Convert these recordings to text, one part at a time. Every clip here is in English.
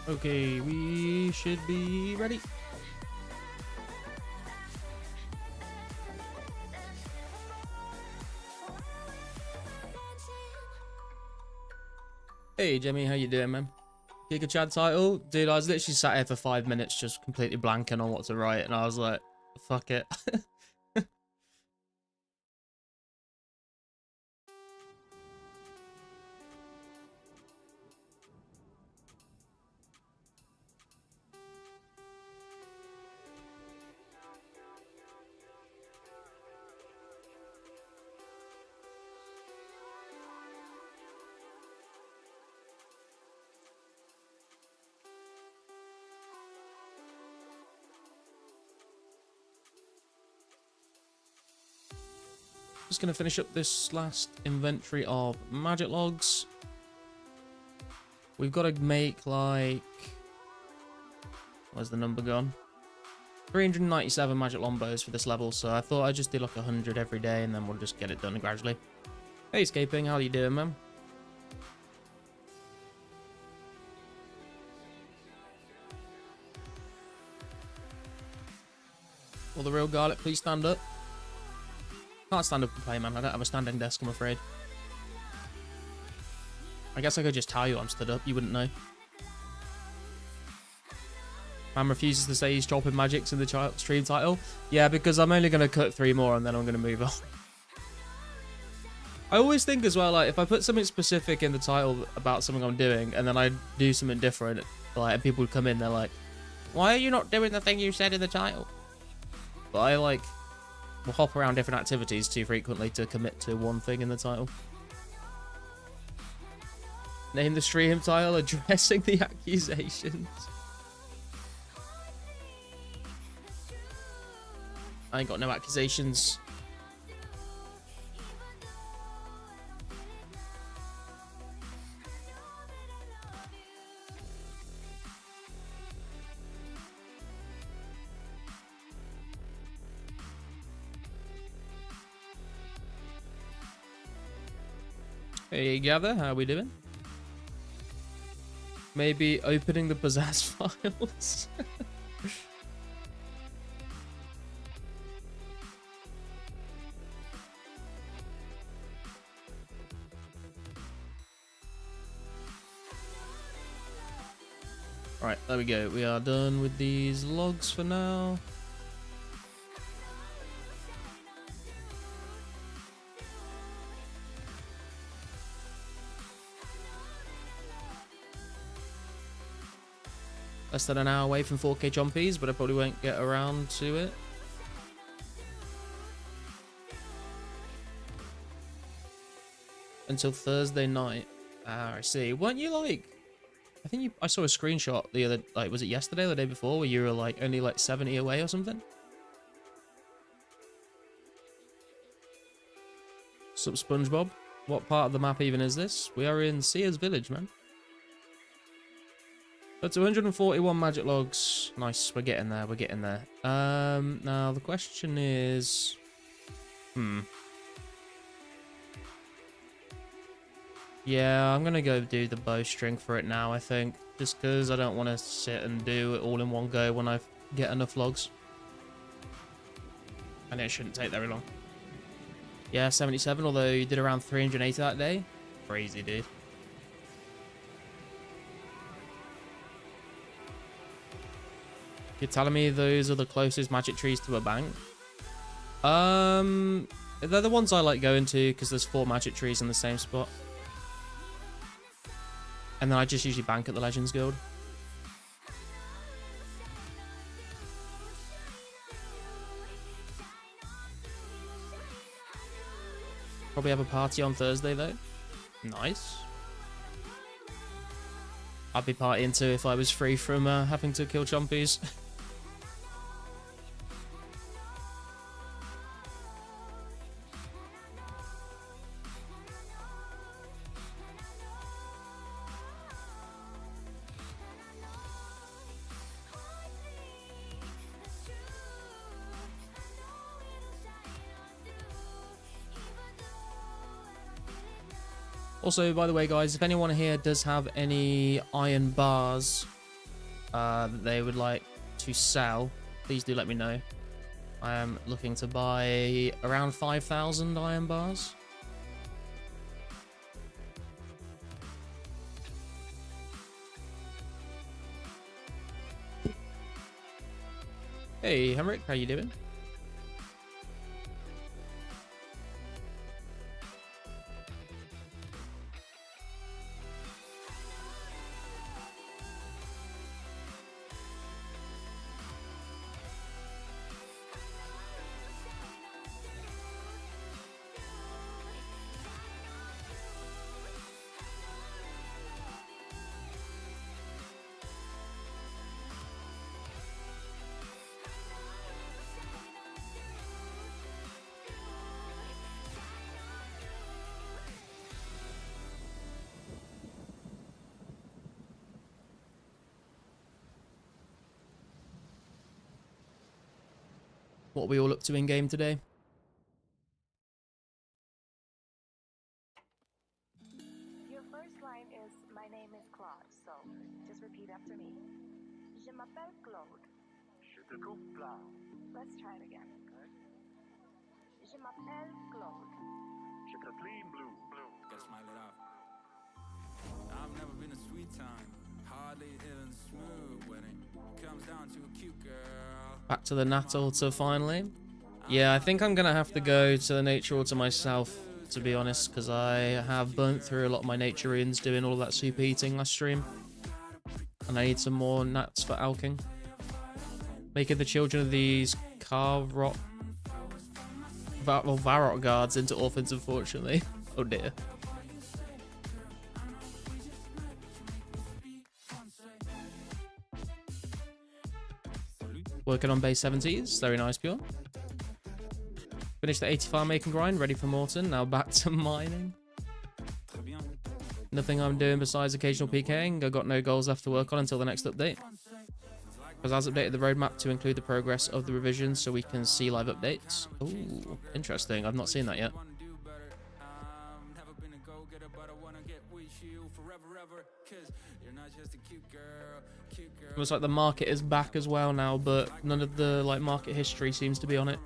Okay, we should be ready. Hey, Jimmy, how you doing, man? Giga Chad title? Dude, I was literally sat here for 5 minutes just completely blanking on what to write, and I was like, fuck it. Just gonna finish up this last inventory of magic logs. We've got to make like... Where's the number gone? 397 magic longbows for this level, so I thought I'd just do like 100 every day and then we'll just get it done gradually. Hey, Scaping, how you doing, man? Will the real garlic please stand up? Can't stand up and play, man. I don't have a standing desk, I'm afraid. I guess I could just tell you I'm stood up. You wouldn't know. Man refuses to say he's chopping magics in the stream title. Yeah, because I'm only going to cut 3 more and then I'm going to move on. I always think as well, like, if I put something specific in the title about something I'm doing and then I do something different, like, and people would come in, they're like, why are you not doing the thing you said in the title? But I, like... We'll hop around different activities too frequently to commit to one thing in the title. Name the stream title addressing the accusations. I ain't got no accusations. Hey, Gather, how we doing? Maybe opening the Pizzazz files. Right, there we go. We are done with these logs for now. Less than an hour away from 4K Chompies, but I probably won't get around to it. Until Thursday night. Ah, I see. Weren't you like... I think I saw a screenshot the other... Like, was it yesterday or the day before? Where you were like only like 70 away or something? Sup, SpongeBob? What part of the map even is this? We are in Sears Village, man. That's 241 magic logs. Nice, we're getting there, we're getting there. Now the question is... Yeah, I'm gonna go do the bowstring for it now, I think. Just because I don't want to sit and do it all in one go when I get enough logs. And it shouldn't take very long. Yeah, 77, although you did around 380 that day. Crazy, dude. You're telling me those are the closest magic trees to a bank? They're the ones I like going to because there's 4 magic trees in the same spot. And then I just usually bank at the Legends Guild. Probably have a party on Thursday though. Nice. I'd be partying too if I was free from having to kill chompies. Also, by the way, guys, if anyone here does have any iron bars that they would like to sell, please do let me know. I am looking to buy around 5,000 iron bars. Hey, Henrik, how you doing? What are we all up to in game today? Your first line is, my name is Claude, so just repeat after me. Je m'appelle Claude. Je te coupe blanc. Let's try it again. Je m'appelle Claude. Je te clean blue. Gotta smile it out. I've never been a sweet time, hardly even smooth when it comes down to a cute girl. Back to the Nat altar finally. Yeah, I think I'm gonna have to go to the nature altar myself, to be honest, because I have burnt through a lot of my nature runes doing all that super eating last stream. And I need some more Nats for Alching. Making the children of these Varrot guards into orphans, unfortunately. Oh dear. Working on base 70s. Very nice, Pure. Finished the 85 making grind, ready for Morton. Now back to mining. Nothing I'm doing besides occasional PKing. I've got no goals left to work on until the next update. Because I've updated the roadmap to include the progress of the revisions so we can see live updates. Ooh, interesting. I've not seen that yet. Looks like the market is back as well now, but none of the like market history seems to be on it.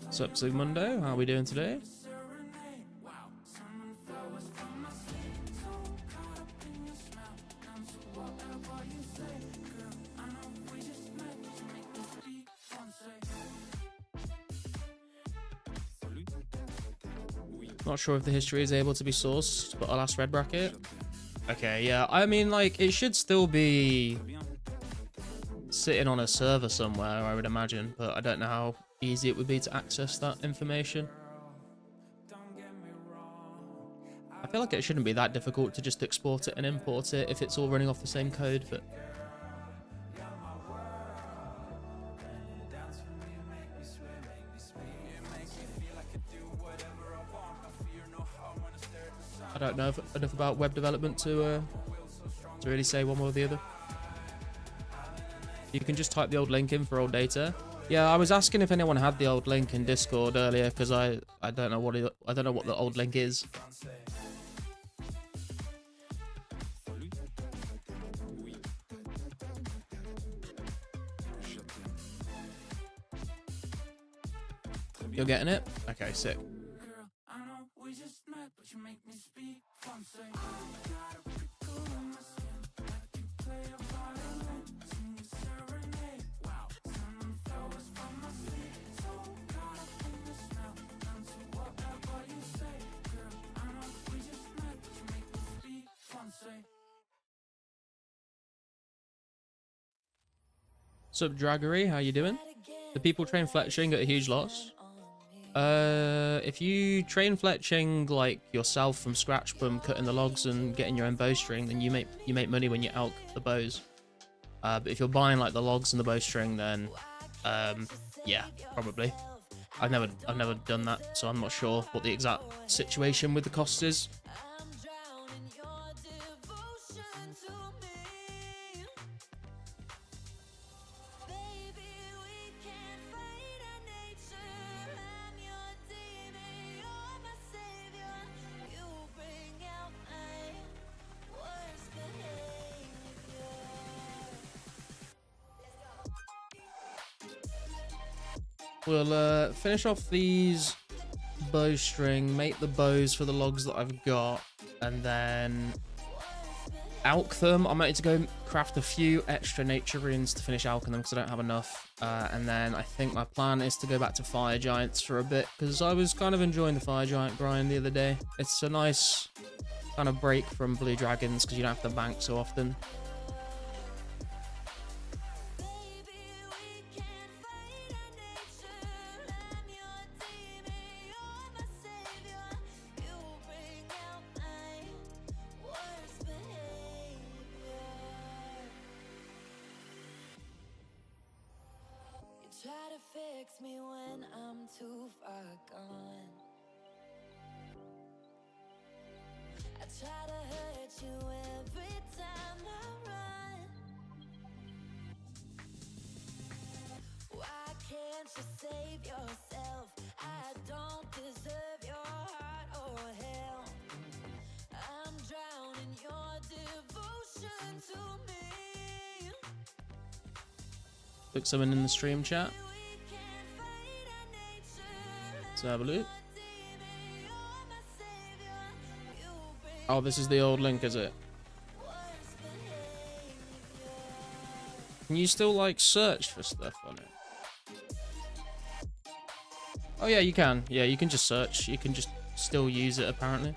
What's up, Sigmundo? How are we doing today? Not sure if the history is able to be sourced, but I'll ask Red Bracket. Okay, yeah, I mean, like, it should still be sitting on a server somewhere, I would imagine, but I don't know how easy it would be to access that information. I feel like it shouldn't be that difficult to just export it and import it if it's all running off the same code, but... I don't know enough about web development to really say one way or the other. You can just type the old link in for old data. Yeah, I was asking if anyone had the old link in Discord earlier because I don't know what the old link is. You're getting it? Okay, sick. Sup, Draggery, how you doing? The people train Fletching at a huge loss. If you train Fletching like yourself from scratch from cutting the logs and getting your own bowstring, then you make money when you elk the bows. But if you're buying like the logs and the bowstring, then yeah, probably. I've never done that, so I'm not sure what the exact situation with the cost is. We'll finish off these bowstring, make the bows for the logs that I've got, and then alch them. I might need to go craft a few extra nature runes to finish alching them because I don't have enough. And then I think my plan is to go back to fire giants for a bit because I was kind of enjoying the fire giant grind the other day. It's a nice kind of break from blue dragons because you don't have to bank so often. Try to fix me when I'm too far gone. I try to hurt you every time I run. Why can't you save yourself? I don't deserve your heart or hell. I'm drowning your devotion to me. Look, someone in the stream chat. Let's have a look. Oh, this is the old link, is it? Can you still, like, search for stuff on it? Oh, yeah, you can. Yeah, you can just search. You can just still use it, apparently.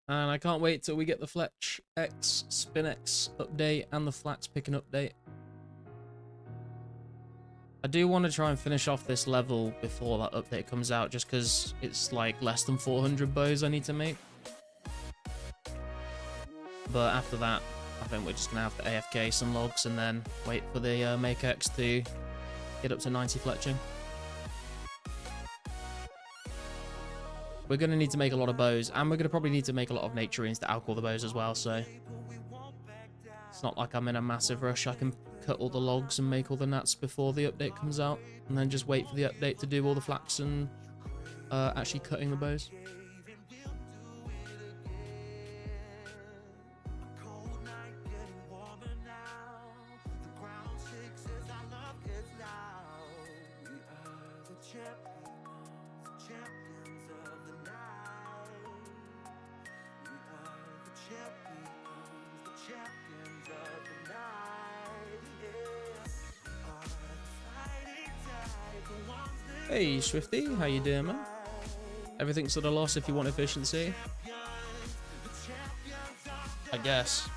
And I can't wait till we get the Fletch X, Spin X update and the Flats Picking update. I do want to try and finish off this level before that update comes out, just because it's like less than 400 bows I need to make. But after that, I think we're just going to have to AFK some logs and then wait for the Make X to get up to 90 fletching. We're going to need to make a lot of bows, and we're going to probably need to make a lot of nature runes to alch all the bows as well, so it's not like I'm in a massive rush. I can cut all the logs and make all the nuts before the update comes out, and then just wait for the update to do all the flax and actually cutting the bows. Hey Swifty, how you doing, man? Everything's at a loss if you want efficiency, I guess.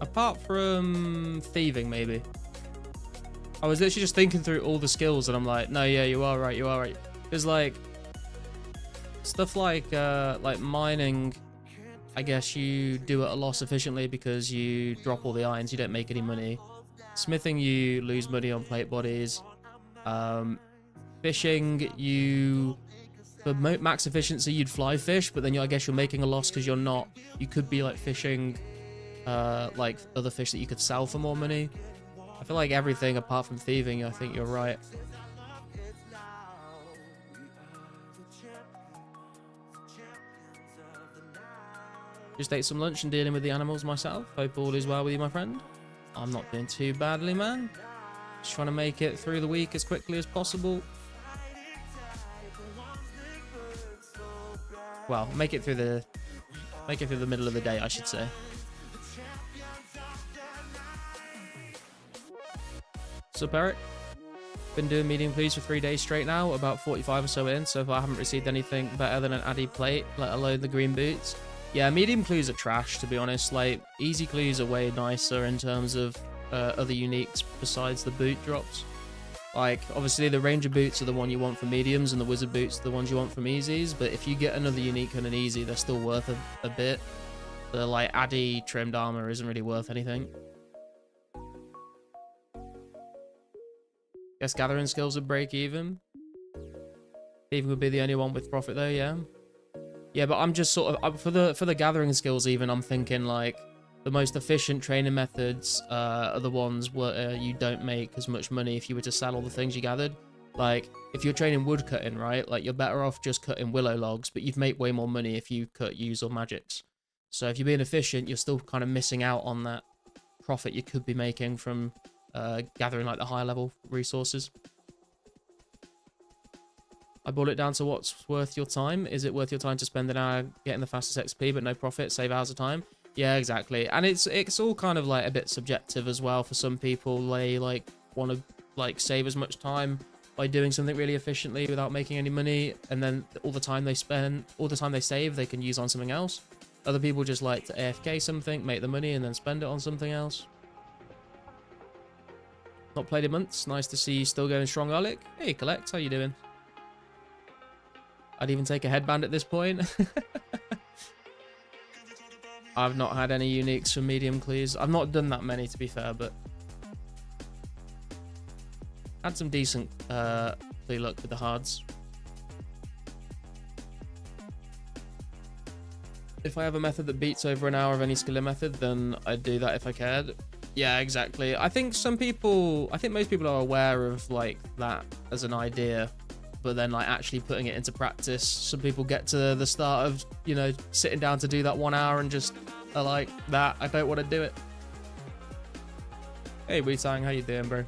Apart from thieving, maybe. I was literally just thinking through all the skills and I'm like, no, yeah, you are right, you are right. Because like, stuff like mining, I guess you do it a loss efficiently because you drop all the irons, you don't make any money. Smithing, you lose money on plate bodies. Fishing, for max efficiency, you'd fly fish, but then I guess you're making a loss because you're not, you could be like fishing like other fish that you could sell for more money. I feel like everything apart from thieving, I think you're right. Just ate some lunch and dealing with the animals myself. Hope all is well with you, my friend. I'm not doing too badly, man. Just trying to make it through the week as quickly as possible. well, make it through the middle of the day, I should say. Sup, Eric? Been doing medium clues for 3 days straight now, about 45 or so in, so far I haven't received anything better than an Addy plate, let alone the green boots. Yeah, medium clues are trash, to be honest. Like, easy clues are way nicer in terms of other uniques besides the boot drops. Like, obviously the ranger boots are the one you want for mediums, and the wizard boots are the ones you want from easies, but if you get another unique and an easy, they're still worth a bit. The, like, Addy trimmed armor isn't really worth anything. Guess gathering skills would break even. Even would be the only one with profit though, yeah. Yeah, but I'm just sort of for the gathering skills even, I'm thinking like the most efficient training methods are the ones where you don't make as much money if you were to sell all the things you gathered. Like if you're training wood cutting, right? Like you're better off just cutting willow logs, but you'd make way more money if you cut yews or magics. So if you're being efficient, you're still kind of missing out on that profit you could be making from gathering like the higher level resources. I boiled it down to what's worth your time. Is it worth your time to spend an hour getting the fastest XP but no profit, save hours of time? Yeah, exactly. And it's all kind of like a bit subjective as well. For some people, they like want to like save as much time by doing something really efficiently without making any money, and then all the time they save, they can use on something else. Other people just like to AFK something, make the money, and then spend it on something else. Not played in months. Nice to see you still going strong, Alec. Hey, Collect, how you doing? I'd even take a headband at this point. I've not had any uniques from medium clues. I've not done that many, to be fair, but had some decent clue luck with the hards. If I have a method that beats over an hour of any skiller method, then I'd do that if I cared. Yeah, exactly. I think most people are aware of like that as an idea, but then like actually putting it into practice, some people get to the start of, you know, sitting down to do that 1 hour and just are like, that, I don't want to do it. Hey, Wu-Tang, how you doing, bro?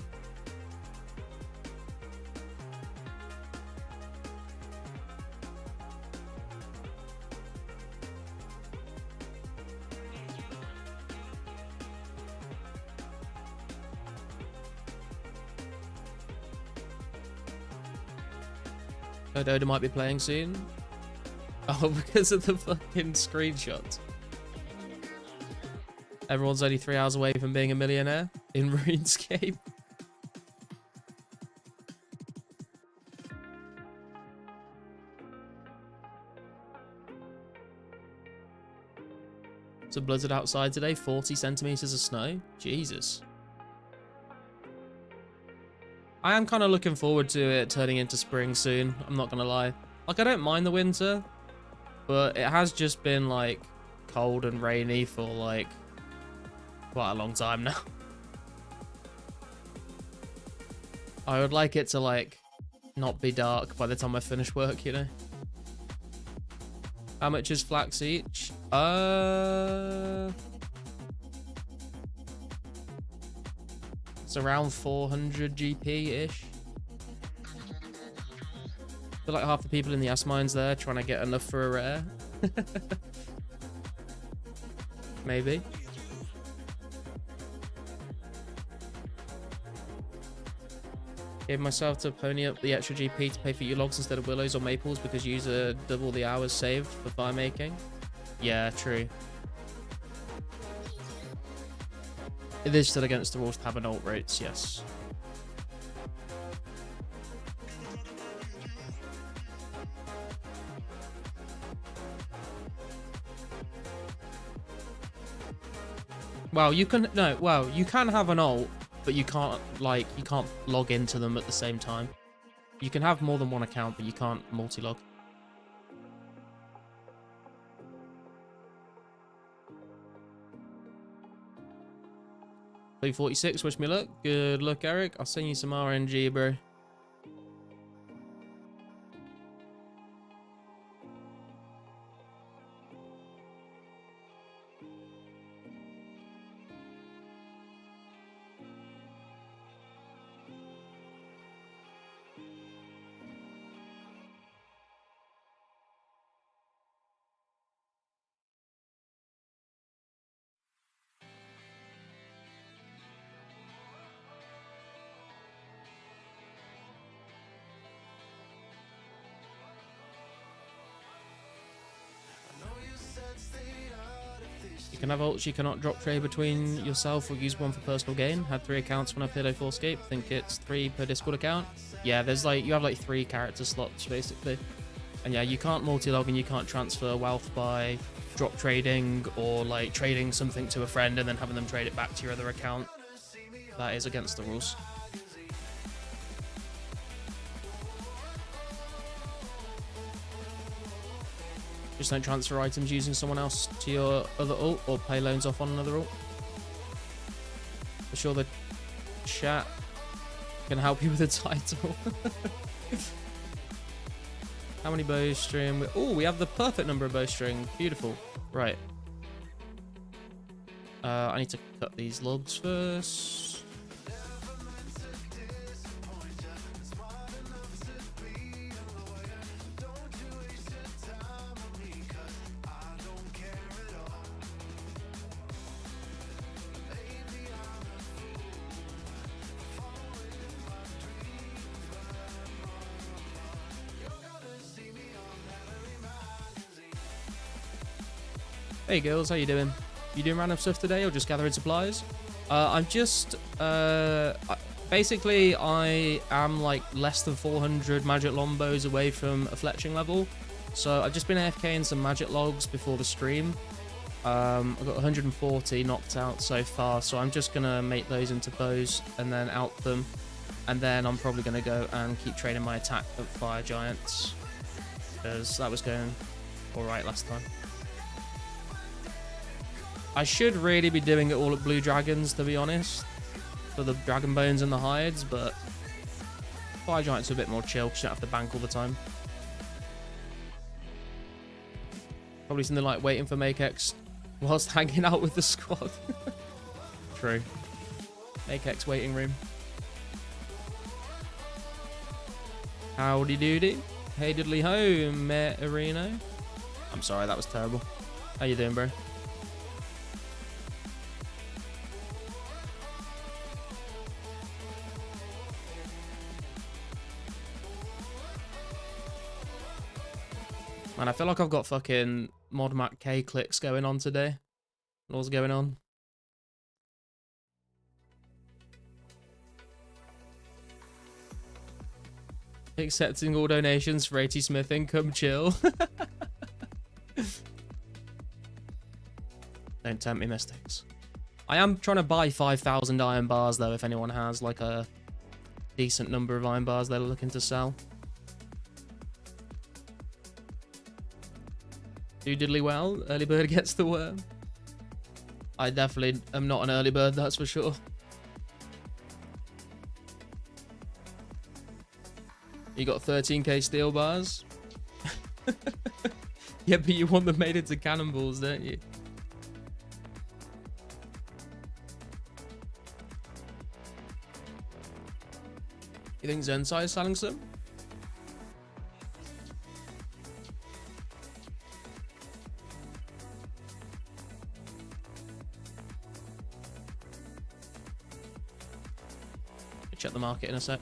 Oda might be playing soon. Oh, because of the fucking screenshot. Everyone's only 3 hours away from being a millionaire in RuneScape. It's a blizzard outside today, 40 centimeters of snow. Jesus. I am kind of looking forward to it turning into spring soon. I'm not going to lie. Like, I don't mind the winter, but it has just been, like, cold and rainy for, like, quite a long time now. I would like it to, like, not be dark by the time I finish work, you know? How much is flax each? It's around 400 GP-ish. I feel like half the people in the ass mines there trying to get enough for a rare. Maybe. Gave myself to pony up the extra GP to pay for your logs instead of willows or maples because you use double the hours saved for fire making. Yeah, true. It is still against the rules to have an alt rates, yes. Well, you can you can have an alt, but you can't log into them at the same time. You can have more than one account, but you can't multi-log. 346, wish me luck. Good luck, Eric. I'll send you some RNG, bro. can have ults you cannot drop trade between yourself or use one for personal gain. Had 3 accounts when I played 2004scape. Think it's 3 per Discord account. Yeah, there's like, you have like 3 character slots basically. And yeah, you can't multi-log and you can't transfer wealth by drop trading or like trading something to a friend and then having them trade it back to your other account. That is against the rules. Just don't transfer items using someone else to your other ult or play loans off on another ult. For sure the chat can help you with the title. How many bowstring? Oh, we have the perfect number of bowstring. Beautiful. Right. I need to cut these logs first. Hey girls, how you doing? You doing random stuff today or just gathering supplies? I'm just, basically I am like less than 400 magic lombos away from a fletching level. So I've just been AFKing some magic logs before the stream. I've got 140 knocked out so far, so I'm just gonna make those into bows and then out them. And then I'm probably gonna go and keep training my attack of fire giants, because that was going alright last time. I should really be doing it all at blue dragons, to be honest, for the dragon bones and the hides, but fire giants are a bit more chill because you don't have to bank all the time. Probably something like waiting for Make-X whilst hanging out with the squad. True. Make-X waiting room. Howdy doody. Hey diddly ho, Mare Areno. I'm sorry, that was terrible. How you doing, bro? Man, I feel like I've got fucking ModMac K clicks going on today. What's going on? Accepting all donations for 80 smithing, come chill. Don't tempt me, mistakes. I am trying to buy 5,000 iron bars though, if anyone has like a decent number of iron bars they're looking to sell. Do diddly well, early bird gets the worm. I definitely am not an early bird, that's for sure. You got 13k steel bars? Yeah, but you want them made into cannonballs, don't you? You think Zensai is selling some? Check the market in a sec.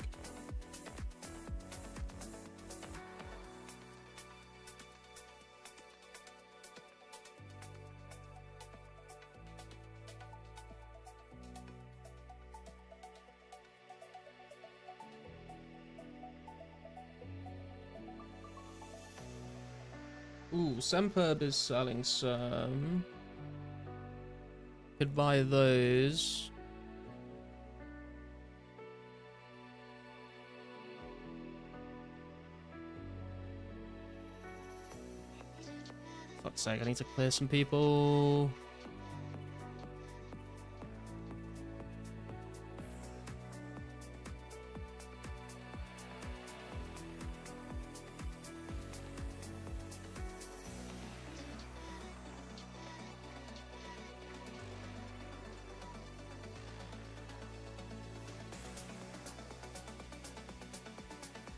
Ooh, Semperb is selling some. Could buy those. Fuck's sake, I need to clear some people.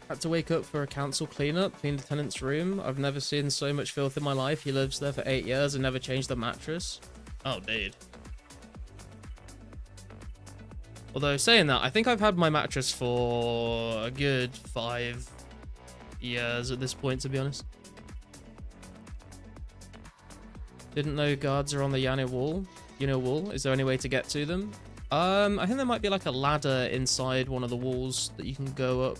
Had to wake up for a council cleanup, clean the tenant's room. I've never seen so much filth in my life. He lives there for 8 years and never changed the mattress. Oh, dude. Although, saying that, I think I've had my mattress for a good 5 years at this point, to be honest. Didn't know guards are on the Yana wall. Wall. Is there any way to get to them? I think there might be like a ladder inside one of the walls that you can go up.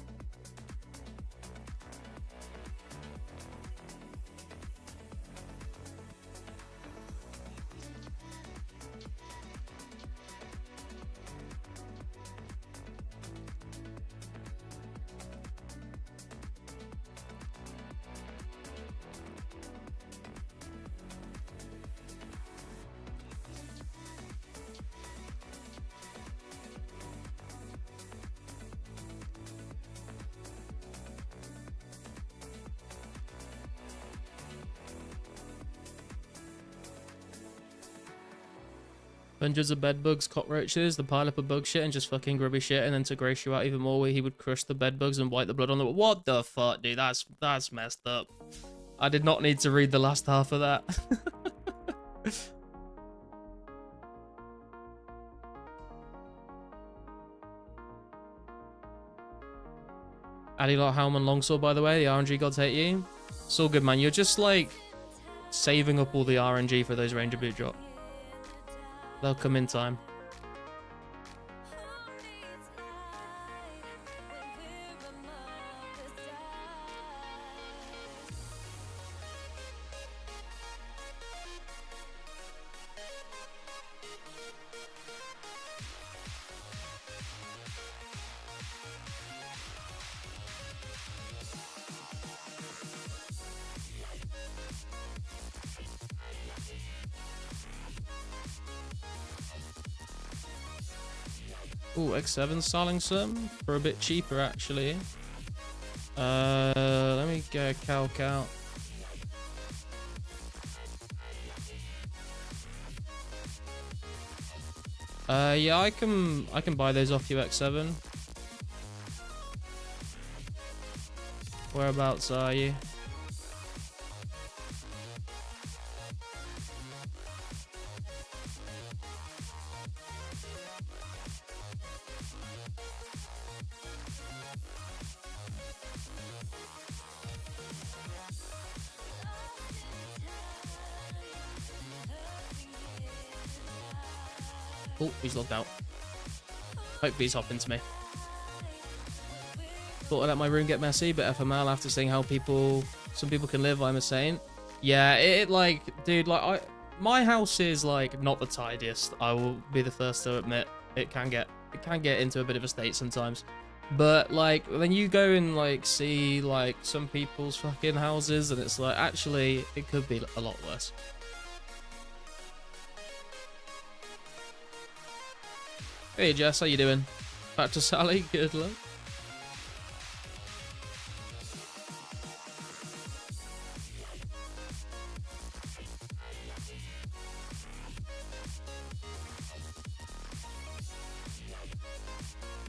Hundreds of bed bugs, cockroaches, the pile up of bug shit and just fucking grubby shit, and then to gross you out even more where he would crush the bed bugs and wipe the blood on the... What the fuck, dude? That's messed up. I did not need to read the last half of that. Adilot, Helm and Longsword, by the way. The RNG gods hate you. It's all good, man. You're just, like, saving up all the RNG for those Ranger boot drop. They'll come in time. Ooh, X7 selling some for a bit cheaper actually. Let me go calc out. Yeah, I can buy those off you, X7. Whereabouts are you? Oh, he's logged out. Hopefully he's hopping to me. Thought I'd let my room get messy, but FML after seeing how some people can live, I'm a saint. Yeah, it like, dude, like my house is like not the tidiest. I will be the first to admit it can get into a bit of a state sometimes. But like then you go and like see like some people's fucking houses, and it's like actually it could be a lot worse. Hey Jess, how you doing? Back to Sally, good luck.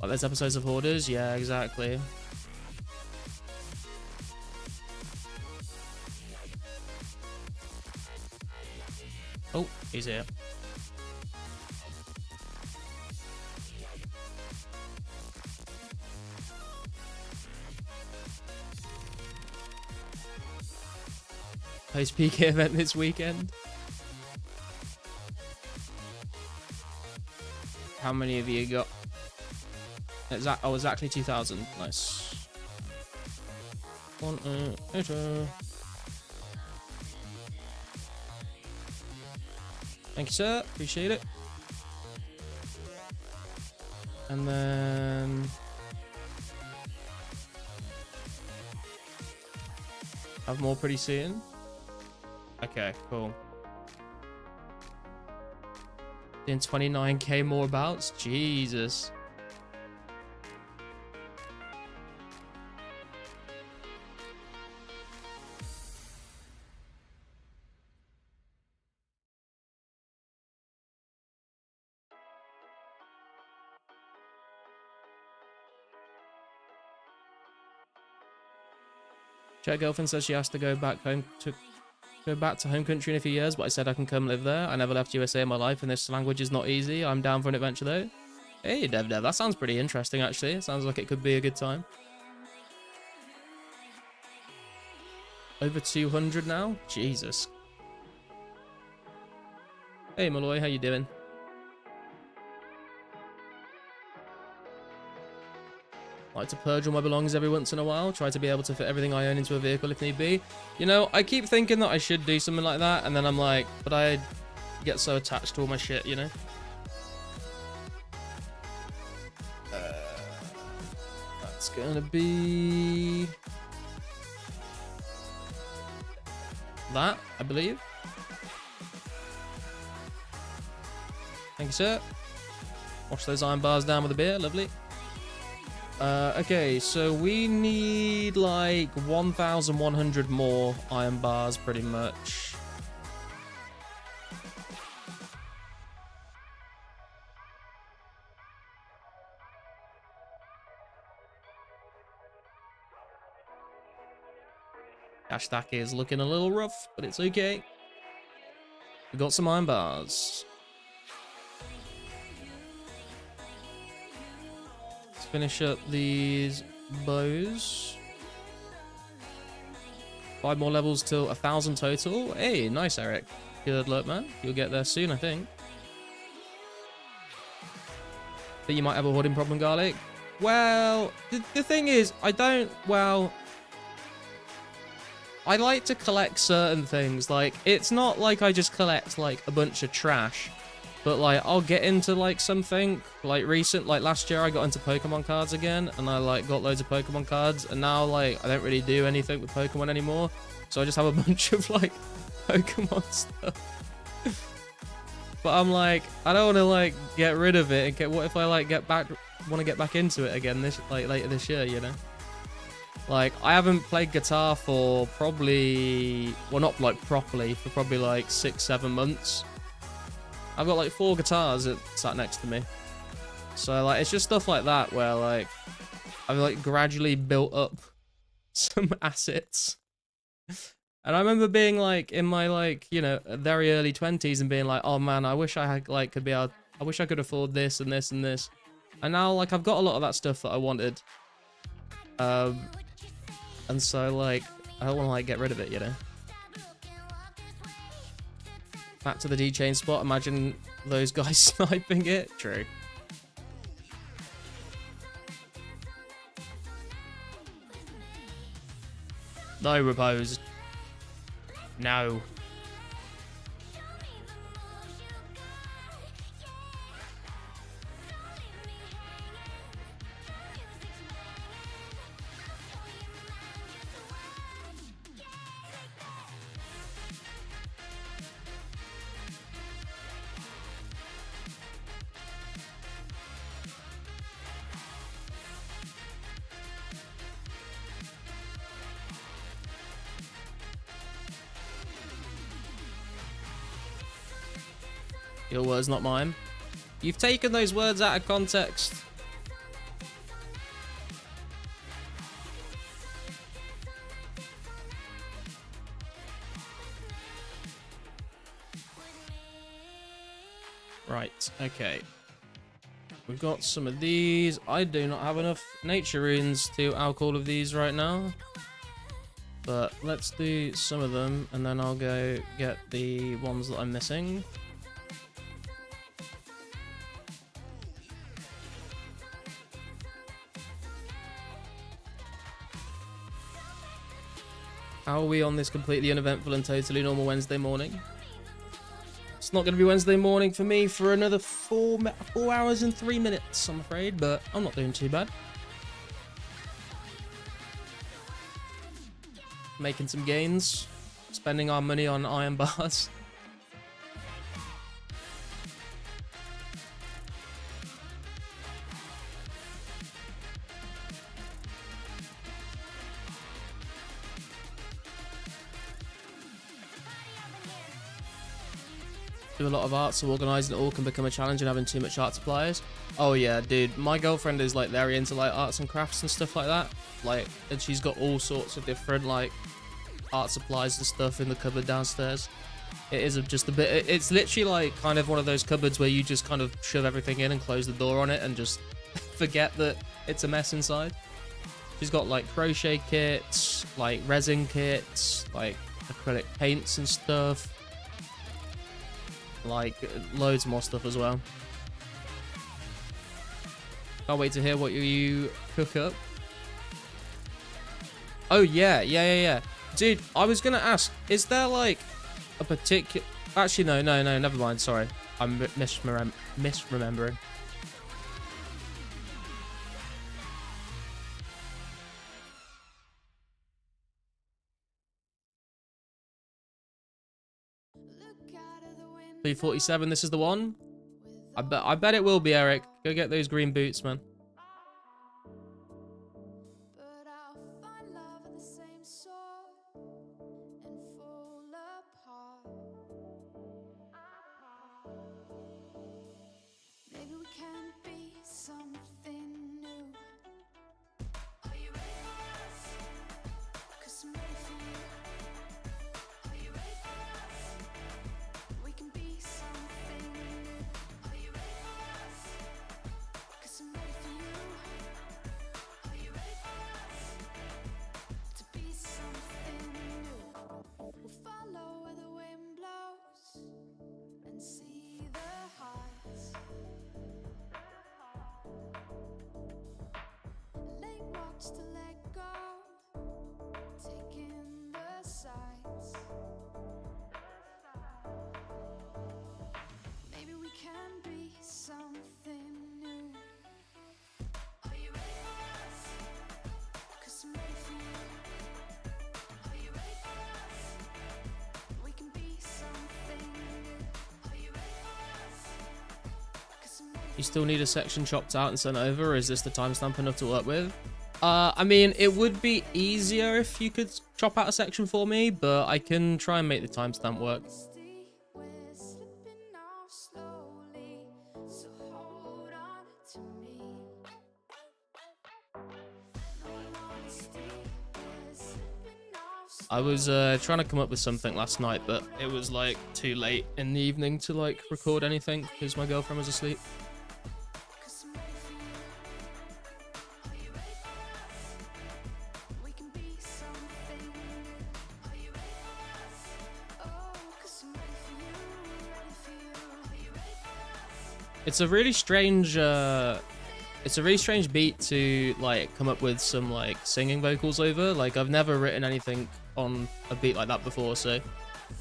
Like there's episodes of Hoarders? Yeah, exactly. Oh, he's here. Post PK event this weekend. How many of you got? Oh, exactly 2,000. Nice. Thank you, sir. Appreciate it. And then have more pretty soon. Okay, cool. Doing 29k more bouts? Jesus. Chat girlfriend says she has to go back to home country in a few years, but I said I can come live there. I never left USA in my life, and this language is not easy. I'm down for an adventure though. Hey, Dev, that sounds pretty interesting actually. It sounds like it could be a good time. Over 200 now? Jesus. Hey Malloy, how you doing? Like to purge all my belongings every once in a while. Try to be able to fit everything I own into a vehicle if need be. You know, I keep thinking that I should do something like that, and then I'm like, but I get so attached to all my shit, you know? That's gonna be... that, I believe. Thank you, sir. Wash those iron bars down with a beer, lovely. Okay, so we need like 1,100 more iron bars, pretty much. Cash stack is looking a little rough, but it's okay. We got some iron bars. Finish up these bows. 5 more levels till 1,000 total. Hey, nice, Eric. Good luck, man. You'll get there soon, I think. Think you might have a hoarding problem, Garlic? Well, the thing is, I like to collect certain things. Like, it's not like I just collect, like, a bunch of trash. But, like, I'll get into, like, something, like, like, last year I got into Pokemon cards again, and I, like, got loads of Pokemon cards, and now, like, I don't really do anything with Pokemon anymore, so I just have a bunch of, like, Pokemon stuff. But I'm, like, I don't want to, like, get rid of it, and what if I, like, want to get back into it again later this year, you know? Like, I haven't played guitar for probably, well, not, like, properly, for probably, like, 6-7 months. I've got like 4 guitars sat next to me. So like it's just stuff like that where like I've like gradually built up some assets. And I remember being like in my like, you know, very early 20s and being like, oh man, I wish I had like I wish I could afford this and this and this. And now like I've got a lot of that stuff that I wanted. And so like I don't want to like get rid of it, you know. Back to the D-chain spot. Imagine those guys sniping it. True. No repose. No. Your words, not mine. You've taken those words out of context. Right, okay. We've got some of these. I do not have enough nature runes to alch all of these right now. But let's do some of them, and then I'll go get the ones that I'm missing. How are we on this completely uneventful and totally normal Wednesday morning? It's not going to be Wednesday morning for me for another 4 hours and 3 minutes, I'm afraid, but I'm not doing too bad. Making some gains, spending our money on iron bars. Do a lot of art, so organising it all can become a challenge and having too much art supplies. Oh yeah, dude, my girlfriend is like very into like arts and crafts and stuff like that. Like, and she's got all sorts of different like art supplies and stuff in the cupboard downstairs. It is just a bit, it's literally like kind of one of those cupboards where you just kind of shove everything in and close the door on it and just forget that it's a mess inside. She's got like crochet kits, like resin kits, like acrylic paints and stuff. like loads more stuff as well. Can't wait to hear what you cook up. Oh yeah. Dude, I was gonna ask, is there like a particular... Actually, no, never mind, sorry. I'm misremembering. B47, this is the one? I bet it will be, Eric. Go get those green boots, man. But I'll find love in the same sort and fall apart. Maybe we can be something new. Are you ready for us? 'Cause I'm ready for you. Are you ready for us? We can be something new. Are you ready for us? 'Cause I'm ready for you. Are you ready for us? To be something new. We'll follow where the wind blows and see the heights. Late walks to let go, taking the sights. Maybe we can be something new. Are you ready for us? 'Cause I'm ready for you. Are you ready for us? We can be something new. Are you ready for us? 'Cause I'm ready. You still need a section chopped out and sent over, or is this the timestamp enough to work with? I mean, it would be easier if you could chop out a section for me, but I can try and make the timestamp work. We're slipping off slowly, so hold on to me. No honesty, we're slipping off I was trying to come up with something last night, but it was like too late in the evening to like record anything because my girlfriend was asleep. 'cause I'm ready for you. Are you ready for us? We can be something new. Are you ready for us? Oh, 'cause I'm ready for you, ready for you. Are you ready for us? It's a really strange beat to like come up with some like singing vocals over. Like I've never written anything on a beat like that before, so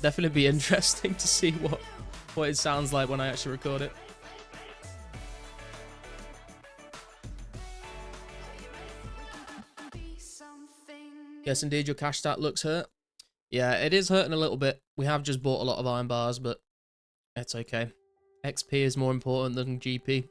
definitely be interesting to see what it sounds like when I actually record it. Be something new. Yes, indeed, your cash stat looks hurt. Yeah, it is hurting a little bit. We have just bought a lot of iron bars, but it's okay. XP is more important than GP.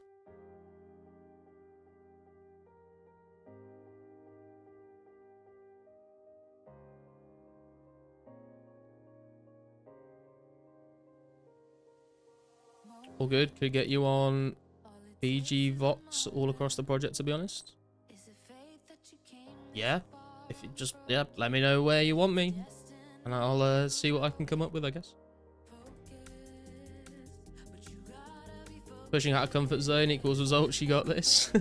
All good. Could get you on PG Vox all across the project, to be honest. Is it fate that you came Yeah. If you just, yeah, let me know where you want me. And I'll see what I can come up with, I guess. Pushing out of comfort zone equals results. You got this.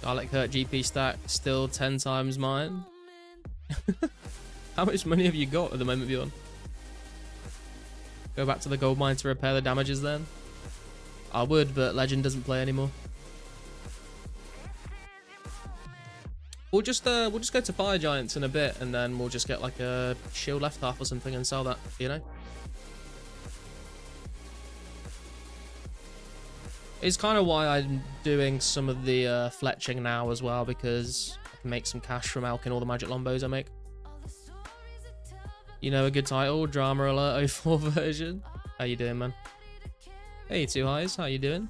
Garlic hurt GP stack still 10 times mine. How much money have you got at the moment, Bjorn? Go back to the gold mine to repair the damages then? I would, but Legend doesn't play anymore. We'll just go to Fire Giants in a bit, and then we'll just get like a shield left half or something and sell that, you know? It's kind of why I'm doing some of the fletching now as well, because I can make some cash from alching all the magic lombos I make. You know, a good title, Drama Alert 04 version. How you doing, man? Hey, Two Highs, how you doing?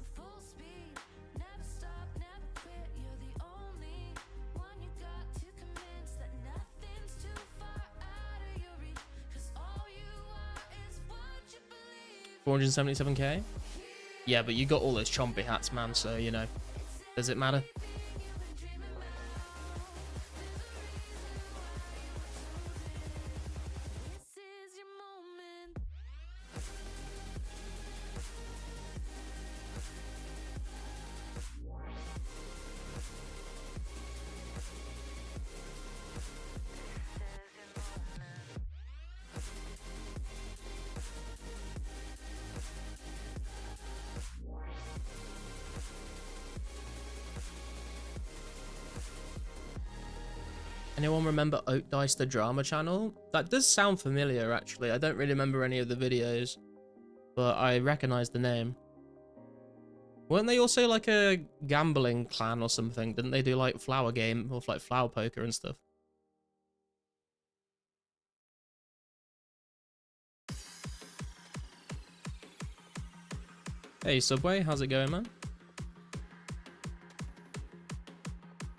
$477k? Yeah, but you got all those chompy hats, man, so, you know. Does it matter? Anyone remember Oak Dice the Drama channel? That does sound familiar, actually. I don't really remember any of the videos, but I recognize the name. Weren't they also like a gambling clan or something? Didn't they do like flower game or like flower poker and stuff? Hey Subway, how's it going, man?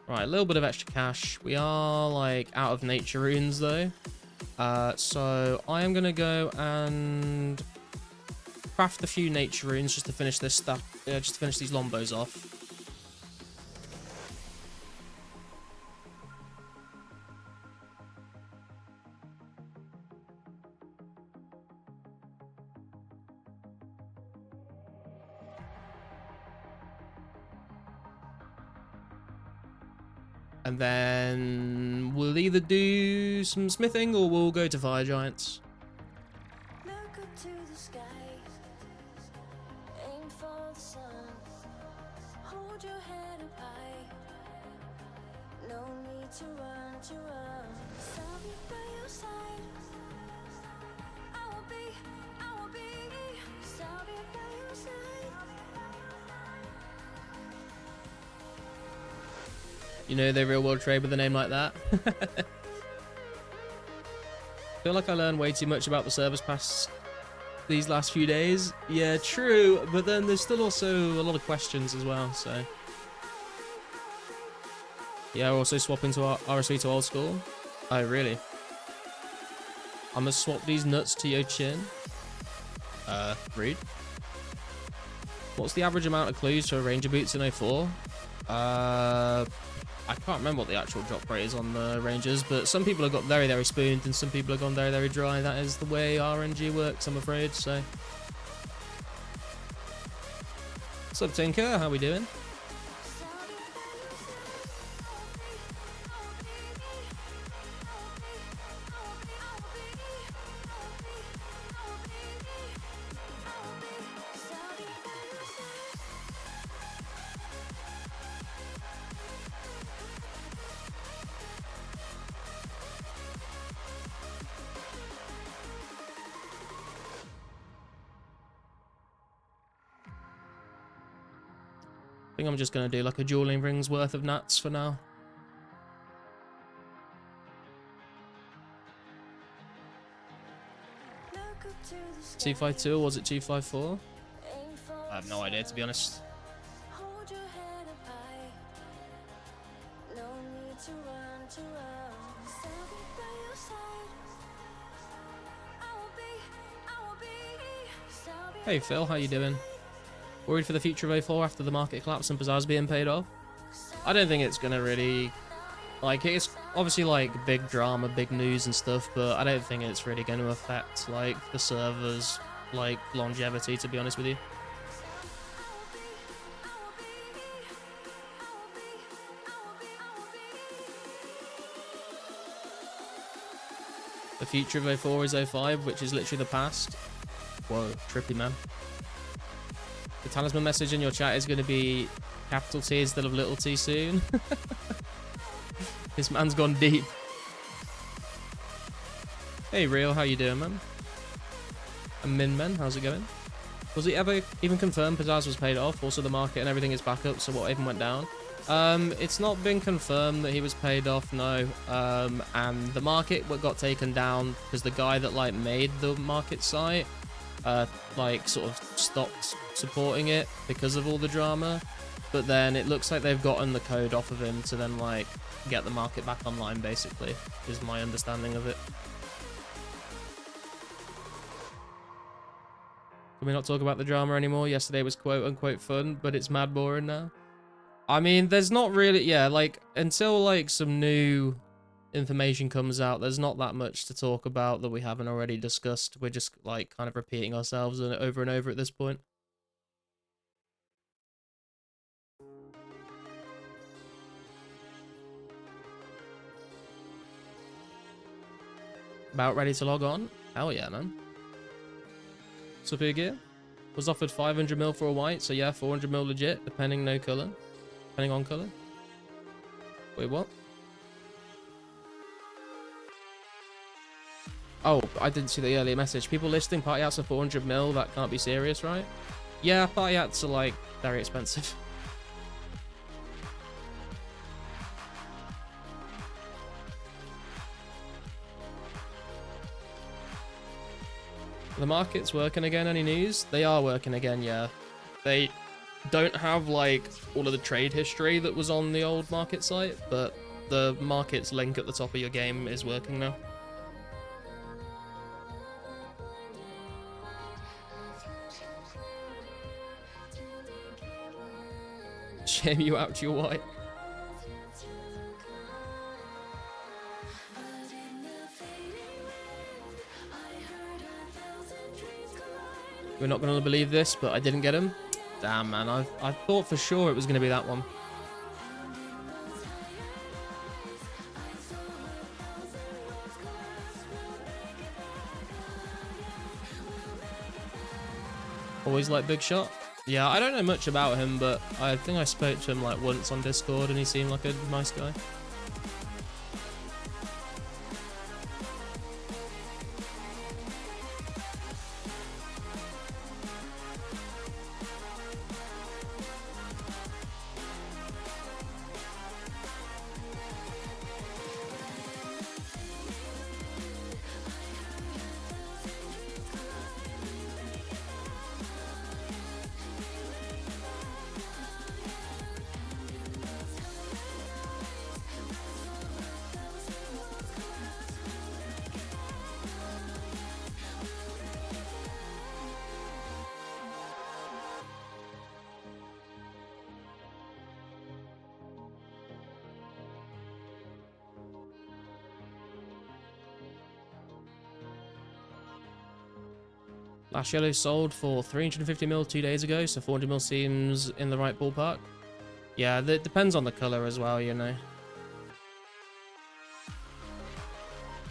Right, a little bit of extra cash. We are like out of nature runes though. So I am gonna go and craft a few nature runes just to finish this stuff. Just to finish these lombos off. And then we'll either do some smithing or we'll go to fire giants. Look up to the sky, aim for the sun, hold your head up high, no need to run, I'll be by your side, I will be, I'll be by your side. You know they real world trade with a name like that. Feel like I learned way too much about the service pass these last few days. Yeah, true, but then there's still also a lot of questions as well, so. Yeah, we're also swapping to our RSV to old school. Oh, really? I'm gonna swap these nuts to your chin. Rude. What's the average amount of clues for Ranger boots in 04? I can't remember what the actual drop rate is on the Rangers, but some people have got very, very spooned and some people have gone very, very dry. That is the way RNG works, I'm afraid, so. What's up, Tinker? How we doing? I think I'm just going to do like a dueling ring's worth of nuts for now. T52 or was it 254? I have no idea, to be honest. Hold your head up high, no need to run, I'll be by your side, I will be. Hey Phil, how you doing? Worried for the future of 04 after the market collapse and Bazaar's being paid off? I don't think it's gonna really, like, it's obviously like big drama, big news and stuff, but I don't think it's really going to affect like the server's like longevity, to be honest with you. The future of 04 is 05, which is literally the past. Whoa, trippy, man. The talisman message in your chat is going to be capital T instead of little t soon. This man's gone deep. Hey, Real, how you doing, man? And Min how's it going? Was it ever even confirmed Pizzazz was paid off? Also, the market and everything is back up, so what even went down? It's not been confirmed that he was paid off, no. And the market got taken down because the guy that like made the market site like sort of stopped supporting it because of all the drama, but then it looks like they've gotten the code off of him to then like get the market back online, basically, is my understanding of it. Can we not talk about the drama anymore? Yesterday was quote unquote fun, but it's mad boring now. I mean, there's not really, yeah, like until like some new information comes out, there's not that much to talk about that we haven't already discussed. We're just like kind of repeating ourselves over and over at this point. About ready to log on? Hell yeah, man. Super gear. Was offered 500 mil for a white, so yeah, 400 mil legit, depending on color. Wait, what? Oh, I didn't see the earlier message. People listing party hats for 400 mil. That can't be serious, right? Yeah, party hats are like very expensive. The market's working again. Any news? They are working again, yeah. They don't have like all of the trade history that was on the old market site, but the market's link at the top of your game is working now. Shame you out to your white. We're not going to believe this, but I didn't get him. Damn, man. I thought for sure it was going to be that one. Always like Big Shot. Yeah, I don't know much about him, but I think I spoke to him like once on Discord and he seemed like a nice guy. Last yellow sold for 350 mil 2 days ago, so 400 mil seems in the right ballpark. Yeah, it depends on the color as well, you know.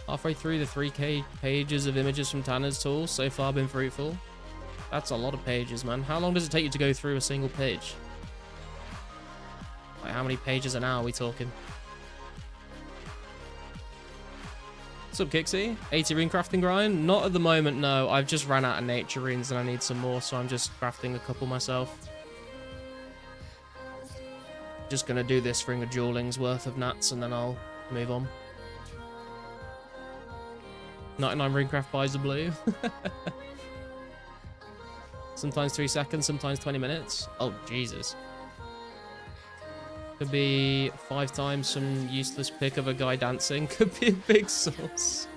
Halfway through the 3k pages of images from Tanner's tools, so far been fruitful. That's a lot of pages, man. How long does it take you to go through a single page? Like, how many pages an hour are we talking? What's up, Kixie? 80 rune crafting grind? Not at the moment, no. I've just ran out of nature runes and I need some more, so I'm just crafting a couple myself. Just gonna do this ring of jeweling's worth of nats and then I'll move on. 99 runecraft buys a blue. Sometimes 3 seconds, sometimes 20 minutes. Oh, Jesus. Could be 5 times some useless pic of a guy dancing. Could be a big source.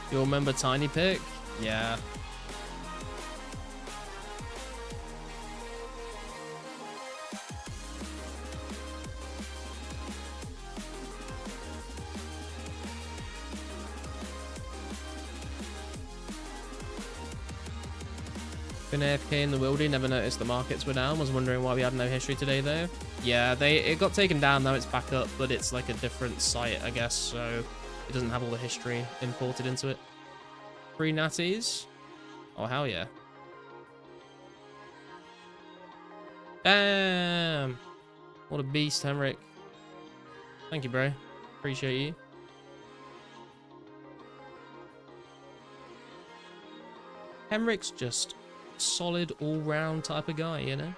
You'll remember Tiny Pick? Yeah. Been AFK in the wildy, never noticed the markets were down. Was wondering why we had no history today though. Yeah, it got taken down, now it's back up, but it's like a different site, I guess, so it doesn't have all the history imported into it. 3 natties? Oh, hell yeah. Damn! What a beast, Henrik. Thank you, bro. Appreciate you. Henrik's just solid all-round type of guy, you know?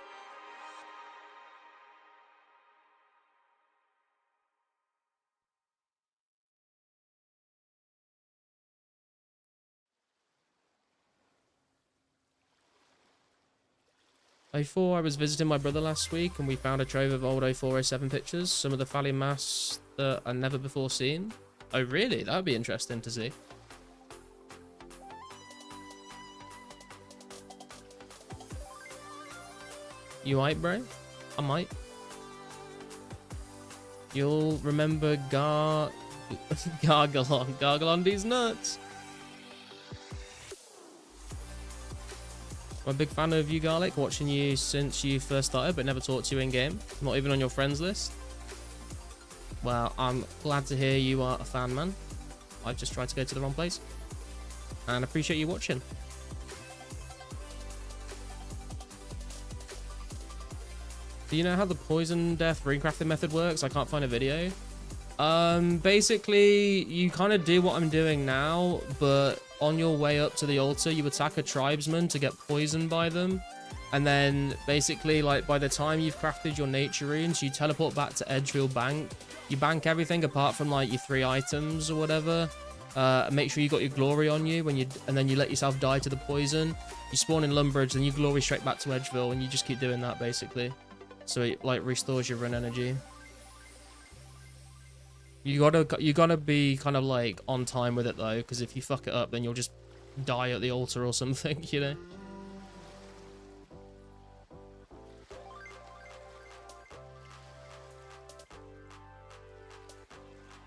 '04, I was visiting my brother last week and we found a trove of old 0407 pictures, some of the Fally masks that I've never before seen. Oh really? That would be interesting to see. You might, bro? I might. You'll remember Gargle on these nuts. I'm a big fan of you, Garlic, watching you since you first started, but never talked to you in game. Not even on your friends list. Well, I'm glad to hear you are a fan, man. I just tried to go to the wrong place. And appreciate you watching. Do you know how the poison death runecrafting method works? I can't find a video. Basically, you kind of do what I'm doing now, but on your way up to the altar, you attack a tribesman to get poisoned by them. And then, basically, like, by the time you've crafted your nature runes, you teleport back to Edgefield Bank. You bank everything apart from, like, your 3 items or whatever. Make sure you got your glory on you, and then you let yourself die to the poison. You spawn in Lumbridge, and you glory straight back to Edgeville, and you just keep doing that, basically. So it, like, restores your run energy. You gotta be kind of like on time with it though, because if you fuck it up, then you'll just die at the altar or something, you know.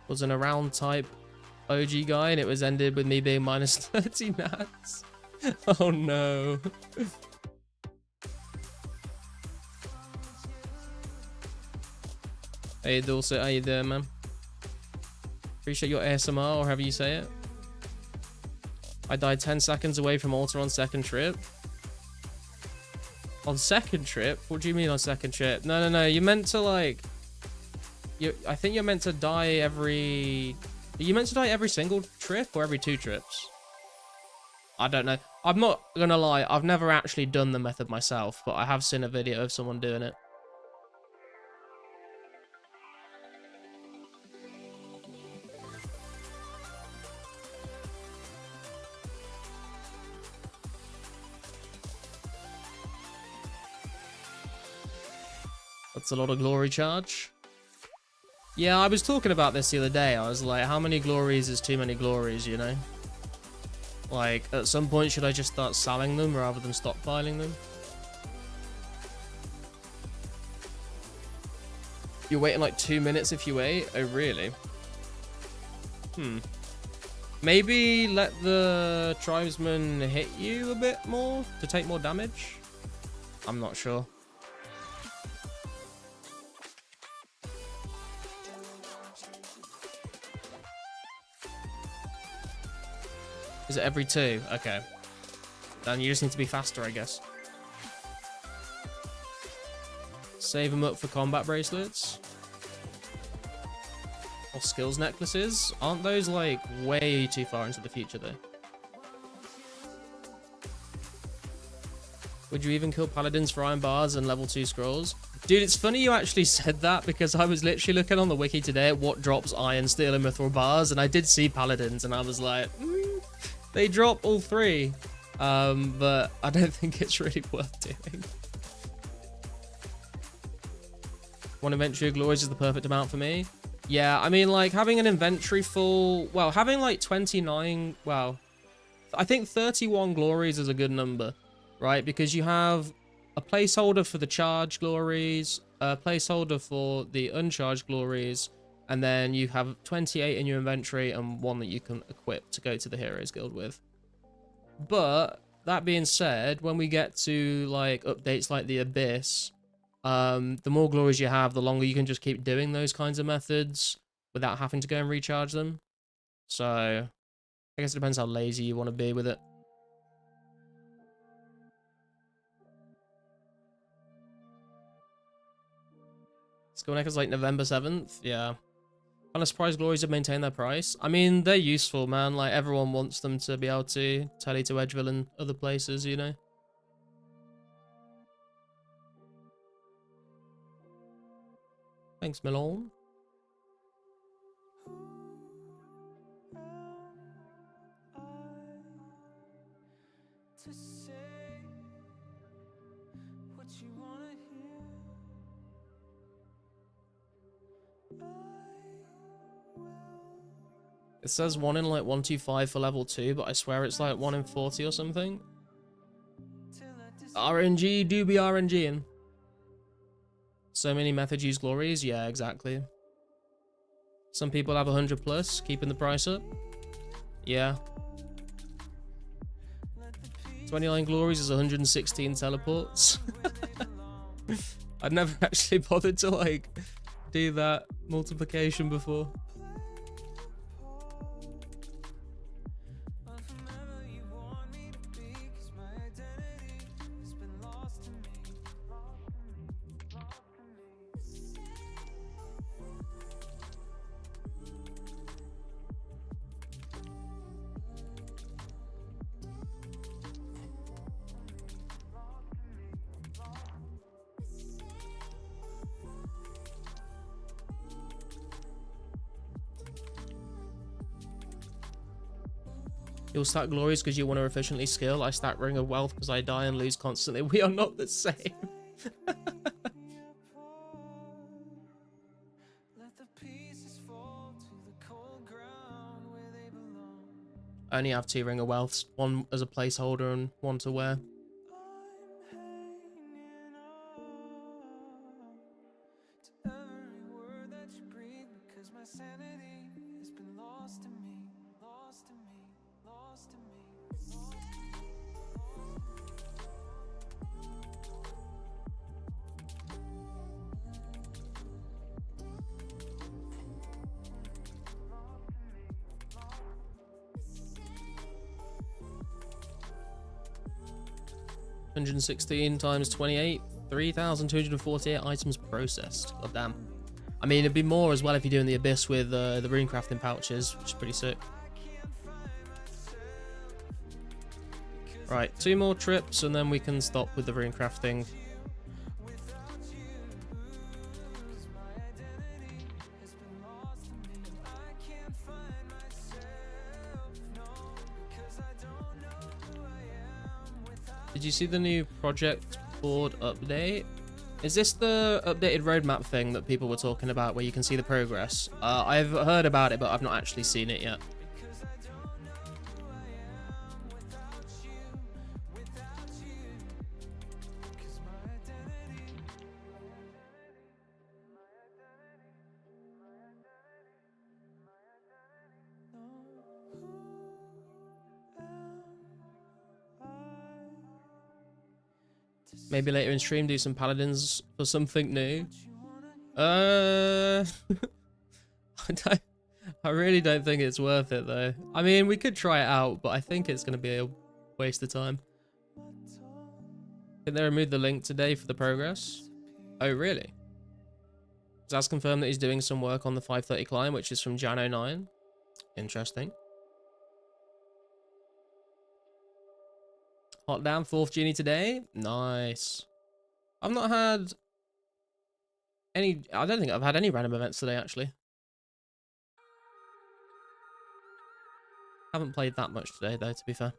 Wasn't a round type OG guy, and it was ended with me being minus 30 nats. Oh no. Hey Dulcet, how you doing, man? Appreciate your ASMR, or however you say it. I died 10 seconds away from altar on second trip. On second trip? What do you mean on second trip? No. You meant to like... I think you're meant to die every... Are you meant to die every single trip or every 2 trips? I don't know. I'm not gonna lie. I've never actually done the method myself, but I have seen a video of someone doing it. That's a lot of glory charge. Yeah, I was talking about this the other day. I was like, how many glories is too many glories, you know? Like, at some point, should I just start selling them rather than stockpiling them? You're waiting like 2 minutes if you wait? Oh, really? Maybe let the tribesman hit you a bit more to take more damage? I'm not sure. Is it every 2? Okay. Then you just need to be faster, I guess. Save them up for combat bracelets. Or skills necklaces. Aren't those, like, way too far into the future, though? Would you even kill paladins for iron bars and level 2 scrolls? Dude, it's funny you actually said that, because I was literally looking on the wiki today at what drops iron, steel, and mithril bars, and I did see paladins, and I was like, they drop all 3, but I don't think it's really worth doing. 1 inventory of glories is the perfect amount for me. Yeah, I mean, like, having an inventory full... Well, having, like, 29... Well, I think 31 glories is a good number, right? Because you have a placeholder for the charged glories, a placeholder for the uncharged glories, and then you have 28 in your inventory and 1 that you can equip to go to the Heroes Guild with. But, that being said, when we get to, like, updates like the Abyss, the more glories you have, the longer you can just keep doing those kinds of methods without having to go and recharge them. So, I guess it depends how lazy you want to be with it. Skill Neck is like November 7th, yeah. Kind of surprised glories have maintained their price. I mean, they're useful, man. Like, everyone wants them to be able to tally to Edgeville and other places, you know? Thanks, Malone. It says 1 in like 125 for level 2, but I swear it's like 1 in 40 or something. RNG do be RNGing. So many methods use glories? Yeah, exactly. Some people have 100 plus, keeping the price up. Yeah. 29 glories is 116 teleports. I'd never actually bothered to like do that multiplication before. You'll stack glories because you want to efficiently skill. I stack ring of wealth because I die and lose constantly. We are not the same. I only have 2 ring of wealths, one as a placeholder and one to wear. $116 times 28, 3,248 items processed. God damn. I mean, it'd be more as well if you're doing the Abyss with the runecrafting pouches, which is pretty sick. Right, 2 more trips and then we can stop with the runecrafting. Did you see the new project board update? Is this the updated roadmap thing that people were talking about where you can see the progress? I've heard about it, but I've not actually seen it yet. Maybe later in stream do some paladins for something new. I really don't think it's worth it though. I mean, we could try it out, but I think it's going to be a waste of time. Did they remove the link today for the progress? Oh, really? Zaz confirmed that he's doing some work on the 530 climb, which is from Jan 09. Interesting. Hot damn, 4th genie today. Nice. I've not had any... I don't think I've had any random events today, actually. Haven't played that much today, though, to be fair.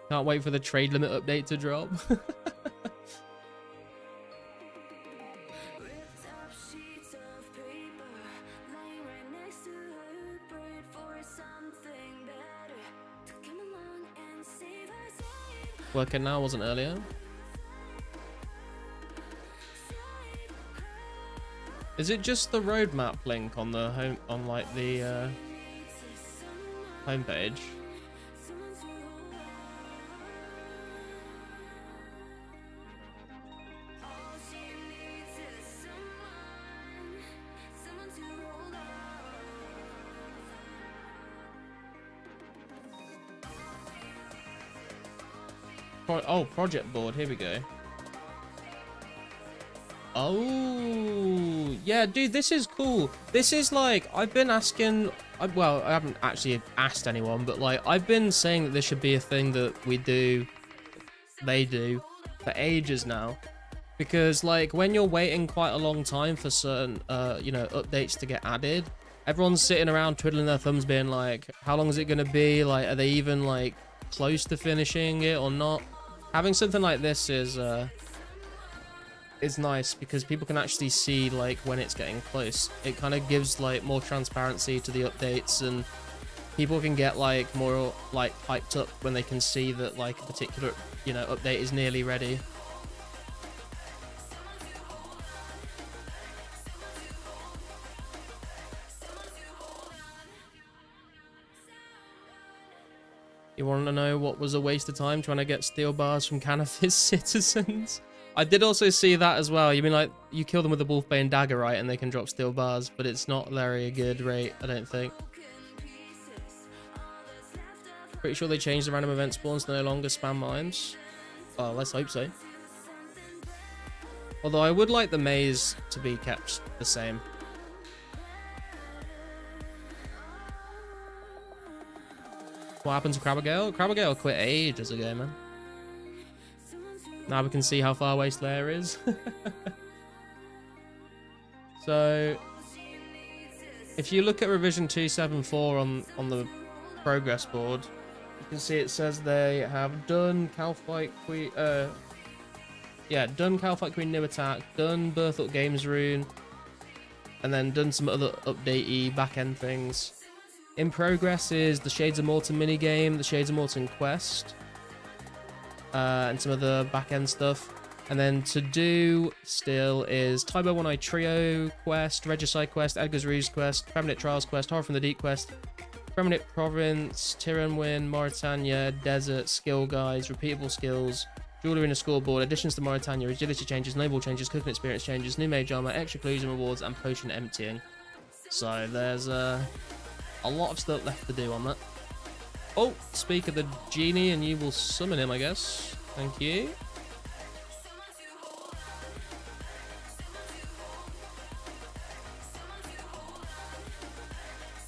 Can't wait for the trade limit update to drop. Working now, wasn't earlier. Is it just the roadmap link on the home, on like the homepage? Oh, project board, here we go. Oh, yeah, dude, this is cool. This is like, I've been asking, well, I haven't actually asked anyone, but like, I've been saying that this should be a thing that we do, they do, for ages now. Because like, when you're waiting quite a long time for certain, you know, updates to get added, everyone's sitting around twiddling their thumbs being like, how long is it going to be? Like, are they even like close to finishing it or not? Having something like this is nice because people can actually see like when it's getting close. It kind of gives like more transparency to the updates, and people can get like more like hyped up when they can see that like a particular, you know, update is nearly ready. You want to know what was a waste of time trying to get steel bars from Canifis citizens? I did also see that as well. You mean like you kill them with a Wolfbane dagger, right? And they can drop steel bars, but it's not very good rate, I don't think. Pretty sure they changed the random event spawns to no longer spam mines. Oh, let's hope so. Although I would like the maze to be kept the same. What happened to Crabbergale? Crabbergale quit ages ago, man. Now we can see how far away Slayer is. So, if you look at revision 274 on the progress board, you can see it says they have done Calfight Queen, done Calfight Queen new attack, done Birthought Games rune, and then done some other updatey back-end things. In progress is the Shades of Morton minigame, the Shades of Morton quest, and some other back-end stuff. And then to do still is Tybo One Eye Trio quest, Regicide quest, Edgar's Ruse quest, Feminine Trials quest, Horror from the Deep quest, Feminine Province, Tiranwin, Mauritania, Desert, Skill Guides, Repeatable Skills, Jewelry in a Scoreboard, additions to Mauritania, Agility changes, Noble changes, Cooking Experience changes, New Mage Armor, Extra Clues and Rewards, and Potion Emptying. So there's a lot of stuff left to do on that. Oh, speak of the genie and you will summon him, I guess. Thank you.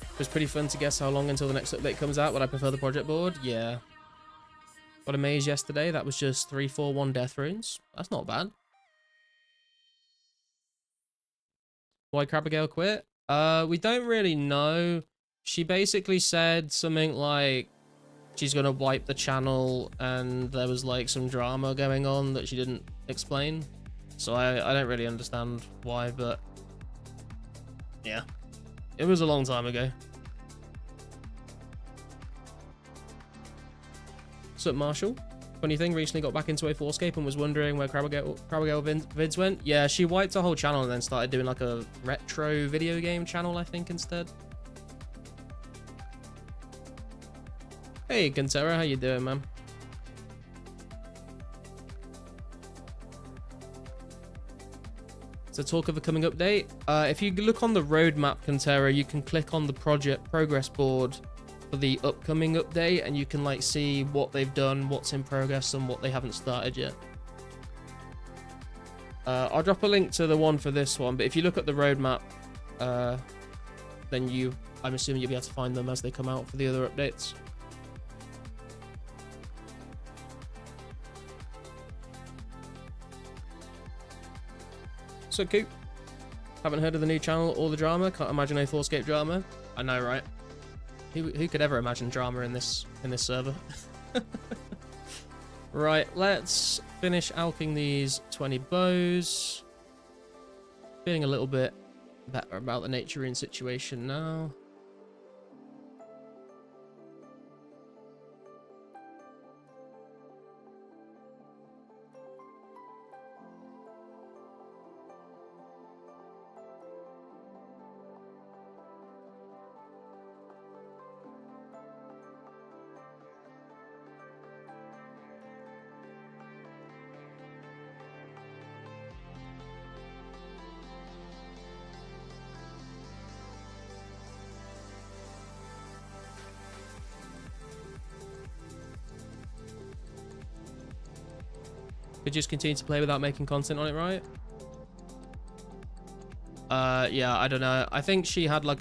It was pretty fun to guess how long until the next update comes out. Would I prefer the project board? Yeah. Got a maze yesterday. That was just 3, 4, 1 death runes. That's not bad. Why Crabbergale quit? We don't really know. She basically said something like she's gonna wipe the channel and there was like some drama going on that she didn't explain. So I don't really understand why, but yeah. It was a long time ago. What's up, Marshall? Funny thing, recently got back into 2004scape and was wondering where Crabbergale vids went. Yeah, she wiped her whole channel and then started doing like a retro video game channel, I think, instead. Hey, Gantera, how you doing, man? So talk of a coming update. If you look on the roadmap, Cantera, you can click on the project progress board for the upcoming update, and you can like see what they've done, what's in progress, and what they haven't started yet. I'll drop a link to the one for this one, but if you look at the roadmap, then I'm assuming you'll be able to find them as they come out for the other updates. So cool. Haven't heard of the new channel or the drama. Can't imagine a 2004scape drama. I know, right? Who could ever imagine drama in this server? Right, let's finish alching these 20 bows. Feeling a little bit better about the nature rune situation now. Could just continue to play without making content on it, right? Yeah, I don't know. I think she had like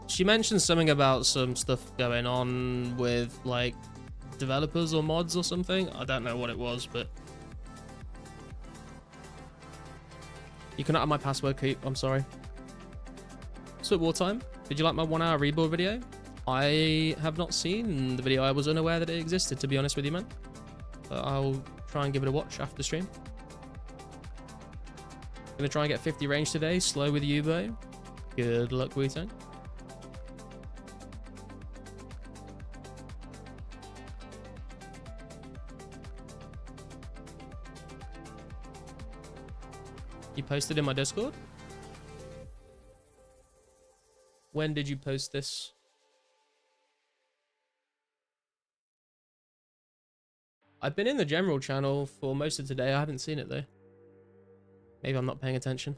she mentioned something about some stuff going on with like developers or mods or something. I don't know what it was, but you cannot have my password, Coop. I'm sorry. So at wartime, did you like my 1 hour rebuild video? I have not seen the video. I was unaware that it existed, to be honest with you, man. But I'll try and give it a watch after the stream. Gonna try and get 50 range today. Slow with Yubo. Good luck, Wu-Tang. You posted in my Discord? When did you post this? I've been in the general channel for most of today. I haven't seen it though. Maybe I'm not paying attention.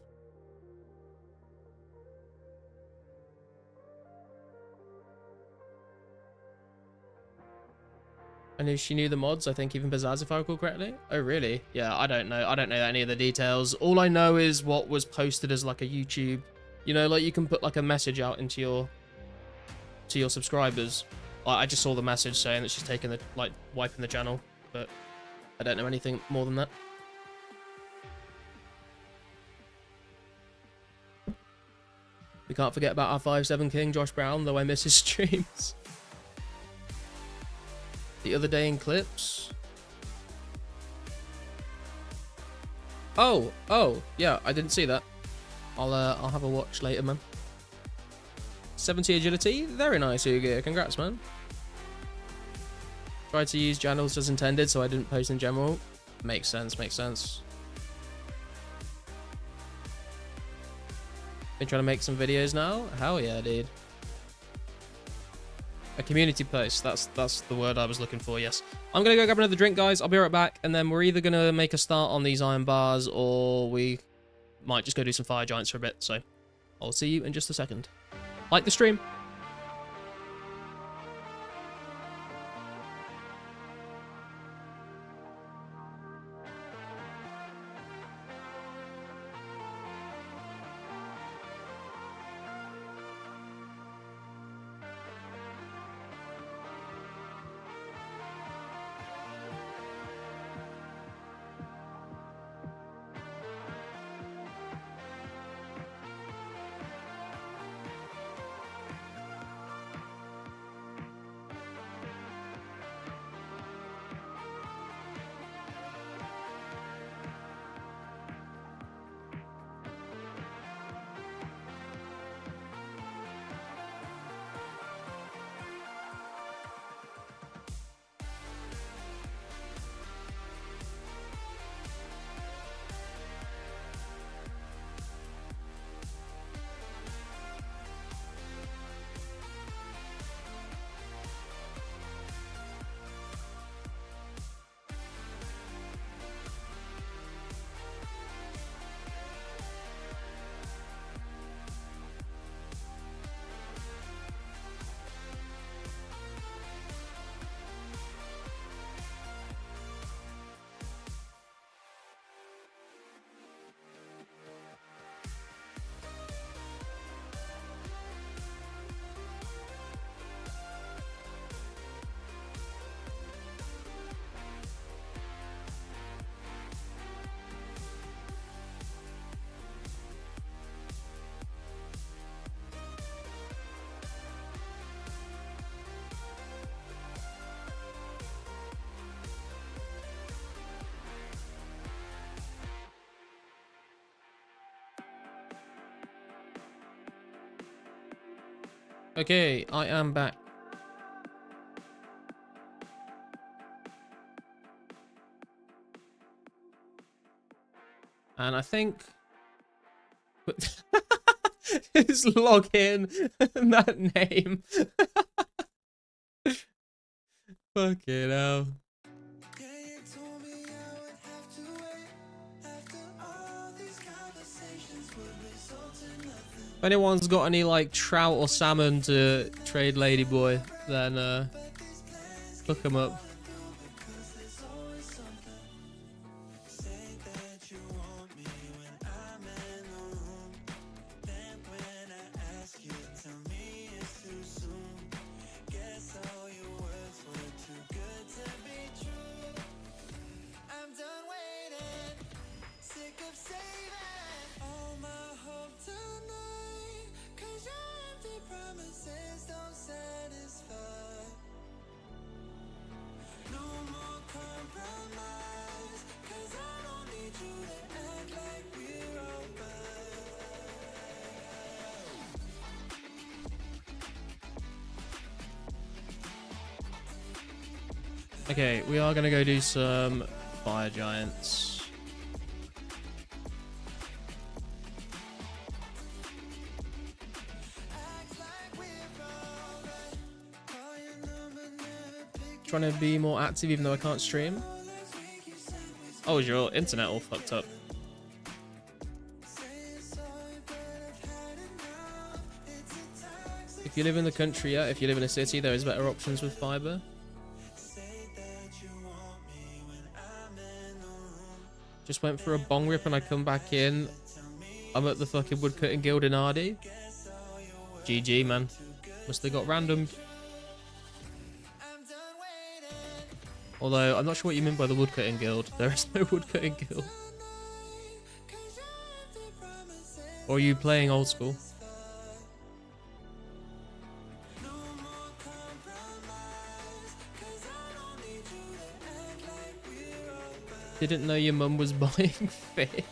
I knew she knew the mods, I think even Pizzazz, if I recall correctly. Oh really? Yeah, I don't know. I don't know any of the details. All I know is what was posted as like a YouTube, you know, like you can put like a message out into your subscribers. I just saw the message saying that she's taking the, like, wiping the channel, but I don't know anything more than that. We can't forget about our 5'7" king, Josh Brown, though I miss his streams. The other day in clips. Oh, yeah, I didn't see that. I'll have a watch later, man. 70 agility, very nice, Uga. Congrats, man. Tried to use channels as intended, so I didn't post in general. Makes sense, makes sense. Been trying to make some videos now. Hell yeah, dude. A community post. That's the word I was looking for. Yes. I'm gonna go grab another drink, guys. I'll be right back, and then we're either gonna make a start on these iron bars, or we might just go do some fire giants for a bit. So I'll see you in just a second. Like the stream. Okay, I am back. And I think his login and that name. Fucking hell. If anyone's got any like trout or salmon to trade Ladyboy, then hook them up. Okay, we are gonna go do some fire giants. Trying to be more active even though I can't stream. Oh, is your internet all fucked up? If you live in the country, yeah. If you live in a city, there is better options with fiber. Just went for a bong rip and I come back in. I'm at the fucking woodcutting guild in Ardy. GG, man. Must have got random. Although, I'm not sure what you mean by the woodcutting guild. There is no woodcutting guild. Or are you playing old school? Didn't know your mum was buying fish.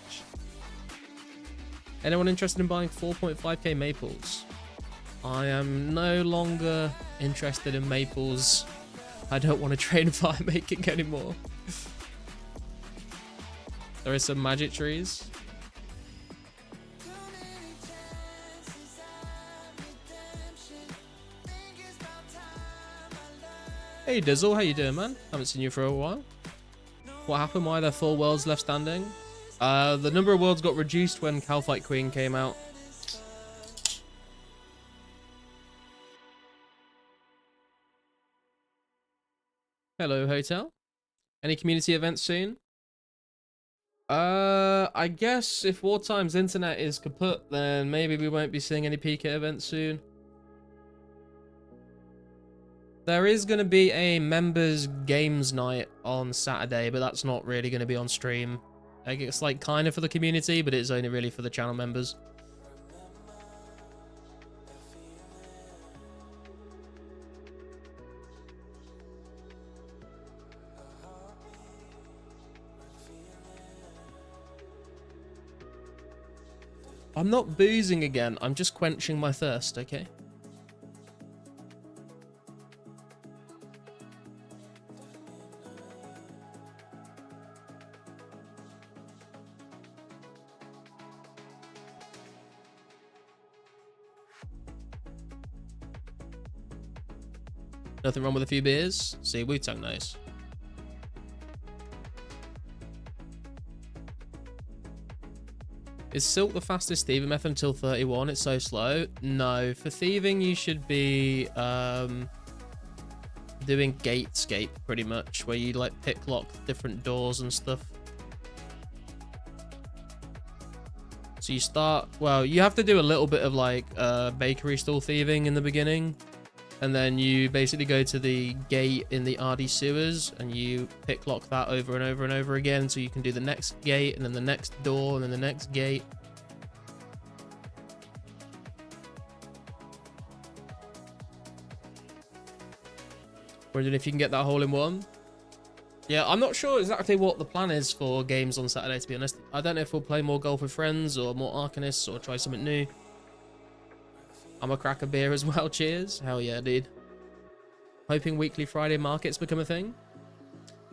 Anyone interested in buying 4.5k maples? I am no longer interested in maples. I don't want to train fire making anymore. There are some magic trees. Hey Dizzle, how you doing, man? Haven't seen you for a while. What happened? Why are there 4 worlds left standing? The number of worlds got reduced when Calfight Queen came out. Hello, hotel. Any community events soon? I guess if Wartime's internet is kaput, then maybe we won't be seeing any PK events soon. There is going to be a members games night on Saturday, but that's not really going to be on stream. It's like kind of for the community, but it's only really for the channel members. I'm not boozing again. I'm just quenching my thirst, okay? Nothing wrong with a few beers. See, Wu-Tang nice. Is Silk the fastest thieving method until 31? It's so slow. No, for thieving you should be doing gatescape pretty much, where you like pick lock different doors and stuff. So you start, well, you have to do a little bit of like bakery stall thieving in the beginning. And then you basically go to the gate in the RD sewers and you pick lock that over and over and over again. So you can do the next gate and then the next door and then the next gate. Wondering if you can get that hole in one. Yeah, I'm not sure exactly what the plan is for games on Saturday, to be honest. I don't know if we'll play more golf with friends or more Arcanists or try something new. I'm a crack a beer as well, cheers. Hell yeah, dude. Hoping weekly Friday markets become a thing.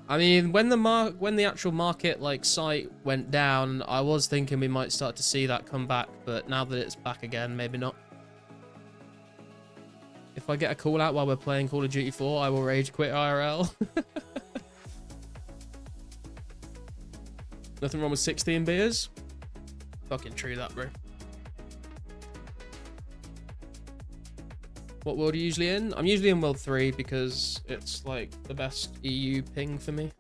I mean, when the actual market like site went down, I was thinking we might start to see that come back, but now that it's back again, maybe not. If I get a call out while we're playing Call of Duty 4, I will rage quit IRL. Nothing wrong with 16 beers. Fucking true that, bro. What world are you usually in? I'm usually in world 3 because it's like the best EU ping for me.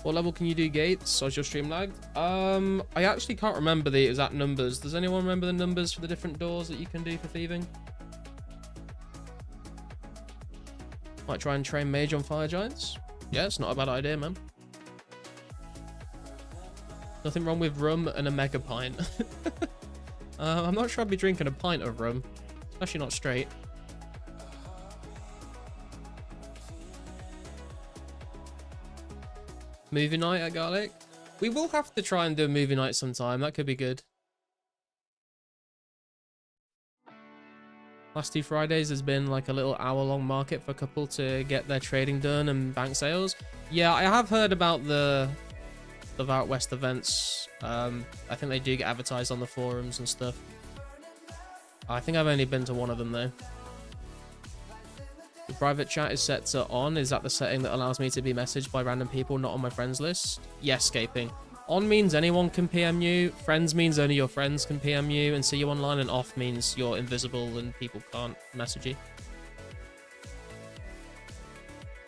What level can you do gates? So is your stream lagged? I actually can't remember the exact numbers. Does anyone remember the numbers for the different doors that you can do for thieving? Might try and train mage on fire giants. Yeah, it's not a bad idea, man. Nothing wrong with rum and a mega pint. I'm not sure I'd be drinking a pint of rum. Especially not straight. Movie night at Garlic? We will have to try and do a movie night sometime. That could be good. Last 2 Fridays has been like a little hour-long market for a couple to get their trading done and bank sales. Yeah, I have heard about the Out West events. I think they do get advertised on the forums and stuff. I think I've only been to one of them though. The private chat is set to on. Is that the setting that allows me to be messaged by random people not on my friends list? Yes, scaping. On means anyone can PM you. Friends means only your friends can PM you and see you online. And off means you're invisible and people can't message you.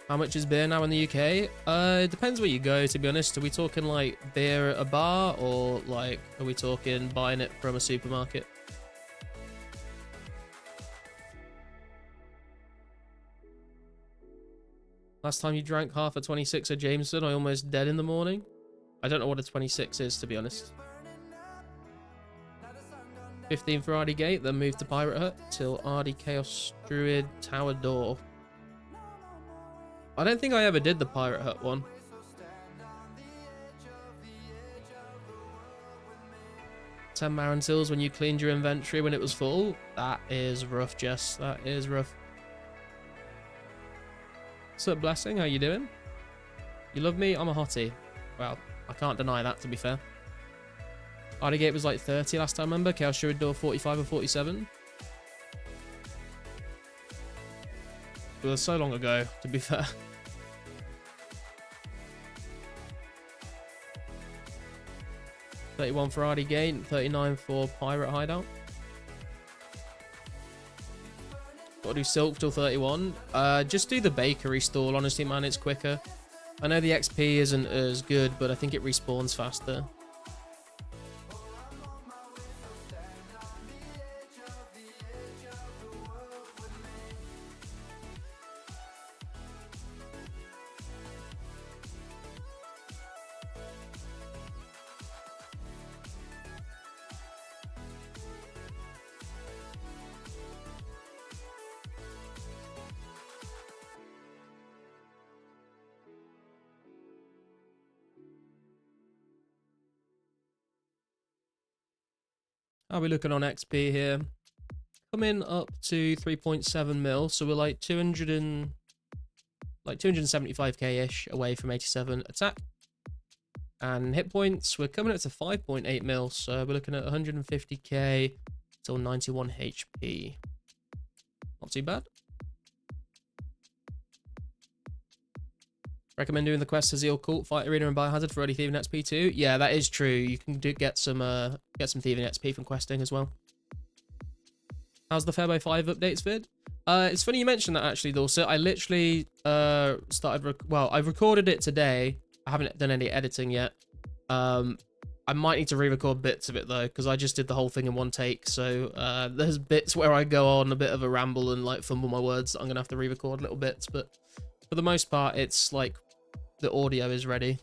How much is beer now in the UK? It depends where you go, to be honest. Are we talking like beer at a bar, or like are we talking buying it from a supermarket? Last time you drank half a 26 at Jameson, I almost dead in the morning. I don't know what a 26 is, to be honest. 15 for Ardy Gate, then moved to Pirate Hut till Ardy Chaos Druid Tower Door. I don't think I ever did the Pirate Hut one. $10 Marantils when you cleaned your inventory when it was full. That is rough, Jess. That is rough. What's up, Blessing? How you doing? You love me? I'm a hottie. Well, I can't deny that, to be fair. Ardy Gate was like 30 last time I remember. Chaos Druid Door 45 or 47. It was so long ago, to be fair. $31 for Ardy Gate, $39 for Pirate Hideout. Gotta do Silk till 31. Just do the bakery stall, honestly, man, it's quicker. I know the XP isn't as good, but I think it respawns faster. How are we looking on XP here? Coming up to 3.7 mil, so we're like 275k-ish away from 87 attack. And hit points, we're coming up to 5.8 mil, so we're looking at 150k till 91 HP. Not too bad. Recommend doing the quest as Eel Cult, Fight Arena and Biohazard for early thieving XP too. Yeah, that is true. You can get some thieving XP from questing as well. How's the Fairway 5 updates vid? It's funny you mentioned that actually, Dorset. I literally I've recorded it today. I haven't done any editing yet. I might need to re-record bits of it though, because I just did the whole thing in one take. So there's bits where I go on a bit of a ramble and like fumble my words. I'm gonna have to re-record little bits, but for the most part, it's like the audio is ready.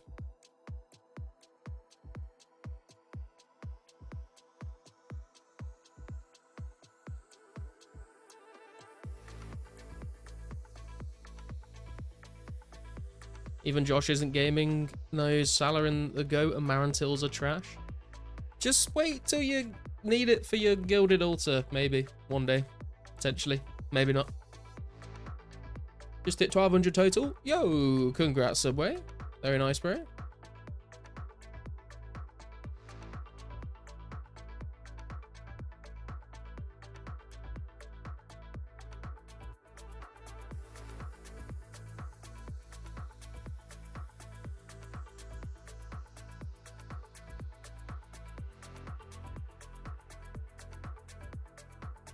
Even Josh isn't gaming, knows Salah and the Goat and Marantils are trash. Just wait till you need it for your Gilded Altar, maybe. One day. Potentially. Maybe not. Just hit 1200 total. Yo, congrats, Subway. Very nice, bro.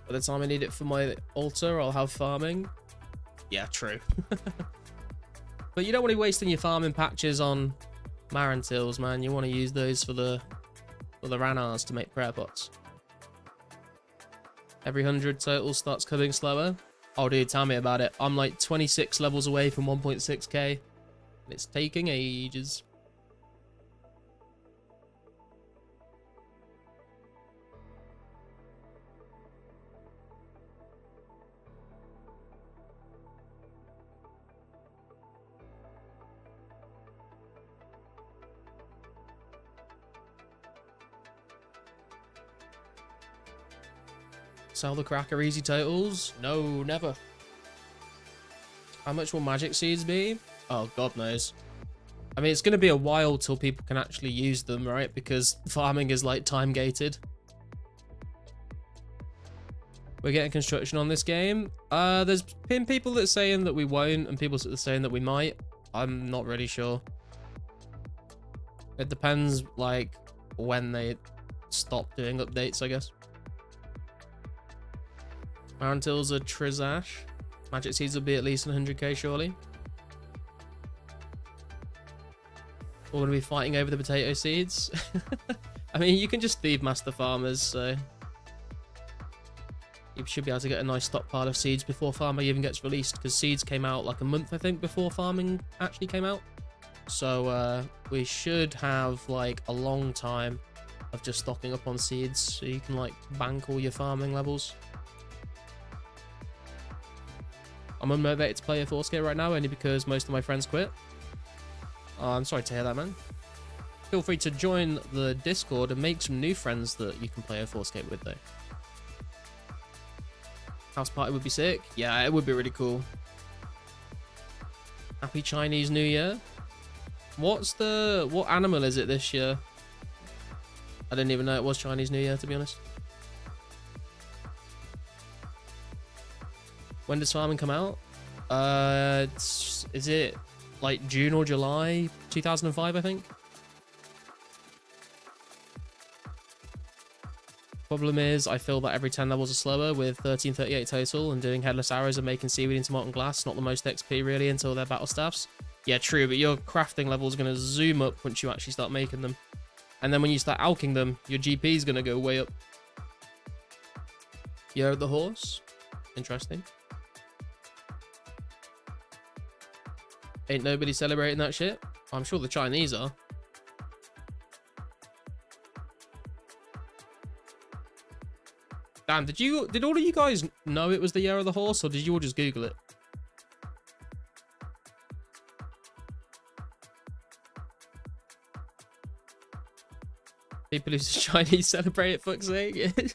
By the time I need it for my altar, I'll have farming. Yeah, true. But you don't want to be wasting your farming patches on Marantils, man. You want to use those for the Ranars to make prayer pots. Every 100 total starts coming slower. Oh, dude, tell me about it. I'm like 26 levels away from 1.6k. And it's taking ages. Sell the Cracker easy totals? No, never. How much will magic seeds be? Oh, God knows. I mean, it's going to be a while till people can actually use them, right? Because farming is like time gated. We're getting construction on this game. There's been people that are saying that we won't, and people that are saying that we might. I'm not really sure. It depends, like, when they stop doing updates, I guess. Marantils are Trizash. Magic Seeds will be at least 100k, surely. We're going to be fighting over the potato seeds. I mean, you can just thieve master farmers, so... You should be able to get a nice stockpile of seeds before farming even gets released, because seeds came out like a month, I think, before farming actually came out. So we should have like a long time of just stocking up on seeds, so you can like bank all your farming levels. I'm unmotivated to play a 4scape right now, only because most of my friends quit. I'm sorry to hear that, man. Feel free to join the Discord and make some new friends that you can play a 4scape with, though. House party would be sick. Yeah, it would be really cool. Happy Chinese New Year. What animal is it this year? I didn't even know it was Chinese New Year, to be honest. When does farming come out? Is it like June or July 2005, I think? Problem is, I feel that every 10 levels are slower with 1338 total, and doing headless arrows and making seaweed into molten glass, not the most XP really until they're battle staffs. Yeah, true, but your crafting level is going to zoom up once you actually start making them. And then when you start alching them, your GP is going to go way up. Year of the Horse. Interesting. Ain't nobody celebrating that shit. I'm sure the Chinese are. Damn, did all of you guys know it was the Year of the Horse, or did you all just Google it? People who Chinese celebrate it, fuck's sake.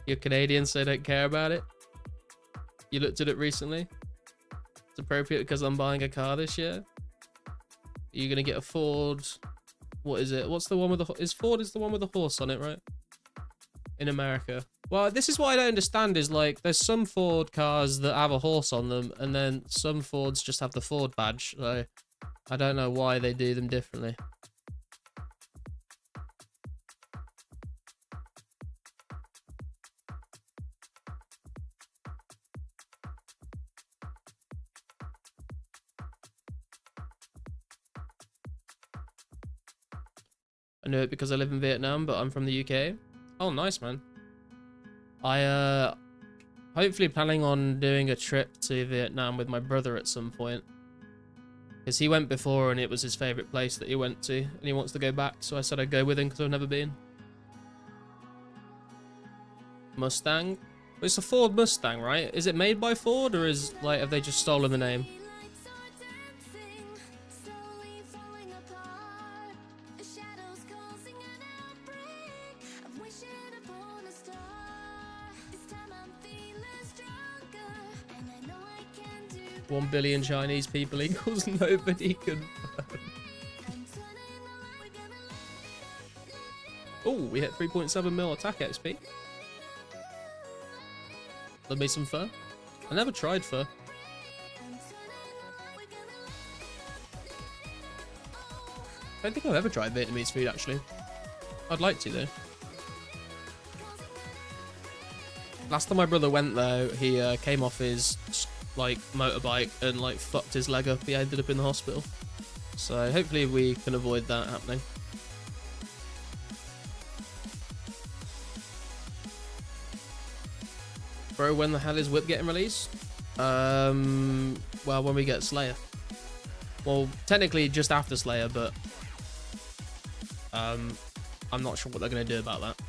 You're Canadian, so don't care about it. You looked at it recently. It's appropriate because I'm buying a car this year. You're gonna get a Ford. What is it? What's the one with the Ford is the one with the horse on it, right? In America. Well, this is what I don't understand is like there's some Ford cars that have a horse on them, and then some Fords just have the Ford badge. So I don't know why they do them differently. I know it because I live in Vietnam, but I'm from the UK. Oh, nice, man. I hopefully planning on doing a trip to Vietnam with my brother at some point, because he went before and it was his favorite place that he went to, and he wants to go back. So I said I'd go with him because I've never been. Mustang. It's a Ford Mustang, right? Is it made by Ford, or is like have they just stolen the name? One billion Chinese people equals nobody confirmed. Oh, we hit 3.7 mil attack XP. Love me some fur. I never tried fur. I don't think I've ever tried Vietnamese food, actually. I'd like to, though. Last time my brother went, though, he came off his like motorbike and like fucked his leg up. He ended up in the hospital. So hopefully we can avoid that happening. Bro, when the hell is Whip getting released? Well, when we get Slayer. Well, technically just after Slayer, but I'm not sure what they're going to do about that.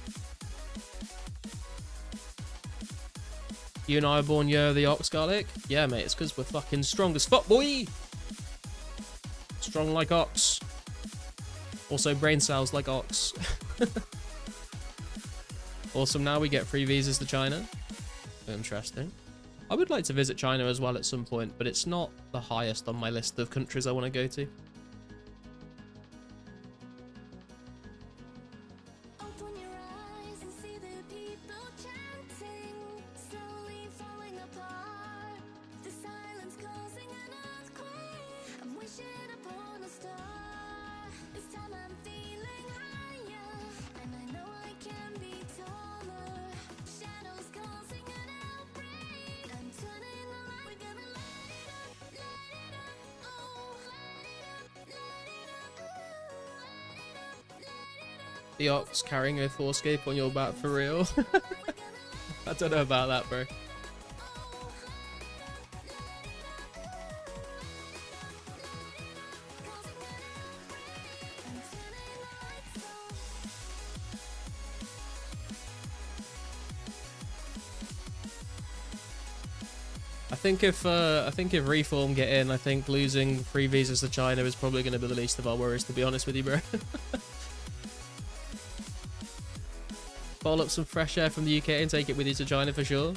You and I are born year of the Ox, Garlic? Yeah, mate, it's because we're fucking strong as fuck, boy! Strong like Ox. Also brain cells like Ox. Awesome, now we get free visas to China. Interesting. I would like to visit China as well at some point, but it's not the highest on my list of countries I want to go to. The ox carrying a 2004scape on your back for real. I don't know about that, bro. I think if Reform get in, I think losing free visas to China is probably going to be the least of our worries, to be honest with you, bro. Bottle up some fresh air from the UK and take it with you to China for sure.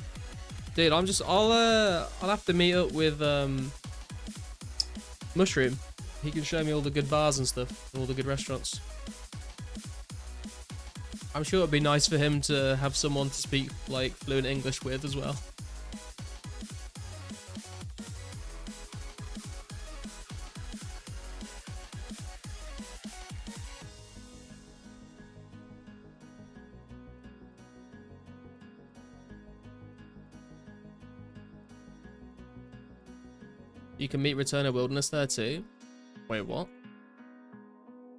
Dude, I'll have to meet up with Mushroom. He can show me all the good bars and stuff, all the good restaurants. I'm sure it'd be nice for him to have someone to speak like fluent English with as well. You can meet Returner Wilderness there too. Wait, what?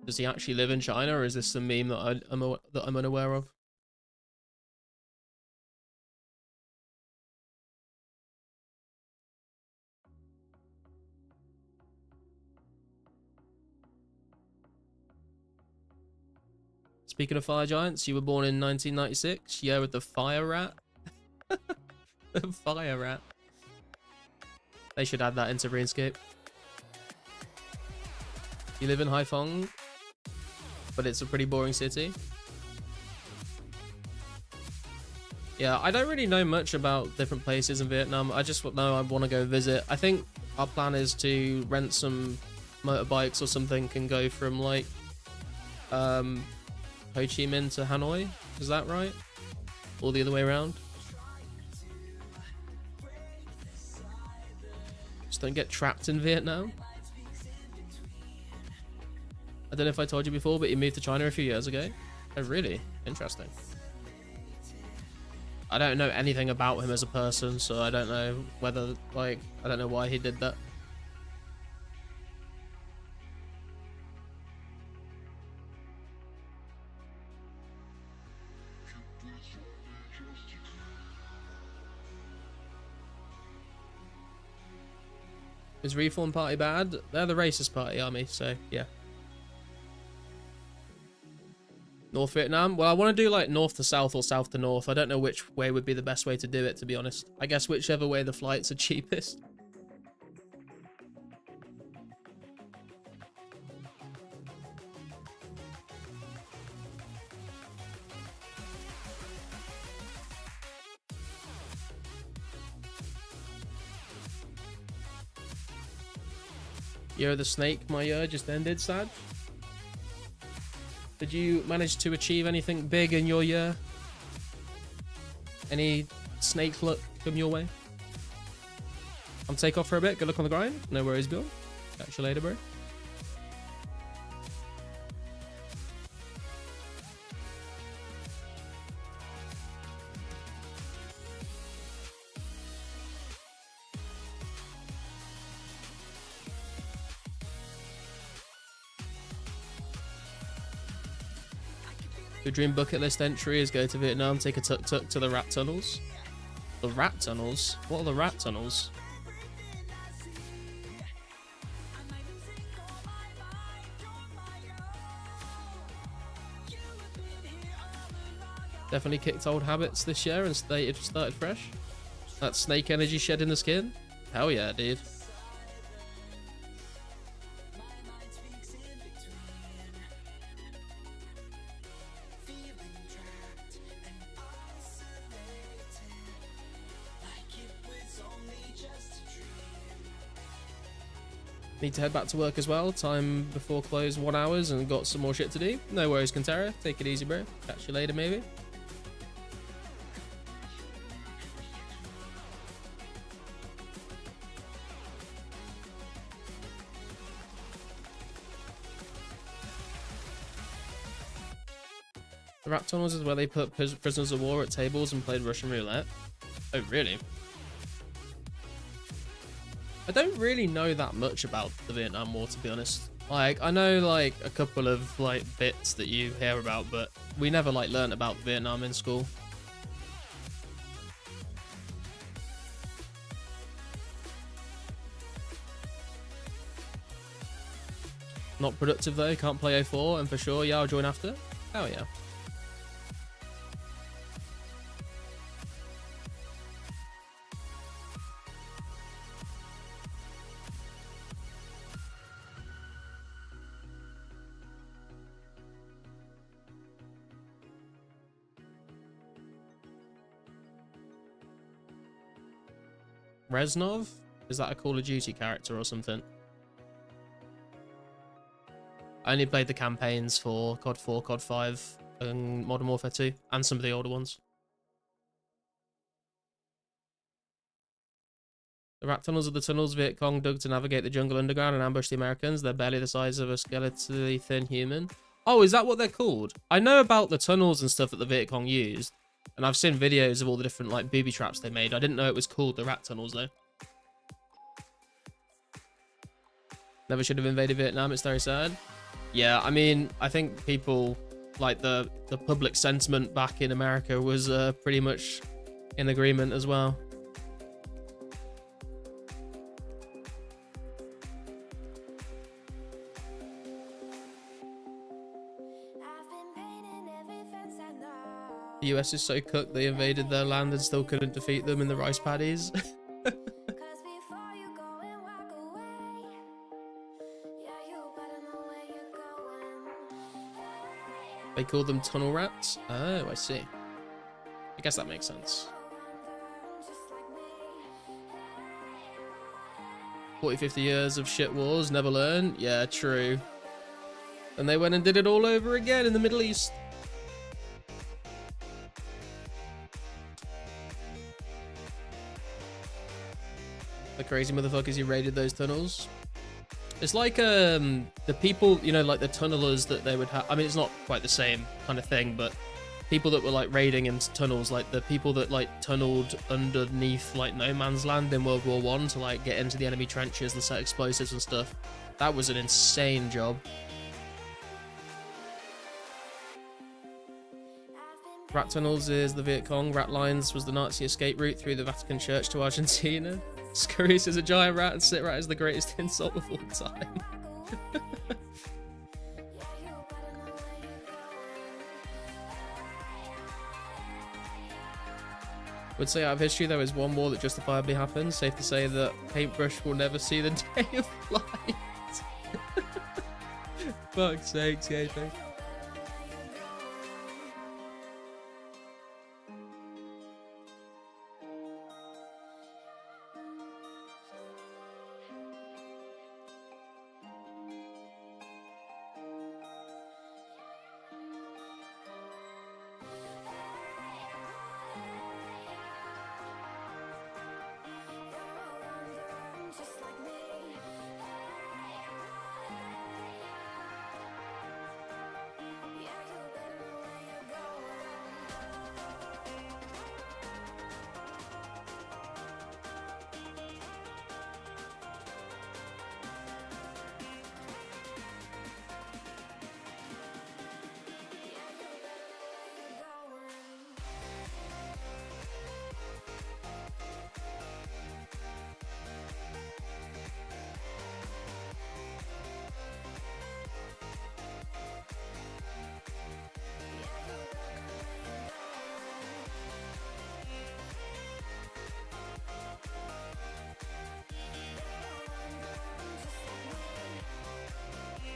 Does he actually live in China, or is this some meme that I'm unaware of? Speaking of fire giants, you were born in 1996. Yeah, with the fire rat. The fire rat. They should add that into RuneScape. You live in Haiphong, but it's a pretty boring city. Yeah, I don't really know much about different places in Vietnam. I just know I want to go visit. I think our plan is to rent some motorbikes or something and go from like Ho Chi Minh to Hanoi. Is that right? Or the other way around? Just don't get trapped in Vietnam. I don't know if I told you before, but he moved to China a few years ago. Oh, really? Interesting. I don't know anything about him as a person, so I don't know whether, like, I don't know why he did that. Is Reform Party bad? They're the racist party army, so yeah. North Vietnam? Well, I want to do like north to south or south to north. I don't know which way would be the best way to do it, to be honest. I guess whichever way the flights are cheapest. Year of the Snake, my year just ended, sad. Did you manage to achieve anything big in your year? Any snake luck come your way? I'm take off for a bit. Good luck on the grind. No worries, Bill. Catch you later, bro. Your dream bucket list entry is go to Vietnam, take a tuk-tuk to the rat tunnels. The rat tunnels? What are the rat tunnels? Definitely kicked old habits this year and started fresh. That snake energy shed in the skin? Hell yeah, dude. Need to head back to work as well. Time before close 1 hour and got some more shit to do. No worries, Cantera. Take it easy, bro. Catch you later, maybe. The rat tunnels is where they put prisoners of war at tables and played Russian roulette. Oh, really? I don't really know that much about the Vietnam War, to be honest. Like, I know, like, a couple of, like, bits that you hear about, but we never, like, learnt about Vietnam in school. Not productive, though. Can't play 04, and for sure, yeah, I'll join after. Oh, yeah. Reznov? Is that a Call of Duty character or something? I only played the campaigns for COD 4, COD 5, and Modern Warfare 2, and some of the older ones. The rat tunnels are the tunnels Viet Cong dug to navigate the jungle underground and ambush the Americans. They're barely the size of a skeletally thin human. Oh, is that what they're called? I know about the tunnels and stuff that the Viet Cong used, and I've seen videos of all the different like booby traps they made. I didn't know it was called the rat tunnels though. Never should have invaded Vietnam. It's very sad. Yeah, I mean, I think people like the public sentiment back in America was pretty much in agreement as well. The US is so cooked they invaded their land and still couldn't defeat them in the rice paddies. They call them tunnel rats? Oh, I see. I guess that makes sense. 40, 50 years of shit wars, never learn? Yeah, true. And they went and did it all over again in the Middle East. The crazy motherfuckers who raided those tunnels. It's like the people, you know, like the tunnelers that they would have. I mean, it's not quite the same kind of thing, but people that were like raiding in tunnels, like the people that like tunneled underneath like no man's land in World War One to like get into the enemy trenches and set explosives and stuff. That was an insane job. Rat tunnels is the Viet Cong. Rat lines was the Nazi escape route through the Vatican Church to Argentina. Scurries is a giant rat and sit rat is the greatest insult of all time. Would say out of history there is one war that justifiably happened. Safe to say that paintbrush will never see the day of light. Fuck's sake, escaping.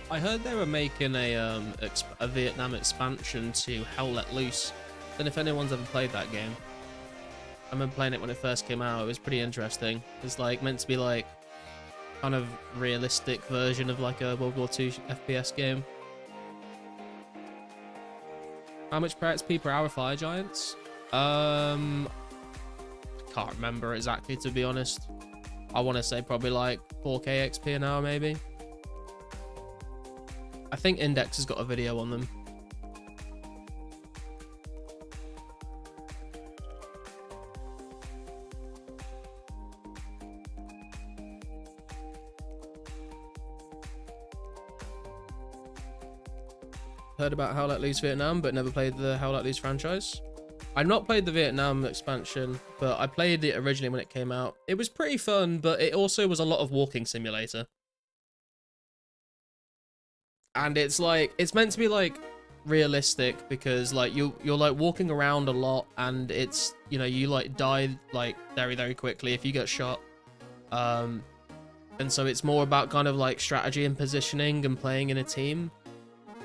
I heard they were making a Vietnam expansion to Hell Let Loose. Don't know if anyone's ever played that game. I remember playing it when it first came out. It was pretty interesting. It's like meant to be like kind of realistic version of like a World War II FPS game. How much per XP per hour Fire Giants? I can't remember exactly, to be honest. I want to say probably like 4k XP an hour maybe. I think Index has got a video on them. heard about How Let Loose Vietnam, but never played the How Let Loose franchise. I've not played the Vietnam expansion, but I played it originally when it came out. It was pretty fun, but it also was a lot of walking simulator. And it's like, it's meant to be like realistic because like you're like walking around a lot, and it's, you know, you like die like very, very quickly if you get shot. And so it's more about kind of like strategy and positioning and playing in a team.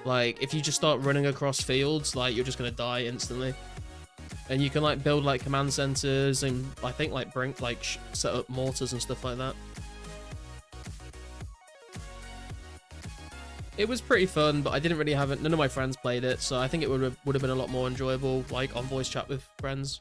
Like if you just start running across fields, like you're just gonna die instantly. And you can like build like command centers and I think like bring like set up mortars and stuff like that. It was pretty fun, but I didn't really have it. None of my friends played it, so I think it would have been a lot more enjoyable, like on voice chat with friends.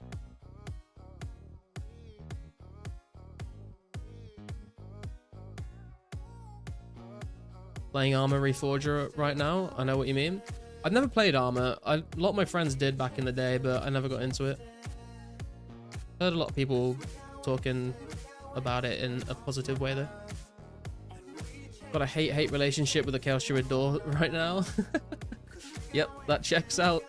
Playing Armor Reforger right now. I know what you mean. I've never played Armor. A lot of my friends did back in the day, but I never got into it. Heard a lot of people talking about it in a positive way though. Got a hate-hate relationship with the Chaos Druid door right now. Yep, that checks out.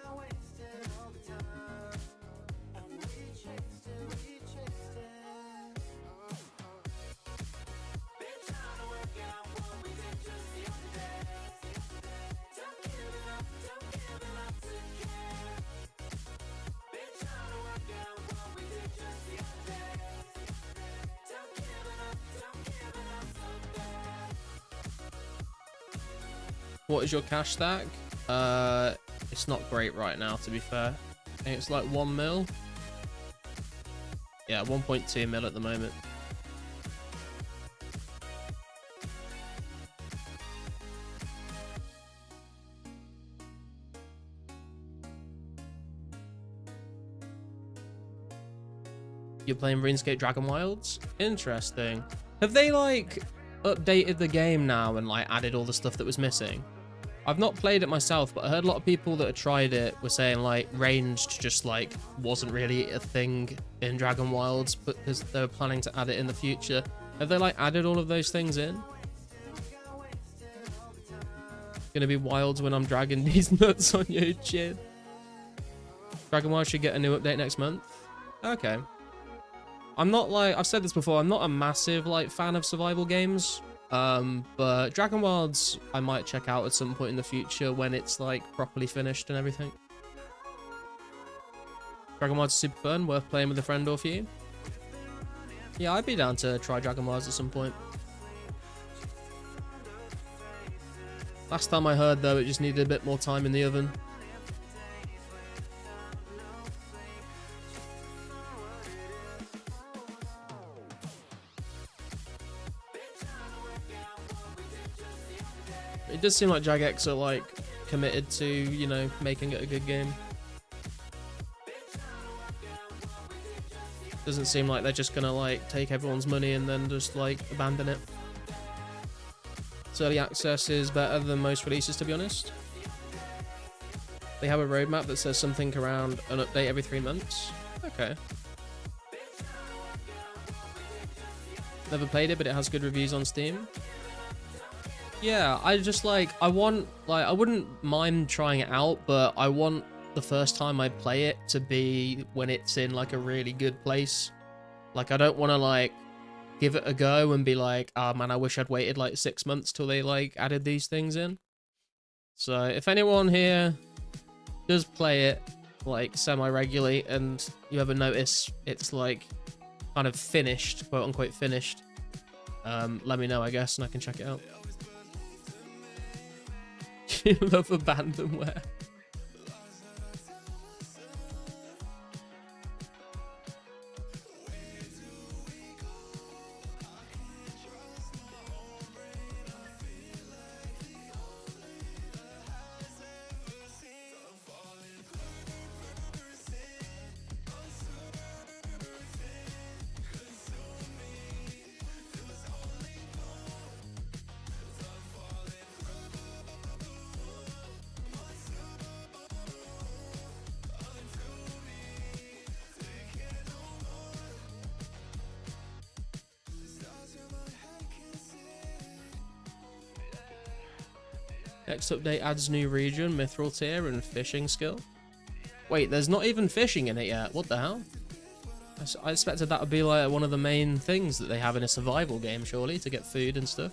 What is your cash stack? It's not great right now, to be fair. I think it's like 1 mil. Yeah, 1.2 mil at the moment. You're playing RuneScape Dragon Wilds? Interesting. Have they like updated the game now and like added all the stuff that was missing? I've not played it myself, but I heard a lot of people that had tried it were saying like ranged just like wasn't really a thing in Dragon Wilds, but because they were planning to add it in the future. Have they like added all of those things in? Gonna be wilds when I'm dragging these nuts on your chin. Dragon Wilds should get a new update next month. Okay. I'm not like, I've said this before, I'm not a massive like fan of survival games. But Dragon Wilds I might check out at some point in the future when it's like properly finished and everything. Dragon Wilds is super fun, worth playing with a friend or few. Yeah, I'd be down to try Dragon Wilds at some point. Last time I heard though, it just needed a bit more time in the oven. It does seem like Jagex are like committed to, you know, making it a good game. Doesn't seem like they're just gonna like take everyone's money and then just like abandon it. So early access is better than most releases, to be honest. They have a roadmap that says something around an update every 3 months. Okay. Never played it, but it has good reviews on Steam. Yeah, I just like, I want, like, I wouldn't mind trying it out, but I want the first time I play it to be when it's in like a really good place. Like, I don't want to like give it a go and be like, oh man, I wish I'd waited like 6 months till they like added these things in. So if anyone here does play it like semi-regularly and you ever notice it's like kind of finished, quote unquote finished, let me know, I guess, and I can check it out. You love abandonware. Next update adds new region, mithril tier, and fishing skill. Wait, there's not even fishing in it yet. What the hell? I expected that would be like one of the main things that they have in a survival game, surely, to get food and stuff.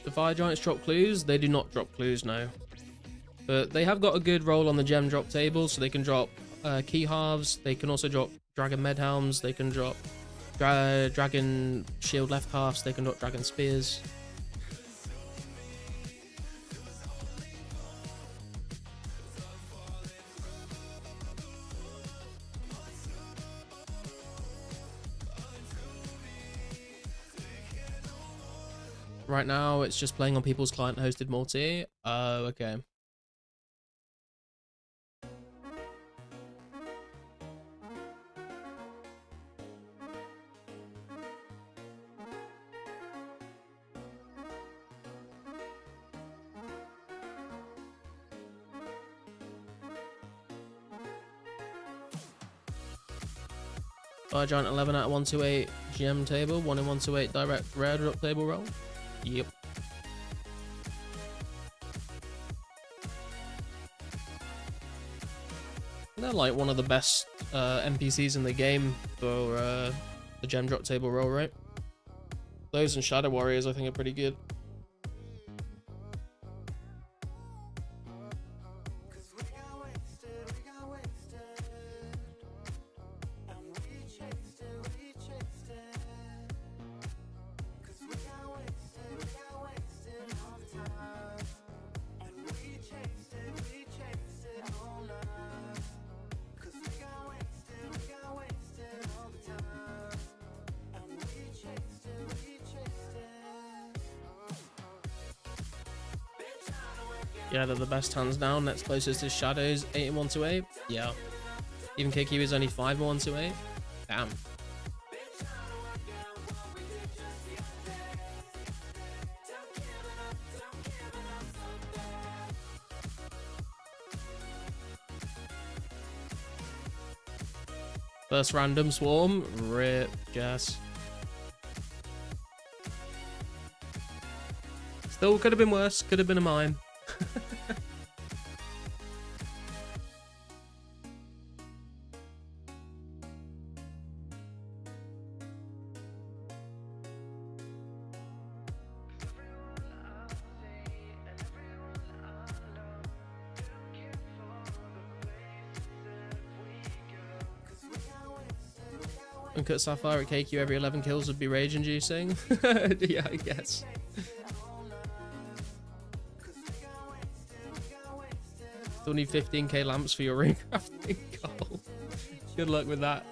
The fire giants drop clues. They do not drop clues, no. But they have got a good roll on the gem drop table, so they can drop key halves. They can also drop dragon med helms. They can drop dragon shield left halves. They can drop dragon spears. Right now, it's just playing on people's client-hosted multi. Oh, okay. Fire Giant 11 out of 128 gem table, 1 in 128 direct rare drop table roll. Yep. They're like one of the best NPCs in the game for the gem drop table roll, right? Those and Shadow Warriors I think are pretty good. Yeah, they're the best hands down. Next closest is Shadows, 8 in 128. Yeah. Even KQ is only 5 in 128. Damn. First random swarm, rip, Jess. Still could have been worse, could have been a mine. Uncut Sapphire at KQ every 11 kills would be rage inducing. Yeah, I guess. Still need 15k lamps for your runecrafting goal. Good luck with that.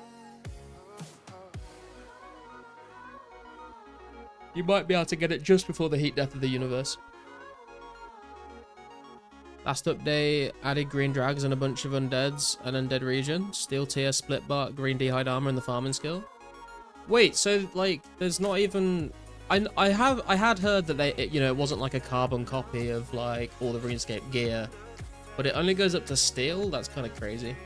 You might be able to get it just before the heat death of the universe. Last update added green drags and a bunch of undeads, an undead region, steel tier, split bark, green d'hide armor, and the farming skill. Wait, so like, there's not even. I had heard that they, it wasn't like a carbon copy of like all the RuneScape gear, but it only goes up to steel. That's kind of crazy.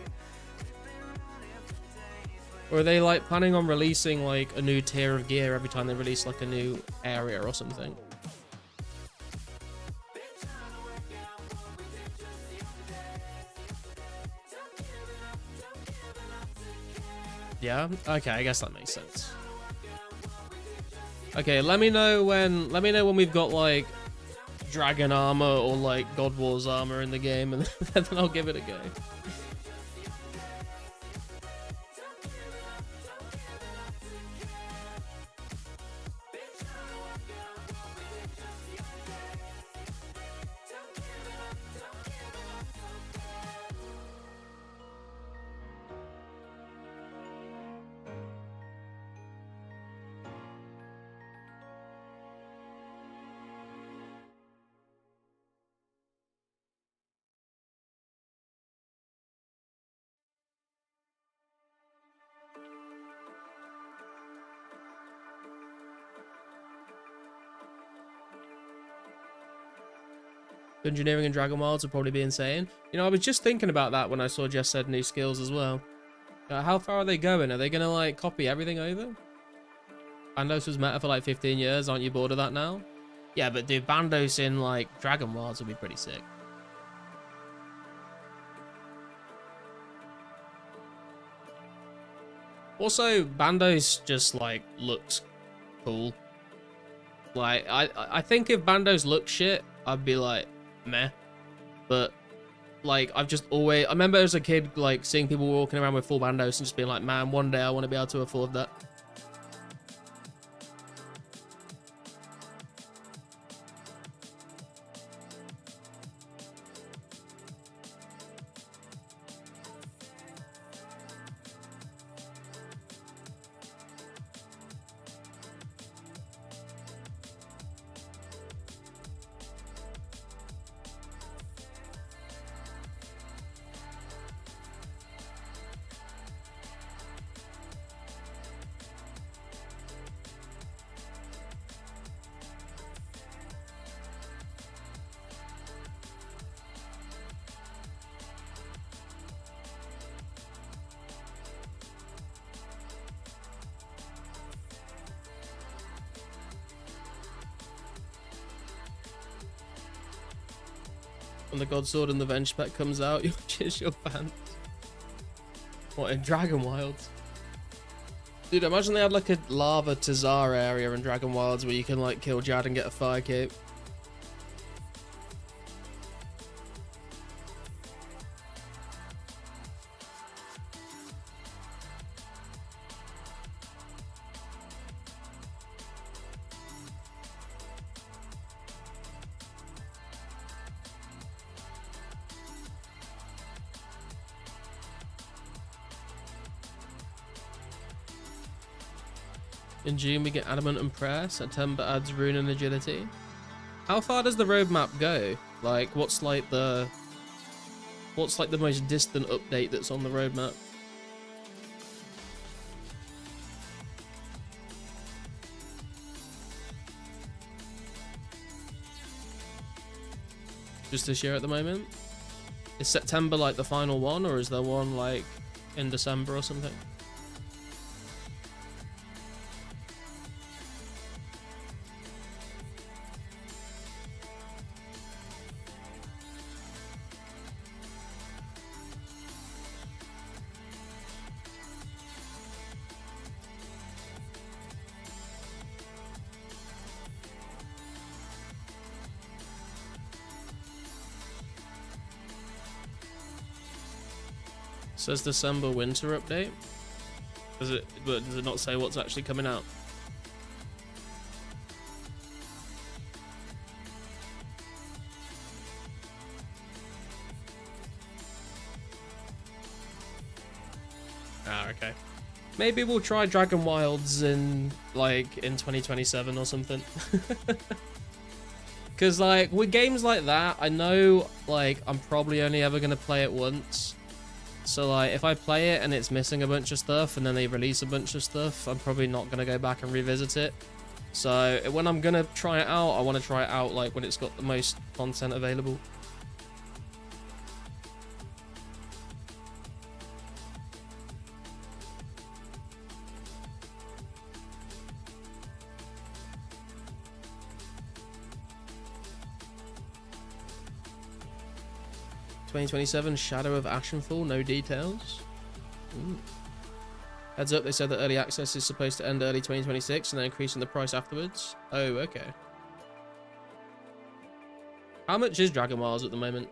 Or are they like planning on releasing like a new tier of gear every time they release like a new area or something? Yeah? Okay, I guess that makes sense. Okay, let me know when we've got like dragon armor or like God Wars armor in the game, and then I'll give it a go. engineering and Dragon Wilds would probably be insane. You know, I was just thinking about that when I saw Jess said new skills as well. How far are they going? Are they gonna like copy everything over? Bandos was meta for like 15 years. Aren't you bored of that now? Yeah, but dude, Bandos in like Dragon Wilds would be pretty sick. Also, Bandos just like looks cool. Like I think if Bandos looked shit, I'd be like meh. But like I've just always, I remember as a kid like seeing people walking around with full Bandos and just being like, man, one day I want to be able to afford that. When the God Sword and the Venge spec comes out, you'll cheers your fans. What, in Dragon Wilds? Dude, imagine they had like a lava Tazar area in Dragon Wilds where you can like kill Jad and get a fire cape. In June we get Adamant and Prayer. September adds Rune and Agility. How far does the roadmap go? Like, what's like the most distant update that's on the roadmap? Just this year at the moment? Is September like the final one, or is there one like in December or something? Says December winter update. Does it not say what's actually coming out? Ah, okay. Maybe we'll try Dragon Wilds in 2027 or something. Cause like with games like that, I know like I'm probably only ever gonna play it once. So like if I play it and it's missing a bunch of stuff and then they release a bunch of stuff, I'm probably not going to go back and revisit it. So when I'm going to try it out, I want to try it out like when it's got the most content available. "2027 Shadow of Ashenfall, no details." Ooh. Heads up, they said that early access is supposed to end early 2026 and then increasing the price afterwards. Oh, okay. How much is Dragon Wilds at the moment?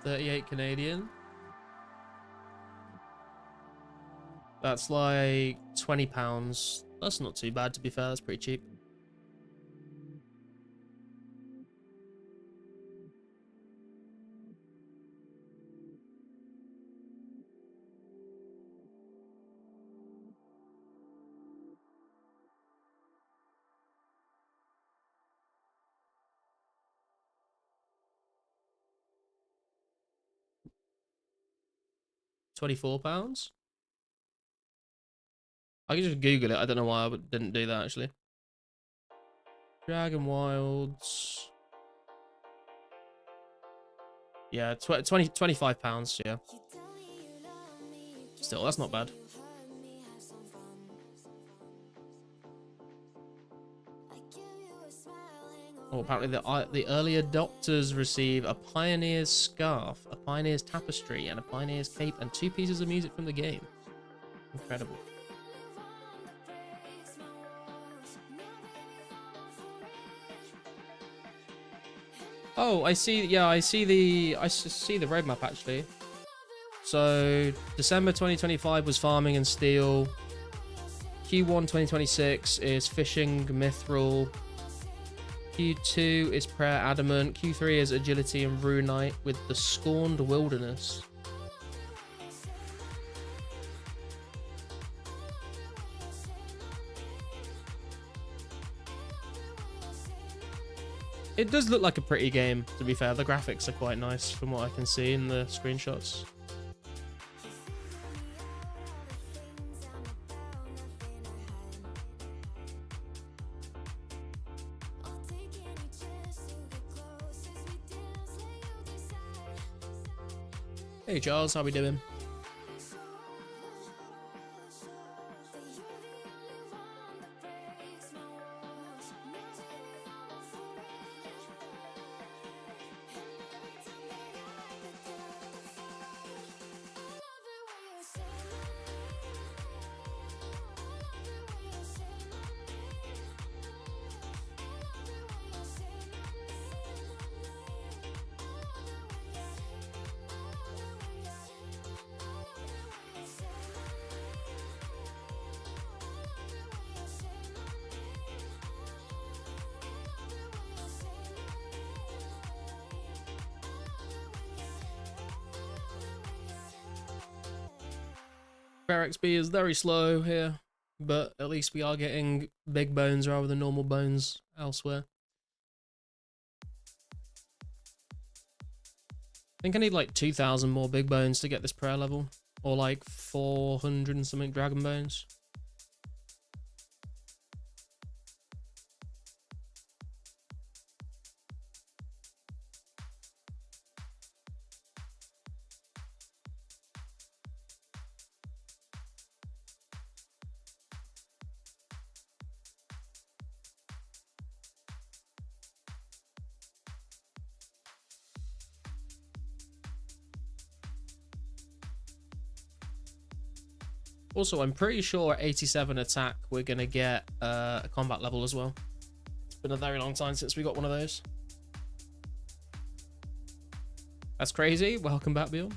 $38 Canadian. That's like £20. That's not too bad, to be fair. That's pretty cheap. £24. I can just Google it. I don't know why I didn't do that actually. Dragon Wilds. Yeah, £25. Yeah. Still, that's not bad. Oh, apparently the early adopters receive a Pioneer's Scarf, a Pioneer's Tapestry, and a Pioneer's Cape, and 2 pieces of music from the game. Incredible. Oh, I see. Yeah, I see the roadmap actually. So December 2025 was farming and steel. Q1 2026 is fishing, mithril. Q2 is prayer adamant. Q3 is agility and runite with the scorned wilderness. It does look like a pretty game, to be fair. The graphics are quite nice from what I can see in the screenshots. Hey Charles, how we doing? Prayer XP is very slow here, but at least we are getting big bones rather than normal bones elsewhere. I think I need like 2,000 more big bones to get this prayer level, or like 400 and something dragon bones. Also, I'm pretty sure at 87 attack, we're going to get a combat level as well. It's been a very long time since we got one of those. That's crazy. Welcome back, Bill.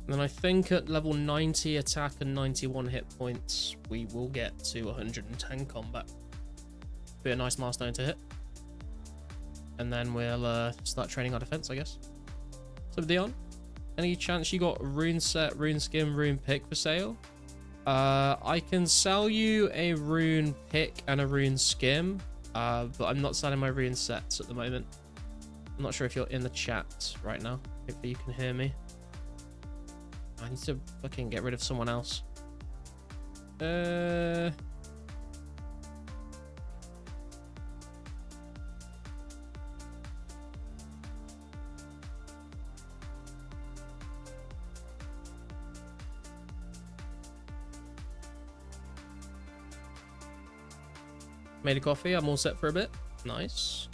And then I think at level 90 attack and 91 hit points, we will get to 110 combat. Be a nice milestone to hit. And then we'll start training our defense, I guess. So Dion, any chance you got rune set, rune skin, rune pick for sale? I can sell you a rune pick and a rune skim, but I'm not selling my rune sets at the moment. I'm not sure if you're in the chat right now. Hopefully you can hear me. I need to fucking get rid of someone else. Made a coffee. I'm all set for a bit. Nice.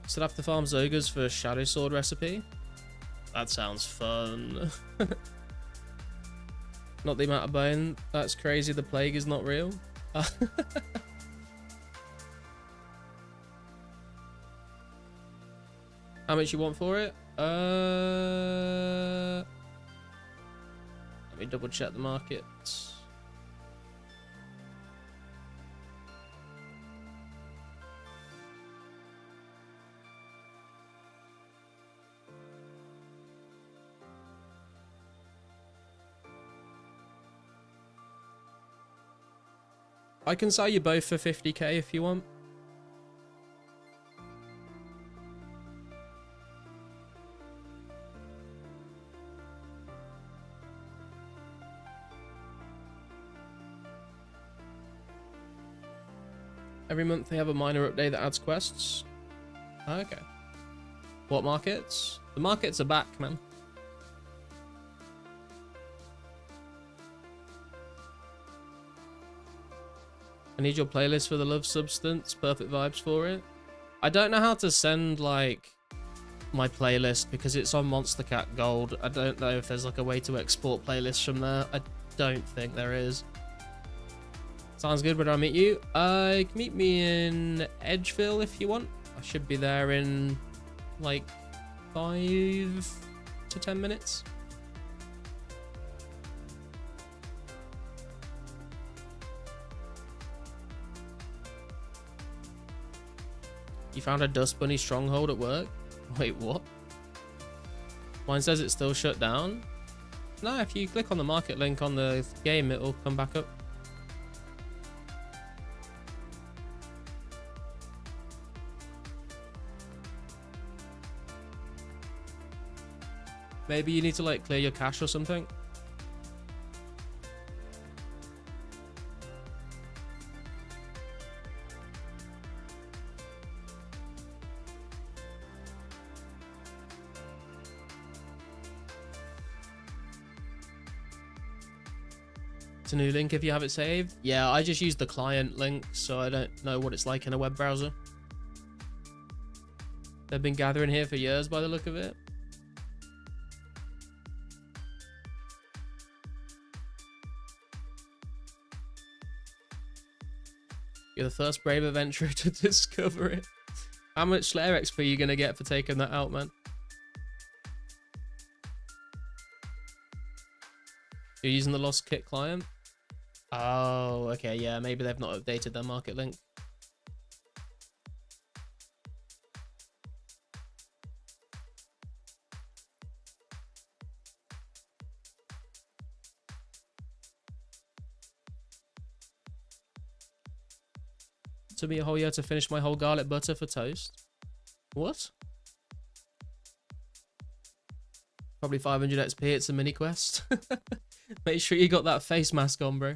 Still have to farm Zogas for Shadow Sword recipe. That sounds fun. Not the amount of bone. That's crazy. The plague is not real. How much you want for it? Let me double check the market. I can sell you both for 50k if you want. Every month they have a minor update that adds quests. Okay. What markets? The markets are back, man. I need your playlist for the Love Substance. Perfect vibes for it. I don't know how to send, like, my playlist because it's on Monster Cat Gold. I don't know if there's, like, a way to export playlists from there. I don't think there is. Sounds good. Where do I meet you? You can meet me in Edgeville if you want. I should be there in, like, 5 to 10 minutes. You found a dust bunny stronghold at work? Wait, what? Mine says it's still shut down. No, if you click on the market link on the game, it'll come back up. Maybe you need to, like, clear your cache or something. It's a new link if you have it saved. Yeah, I just use the client link, so I don't know what it's like in a web browser. They've been gathering here for years by the look of it. You're the first brave adventurer to discover it. How much Slayer XP are you going to get for taking that out, man? You're using the Lost Kit client? Oh, okay, yeah, maybe they've not updated their market link. Took me a whole year to finish my whole garlic butter for toast. What? Probably 500 XP, it's a mini quest. Make sure you got that face mask on, bro.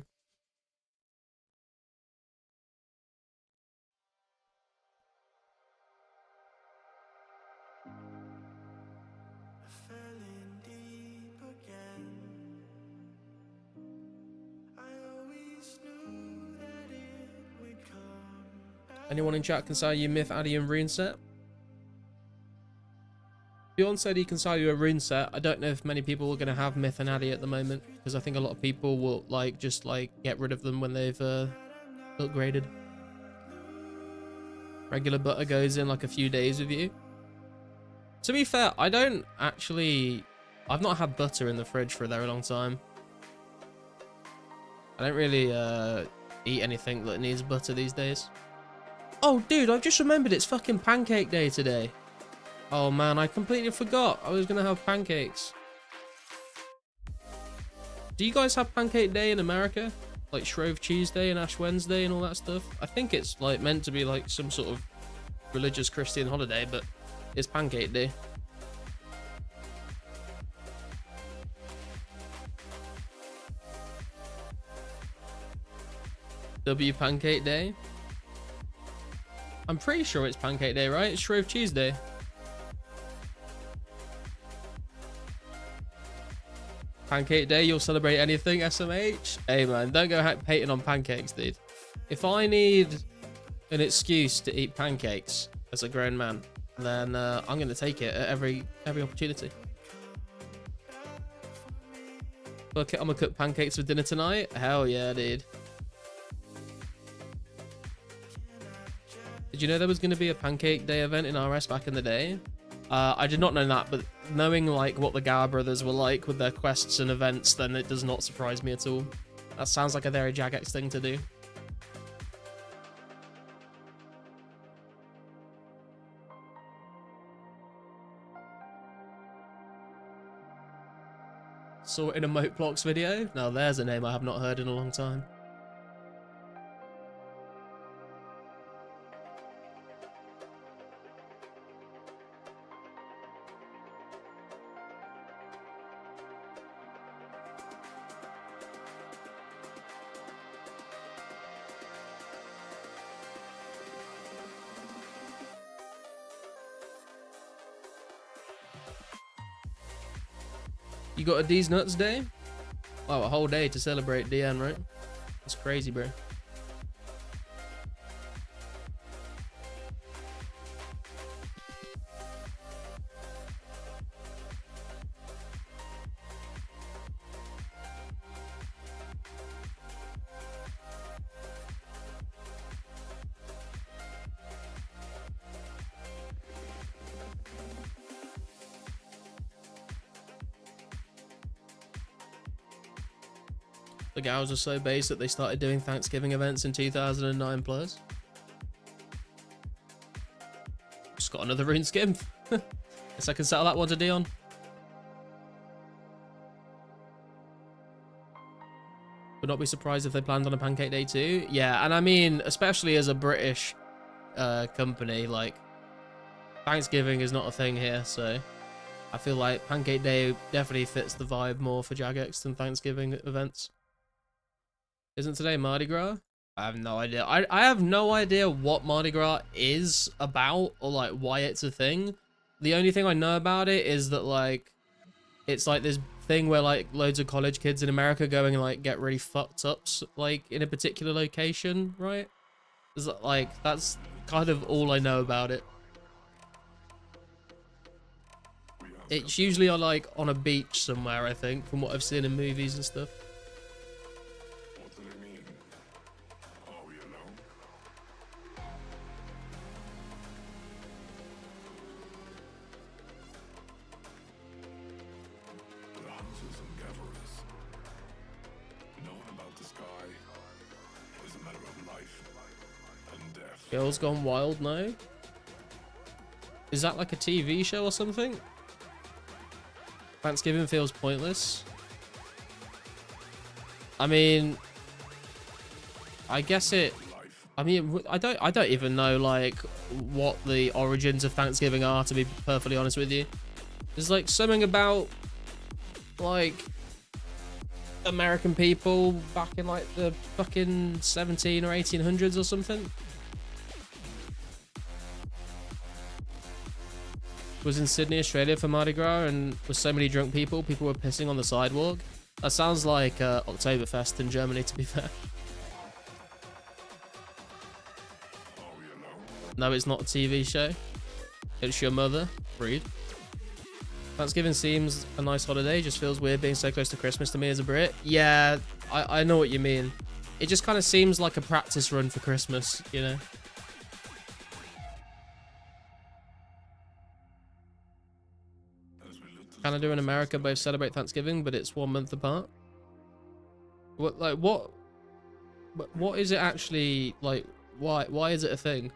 Anyone in chat can sell you Myth, Addy, and Rune set? Bjorn said he can sell you a Rune set. I don't know if many people are going to have Myth and Addy at the moment, because I think a lot of people will just get rid of them when they've upgraded. Regular butter goes in like a few days with you. To be fair, I've not had butter in the fridge for a very long time. I don't really eat anything that needs butter these days. Oh, dude, I've just remembered it's fucking pancake day today. Oh, man, I completely forgot I was going to have pancakes. Do you guys have pancake day in America? Like Shrove Tuesday and Ash Wednesday and all that stuff? I think it's, like, meant to be, like, some sort of religious Christian holiday, but it's pancake day. W Pancake Day? I'm pretty sure it's Pancake Day, right? It's Shrove Tuesday. Pancake Day, you'll celebrate anything, SMH? Hey man, don't go hating on pancakes, dude. If I need an excuse to eat pancakes as a grown man, then I'm gonna take it at every opportunity. Fuck it, I'm gonna cook pancakes for dinner tonight. Hell yeah, dude. Did you know there was going to be a Pancake Day event in RS back in the day? I did not know that, but knowing like what the Gower brothers were like with their quests and events, then it does not surprise me at all. That sounds like a very Jagex thing to do. Saw it in a Moat Blocks video. Now there's a name I have not heard in a long time. You got a D's Nuts Day? Wow, a whole day to celebrate DN, right? That's crazy, bro. The gals are so base that they started doing Thanksgiving events in 2009 plus. Just got another rune skim. Guess I can settle that one to Dion. Would not be surprised if they planned on a Pancake Day too. Yeah, and I mean, especially as a British company, like, Thanksgiving is not a thing here, so I feel like Pancake Day definitely fits the vibe more for Jagex than Thanksgiving events. Isn't today Mardi Gras? I have no idea. I have no idea what Mardi Gras is about or like why it's a thing. The only thing I know about it is that like it's like this thing where like loads of college kids in America going and like get really fucked up like in a particular location, right? Is that, like, that's kind of all I know about it. It's usually on like on a beach somewhere, I think, from what I've seen in movies and stuff. Girls Gone Wild, no? Is that like a TV show or something? Thanksgiving feels pointless. I mean, I guess it. I mean, I don't even know like what the origins of Thanksgiving are, to be perfectly honest with you. There's like something about like American people back in like the fucking 17 or 1800s or something. Was in Sydney, Australia for Mardi Gras, and with so many drunk people were pissing on the sidewalk. That sounds like Oktoberfest in Germany, to be fair. No, it's not a TV show. It's your mother. Rude. Thanksgiving seems a nice holiday, just feels weird being so close to Christmas to me as a Brit. Yeah, I know what you mean. It just kind of seems like a practice run for Christmas, you know? Canada and America both celebrate Thanksgiving, but it's 1 month apart. What is it actually like? Why is it a thing?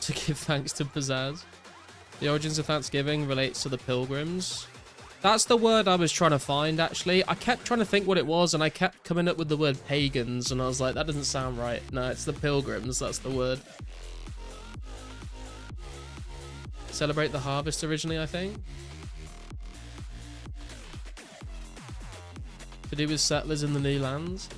To give thanks to Pizzazz. The origins of Thanksgiving relates to the Pilgrims. That's the word I was trying to find, actually. I kept trying to think what it was, and I kept coming up with the word pagans, and I was like, that doesn't sound right. No, it's the Pilgrims, that's the word. Celebrate the harvest originally, I think. To do with settlers in the new lands.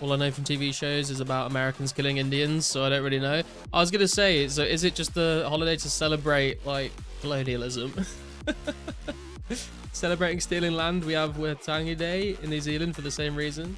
All I know from TV shows is about Americans killing Indians, so I don't really know. I was going to say, so is it just the holiday to celebrate, like, colonialism? Celebrating stealing land, we have Waitangi Day in New Zealand for the same reason.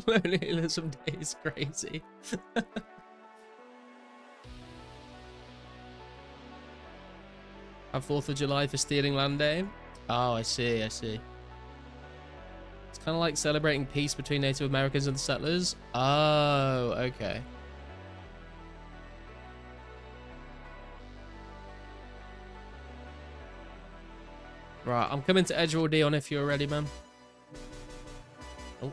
Colonialism Day is crazy. Have 4th of July for Stealing Land Day. Oh, I see, I see. Kind of like celebrating peace between Native Americans and the settlers. Oh, okay. Right, I'm coming to Edgewood Dion if you're ready, man. Oh.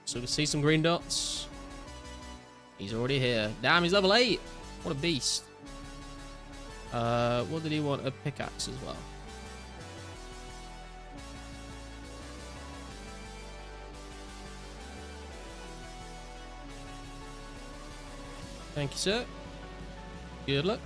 So we see some green dots. He's already here. Damn, he's level 8. What a beast. What did he want? A pickaxe as well. Thank you, sir. Good luck.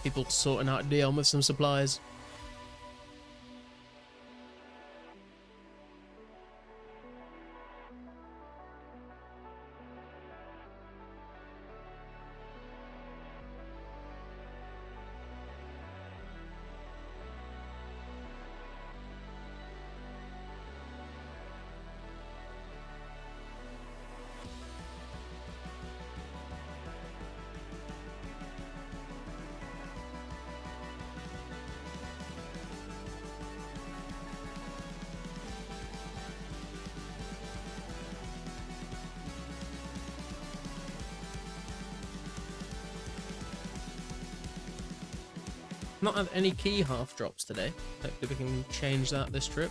People sorting out Dion with some supplies. Not have any key half drops today. Hopefully we can change that this trip.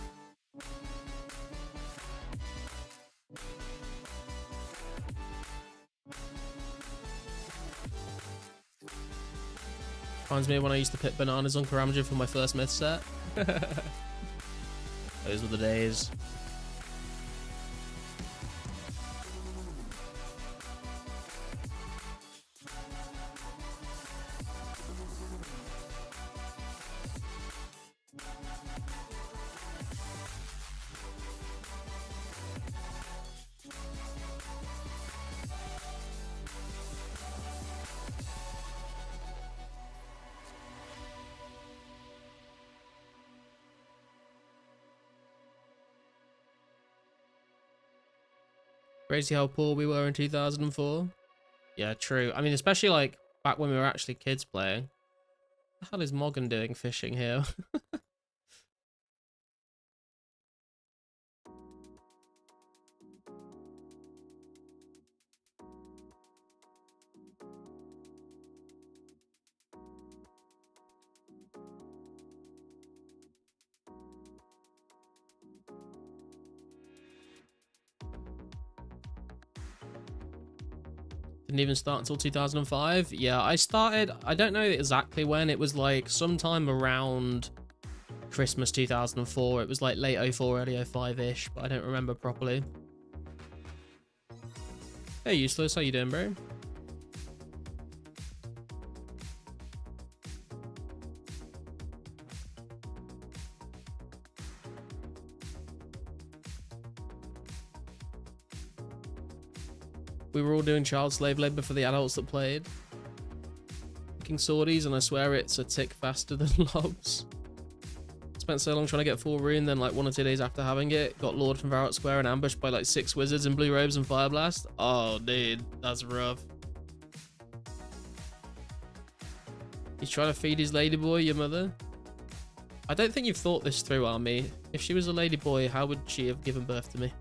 Reminds me of when I used to pick bananas on Karamja for my first myth set. Those were the days. Crazy how poor we were in 2004. Yeah, true. I mean, especially like back when we were actually kids playing. What the hell is Morgan doing fishing here? Didn't even start until 2005. Yeah, I started, I don't know exactly when. It was like sometime around Christmas 2004. It was like late 04, early 05-ish, but I don't remember properly. Hey, Useless, how you doing, bro? We were all doing child slave labor for the adults that played. Making swordies, and I swear it's a tick faster than lobs. Spent so long trying to get full rune, then like 1 or 2 days after having it, got lured from Varrot Square and ambushed by like 6 wizards in blue robes and fire blast. Oh, dude, that's rough. He's trying to feed his ladyboy, your mother? I don't think you've thought this through, Army. If she was a ladyboy, how would she have given birth to me?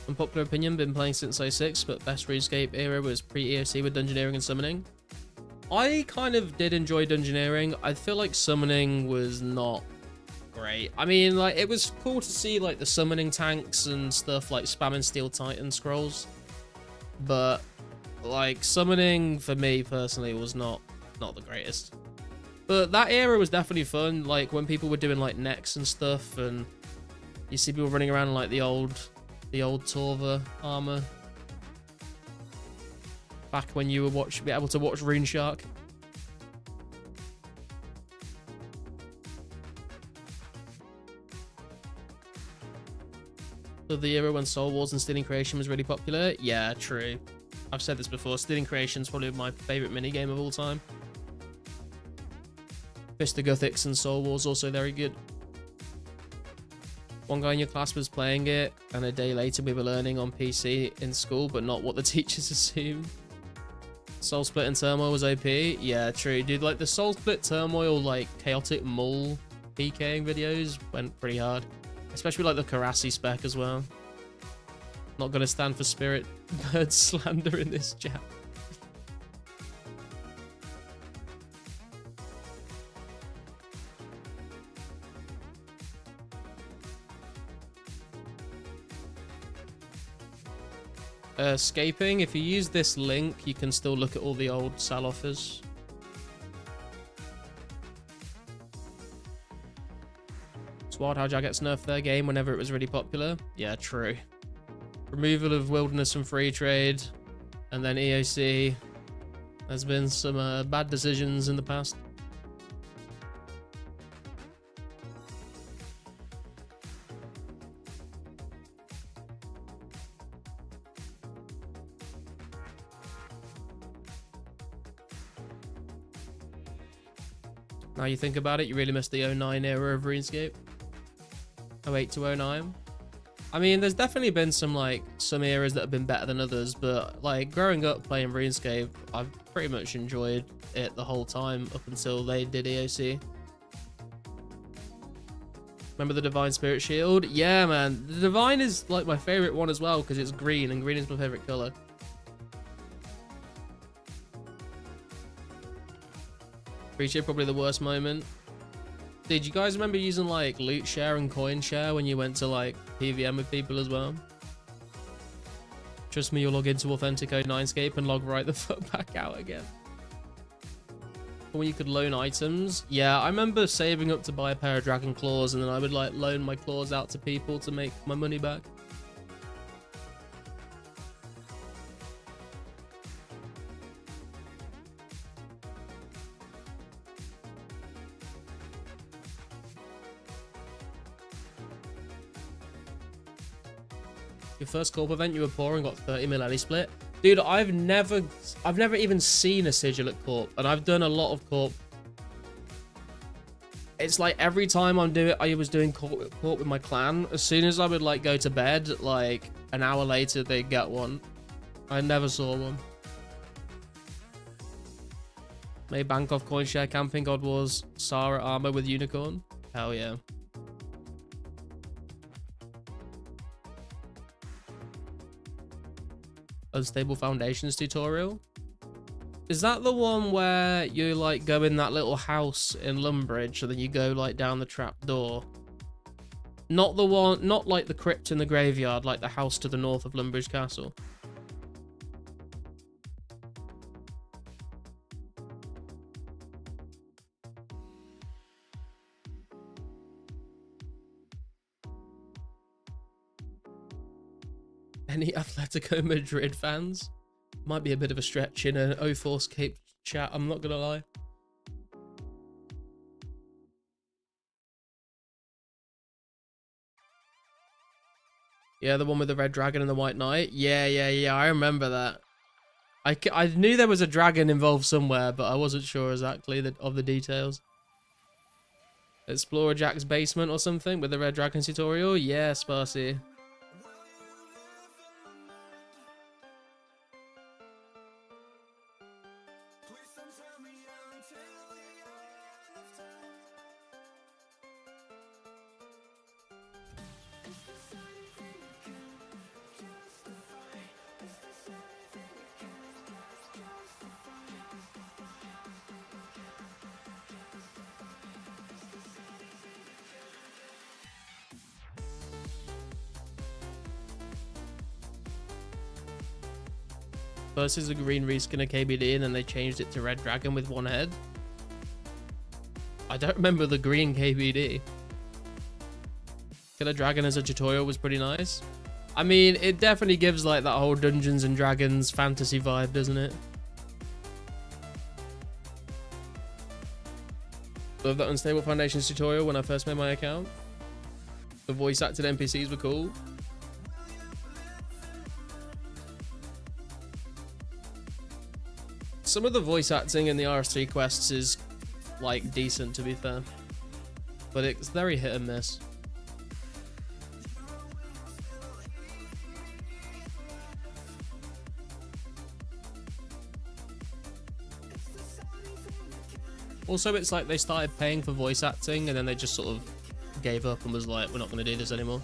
Unpopular opinion, been playing since 06, but best RuneScape era was pre-EOC with dungeoneering and summoning. I kind of did enjoy dungeoneering. I feel like summoning was not great. I mean, like, it was cool to see, like, the summoning tanks and stuff, like spamming Steel Titan scrolls. But, like, summoning, for me, personally, was not the greatest. But that era was definitely fun, like, when people were doing, like, necks and stuff, and you see people running around, like, the old Torva armor. Back when you were be able to watch Rune Shark. So the era when Soul Wars and Stealing Creation was really popular? Yeah, true. I've said this before, Stealing Creation is probably my favourite minigame of all time. Fistigathics and Soul Wars also very good. One guy in your class was playing it, and a day later we were learning on PC in school, but not what the teachers assumed. Soul Split and Turmoil was OP? Yeah, true. Dude, like, the Soul Split Turmoil, like, chaotic mole PKing videos went pretty hard. Especially, like, the Karasi spec as well. Not gonna stand for spirit bird slander in this chat. Escaping, if you use this link, you can still look at all the old sal offers. It's wild how Jag gets nerfed their game whenever it was really popular. Yeah, true. Removal of wilderness from free trade, and then EOC. There's been some bad decisions in the past. Now you think about it, you really missed the 09 era of RuneScape. 08 to 09. I mean, there's definitely been some eras that have been better than others, but like growing up playing RuneScape, I've pretty much enjoyed it the whole time up until they did EOC. Remember the Divine Spirit Shield? Yeah, man. The Divine is like my favorite one as well because it's green, and green is my favorite color. Appreciate probably the worst moment. Did you guys remember using like loot share and coin share when you went to like PVM with people as well? Trust me, you'll log into Authentic 09scape and log right the fuck back out again. When you could loan items. Yeah, I remember saving up to buy a pair of dragon claws, and then I would like loan my claws out to people to make my money back. Your first corp event, you were poor and got 30 mil alley split. Dude, I've never even seen a sigil at corp, and I've done a lot of corp. It's like every time I was doing corp with my clan, as soon as I would like go to bed, like an hour later they'd get one. I never saw one. May bank off coin share camping God Wars Sarah armor with unicorn. Hell yeah. Unstable Foundations tutorial. Is that the one where you like go in that little house in Lumbridge and then you go like down the trap door? Not the one, not like the crypt in the graveyard, like the house to the north of Lumbridge Castle. Any Atletico Madrid fans? Might be a bit of a stretch in an 2004scape chat, I'm not gonna lie. Yeah, the one with the red dragon and the white knight. Yeah, I remember that. I knew there was a dragon involved somewhere, but I wasn't sure exactly of the details. Explore Jack's basement or something with the red dragon tutorial? Yeah, Sparsy. First is a green reskin of KBD, and then they changed it to Red Dragon with one head. I don't remember the green KBD. Killer Dragon as a tutorial was pretty nice. I mean, it definitely gives like that whole Dungeons and Dragons fantasy vibe, doesn't it? Love that Unstable Foundations tutorial when I first made my account. The voice acted NPCs were cool. Some of the voice acting in the RS3 quests is like decent, to be fair, but it's very hit and miss. Also, it's like they started paying for voice acting and then they just sort of gave up and was like, we're not going to do this anymore.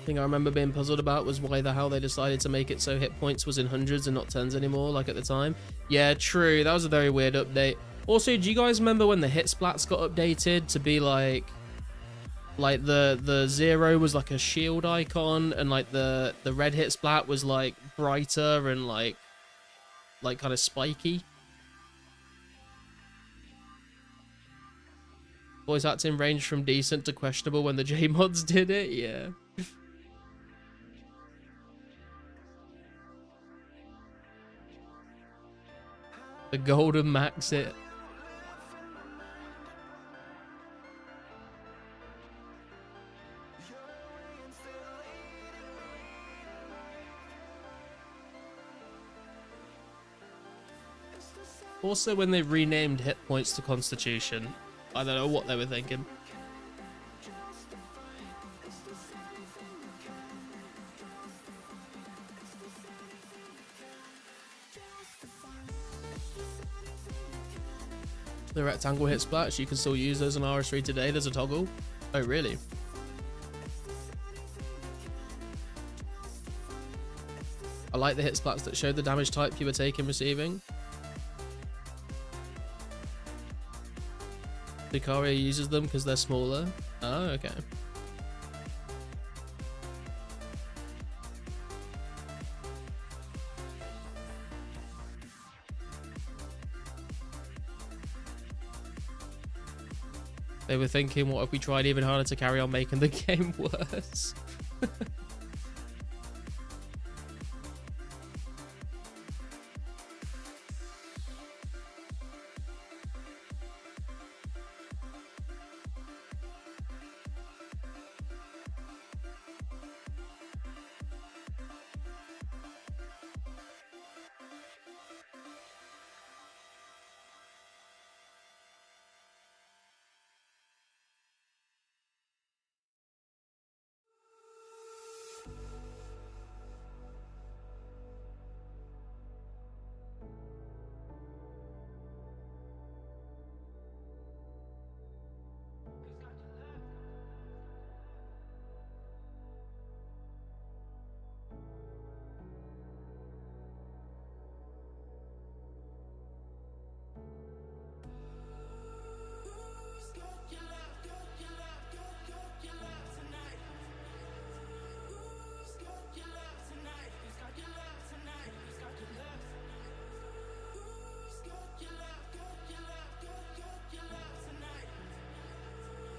Thing I remember being puzzled about was why the hell they decided to make it so hit points was in hundreds and not tens anymore, like at the time. Yeah, true. That was a very weird update. Also, do you guys remember when the hit splats got updated to be like the 0 was like a shield icon, and like the red hit splat was like brighter and like kind of spiky? Voice acting ranged from decent to questionable when the J mods did it. Yeah. The golden max it. Also, when they renamed hit points to Constitution, I don't know what they were thinking. The rectangle hit splats, you can still use those on RS3 today. There's a toggle. Oh, really? I like the hit splats that showed the damage type you were taking receiving. Lucaria uses them because they're smaller. Oh, okay. They were thinking, what if we tried even harder to carry on making the game worse?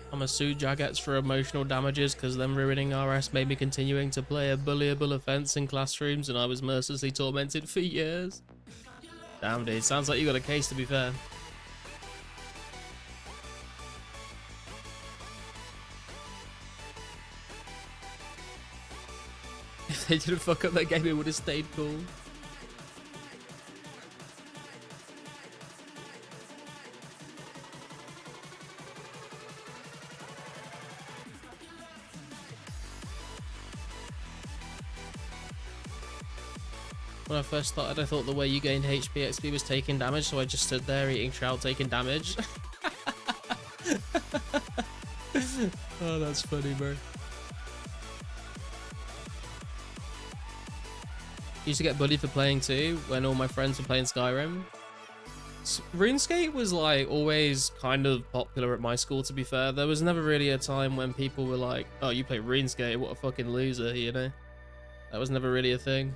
I'm a sue Jagex for emotional damages because them ruining RS made me continuing to play a bullyable offense in classrooms, and I was mercilessly tormented for years. Damn, dude, sounds like you got a case, to be fair. If they didn't fuck up that game, it would have stayed cool. When I first started, I thought the way you gained HP XP was taking damage, so I just stood there eating trout, taking damage. Oh, that's funny, bro. Used to get bullied for playing too, when all my friends were playing Skyrim. RuneScape was like always kind of popular at my school, to be fair. There was never really a time when people were like, oh, you play RuneScape, what a fucking loser, you know? That was never really a thing.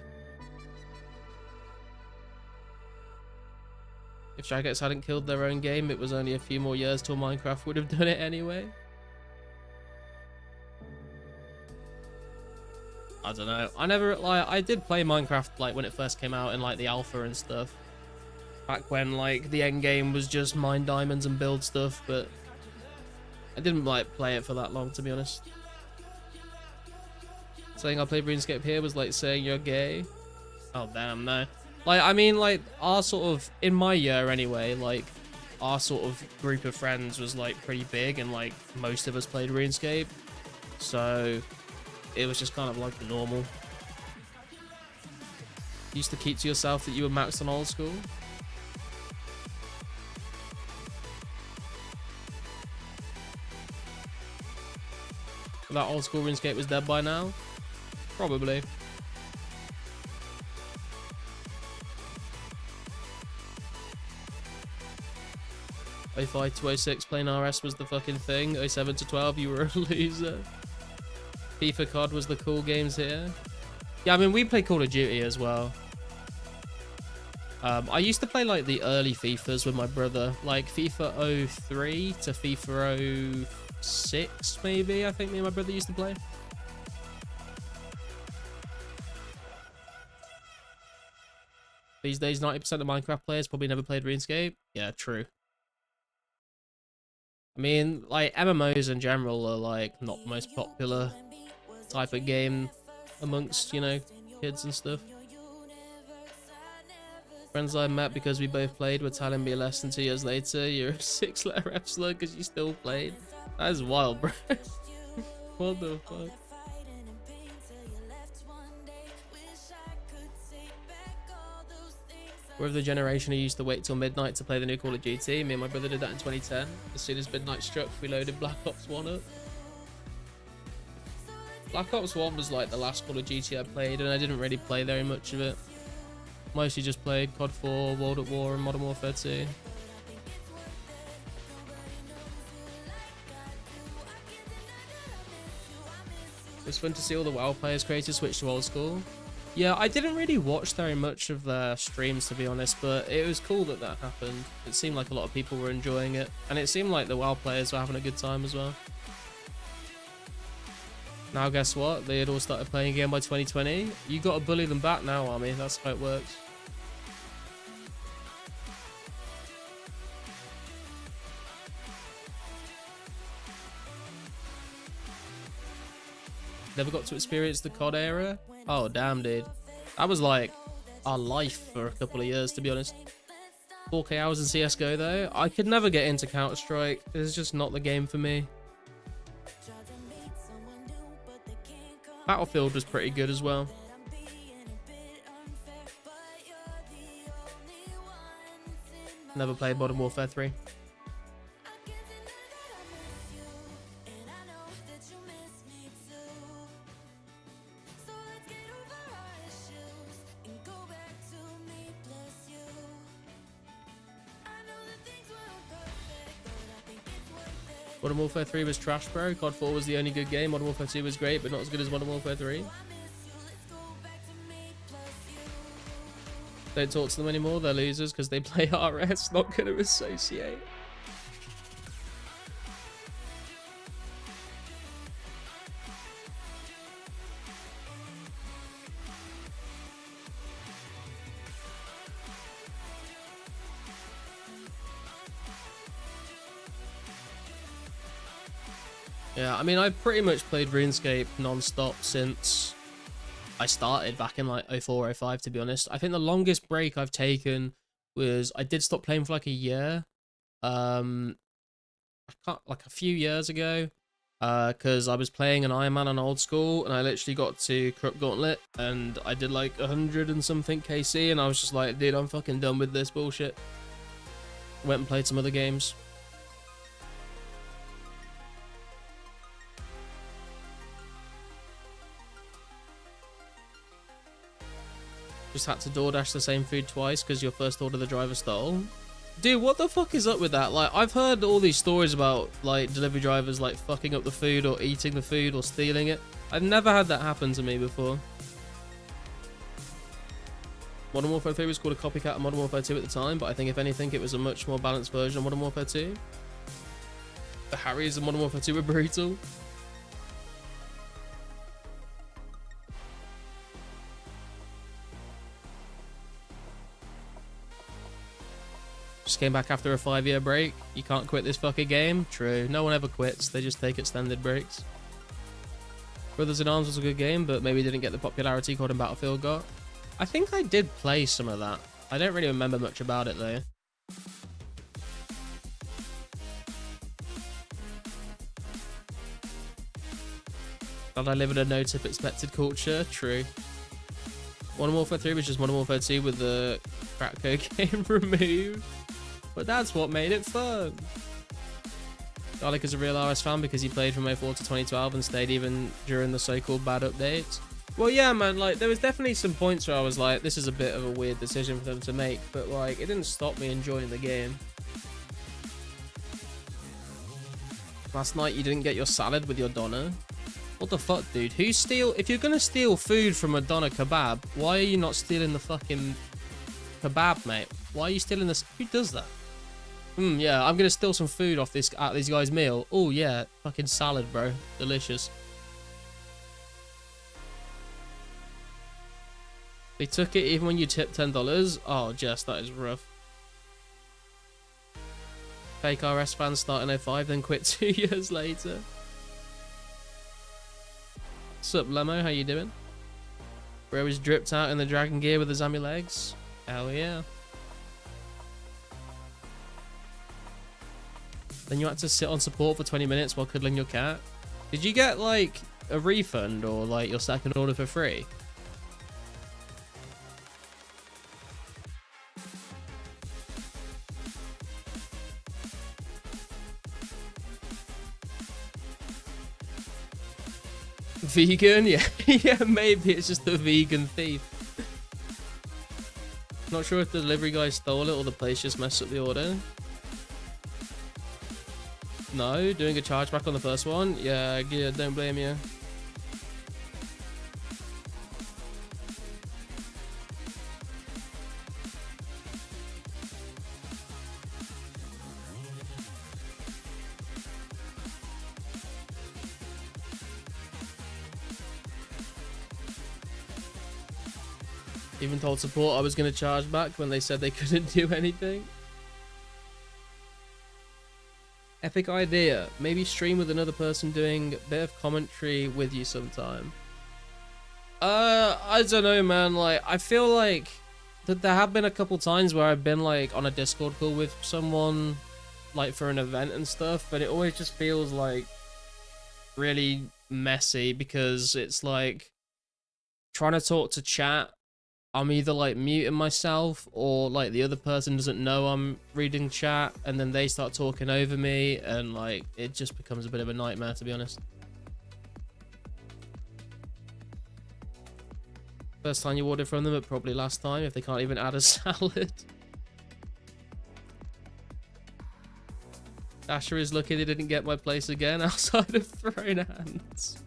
If Jagex hadn't killed their own game, it was only a few more years till Minecraft would have done it anyway. I don't know. I did play Minecraft like when it first came out in like the alpha and stuff. Back when like the end game was just mine diamonds and build stuff, but I didn't like play it for that long, to be honest. Saying I played RuneScape here was like saying you're gay. Oh damn, no. Like, I mean, like, our sort of, in my year anyway, like, our sort of group of friends was, like, pretty big, and, like, most of us played RuneScape, so it was just kind of, like, normal. You used to keep to yourself that you were maxed on old school? That old school RuneScape was dead by now? Probably. '05 to '06 playing RS was the fucking thing. '07 to '12 you were a loser. FIFA COD was the cool games here. Yeah, I mean, we play Call of Duty as well. I used to play like the early FIFAs with my brother, like FIFA 03 to FIFA 06 maybe. I think me and my brother used to play. These days 90% of Minecraft players probably never played RuneScape. Yeah, true. I mean, like, MMOs in general are, like, not the most popular type of game amongst, you know, kids and stuff. Friends I met because we both played were telling me less than 2 years later, you're a 6-letter F slug because you still played. That is wild, bro. What the fuck? We're of the generation who used to wait till midnight to play the new Call of Duty. Me and my brother did that in 2010. As soon as midnight struck, we loaded Black Ops 1 up. Black Ops 1 was like the last Call of Duty I played, and I didn't really play very much of it. Mostly just played COD 4, World at War, and Modern Warfare 2. It was fun to see all the WoW players creators switch to old school. Yeah, I didn't really watch very much of their streams, to be honest, but it was cool that that happened. It seemed like a lot of people were enjoying it, and it seemed like the WoW players were having a good time as well. Now guess what? They had all started playing again by 2020. You got to bully them back now, Army. That's how it works. Never got to experience the COD era? Oh, damn, dude. That was like our life for a couple of years, to be honest. 4K hours in CSGO, though. I could never get into Counter-Strike. It's just not the game for me. Battlefield was pretty good as well. Never played Modern Warfare 3. Modern Warfare 3 was trash, bro. COD 4 was the only good game. Modern Warfare 2 was great, but not as good as Modern Warfare 3. Don't talk to them anymore. They're losers because they play RS. Not going to associate. Yeah, I mean, I've pretty much played RuneScape non-stop since I started back in like 04, 05, to be honest. I think the longest break I've taken was I did stop playing for like a year. Like a few years ago, because I was playing an Iron Man on old school, and I literally got to Corrupt Gauntlet, and I did like 100 and something KC, and I was just like, dude, I'm fucking done with this bullshit. Went and played some other games. Just had to DoorDash the same food twice because your first order the driver stole. Dude, what the fuck is up with that? Like, I've heard all these stories about, like, delivery drivers, like, fucking up the food or eating the food or stealing it. I've never had that happen to me before. Modern Warfare 3 was called a copycat of Modern Warfare 2 at the time, but I think if anything, it was a much more balanced version of Modern Warfare 2. The Harrys of Modern Warfare 2 were brutal. Just came back after a 5-year break. You can't quit this fucking game. True. No one ever quits. They just take extended breaks. Brothers in Arms was a good game, but maybe didn't get the popularity COD and Battlefield got. I think I did play some of that. I don't really remember much about it though. Glad I live in a no-tip expected culture. True. Modern Warfare 3 was just Modern Warfare 2 with the crack cocaine removed. But that's what made it fun. Garlic is a real RS fan because he played from 2004 to 2012 and stayed even during the so-called bad updates. Well, yeah, man, like, there was definitely some points where I was like, this is a bit of a weird decision for them to make, but, like, it didn't stop me enjoying the game. Last night, you didn't get your salad with your doner? What the fuck, dude? If you're gonna steal food from a doner kebab, why are you not stealing the fucking kebab, mate? Why are you stealing this? Who does that? Yeah, I'm gonna steal some food off this guy's meal. Oh, yeah, fucking salad, bro. Delicious. They took it even when you tipped $10. Oh, Jess, that is rough. Fake RS fans start in 05, then quit 2 years later. Sup, Lemo? How you doing? Bro was dripped out in the dragon gear with the Zami legs. Hell yeah. Then you had to sit on support for 20 minutes while cuddling your cat. Did you get, like, a refund or, like, your second order for free? Vegan? Yeah, yeah, maybe it's just a vegan thief. Not sure if the delivery guy stole it or the place just messed up the order. No, doing a chargeback on the first one? Yeah, don't blame you. Even told support I was going to charge back when they said they couldn't do anything. Epic idea. Maybe stream with another person doing a bit of commentary with you sometime. I don't know, man. Like, I feel like that there have been a couple times where I've been like on a Discord call with someone, like for an event and stuff, but it always just feels like really messy because it's like trying to talk to chat. I'm either like muting myself or like the other person doesn't know I'm reading chat and then they start talking over me and like it just becomes a bit of a nightmare, to be honest. First time you ordered from them, but probably last time if they can't even add a salad. Asher is lucky they didn't get my place again outside of throwing hands.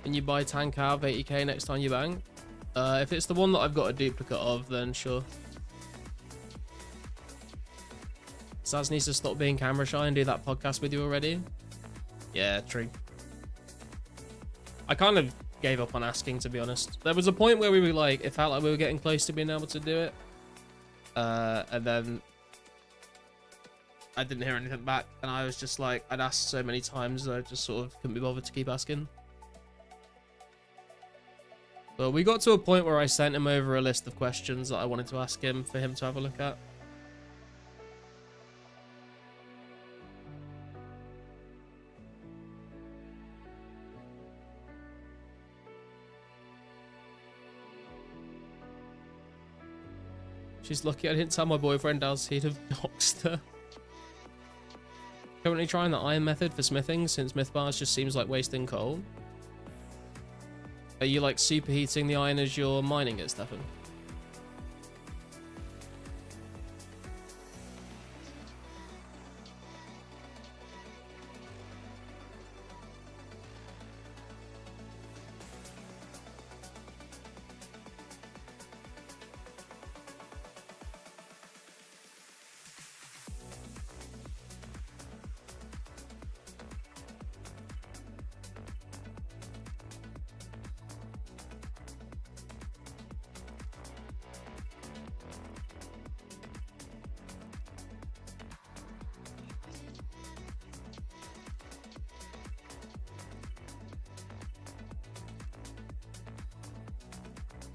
When you buy tank out 80k next time you bang? If it's the one that I've got a duplicate of, then sure. Saz needs to stop being camera shy and do that podcast with you already. Yeah, true. I kind of gave up on asking, to be honest. There was a point where we were like, it felt like we were getting close to being able to do it. And then I didn't hear anything back. And I was just like, I'd asked so many times that I just sort of couldn't be bothered to keep asking. But we got to a point where I sent him over a list of questions that I wanted to ask him for him to have a look at. She's lucky I didn't tell my boyfriend, else he'd have doxed her. Currently trying the iron method for smithing, since myth bars just seems like wasting coal. Are you like superheating the iron as you're mining it, Stefan?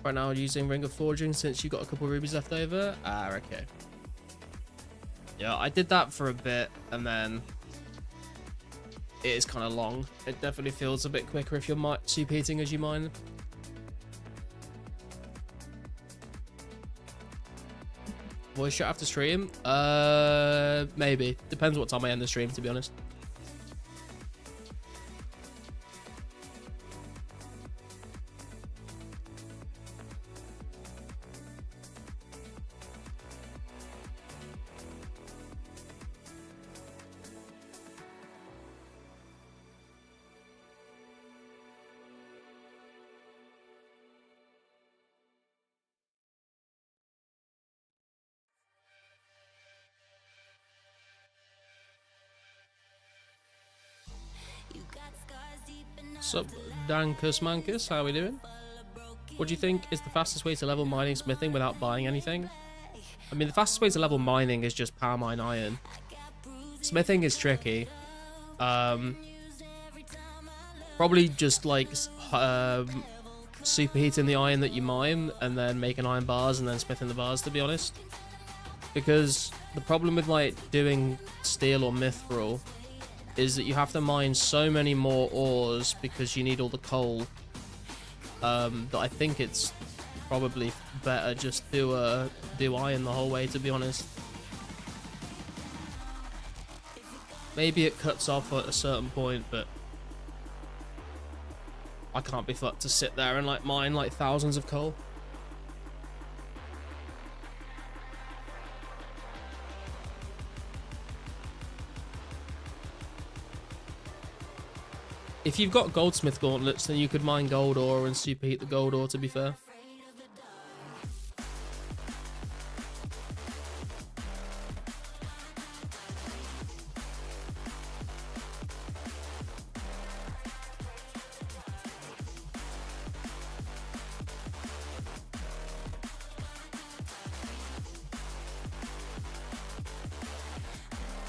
Right now using Ring of Forging since you got a couple rubies left over. Ah, okay. Yeah, I did that for a bit and then it is kind of long. It definitely feels a bit quicker if you're superheating as you mine. Voice chat after stream? Maybe. Depends what time I end the stream, to be honest. Sup, Dankus Mankus, how are we doing? What do you think is the fastest way to level mining smithing without buying anything? I mean, the fastest way to level mining is just power mine iron. Smithing is tricky. Probably just like superheating the iron that you mine and then making iron bars and then smithing the bars, to be honest. Because the problem with like doing steel or mithril is that you have to mine so many more ores because you need all the coal, that I think it's probably better just to do iron the whole way, to be honest. Maybe it cuts off at a certain point, but I can't be fucked to sit there and like mine like thousands of coal. If you've got goldsmith gauntlets, then you could mine gold ore and superheat the gold ore, to be fair.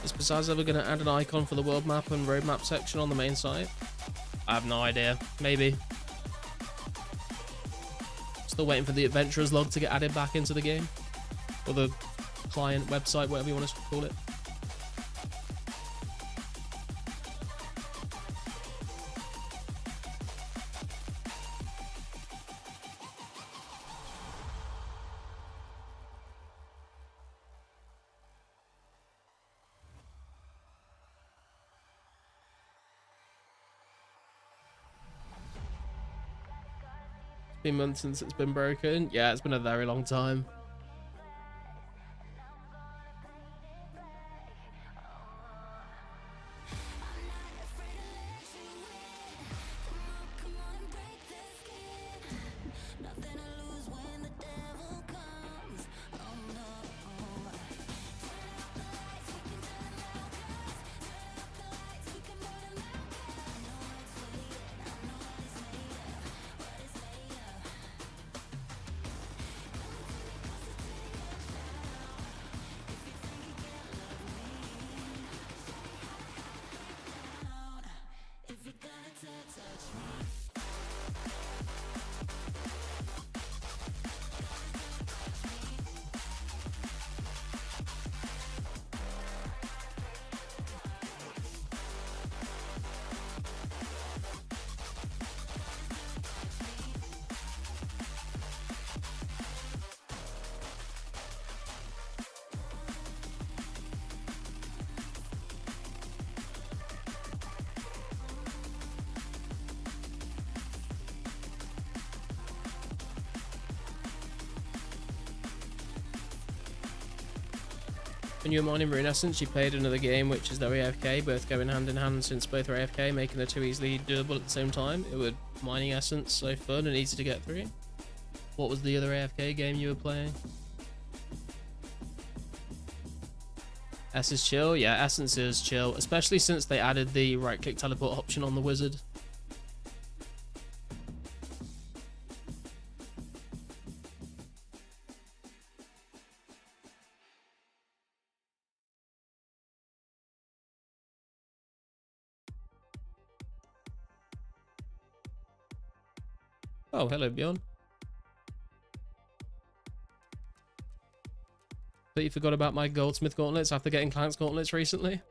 Is Besides ever going to add an icon for the world map and roadmap section on the main site? I have no idea. Maybe. Still waiting for the adventurer's log to get added back into the game. Or the client website, whatever you want to call it. Been months since it's been broken. Yeah, it's been a very long time. When you were mining Rune Essence, you played another game which is though AFK, both going hand in hand since both are AFK, making the two easily doable at the same time. It would mining Essence so fun and easy to get through. What was the other AFK game you were playing? S is chill? Yeah, Essence is chill, especially since they added the right-click teleport option on the wizard. Oh, hello, Bjorn. But you forgot about my goldsmith gauntlets after getting Clank's gauntlets recently?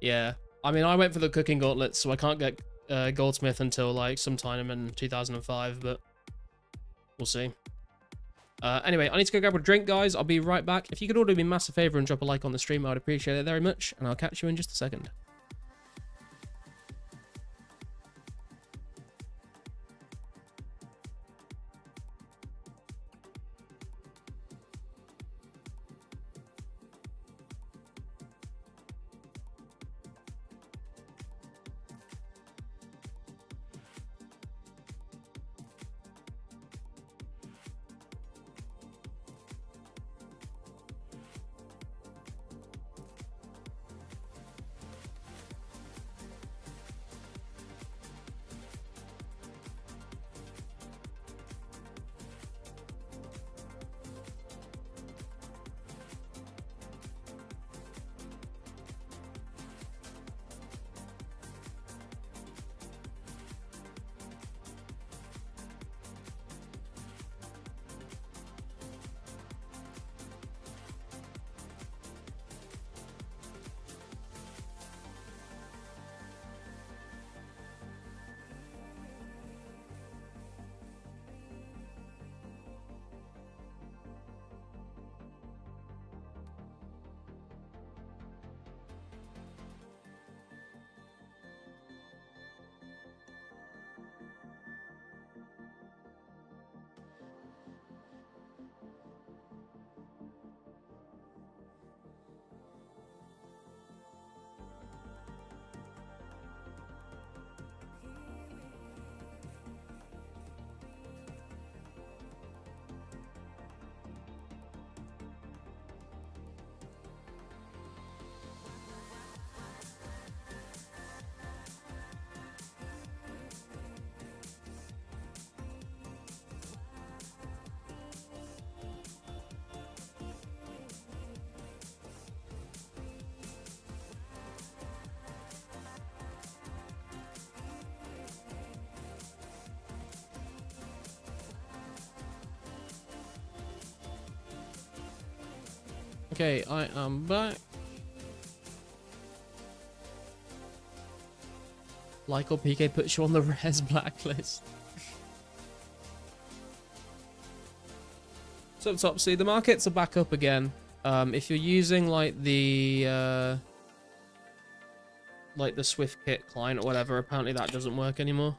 Yeah. I mean, I went for the cooking gauntlets, so I can't get goldsmith until like sometime in 2005, but we'll see. Anyway, I need to go grab a drink, guys. I'll be right back. If you could all do me a massive favor and drop a like on the stream, I would appreciate it very much, and I'll catch you in just a second. Okay, I am back. Like or PK puts you on the res blacklist. So up top, see the markets are back up again. If you're using like the Swift Kit client or whatever, apparently that doesn't work anymore.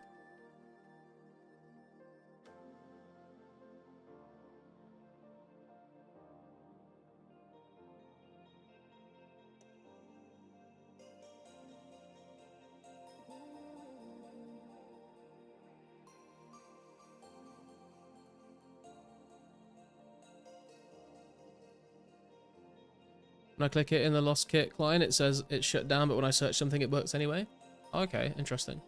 When I click it in the Lost Kit client, it says it's shut down, but when I search something, it works anyway. Okay, interesting.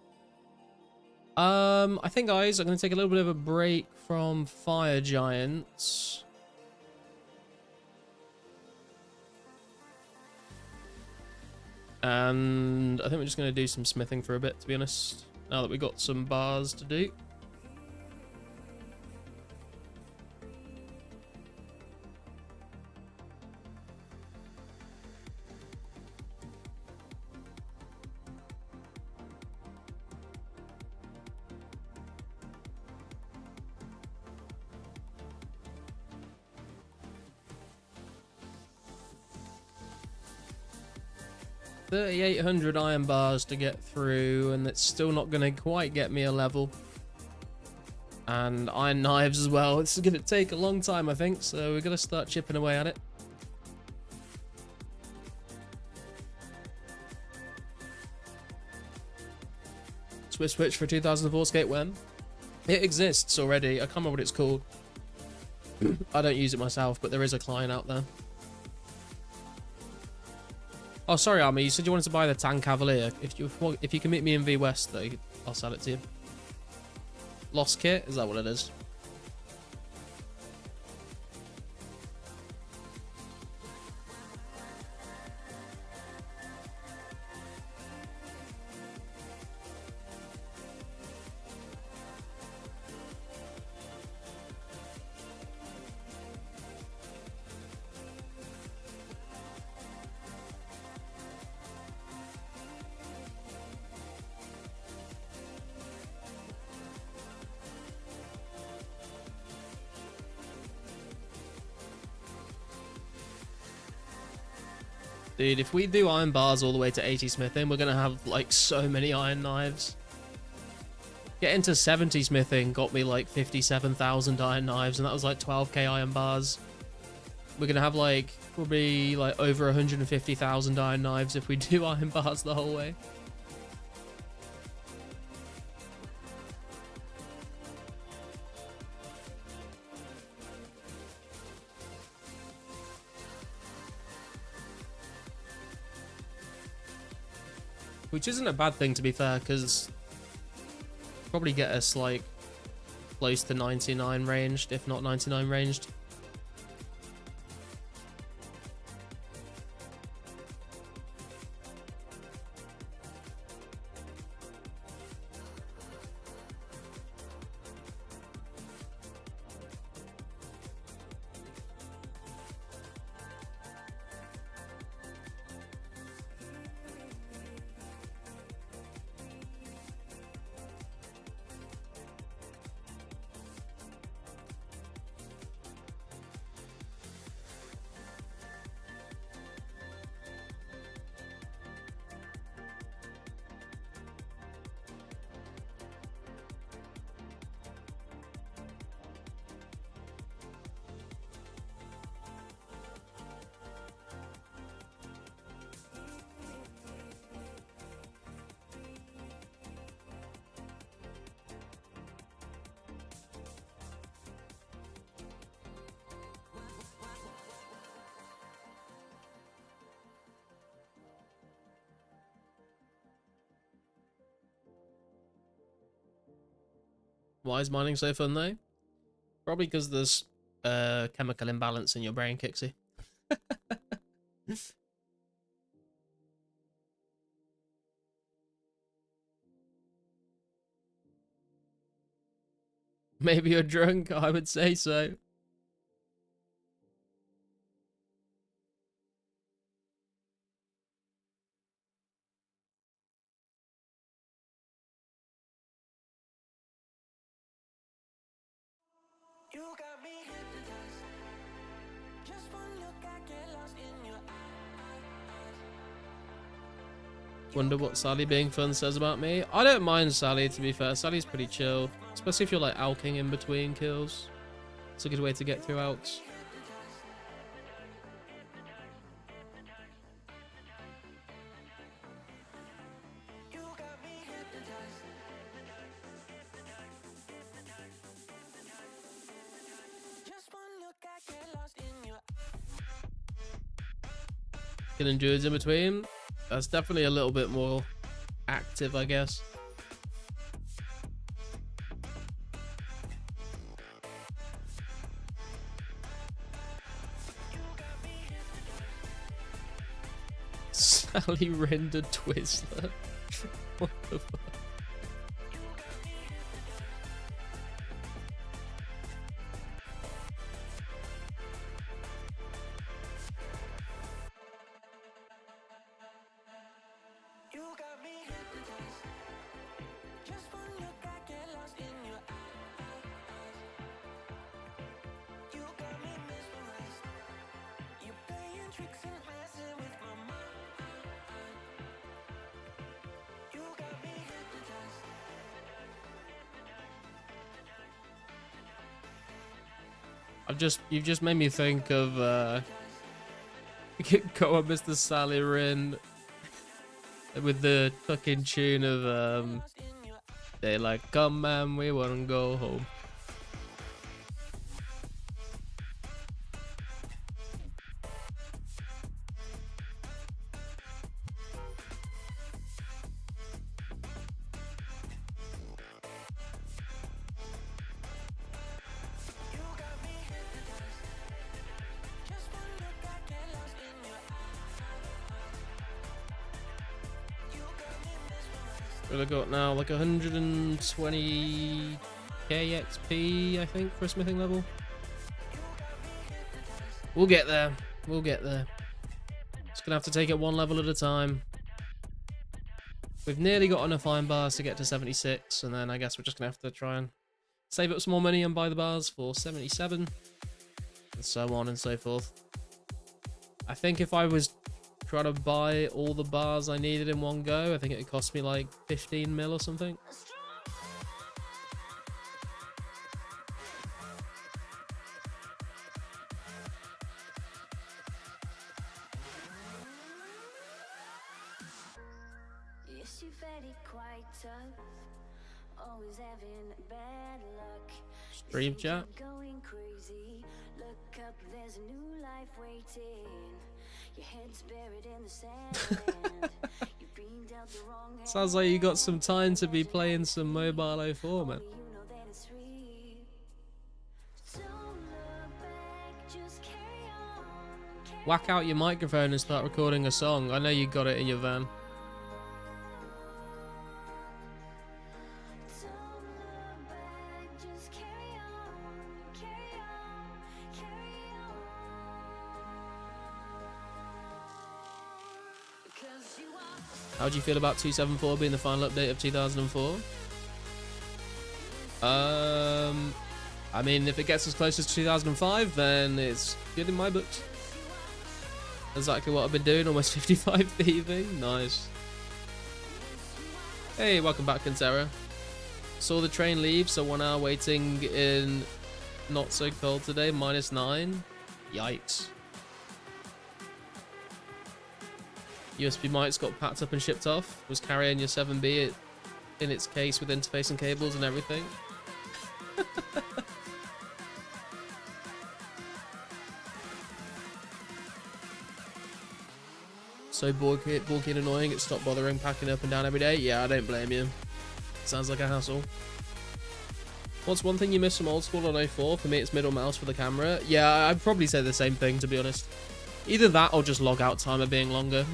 I think, guys, I'm going to take a little bit of a break from Fire Giants. And I think we're just going to do some smithing for a bit, to be honest, now that we've got some bars to do. $3,800 iron bars to get through, and it's still not going to quite get me a level. And iron knives as well. It's going to take a long time, I think, so we're going to start chipping away at it. Switch for 2004scape when? It exists already. I can't remember what it's called. I don't use it myself, but there is a client out there. Oh, sorry, Army. You said you wanted to buy the Tank Cavalier. If you can meet me in V West, though, I'll sell it to you. Lost kit? Is that what it is? Dude, if we do iron bars all the way to 80 smithing, we're going to have, like, so many iron knives. Getting to 70 smithing got me, like, 57,000 iron knives, and that was, like, 12k iron bars. We're going to have, like, probably, like, over 150,000 iron knives if we do iron bars the whole way. Which isn't a bad thing, to be fair, because probably get us like close to 99 ranged, if not 99 ranged. Why is mining so fun though? Probably because there's chemical imbalance in your brain, Kixie. Maybe you're drunk, I would say so. You got me hypnotized. Just one look, I get lost in your eyes. Wonder what Sally being fun says about me. I don't mind Sally, to be fair. Sally's pretty chill, especially if you're like alching in between kills. It's a good way to get through alks. You got me hypnotized. Just one look, I get lost in your Killing druids in between. That's definitely a little bit more active, I guess. Sally rendered Twizzler. What the fuck? You got me hypnotized. Just one look, I get lost in your eyes. You got me mesmerized. You playing tricks and messing with my mind. You got me hypnotized. You've just made me think of go on Mr. Sally Rin with the fucking tune of They like, come man, we wanna go home. You got me hypnotized. Just one look, I get lost in your eyes. You got me mesmerized. What have I got now? Like 120k XP, I think, for a smithing level. We'll get there. We'll get there. Just gonna have to take it one level at a time. We've nearly got enough iron bars to get to 76, and then I guess we're just gonna have to try and save up some more money and buy the bars for 77, and so on and so forth. I think if I was trying to buy all the bars I needed in one go, I think it would cost me like 15 mil or something. Yes, you very quite tough. Always having bad luck. Stream chat. Going crazy. Look up, there's a new life waiting. Your head's buried in the sand. You've been dealt the wrong hand. Sounds like you got some time to be playing some Mobile 04, man. You know that it's real. Don't look back, just carry on. Whack out your microphone and start recording a song. I know you got it in your van. Don't look back, just carry on, carry on, carry on. Because you are. How do you feel about 274 being the final update of 2004? I mean, if it gets as close as 2005, then it's good in my books. Exactly what I've been doing, almost 55 thieving. Nice. Hey, welcome back, Kintera. Saw the train leave, so 1 hour waiting in not so cold today, -9. Yikes. USB mics got packed up and shipped off. Was carrying your 7B in its case with interface and cables and everything. So bulky and annoying, it stopped bothering packing up and down every day. Yeah, I don't blame you. Sounds like a hassle. What's one thing you miss from old school on 04? For me, it's middle mouse for the camera. Yeah, I'd probably say the same thing, to be honest. Either that or just log out timer being longer.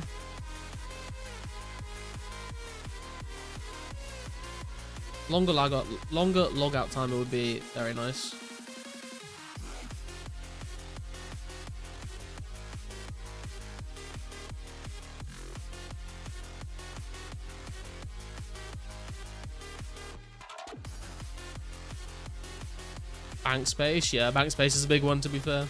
Longer log out timer would be very nice. Bank space, yeah, bank space is a big one, to be fair.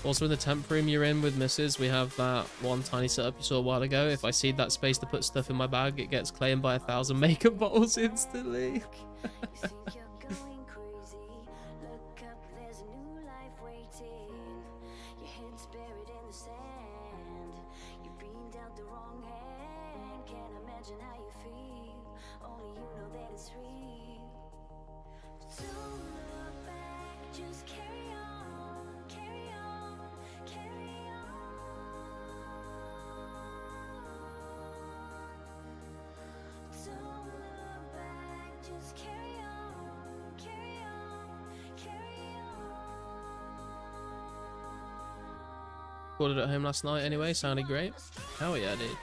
Also, in the temp room you're in with Mrs., we have that one tiny setup you saw a while ago. If I seed that space to put stuff in my bag, it gets claimed by 1,000 makeup bottles instantly. You think you're going crazy. Look up, there's a new life waiting. Your head's buried in the sand. You've been dealt the wrong hand. Can't imagine how you feel. Only you know that it's real. Don't look back, just carry on, carry on, carry on. Don't look back, just carry on, carry on, carry on. Recorded at home last night anyway, sounded great. Hell yeah, dude.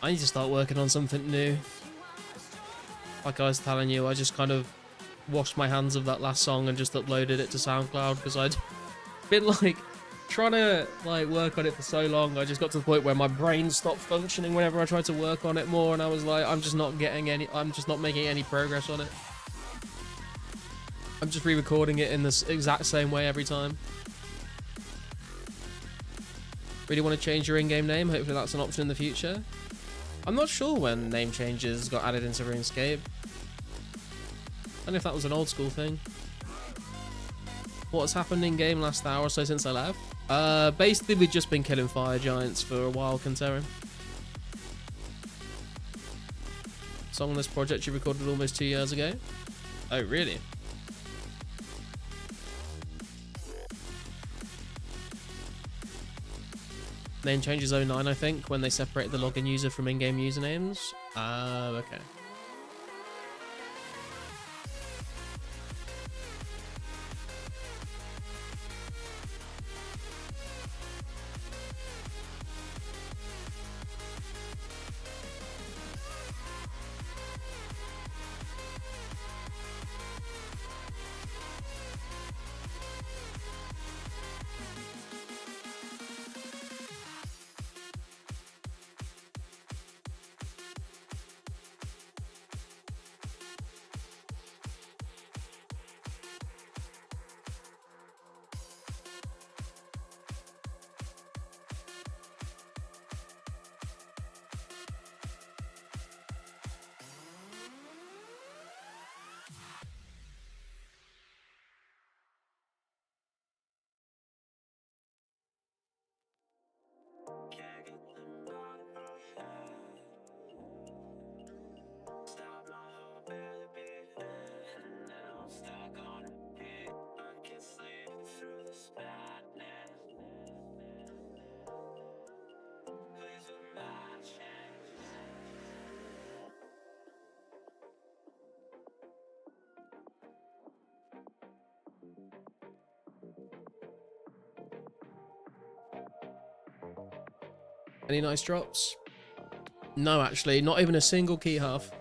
I need to start working on something new. Like I was telling you, I just kind of washed my hands of that last song and just uploaded it to SoundCloud because I'd been like trying to like work on it for so long. I just got to the point where my brain stopped functioning whenever I tried to work on it more, and I was like, I'm just not making any progress on it. I'm just re-recording it in this exact same way every time. Really want to change your in-game name? Hopefully that's an option in the future. I'm not sure when name changes got added into RuneScape. I don't know if that was an old school thing. What's happened in game last hour or so since I left? Basically we've just been killing fire giants for a while, Kintera. song on this project you recorded almost 2 years ago. Oh, really? Name changes 09, I think, when they separate the login user from in-game usernames. Okay. Any nice drops? No, actually, not even a single key half.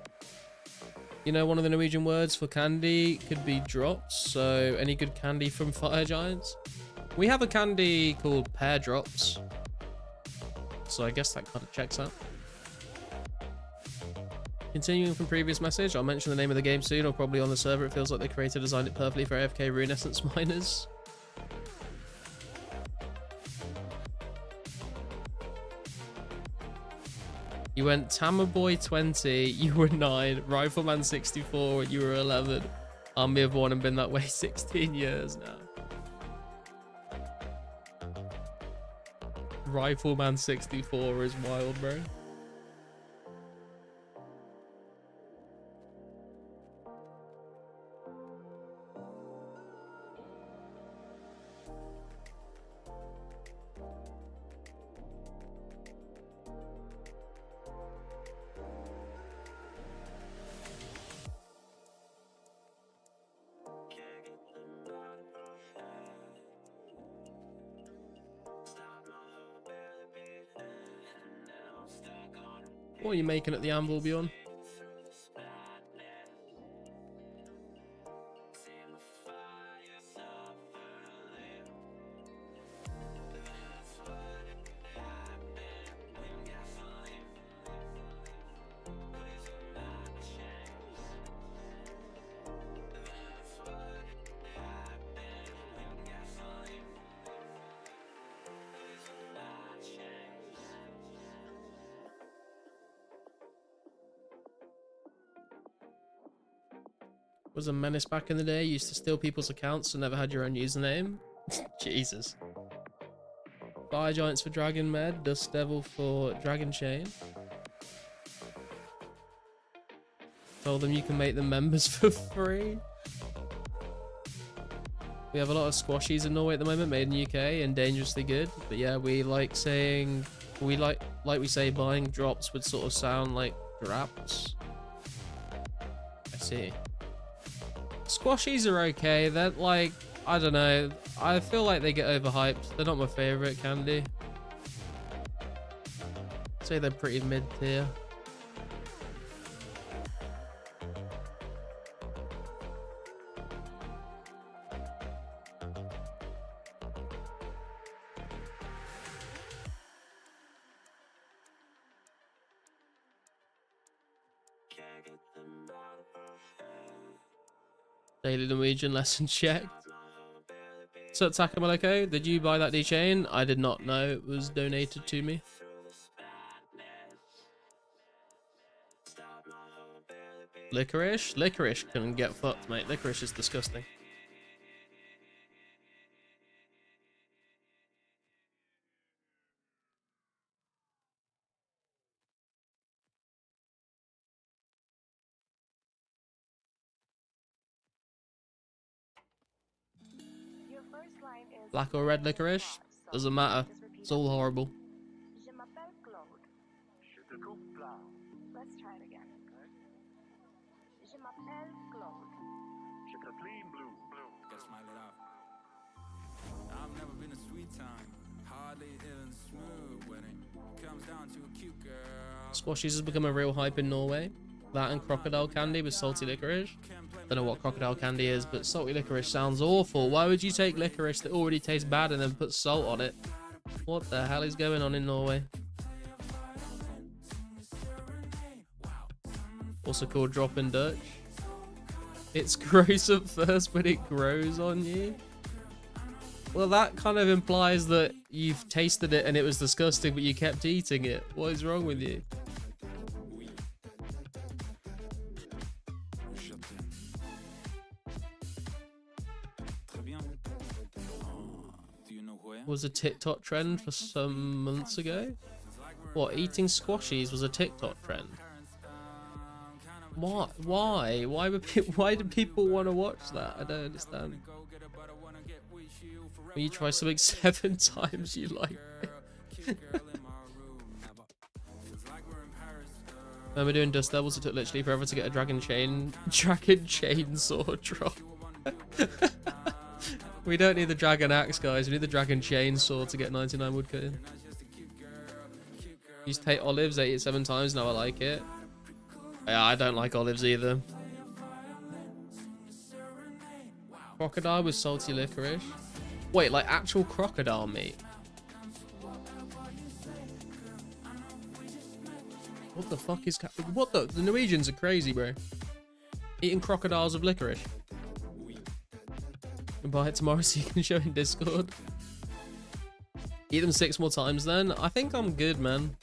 You know, one of the Norwegian words for candy could be drops, so any good candy from fire giants? We have a candy called pear drops, so I guess that kind of checks out. Continuing from previous message, I'll mention the name of the game soon, or probably on the server. It feels like the creator designed it perfectly for AFK rune essence miners. You went Tamerboy 20, you were 9, Rifleman 64, you were 11. Army of 1 and been that way 16 years now. Rifleman 64 is wild, bro. What are you making at the anvil, Bjorn? Was a menace back in the day. Used to steal people's accounts and never had your own username. Jesus. Fire Giants for Dragon Med. Dust Devil for Dragon Chain. Told them you can make them members for free. We have a lot of squashies in Norway at the moment, made in the UK and dangerously good. But yeah, we like saying, like we say, buying drops would sort of sound like drafts. I see. Squashies are okay. They're like, I don't know. I feel like they get overhyped. They're not my favorite candy. I'd say they're pretty mid-tier. Daily Norwegian lesson checked. So Takamaleko, did you buy that D-chain? I did not know it was donated to me. Licorice? Licorice can get fucked, mate. Licorice is disgusting. Black or red licorice? Doesn't matter. It's all horrible. Je m'appelle Claude. Let's try it again. Je m'appelle Claude. Gotta smile it out. I've never been a sweet time, hardly even smooth when it comes down to a cute girl. Squashies has become a real hype in Norway. That and crocodile candy with salty licorice. Don't know what crocodile candy is, but salty licorice sounds awful. Why would you take licorice that already tastes bad and then put salt on it? What the hell is going on in Norway? Also called drop in Dutch. It's gross at first, but it grows on you. Well, that kind of implies that you've tasted it and it was disgusting, but you kept eating it. What is wrong with you? Was a TikTok trend for some months ago. What, eating squashies was a TikTok trend? What? Why? Why would why do people want to watch that? I don't understand. When you try something 7 times, you like it. Remember doing Dust Devils? It took literally forever to get a dragon chainsaw drop. We don't need the dragon axe, guys. We need the dragon chainsaw to get 99 woodcutting. Used to hate olives, ate it 7 times, now I like it. Yeah, I don't like olives either. Crocodile with salty licorice. Wait, like actual crocodile meat? What the fuck is... What the... The Norwegians are crazy, bro. Eating crocodiles with licorice. You can buy it tomorrow so you can show in Discord. Eat them 6 more times then. I think I'm good, man.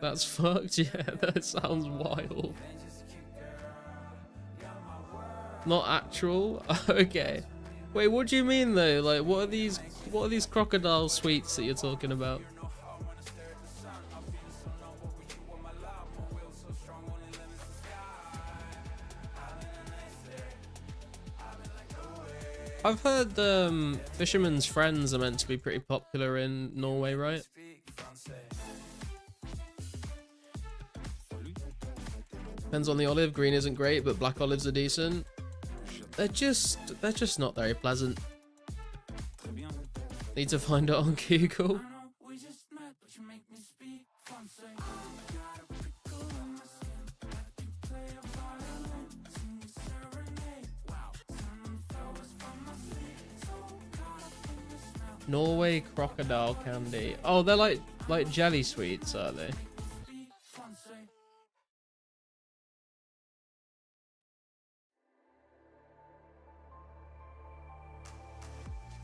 That's fucked, yeah, that sounds wild. Not actual? Okay. Wait, what do you mean though? Like, what are these crocodile sweets that you're talking about? I've heard Fisherman's Friends are meant to be pretty popular in Norway, right? Depends on the olive. Green isn't great, but black olives are decent. They're just not very pleasant. Need to find it on Google. Norway crocodile candy. Oh, they're like jelly sweets, are they?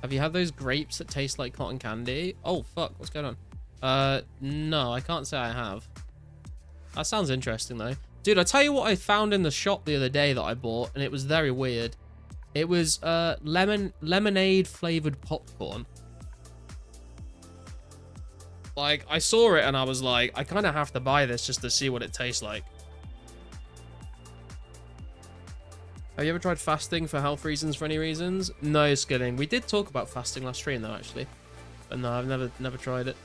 Have you had those grapes that taste like cotton candy? Oh, fuck. What's going on? No, I can't say I have. That sounds interesting, though. Dude, I tell you what I found in the shop the other day that I bought, and it was very weird. It was lemonade flavored popcorn. Like, I saw it and I was like, I kind of have to buy this just to see what it tastes like. Have you ever tried fasting for health reasons, for any reasons? No, Skilling. We did talk about fasting last stream, though, actually. But no, I've never tried it.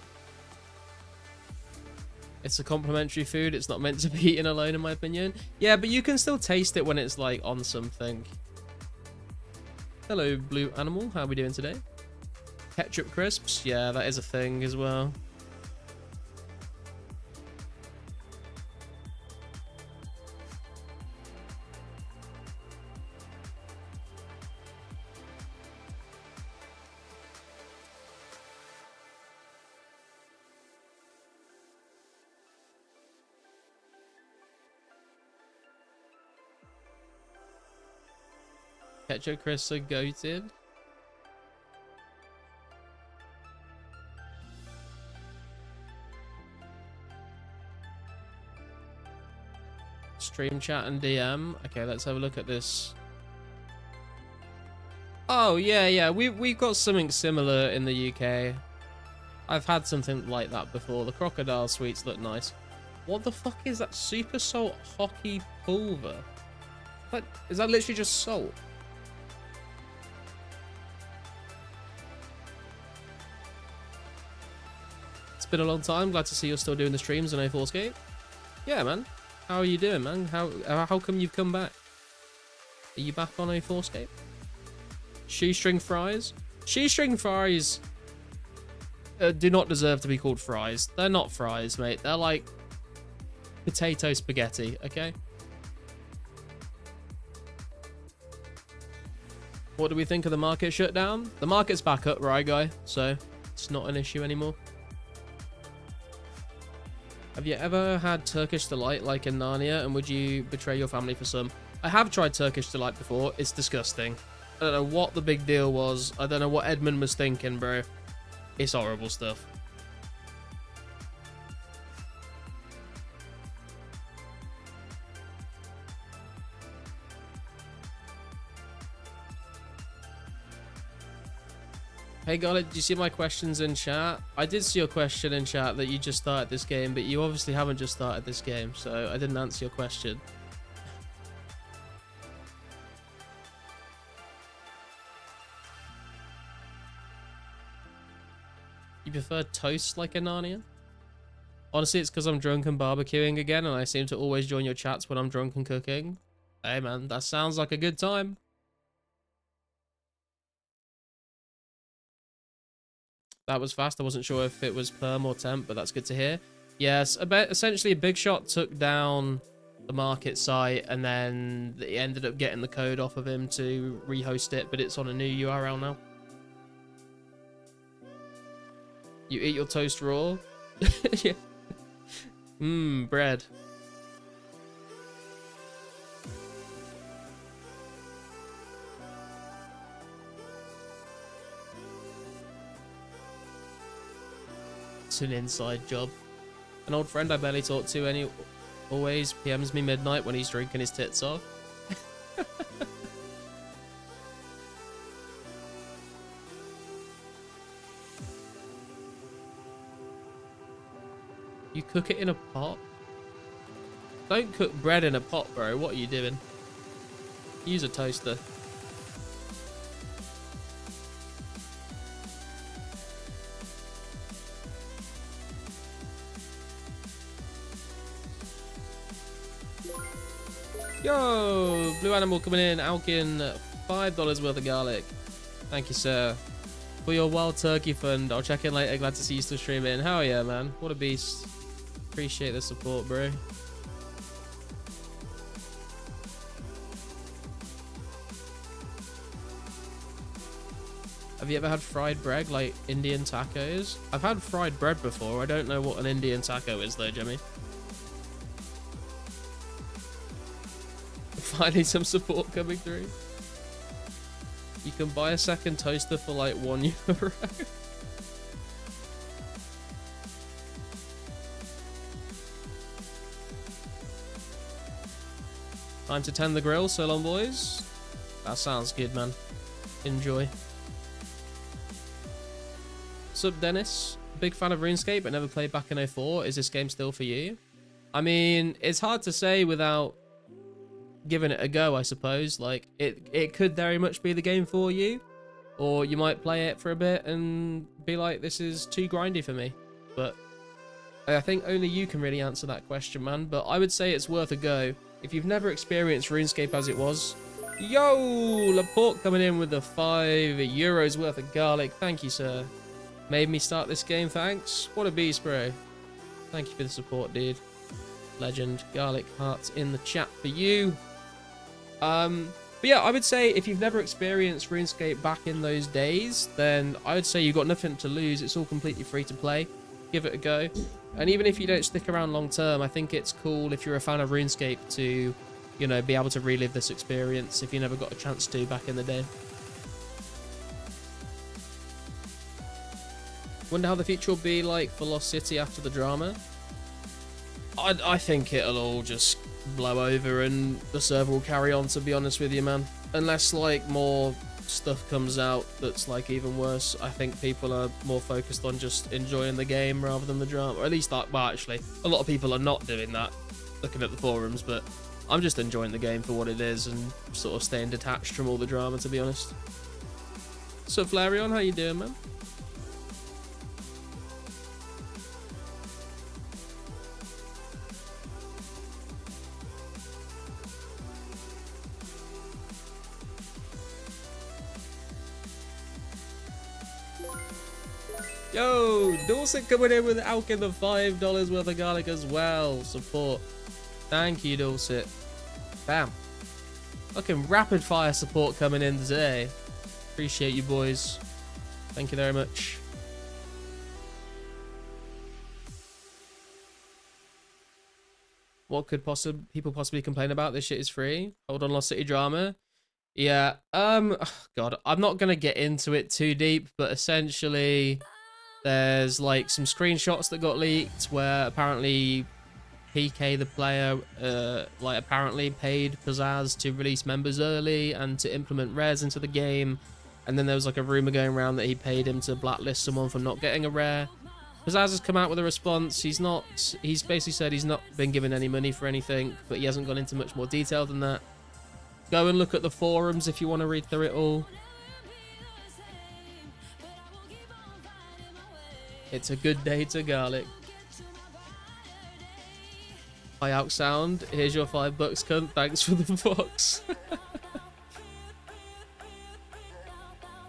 It's a complimentary food. It's not meant to be eaten alone, in my opinion. Yeah, but you can still taste it when it's, like, on something. Hello, Blue Animal. How are we doing today? Ketchup crisps. Yeah, that is a thing as well. Ketchup crisps are goated. Stream chat and DM. Okay, let's have a look at this. Oh yeah, we've got something similar in the UK. I've had something like that before. The crocodile sweets look nice. What the fuck is that super salt hockey pulver? What? Is that literally just salt? It's been a long time. Glad to see you're still doing the streams on 2004scape. Yeah, man. How are you doing, man? How come you've come back? Are you back on 2004scape? Shoestring fries? Shoestring fries do not deserve to be called fries. They're not fries, mate. They're like potato spaghetti, okay? What do we think of the market shutdown? The market's back up, right, guy? So it's not an issue anymore. Have you ever had Turkish delight like in Narnia, and would you betray your family for some? I have tried Turkish delight before. It's disgusting. I don't know what the big deal was. I don't know what Edmund was thinking, bro. It's horrible stuff. Hey Garlic, did you see my questions in chat? I did see your question in chat that you just started this game, but you obviously haven't just started this game, so I didn't answer your question. You prefer toast like a Narnia? Honestly, it's because I'm drunk and barbecuing again, and I seem to always join your chats when I'm drunk and cooking. Hey man, that sounds like a good time. That was fast. I wasn't sure if it was perm or temp, but that's good to hear. Yes, essentially Big Shot took down the market site, and then he ended up getting the code off of him to rehost it, but it's on a new URL now. You eat your toast raw? Yeah. Mmm, bread. It's an inside job. An old friend I barely talk to always PMs me midnight when he's drinking his tits off. You cook it in a pot? Don't cook bread in a pot, bro. What are you doing? Use a toaster. Yo, Blue Animal coming in. Alching, $5 worth of garlic. Thank you, sir. For your wild turkey fund. I'll check in later. Glad to see you still streaming. Hell yeah, man. What a beast. Appreciate the support, bro. Have you ever had fried bread like Indian tacos? I've had fried bread before. I don't know what an Indian taco is though, Jimmy. Finally some support coming through. You can buy a second toaster for like €1. Time to tend the grill, so long boys. That sounds good, man. Enjoy. Sup, Dennis? Big fan of RuneScape, but never played back in 04. Is this game still for you? I mean, it's hard to say without giving it a go, I suppose. Like, it could very much be the game for you. Or you might play it for a bit and be like, this is too grindy for me. But I think only you can really answer that question, man. But I would say it's worth a go. If you've never experienced RuneScape as it was. Yo! Laporte coming in with the €5 worth of garlic. Thank you, sir. Made me start this game, thanks. What a beast, bro. Thank you for the support, dude. Legend. Garlic hearts in the chat for you. But yeah, I would say if you've never experienced RuneScape back in those days, then I would say you've got nothing to lose. It's all completely free to play. Give it a go. And even if you don't stick around long term, I think it's cool if you're a fan of RuneScape to, you know, be able to relive this experience if you never got a chance to back in the day. Wonder how the future will be like for Lost City after the drama. I think it'll all just blow over and the server will carry on, to be honest with you, man. Unless, like, more stuff comes out that's like even worse, I think people are more focused on just enjoying the game rather than the drama. Or at least, like, well, actually, a lot of people are not doing that, looking at the forums, but I'm just enjoying the game for what it is and sort of staying detached from all the drama, to be honest. So, Flareon, how you doing, man? Yo, Dawson coming in with Alching the $5 worth of garlic as well. Support. Thank you, Dawson. Bam. Fucking rapid fire support coming in today. Appreciate you, boys. Thank you very much. What could people possibly complain about? This shit is free. Hold on, Lost City drama. Yeah. God, I'm not gonna get into it too deep, but essentially, there's like some screenshots that got leaked where apparently PK the player like apparently paid Pizzazz to release members early and to implement rares into the game, and then there was like a rumor going around that he paid him to blacklist someone for not getting a rare. Pizzazz has come out with a response. He's basically said he's not been given any money for anything, but he hasn't gone into much more detail than that. Go and look at the forums if you want to read through it all. It's a good day to garlic. Hi, Alk Sound. Here's your $5, cunt. Thanks for the box.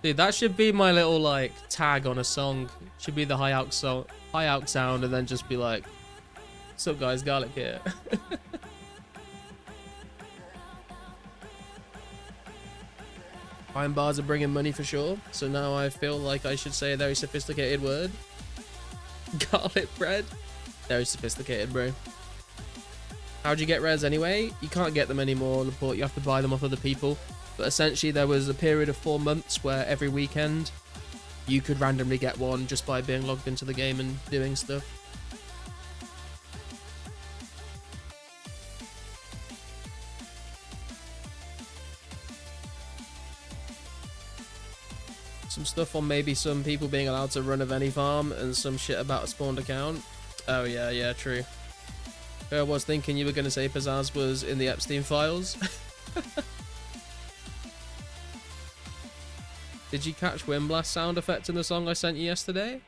Dude, that should be my little like tag on a song. Should be the Hi Alk Sound, and then just be like, "What's up, guys? Garlic here." Iron bars are bringing money for sure. So now I feel like I should say a very sophisticated word. Garlic bread. Very sophisticated, bro. How'd you get rares anyway? You can't get them anymore, Laporte. You have to buy them off other people. But essentially, there was a period of 4 months where every weekend you could randomly get one just by being logged into the game and doing stuff. Some stuff on maybe some people being allowed to run a Veni farm and some shit about a spawned account. Oh yeah, true. I was thinking you were going to say Pizzazz was in the Epstein files. Did you catch Windblast sound effect in the song I sent you yesterday?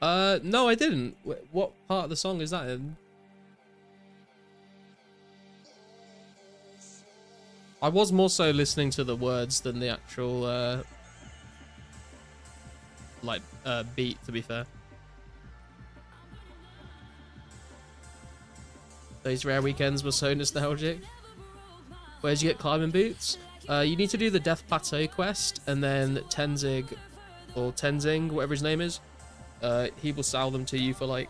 No, I didn't. What part of the song is that in? I was more so listening to the words than the actual, beat, to be fair. Those rare weekends were so nostalgic. Where'd you get climbing boots? You need to do the Death Plateau quest, and then Tenzing, or Tenzing, whatever his name is, he will sell them to you for like,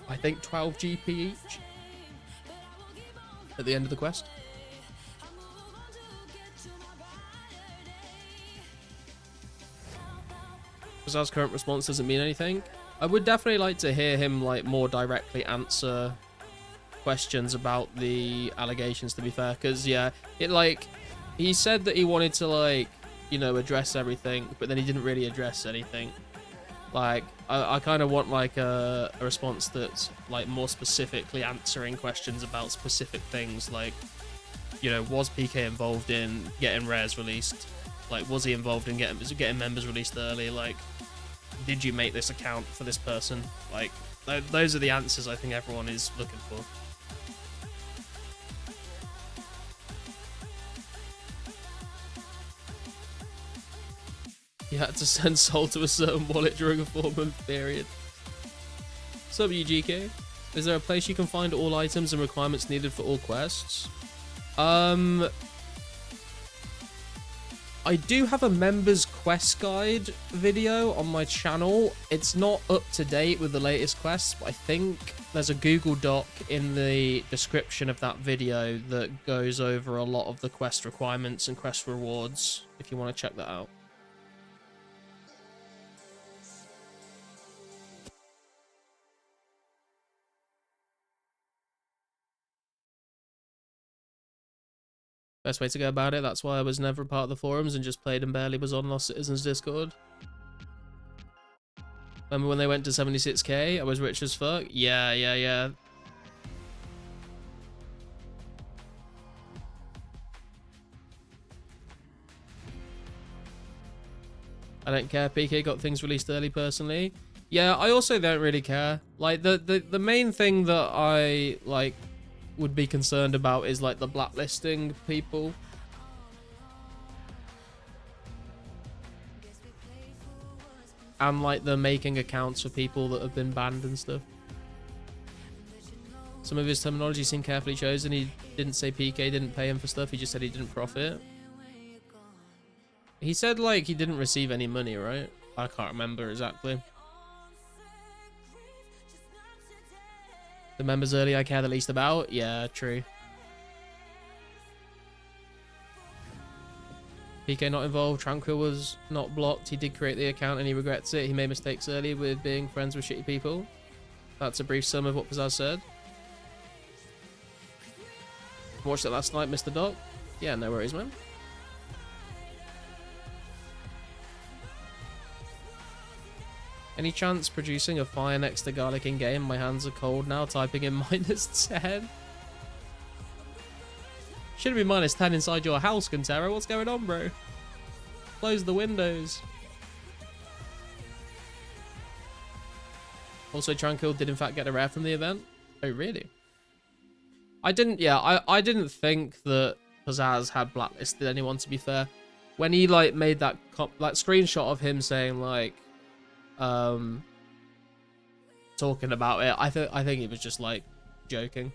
I think 12 GP each at the end of the quest. Pizzazz current response doesn't mean anything. I would definitely like to hear him like more directly answer questions about the allegations, to be fair, because yeah, it like he said that he wanted to like, you know, address everything, but then he didn't really address anything. Like I kind of want like a response that's like more specifically answering questions about specific things, like, you know, was PK involved in getting rares released? Like, was he involved in getting members released early? Like, did you make this account for this person? Like, those are the answers I think everyone is looking for. You had to send Soul to a certain wallet during a 4-month period. What's up, UGK? Is there a place you can find all items and requirements needed for all quests? I do have a members quest guide video on my channel. It's not up to date with the latest quests, but I think there's a Google Doc in the description of that video that goes over a lot of the quest requirements and quest rewards, if you want to check that out. Best way to go about it. That's why I was never a part of the forums and just played and barely was on Lost Citizens Discord. Remember when they went to 76k? I was rich as fuck. Yeah. I don't care. PK got things released early personally. Yeah, I also don't really care. Like the main thing that I like would be concerned about is like the blacklisting people. And like the making accounts for people that have been banned and stuff. Some of his terminology seemed carefully chosen. He didn't say PK didn't pay him for stuff. He just said he didn't profit. He said like he didn't receive any money, right? I can't remember exactly. The members early I care the least about? Yeah, true. PK not involved. Tranquil was not blocked. He did create the account and he regrets it. He made mistakes early with being friends with shitty people. That's a brief sum of what Pizzazz said. Watched it last night, Mr. Doc. Yeah, no worries, man. Any chance producing a fire next to garlic in game? My hands are cold now, typing in -10. Should be -10 inside your house, Quintero. What's going on, bro? Close the windows. Also, Tranquil did in fact get a rare from the event. Oh, really? I didn't, yeah, I didn't think that Pizzazz had blacklisted anyone, to be fair. When he, like, made that screenshot of him saying, like, talking about it, I think he was just, like, joking.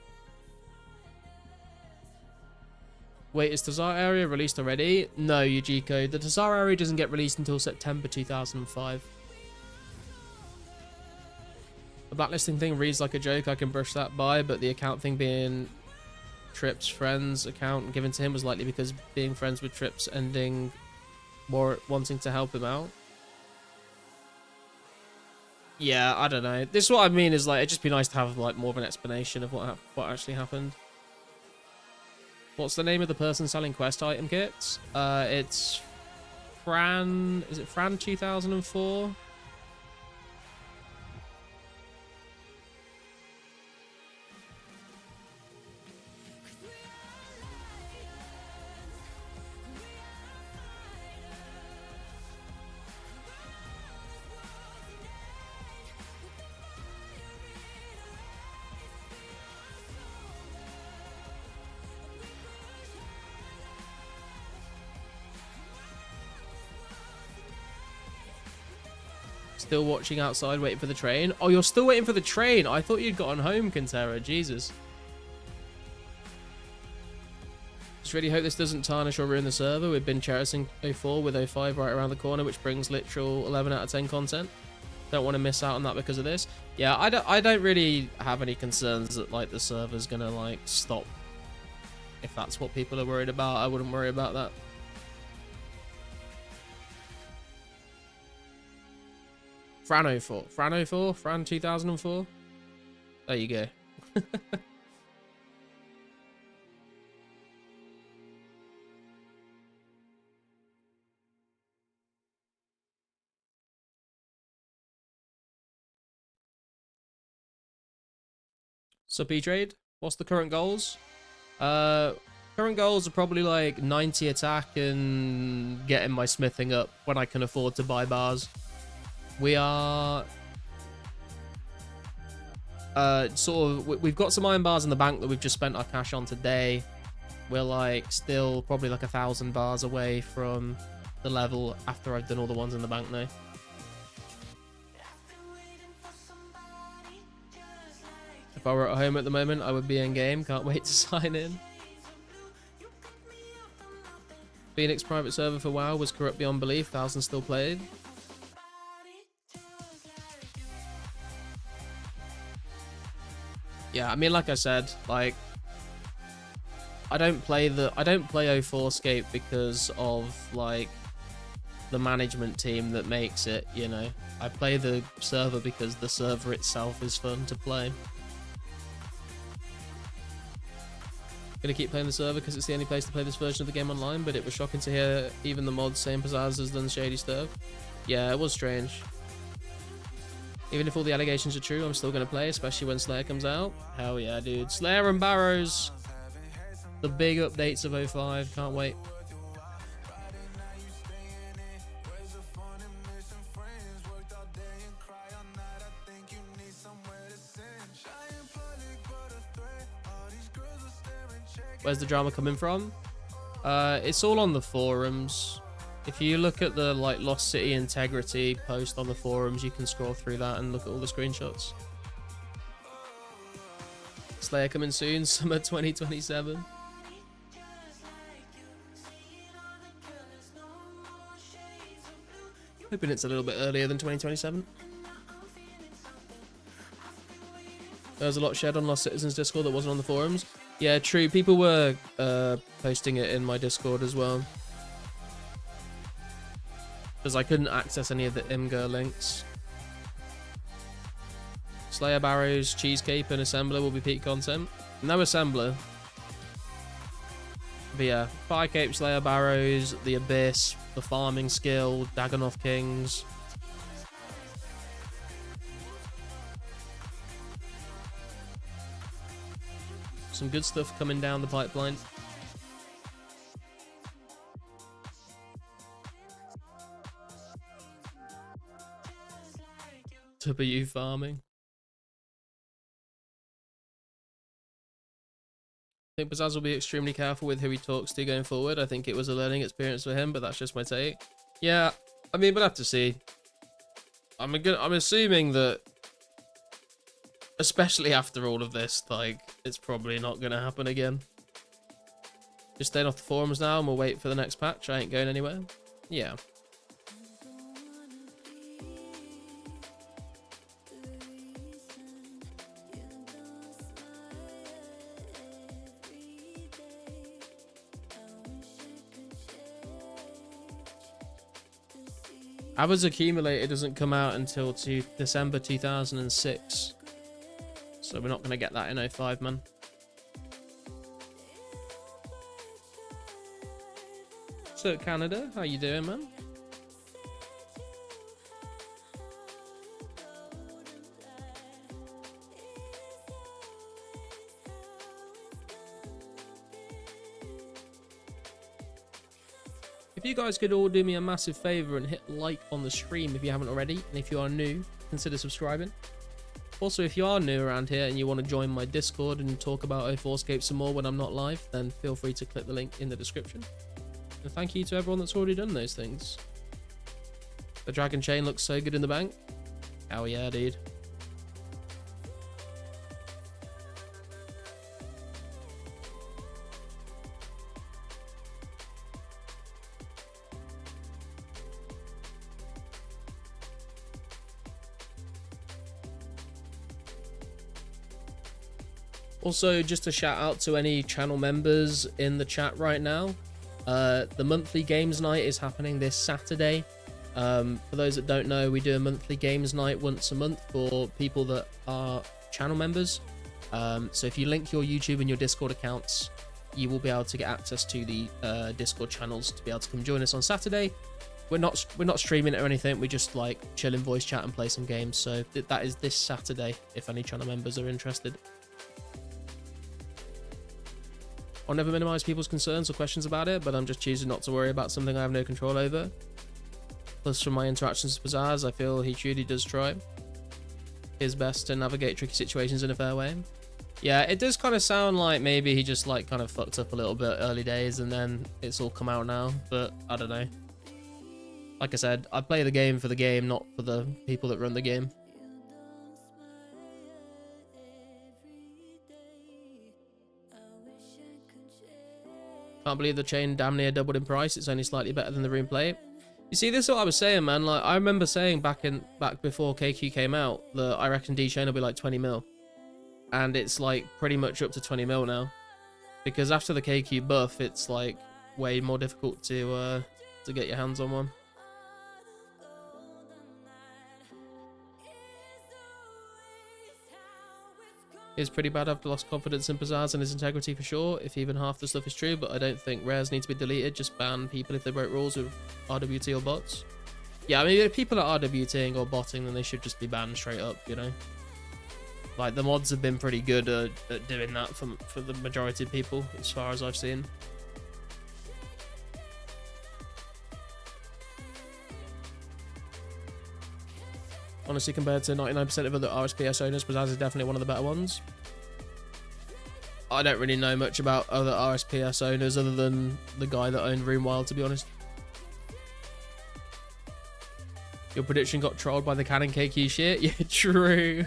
Wait, is Tazar area released already? No, Yujiko. The Tazar area doesn't get released until September 2005. The blacklisting thing reads like a joke. I can brush that by, but the account thing being Tripp's friend's account given to him was likely because being friends with Tripp's ending more wanting to help him out. Yeah, I don't know. This is what I mean is like it'd just be nice to have like more of an explanation of what actually happened. What's the name of the person selling quest item kits? It's Fran. Is it Fran 2004? Still watching outside, waiting for the train. Oh, you're still waiting for the train? I thought you'd gotten home, Quintero. Jesus. Just really hope this doesn't tarnish or ruin the server. We've been cherishing 04 with 05 right around the corner, which brings literal 11 out of 10 content. Don't want to miss out on that because of this. Yeah, I don't really have any concerns that like the server's gonna like stop. If that's what people are worried about, I wouldn't worry about that. Fran 04. Fran 04? Fran 2004? There you go. So B-Trade, what's the current goals? Current goals are probably like 90 attack and getting my smithing up when I can afford to buy bars. We are we've got some iron bars in the bank that we've just spent our cash on today. We're like still probably like 1,000 bars away from the level after I've done all the ones in the bank now. If I were at home at the moment, I would be in game. Can't wait to sign in. Phoenix private server for WoW was corrupt beyond belief. Thousands still played. Yeah, I mean, like I said, like I don't play 2004scape because of like the management team that makes it, you know. I play the server because the server itself is fun to play. Gonna keep playing the server because it's the only place to play this version of the game online, but it was shocking to hear even the mods saying Pizzazz has done shady stuff. Yeah, it was strange. Even if all the allegations are true, I'm still gonna play, especially when Slayer comes out. Hell yeah, dude. Slayer and Barrows. The big updates of 05. Can't wait. Where's the drama coming from? It's all on the forums. If you look at the like Lost City Integrity post on the forums, you can scroll through that and look at all the screenshots. Slayer coming soon, summer 2027. Hoping it's a little bit earlier than 2027. There was a lot shared on Lost Citizens Discord that wasn't on the forums. Yeah, true. People were posting it in my Discord as well. Because I couldn't access any of the Imgur links. Slayer Barrows, Cheesecape, and Assembler will be peak content. No Assembler. But yeah, Firecape, Slayer Barrows, the Abyss, the Farming Skill, Dagonoth Kings. Some good stuff coming down the pipeline. W farming. I think Pizzazz will be extremely careful with who he talks to going forward. I think it was a learning experience for him, but that's just my take. Yeah, I mean, we'll have to see. I'm assuming that, especially after all of this, like, it's probably not going to happen again. Just staying off the forums now and we'll wait for the next patch. I ain't going anywhere. Yeah. Hours Accumulated doesn't come out until December 2006. So we're not going to get that in 05, man. So Canada, how you doing, man? If you guys could all do me a massive favor and hit like on the stream if you haven't already, and if you are new, consider subscribing. Also, if you are new around here and you want to join my Discord and talk about 2004scape some more when I'm not live, then feel free to click the link in the description. And thank you to everyone that's already done those things. The dragon chain looks so good in the bank. Hell yeah, dude. Also, just a shout out to any channel members in the chat right now. The monthly games night is happening this Saturday. For those that don't know, we do a monthly games night once a month for people that are channel members. So if you link your YouTube and your Discord accounts, you will be able to get access to the Discord channels to be able to come join us on Saturday. We're not streaming it or anything. We just like chill in voice chat and play some games. So that is this Saturday if any channel members are interested. I'll never minimize people's concerns or questions about it, but I'm just choosing not to worry about something I have no control over. Plus, from my interactions with Pizzazz, I feel he truly does try his best to navigate tricky situations in a fair way. Yeah, it does kind of sound like maybe he just like kind of fucked up a little bit early days and then it's all come out now, but I don't know. Like I said, I play the game for the game, not for the people that run the game. Can't believe the chain damn near doubled in price. It's only slightly better than the rune plate. You see, this is what I was saying, man. Like, I remember saying back before KQ came out that I reckon D chain will be like 20 mil, and it's like pretty much up to 20 mil now, because after the KQ buff, it's like way more difficult to get your hands on one. Is pretty bad. I've lost confidence in Pizzazz and his integrity for sure, if even half the stuff is true, but I don't think rares need to be deleted. Just ban people if they break rules with RWT or bots. Yeah, I mean, if people are RWTing or botting, then they should just be banned straight up, you know? Like, the mods have been pretty good at doing that for the majority of people, as far as I've seen. Honestly, compared to 99% of other RSPS owners, Pizzazz is definitely one of the better ones. I don't really know much about other RSPS owners other than the guy that owned RuneWild, to be honest. Your prediction got trolled by the Cannon KQ shit? Yeah, true.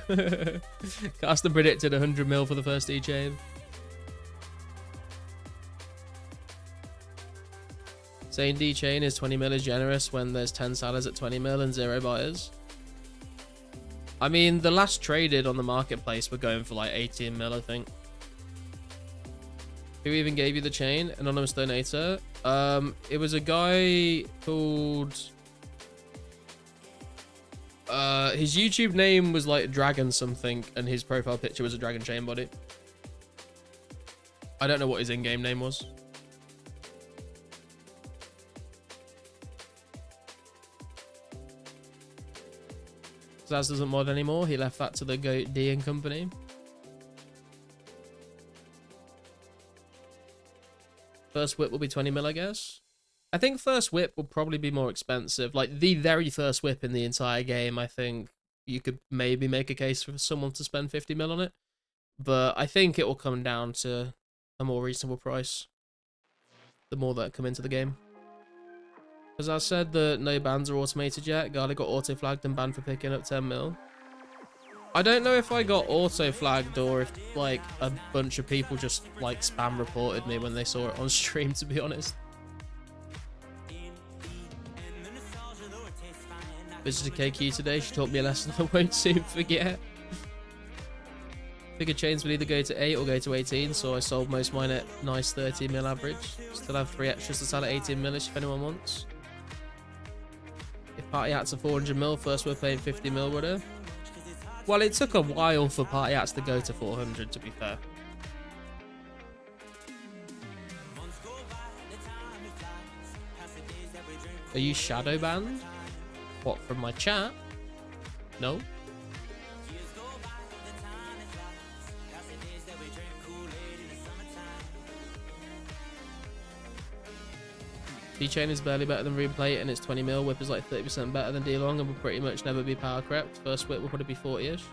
Carsten predicted 100 mil for the first E-chain. Saying D-chain is 20 mil is generous when there's 10 sellers at 20 mil and 0 buyers. I mean, the last traded on the marketplace were going for like 18 mil, I think. Who even gave you the chain? Anonymous donator. It was a guy called... his YouTube name was like Dragon something, and his profile picture was a dragon chain body. I don't know what his in-game name was. Zaz doesn't mod anymore. He left that to the Goat D and company. First whip will be 20 mil, I guess. I think first whip will probably be more expensive. Like the very first whip in the entire game, I think you could maybe make a case for someone to spend 50 mil on it. But I think it will come down to a more reasonable price the more that come into the game. As I said, that no bans are automated yet. Garlic got auto-flagged and banned for picking up 10 mil. I don't know if I got auto-flagged or if, like, a bunch of people just, like, spam reported me when they saw it on stream, to be honest. Visited KQ today. She taught me a lesson I won't soon forget. Bigger chains will either go to 8 or go to 18, so I sold most of mine at nice 13 mil average. Still have 3 extras to sell at 18 mil-ish if anyone wants. If party hats are 400 mil, first we're paying 50 mil, brother. Well, it took a while for party hats to go to 400, to be fair. Are you shadow banned? What, from my chat? No. D-chain is barely better than rune plate and it's 20 mil. Whip is like 30% better than D-long and will pretty much never be power crept. First whip will probably be 40-ish.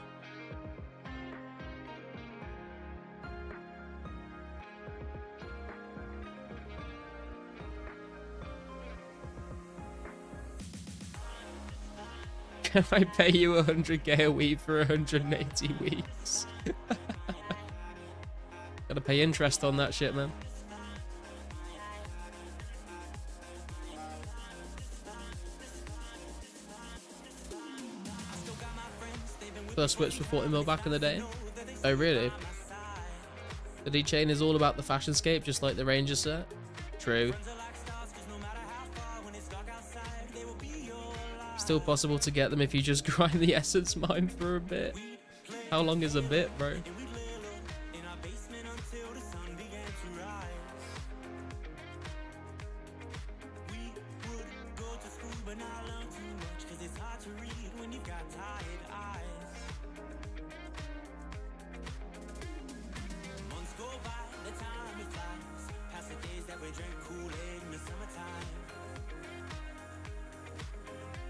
Can I pay you 100k a week for 180 weeks? Gotta pay interest on that shit, man. First whips for 40 mil back in the day. Oh, really? The D-chain is all about the fashion scape, just like the Ranger set. True. Still possible to get them if you just grind the essence mine for a bit. How long is a bit, bro?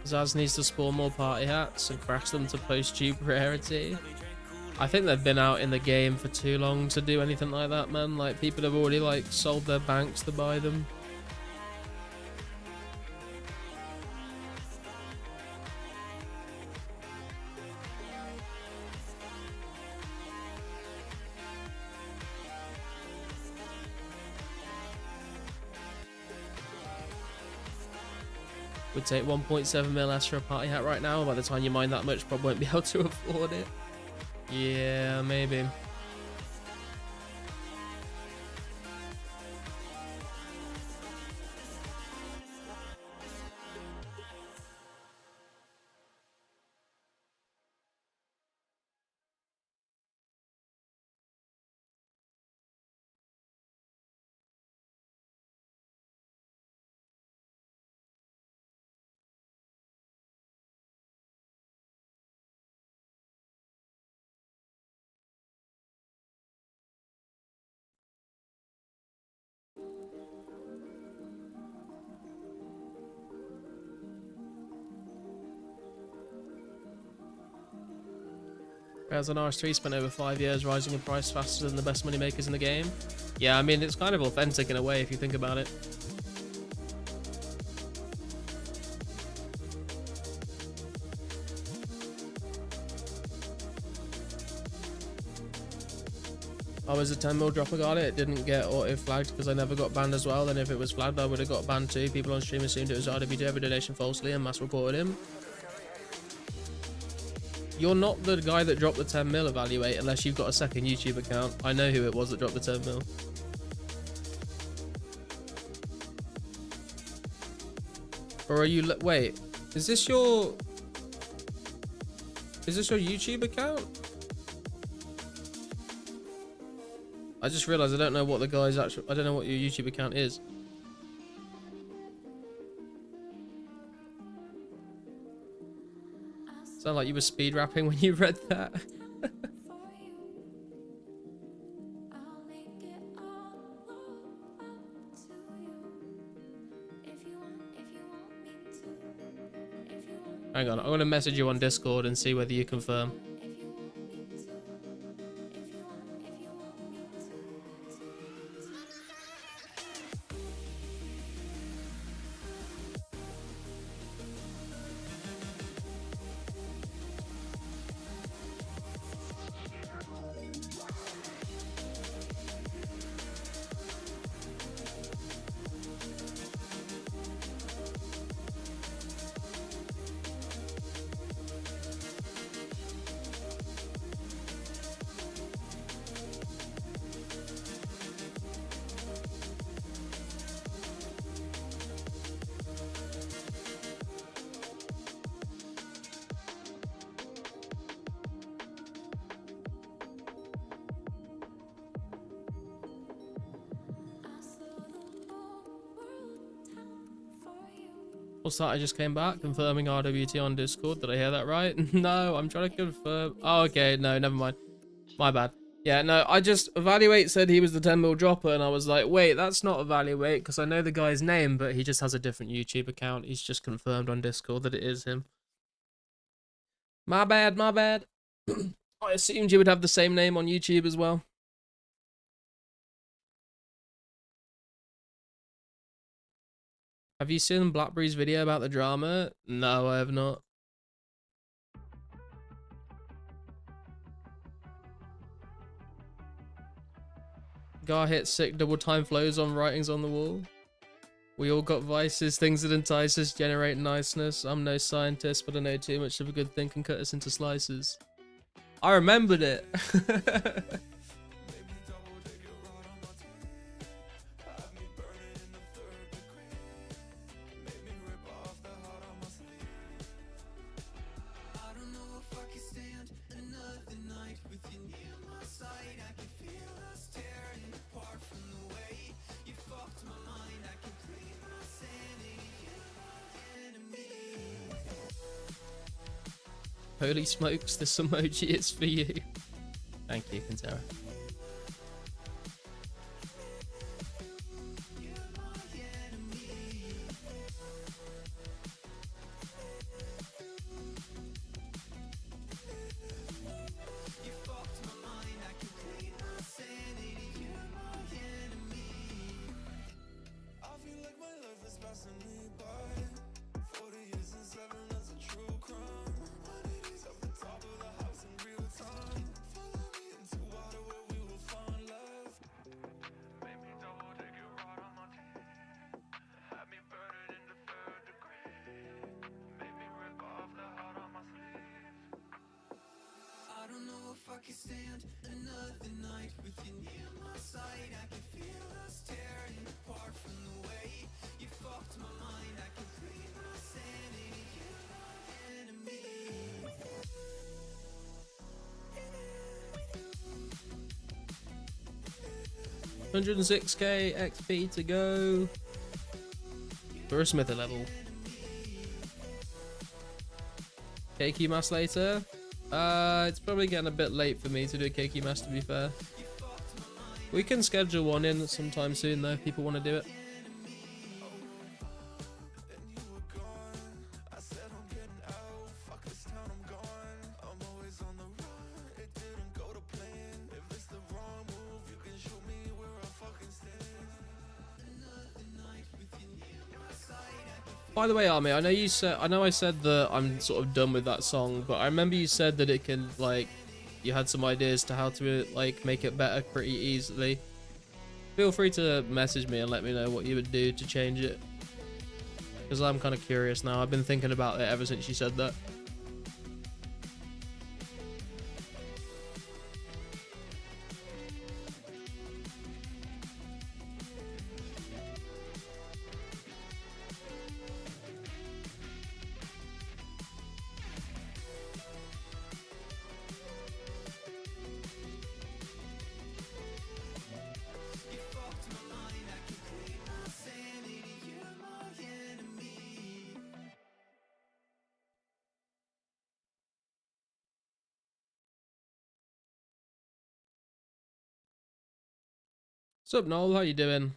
Zaz needs to spawn more party hats and crash them to post-tube rarity. I think they've been out in the game for too long to do anything like that, man. Like, people have already, like, sold their banks to buy them. Would take 1.7 mil less for a party hat right now. By the time you mine that much, probably won't be able to afford it. Yeah, maybe. Whereas an RS3 spent over 5 years rising in price faster than the best money makers in the game. Yeah, I mean, it's kind of authentic in a way if you think about it. I was a 10 mil dropper, got it. It didn't get auto flagged because I never got banned as well. Then if it was flagged, I would have got banned too. People on stream assumed it was RWT every donation falsely and mass reported him. You're not the guy that dropped the 10 mil, Evaluate, unless you've got a second YouTube account. I know who it was that dropped the 10 mil. Or are you, wait, is this your YouTube account? I just realized I don't know what the guy's actual, I don't know what your YouTube account is. Sound like you were speed rapping when you read that. Hang on, I'm gonna message you on Discord and see whether you confirm. What's that? I just came back confirming RWT on Discord. Did I hear that right? No, I'm trying to confirm. Oh, okay. No, never mind. My bad. Yeah, no, I just, Evaluate said he was the 10 mil dropper, and I was like, wait, that's not Evaluate, because I know the guy's name, but he just has a different YouTube account. He's just confirmed on Discord that it is him. My bad, my bad. I assumed you would have the same name on YouTube as well. Have you seen Blackberry's video about the drama? No, I have not. Gar hit sick double time flows on writings on the wall. We all got vices, things that entice us, generate niceness. I'm no scientist, but I know too much of a good thing can cut us into slices. I remembered it. Holy smokes, this emoji is for you. Thank you, Kintera. $106k XP to go for a Smither level. Keiki mass later. It's probably getting a bit late for me to do a Keiki mass, to be fair. We can schedule one in sometime soon though if people want to do it. By the way, Army, I know I said that I'm sort of done with that song, but I remember you said that it can, like, you had some ideas to how to, like, make it better pretty easily. Feel free to message me and let me know what you would do to change it. Because I'm kind of curious now. I've been thinking about it ever since you said that. What's up, Noel? How you doing?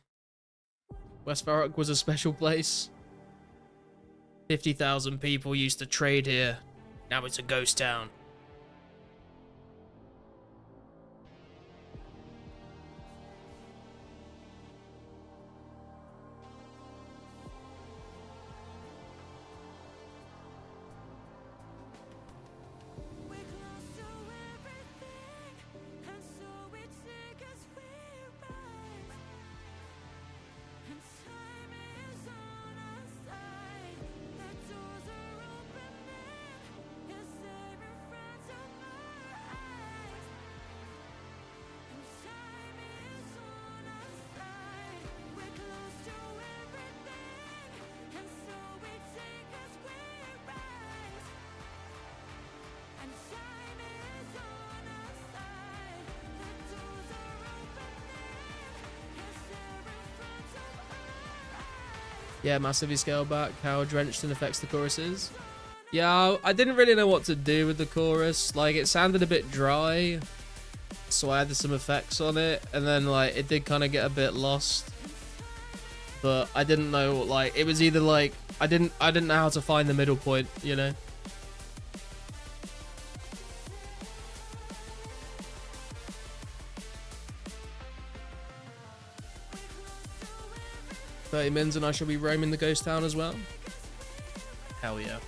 West Varrock was a special place. 50,000 people used to trade here. Now it's a ghost town. We're close to everything, and so we take us we're right. And time is on our side. The doors are opening. You're safe in front of my eyes. And time is on our side. We're close to everything, and so we take us we're right. And time is on our side. The doors are opening. You're there in front of our eyes. Yeah, massively scaled back. How drenched and affects the choruses. Yeah, I didn't really know what to do with the chorus. Like, it sounded a bit dry, so I added some effects on it, and then like it did kind of get a bit lost. But I didn't know, like, it was either like I didn't know how to find the middle point, you know. We're close to everything. 30 mins and I shall be roaming the ghost town as well. Hell yeah.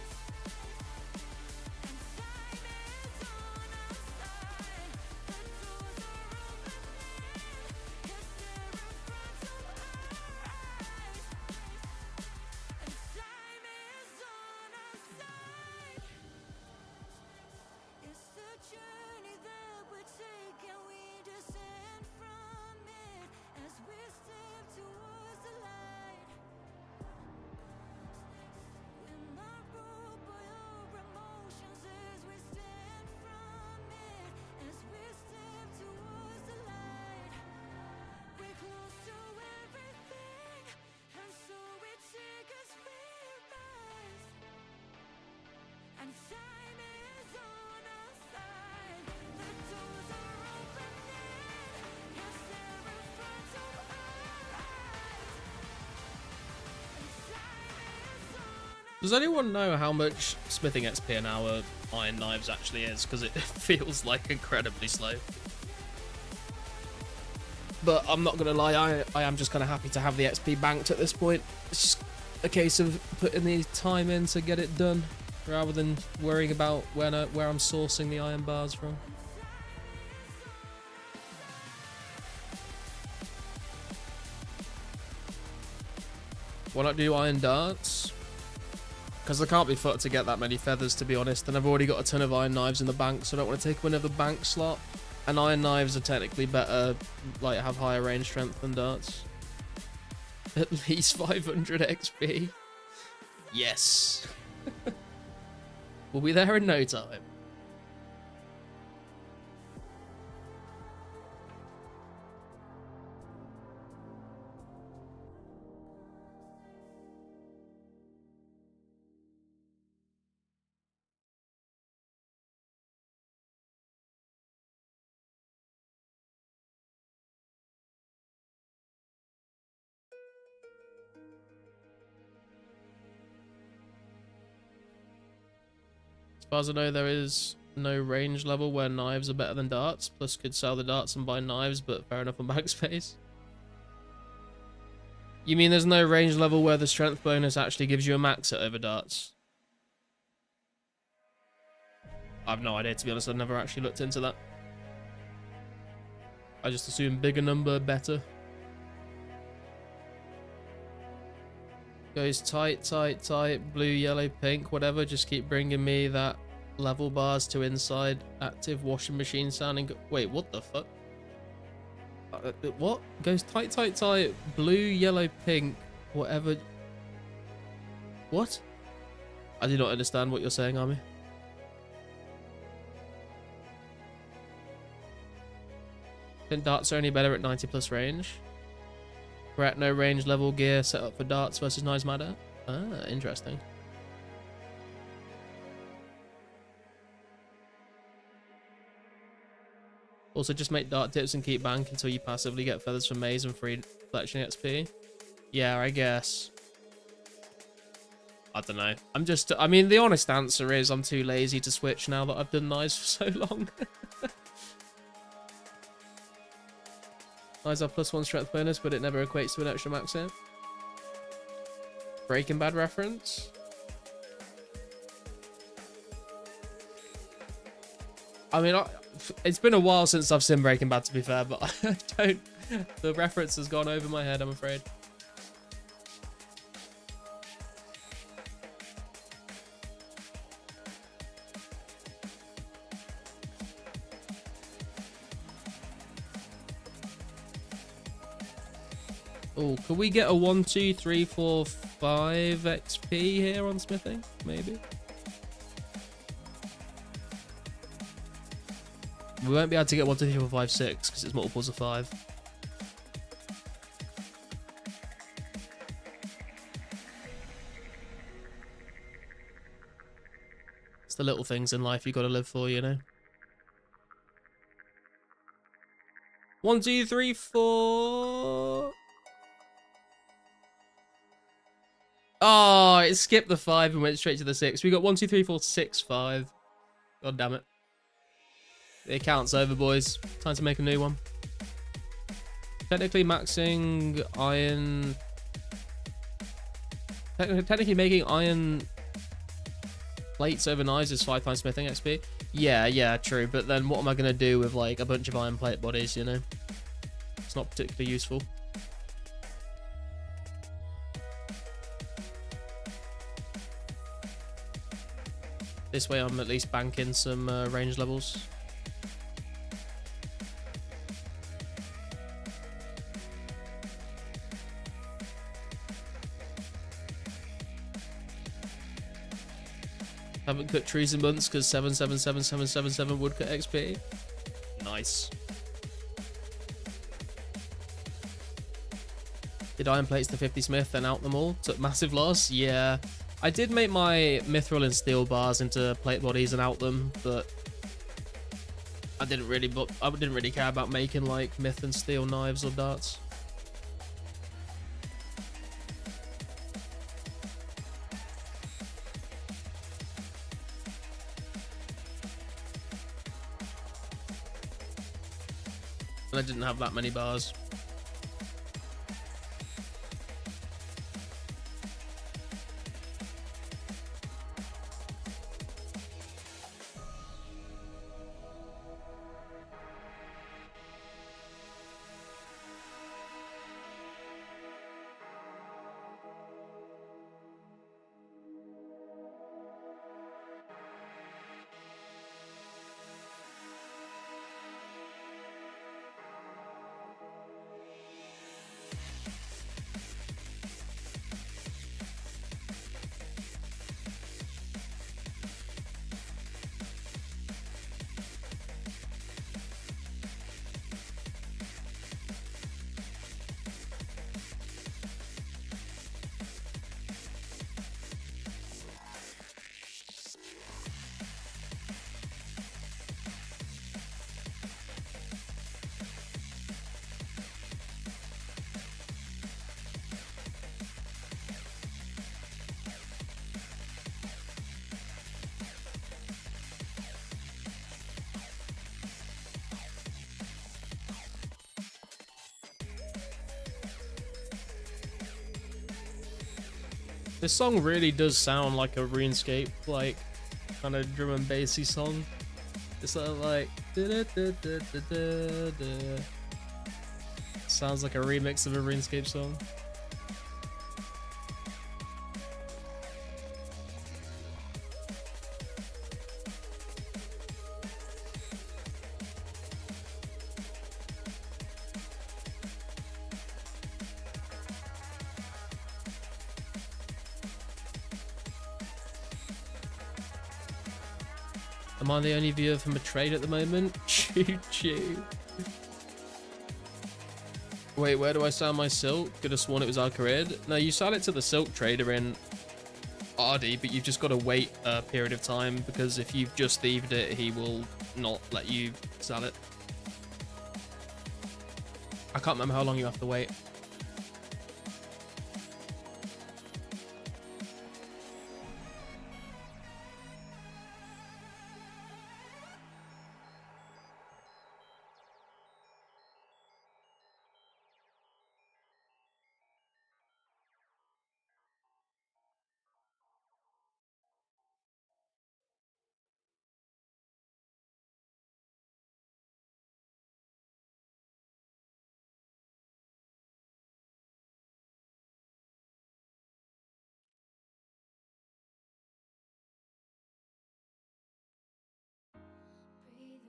It's the journey that we're taking, we descend from it as we step towards the light. We're not ruled by our emotions as we stand from it, as we step towards the light. We're close to everything, and so we take us we're rise. And time is on our side. The doors are opening. You're there in front of our eyes. And time is on our Does anyone know how much smithing XP an hour iron knives actually is? Because it feels like incredibly slow. But I'm not gonna lie, I am just kind of happy to have the XP banked at this point. It's just a case of putting the time in to get it done, rather than worrying about where I'm sourcing the iron bars from. Why not do iron darts? Because I can't be fucked to get that many feathers, to be honest, and I've already got a ton of iron knives in the bank, so I don't want to take up another bank slot. And iron knives are technically better, like, have higher range strength than darts. At least 500 XP. Yes. We'll be there in no time. As far as I know, there is no range level where knives are better than darts. Plus, could sell the darts and buy knives, but fair enough on backspace. You mean there's no range level where the strength bonus actually gives you a max at over darts? I've no idea, to be honest. I've never actually looked into that. I just assume bigger number, better. Goes tight, tight, tight, blue, yellow, pink, whatever. Just keep bringing me that level bars to inside active washing machine sounding. Wait, what the fuck? What? Goes tight, tight, tight, blue, yellow, pink, whatever. What? I do not understand what you're saying, Army. I think darts are only better at 90 plus range. Correct, no range level gear set up for darts versus knives matter. Ah, interesting. Also, just make dart tips and keep bank until you passively get feathers from maze and free fletching XP. Yeah, I guess. I don't know. I mean, the honest answer is I'm too lazy to switch now that I've done knives for so long. Knives have +1 strength bonus, but it never equates to an extra max hit. Breaking Bad reference. I mean, it's been a while since I've seen Breaking Bad, to be fair, but I don't. The reference has gone over my head, I'm afraid. Oh, could we get a 1, 2, 3, 4, 5 XP here on smithing? Maybe. We won't be able to get 1, 2, 3, 4, 5, 6 because it's multiples of 5. It's the little things in life you got to live for, you know. 1, 2, 3, 4. Oh, it skipped the 5 and went straight to the 6. We got 1, 2, 3, 4, 6, 5. God damn it. The account's over, boys. Time to make a new one. Technically maxing iron... Technically making iron plates over knives is 5 times smithing XP. Yeah, true. But then what am I going to do with like a bunch of iron plate bodies, you know? It's not particularly useful. This way I'm at least banking some range levels. Haven't cut trees in months because 777777 woodcut XP. Nice. Did iron plates to 50 smith and out them all? Took massive loss? Yeah. I did make my mithril and steel bars into plate bodies and out them, but I didn't really care about making like myth and steel knives or darts. And I didn't have that many bars. This song really does sound like a RuneScape, like, kind of drum and bassy song. It's sort of like... Sounds like a remix of a RuneScape song. Am I the only viewer from a trade at the moment? Choo choo. Wait, where do I sell my silk? Could have sworn it was Arcarid. No, you sell it to the silk trader in Ardy, but you've just got to wait a period of time because if you've just thieved it, he will not let you sell it. I can't remember how long you have to wait. Breathe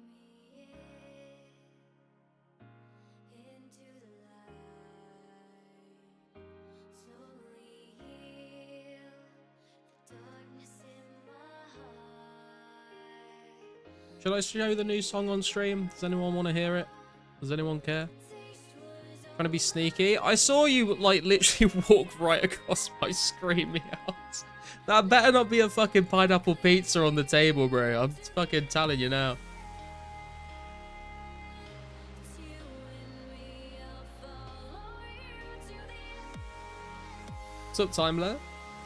me into the light. Slowly heal the darkness in my heart. Should I show the new song on stream? Does anyone want to hear it? Does anyone care? Trying to be sneaky. I saw you like literally walk right across my screen out. That better not be a fucking pineapple pizza on the table, bro. I'm fucking telling you now. What's up, Timler?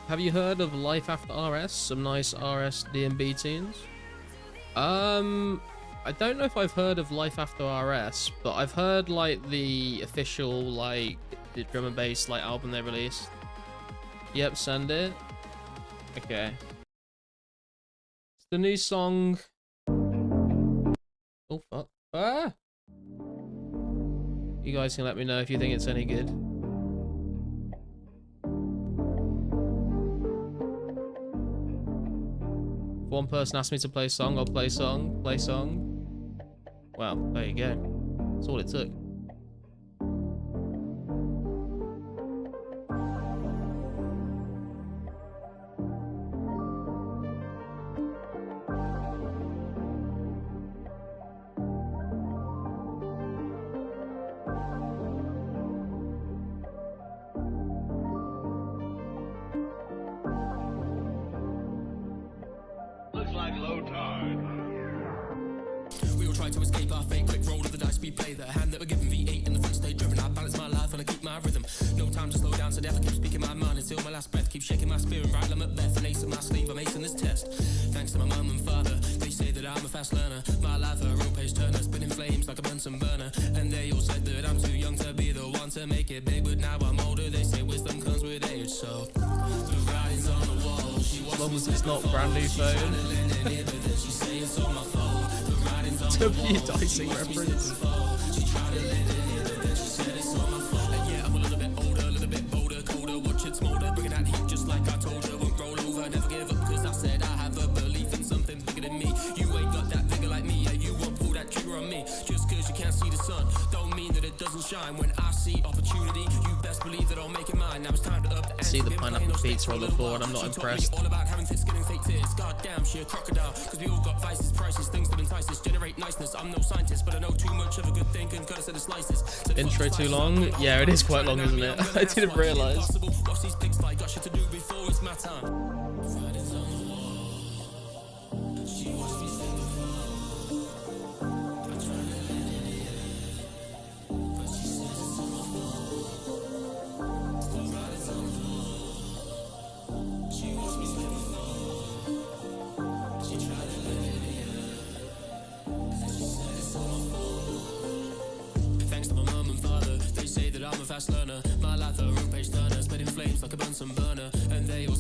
Have you heard of Life After RS? Some nice RS D&B tunes. I don't know if I've heard of Life After RS, but I've heard like the official like the drum and bass like album they released. Yep, send it. Okay. It's the new song. Oh fuck. Ah! You guys can let me know if you think it's any good. If one person asks me to play a song, I'll play song. Play song. Well, there you go. That's all it took. Looks like low tide. We all try to escape our fate, quick roll of the dice we play. The hand that we're given V8 in the front stay driven. I balance my life and I keep my rhythm. No time to slow down, so therefore keep speaking my mind until my last breath. Keep shaking my spirit, right I'm at Beth. An ace in my sleeve, I'm acing this test. Thanks to my mum and father, they say that I'm a fast learner. My life a real page turner, spinning flames like a Bunsen burner. And they all said that I'm too young to be the one to make it big, but now I'm older. They say wisdom comes with age, so the writing's on the wall. As long as it's not brand new phone. W dicing reference. Yeah, I'm a little bit older, a little bit bolder, colder. Watch it smolder, bringing that heat just like I told you. Won't roll over, never give up, cause I said I have a belief in something bigger than me. You ain't got that vigor like me, yeah, you won't pull that trigger on me. Just cause you can't see the sun, don't mean that it doesn't shine. When I see opportunity, you best believe that I'll make it mine. Now it's time to up the ante. See the pineapple pizza on the floor and I'm not impressed. All about having thick skin and fake tears. Goddamn, she a crocodile. Cause we all got vices, prices, things that entice us, generate niceness. I'm no scientist, but I know too much of a good thing and cut us into slices. Intro too long? Yeah, it is quite long, isn't it? I didn't realise. Watch these pigs fly, got shit to do before it's my time. Writings on the wall. She watched me sing before. I tried to let it in, but she says it's all my fault. The writings on the wall. She watched me sing before. She tried to let it in, but she said it's all my fault. Thanks to my mum and father, they say that I'm a fast learner. My life a real page turner, spitting flames like a Bunsen burner. And they all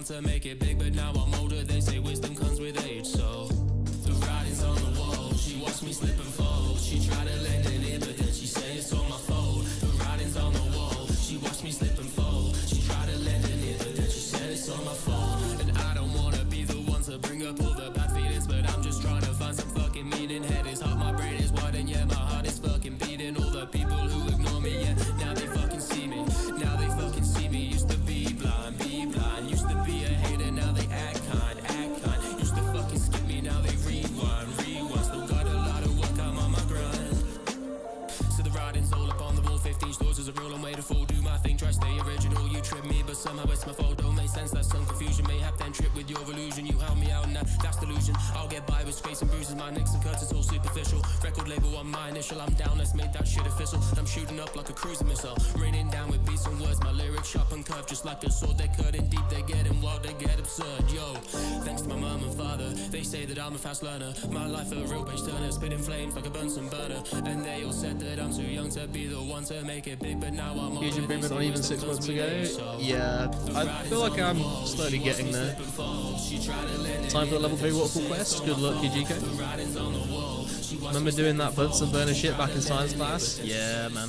one to make it big, but now I'm older. They say wisdom comes with age, so the writing's on the wall. She watched me slip and fall. She tried to lend an ear, but then she say it's all my fault. The writing's on the wall. She watched me slip and fall. She tried to lend an ear, but then she said it's all my fault. And I don't wanna be the one to bring up all the bad feelings, but I'm just trying to find some fucking meaning. Head is hot, my brain is wide, and yeah, my heart is fucking beating. All the people who ignore me, yeah, now they fucking see me. Now they fucking see me. Used to be blind, be blind. Used to be a hater, now they act kind, act kind. Used to fucking skip me, now they rewind, rewind. Still got a lot of work, I'm on my grind. So the writing's all up on the wall. 15 stores is a real long way to fall. Do my thing, try stay original. You trip me, but somehow it's my fault. Don't make sense, that's some confusion. Mayhap then trip with your illusion. You help me out and that's delusion. I'll get by with scrapes and bruises. My nicks and cuts, it's all superficial. Record label on my initial. I'm down, let's make that shit official. I'm shooting up like a cruising missile. Raining down with beats and words. My lyrics sharp and curved, just like a sword. They're cutting deep, they're getting wild, they get absurd. Yo, thanks to my mum and father, they say that I'm a fast learner. My life a real page turner, spitting flames like a Bunsen burner. And they all said that I'm too young to be the one to make it big, but now I'm Huge improvement on even 6 months ago. Yeah, I feel like I'm slowly getting there. Time for the level 3 waterfall quest. Good luck, Kijiko. Remember doing that Bunsen burner shit back in science class? Yeah, man.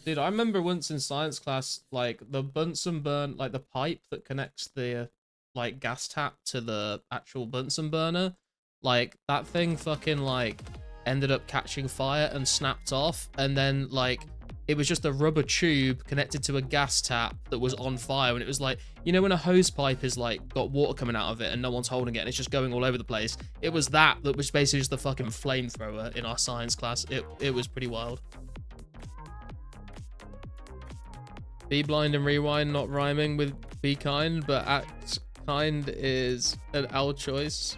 Dude, I remember once in science class, like the Bunsen burn, like the pipe that connects the like gas tap to the actual Bunsen burner, like that thing fucking like ended up catching fire and snapped off, and then like it was just a rubber tube connected to a gas tap that was on fire, and it was like, you know when a hose pipe is like got water coming out of it and no one's holding it and it's just going all over the place? It was that was basically just the fucking flamethrower in our science class. It was pretty wild. Be blind and rewind, not rhyming with be kind, but act kind is an L choice.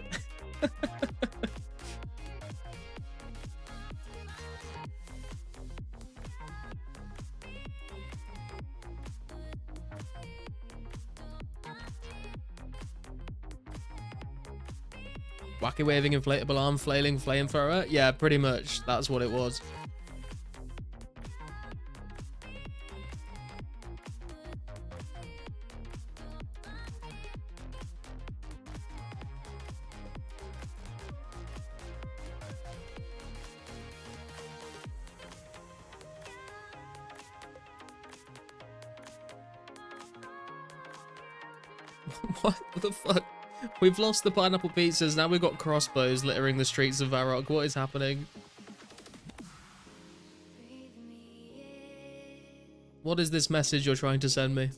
Wacky waving inflatable arm flailing flamethrower? Yeah, pretty much. That's what it was. What the fuck? We've lost the pineapple pizzas, now we've got crossbows littering the streets of Varrock. What is happening? What is this message you're trying to send me?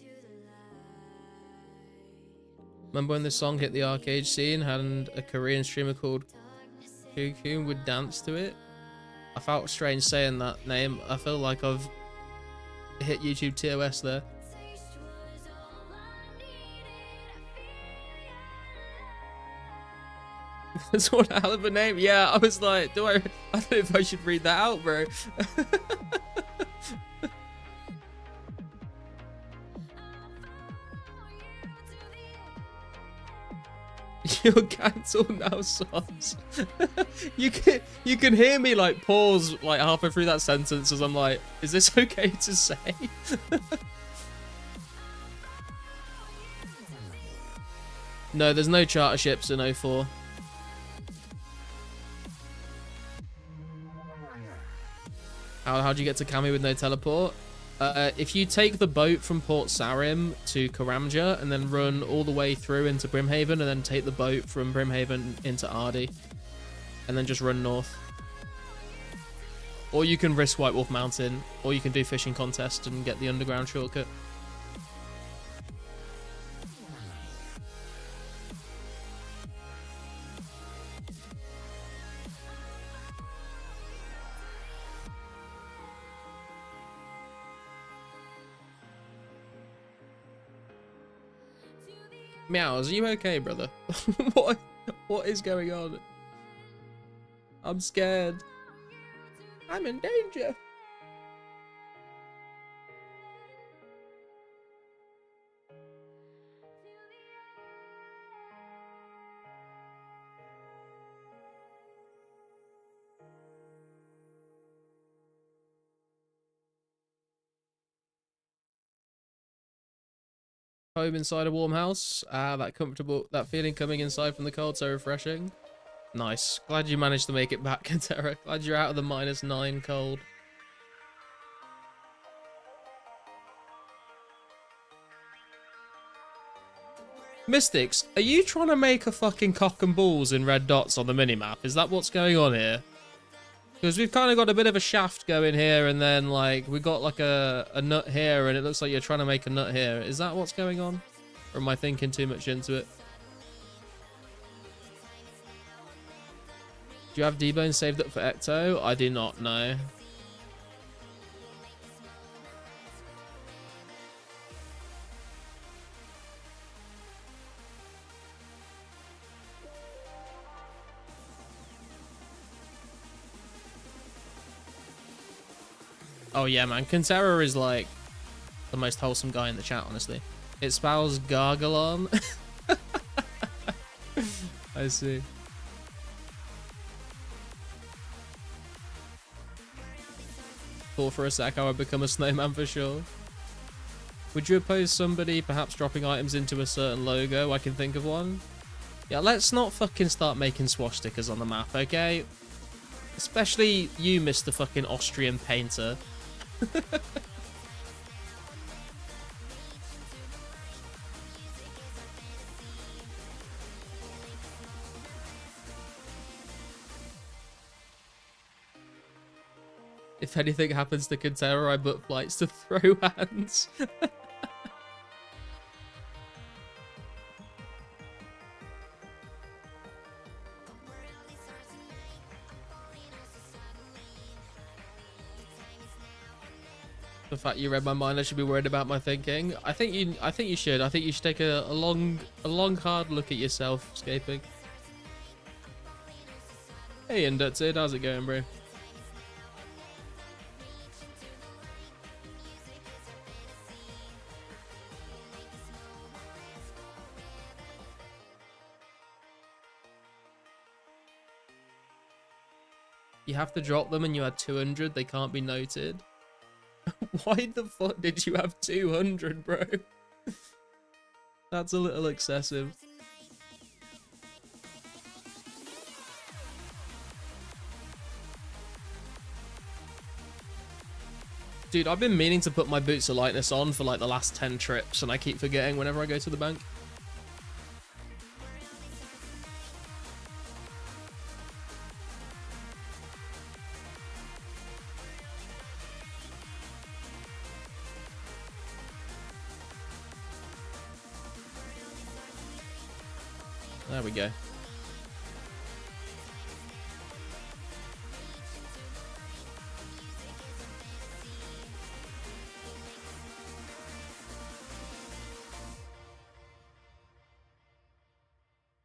Remember when this song hit the arcade scene and a Korean streamer called Kuku would dance to it? I felt strange saying that name. I feel like I've hit YouTube TOS there. That's what a hell of a name. Yeah, I was like, I don't know if I should read that out, bro. You're cancelled now, Sauce. you can hear me like pause like halfway through that sentence as I'm like, is this okay to say? No, there's no charter ships in 04. How'd you get to Kami with no teleport? If you take the boat from Port Sarim to Karamja and then run all the way through into Brimhaven and then take the boat from Brimhaven into Ardi and then just run north. Or you can risk White Wolf Mountain, or you can do fishing contest and get the underground shortcut. Meows, are you okay, brother? What is going on? I'm scared. I'm in danger. Home inside a warm house. Ah, that feeling coming inside from the cold, so refreshing. Nice. Glad you managed to make it back, Kantera. Glad you're out of the -9 cold. Mystics, are you trying to make a fucking cock and balls in red dots on the minimap? Is that what's going on here? Because we've kind of got a bit of a shaft going here, and then like we got like a nut here, and it looks like you're trying to make a nut here. Is that what's going on? Or am I thinking too much into it? Do you have D-Bone saved up for Ecto? I do not know. Oh yeah, man. Kantera is like the most wholesome guy in the chat, honestly. It spells Gargalon. I see. Thought for a sec I would become a snowman for sure. Would you oppose somebody perhaps dropping items into a certain logo? I can think of one. Yeah, let's not fucking start making swastikas on the map, okay? Especially you, Mr. fucking Austrian painter. If anything happens to Kantera, I book flights to throw hands. The fact you read my mind, I should be worried about my thinking. I think you should. I think you should take a long, hard look at yourself, scaping. Hey, and that's it. How's it going, bro? You have to drop them and you had 200. They can't be noted. Why the fuck did you have 200, bro? That's a little excessive. Dude, I've been meaning to put my boots of lightness on for like the last 10 trips, and I keep forgetting whenever I go to the bank. There we go. Are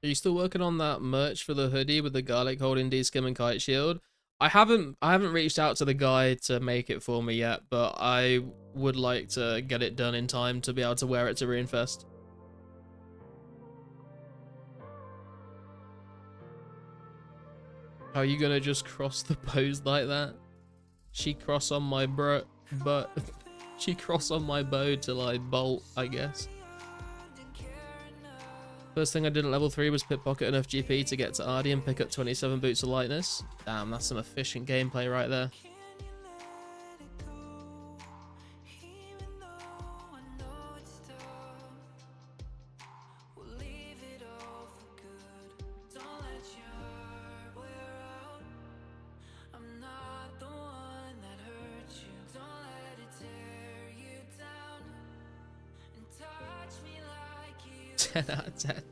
you still working on that merch for the hoodie with the garlic holding D-Skim and kite shield? I haven't reached out to the guy to make it for me yet, but I would like to get it done in time to be able to wear it to Runefest. How are you gonna just cross the bows like that? She cross on my but she cross on my bow till I bolt, I guess. First thing I did at level 3 was pickpocket enough GP to get to Ardy and pick up 27 boots of lightness. Damn, that's some efficient gameplay right there. Out of 10.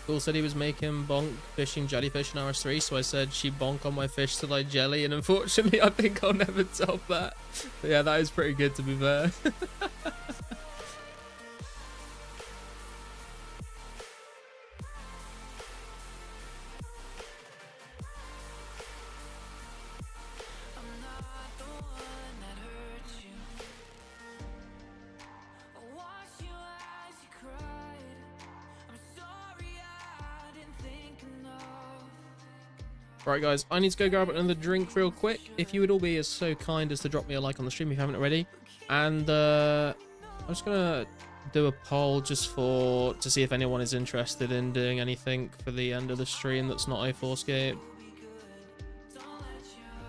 Cool said he was making bonk fishing jellyfish in RS3, so I said she bonk on my fish till I jelly, and unfortunately I think I'll never top that. But yeah, that is pretty good to be fair. Right, guys, I need to go grab another drink real quick. If you would all be so kind as to drop me a like on the stream if you haven't already. And I'm just gonna do a poll just to see if anyone is interested in doing anything for the end of the stream that's not 2004scape.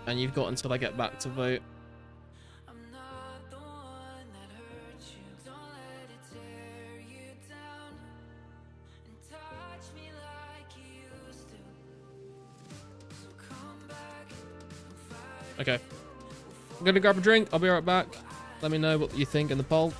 And you've got until I get back to vote. Okay. I'm gonna grab a drink. I'll be right back. Let me know what you think in the poll.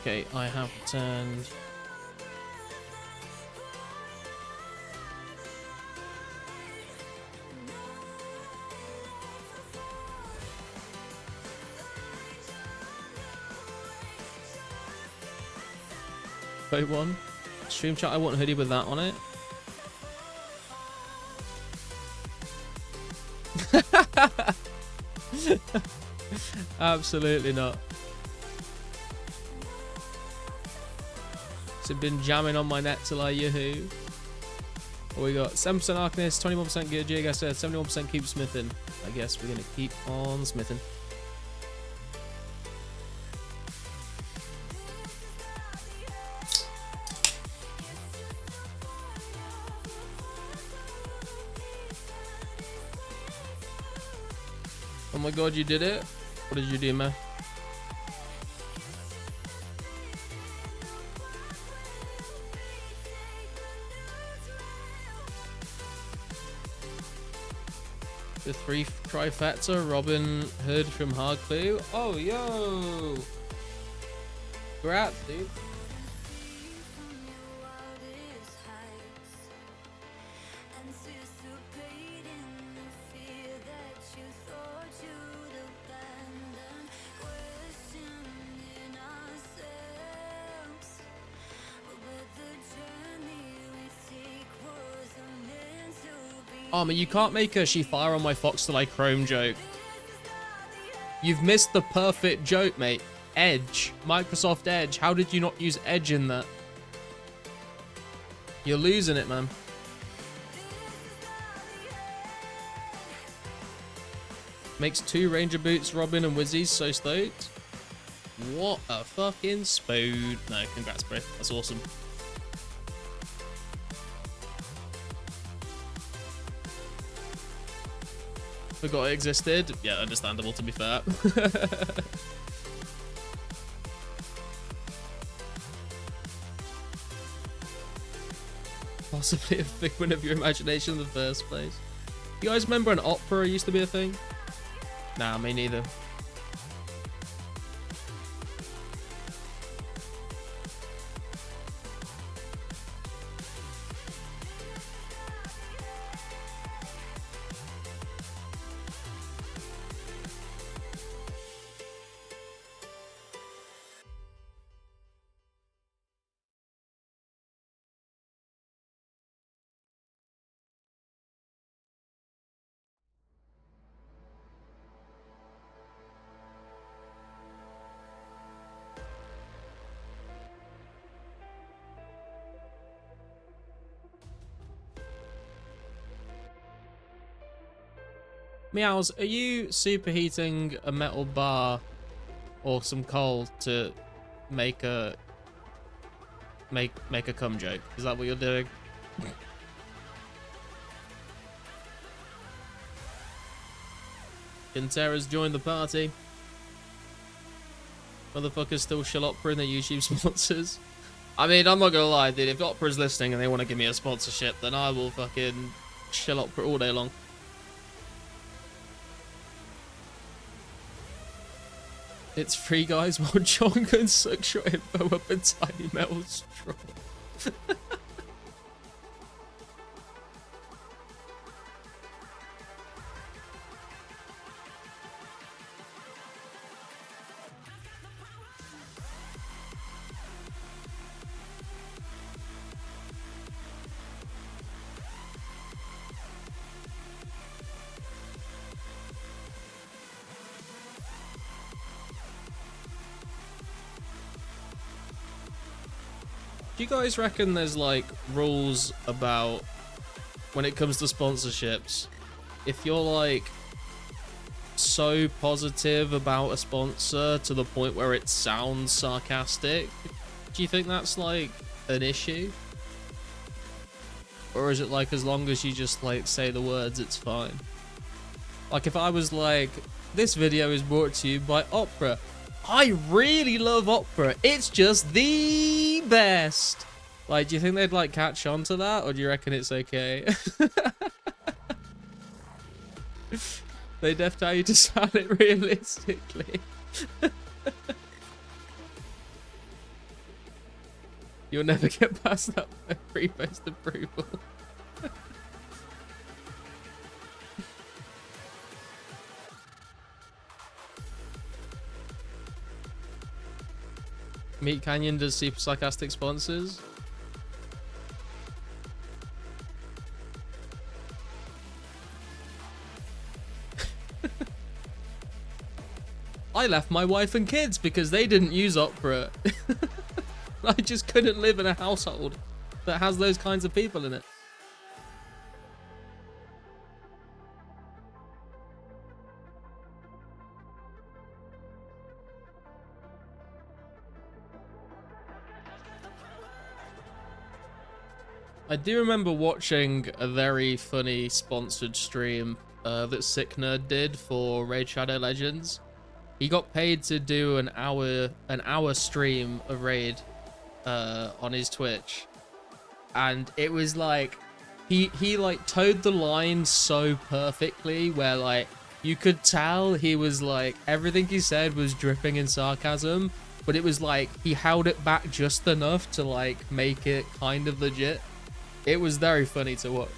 Okay, I have turned. Vote 1. Stream chat, I want a hoodie with that on it. Absolutely not. So been jamming on my net till I yahoo. What we got? 7% Arcanist, 21% Gear Jig, I said 71% keep smithing. I guess we're gonna keep on smithing. Oh my god, you did it? What did you do, man? The 3 trifecta, Robin Hood from Hard Clue. Oh, yo! Congrats, dude. Oh man, you can't make a she fire on my fox till I chrome joke. You've missed the perfect joke, mate. Edge. Microsoft Edge. How did you not use Edge in that? You're losing it, man. Makes 2 ranger boots, Robin and Wizzies. So stoked. What a fucking spoon. No, congrats, bro. That's awesome. Forgot it existed. Yeah, understandable, to be fair. possibly a figment of your imagination in the first place. You guys remember an opera used to be a thing? Nah, me neither. Meows, are you superheating a metal bar or some coal to make a cum joke? Is that what you're doing? Kintera's joined the party. Motherfuckers still shell Opera in their YouTube sponsors. I mean, I'm not gonna lie, dude. If Opera's listening and they want to give me a sponsorship, then I will fucking shell Opera all day long. It's free, guys, while John can suck your info up a tiny metal straw. Do you guys reckon there's like rules about when it comes to sponsorships? If you're like so positive about a sponsor to the point where it sounds sarcastic, do you think that's like an issue? Or is it like as long as you just like say the words, it's fine? Like if I was like, this video is brought to you by Opera. I really love Opera. It's just the best. Like, do you think they'd like catch on to that, or do you reckon it's okay? They'd have to tell you to sound it realistically. You'll never get past that pre-post approval. Meat Canyon does super sarcastic sponsors. I left my wife and kids because they didn't use Opera. I just couldn't live in a household that has those kinds of people in it. I do remember watching a very funny sponsored stream that Sick Nerd did for Raid Shadow Legends. He got paid to do an hour stream of Raid on his Twitch, and it was like he like towed the line so perfectly where like you could tell he was like everything he said was dripping in sarcasm, but it was like he held it back just enough to like make it kind of legit. It was very funny to watch.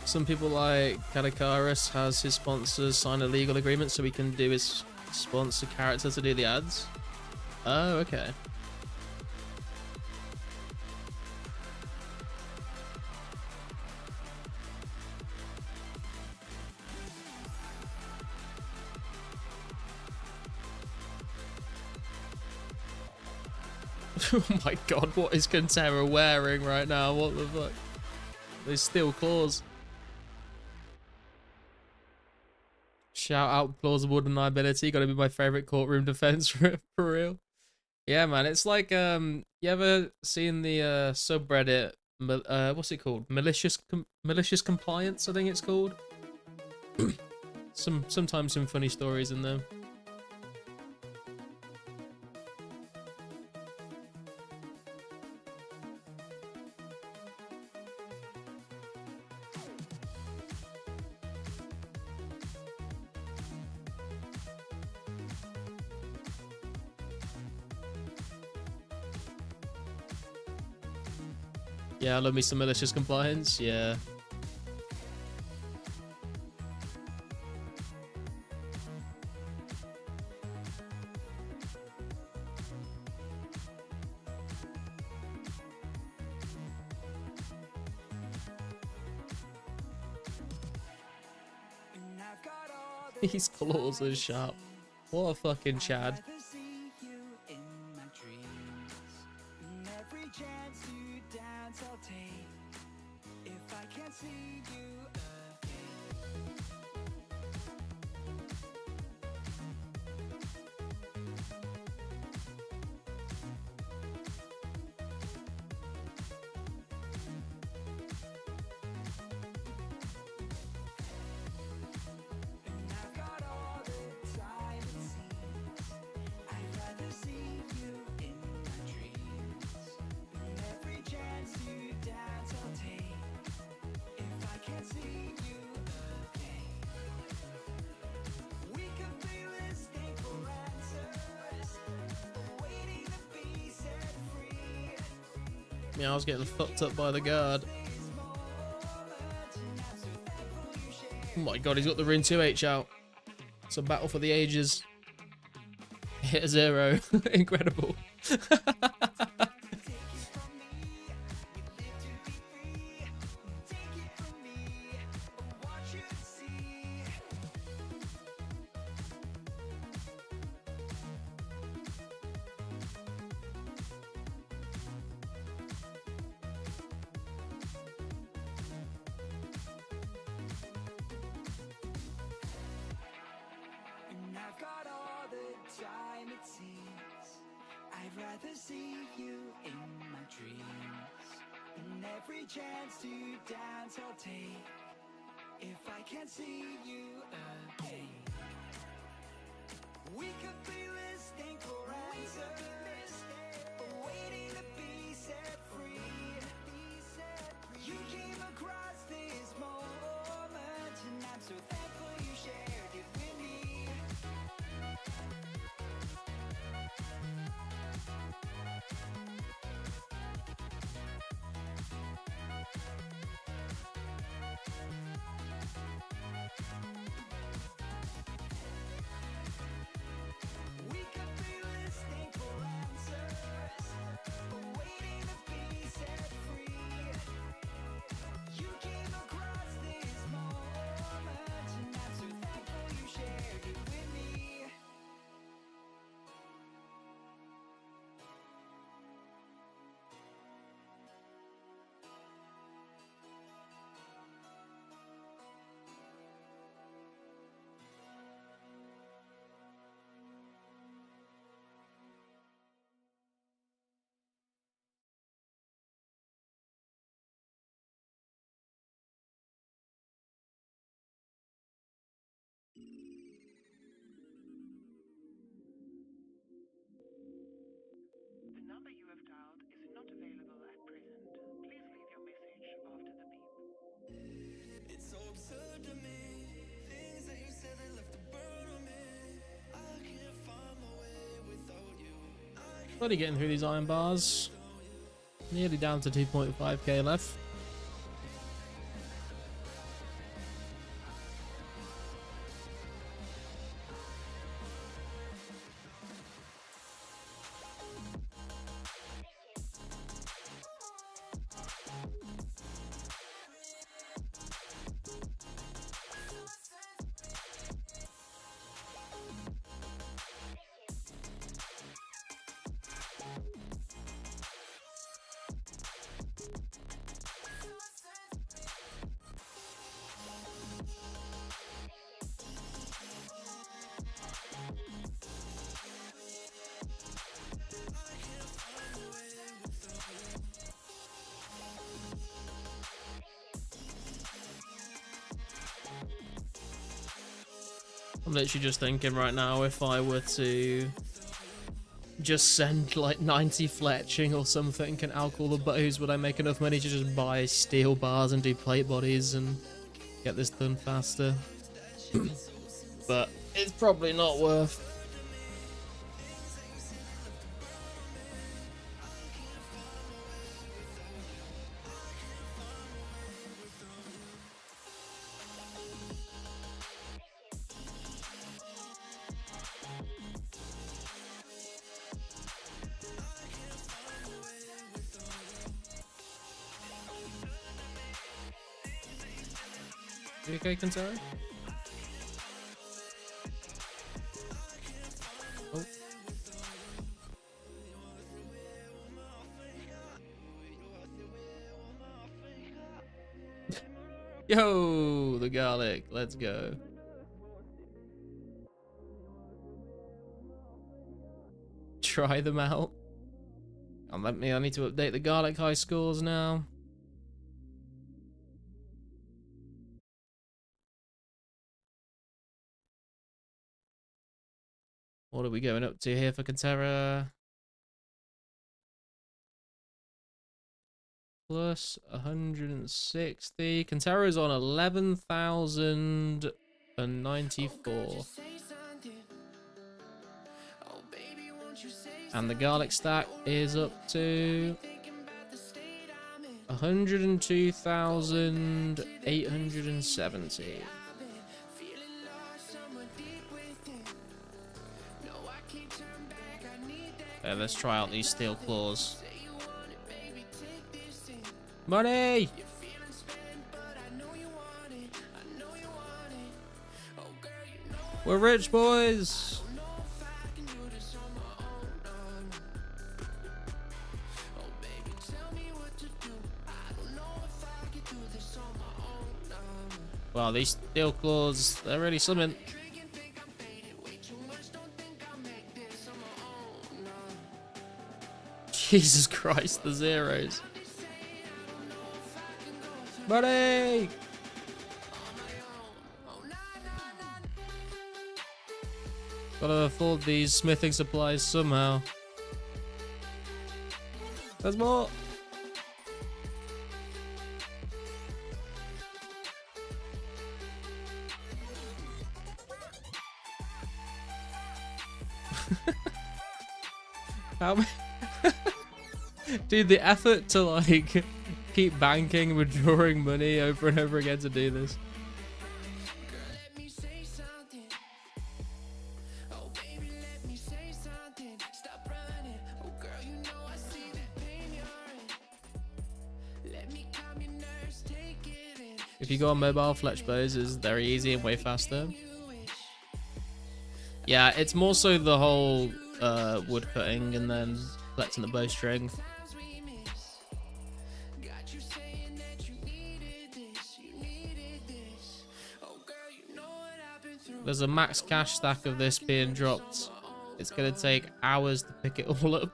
Some people like Katakaris has his sponsors sign a legal agreement so he can do his sponsor character to do the ads. Oh, okay. Oh my god, what is Kintera wearing right now? What the fuck? They steel claws. Shout out plausible deniability. Gotta be my favorite courtroom defense for real. Yeah, man. It's like you ever seen the subreddit? What's it called? Malicious compliance. I think it's called. Sometimes some funny stories in there. Yeah, I love me some malicious compliance. Yeah. And I've got all These claws are sharp. What a fucking Chad. rather see you in my dreams. And every chance you dance, I'll take. If I can't see you again. And I've got all the time it seems. I'd rather see you in my dreams. And every chance you dance, I'll take. If I can't see you again. We could be listening for answers, waiting to be set free. Yeah, I was getting fucked up by the guard. Oh my god, he's got the rune 2H out. It's a battle for the ages. Hit a 0. Incredible. And I've got all the time it seems. I'd rather see you in my dreams. And every chance to dance I'll take. If I can't see you again. We could be listening for answers, waiting to be set free. You came across this moment, and I'm so thankful you shared it with me. We could be listening for answers, waiting to be set free. You came across this moment, and I'm so thankful you shared it with me. The number you have dialed is not available at present. Please leave your message after the beep. It's so absurd to me. Things that you said they left a burn on me. I can't find my way without you. Bloody getting through these iron bars. Nearly down to 2.5k left. I'm literally just thinking right now, if I were to just send like 90 fletching or something and alch all the bows, would I make enough money to just buy steel bars and do plate bodies and get this done faster? But it's probably not worth. You okay, Kentaro? Oh. Yo, the garlic. Let's go. Try them out. And let me. I need to update the garlic high scores now. What are we going up to here for Kentara? Plus 160. Kentara's on 11,094. And the garlic stack is up to 102,870. Let's try out these steel claws. Money! We're rich, boys! Wow, these steel claws, they're really slimming. Jesus Christ, the zeros. Buddy! Gotta afford these smithing supplies somehow. There's more! How many? Dude, the effort to like keep banking, withdrawing money over and over again to do this. If you go on mobile, fletch bows is very easy and way faster. Yeah, it's more so the whole wood cutting and then collecting the bowstring. There's a max cash stack of this being dropped. It's gonna take hours to pick it all up.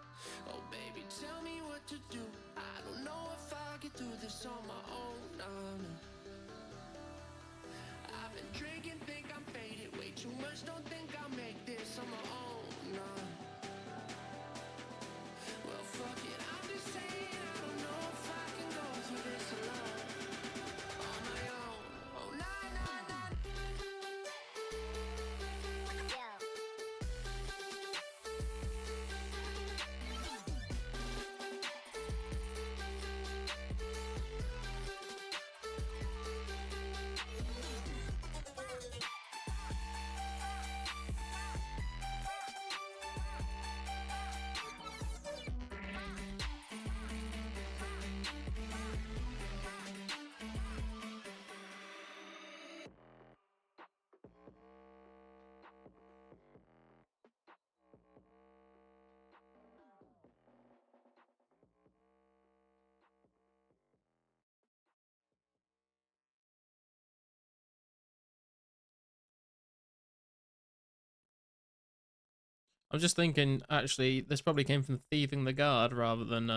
I'm just thinking, actually, this probably came from thieving the guard rather than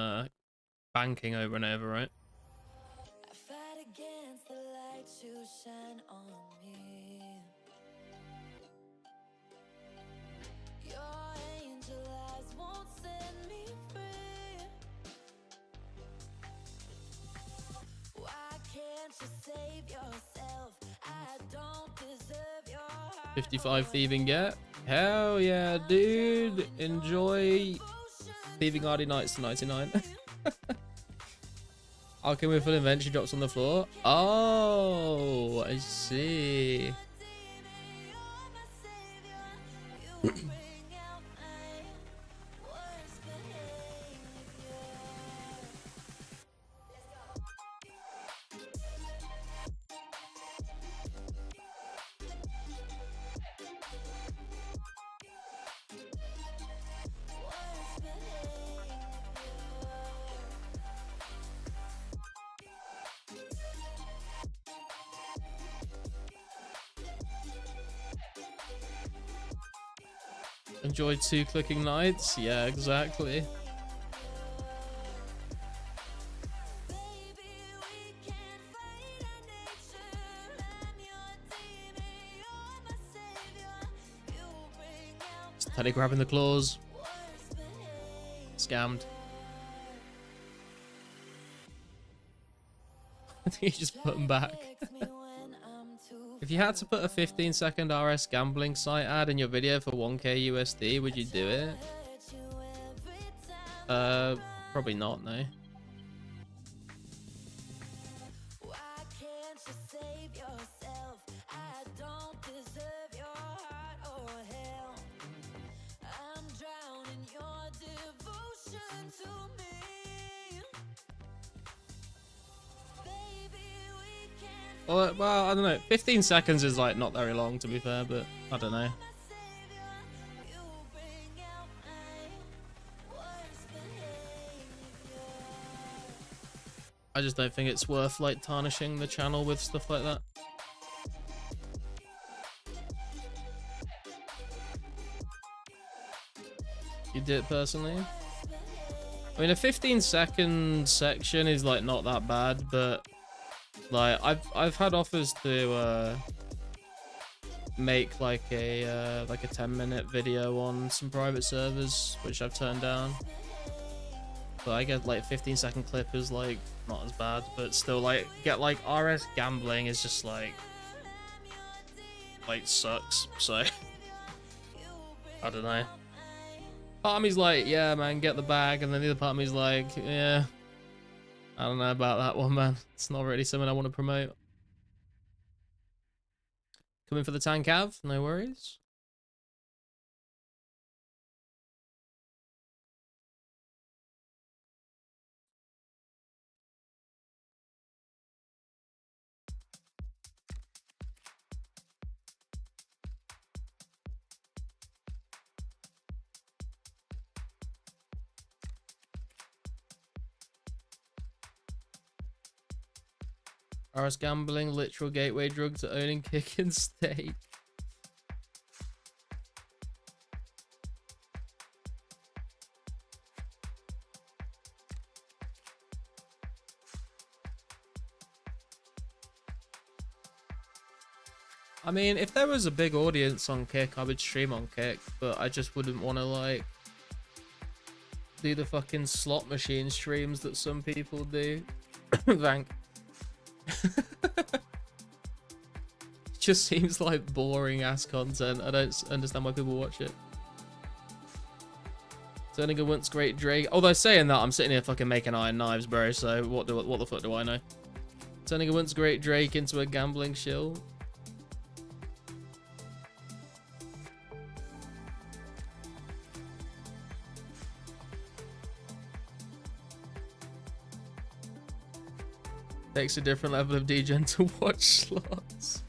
banking over and over, right? I fight against the light you shine on me. won't set me free. Why can't you save yourself? I don't deserve your heart. 55 thieving get. Hell yeah, dude. Enjoy thieving RD Nights to 99. Alching with full inventory drops on the floor. Oh, I see. Enjoy 2 clicking nights? Yeah, exactly. Teddy grabbing the claws. Scammed. I think he just put them back. If you had to put a 15-second RS gambling site ad in your video for 1k USD, would you do it? Probably not, no. Well, I don't know. 15 seconds is like not very long, to be fair, but I don't know. I just don't think it's worth like tarnishing the channel with stuff like that. You did it personally? I mean, a 15-second section is like not that bad, but like I've had offers to make like a 10-minute video on some private servers, which I've turned down. But I get like 15-second clip is like not as bad, but still like get like RS gambling is just like sucks. So I don't know. Part of me's like, yeah man, get the bag, and then the other part of me's like, yeah, I don't know about that one, man. It's not really something I want to promote. Coming for the tank Av, no worries. RS gambling, literal gateway drug to owning kick and stake. I mean, if there was a big audience on Kick, I would stream on Kick, but I just wouldn't want to like do the fucking slot machine streams that some people do. Thank. Just seems like boring ass content. I don't understand why people watch it. Turning a once great Drake. Although saying that, I'm sitting here fucking making iron knives, bro. So what the fuck do I know? Turning a once great Drake into a gambling shill. Takes a different level of degen to watch slots.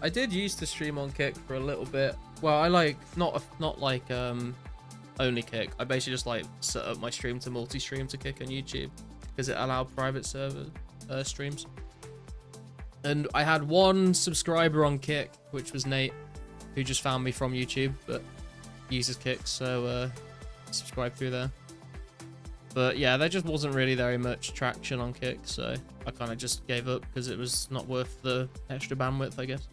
I did used to stream on Kick for a little bit. Well, I like not like only Kick. I basically just like set up my stream to multi-stream to Kick on YouTube because it allowed private server streams. And I had one subscriber on Kick, which was Nate, who just found me from YouTube, but uses Kick, so subscribe through there. But yeah, there just wasn't really very much traction on Kick, so I kind of just gave up because it was not worth the extra bandwidth, I guess.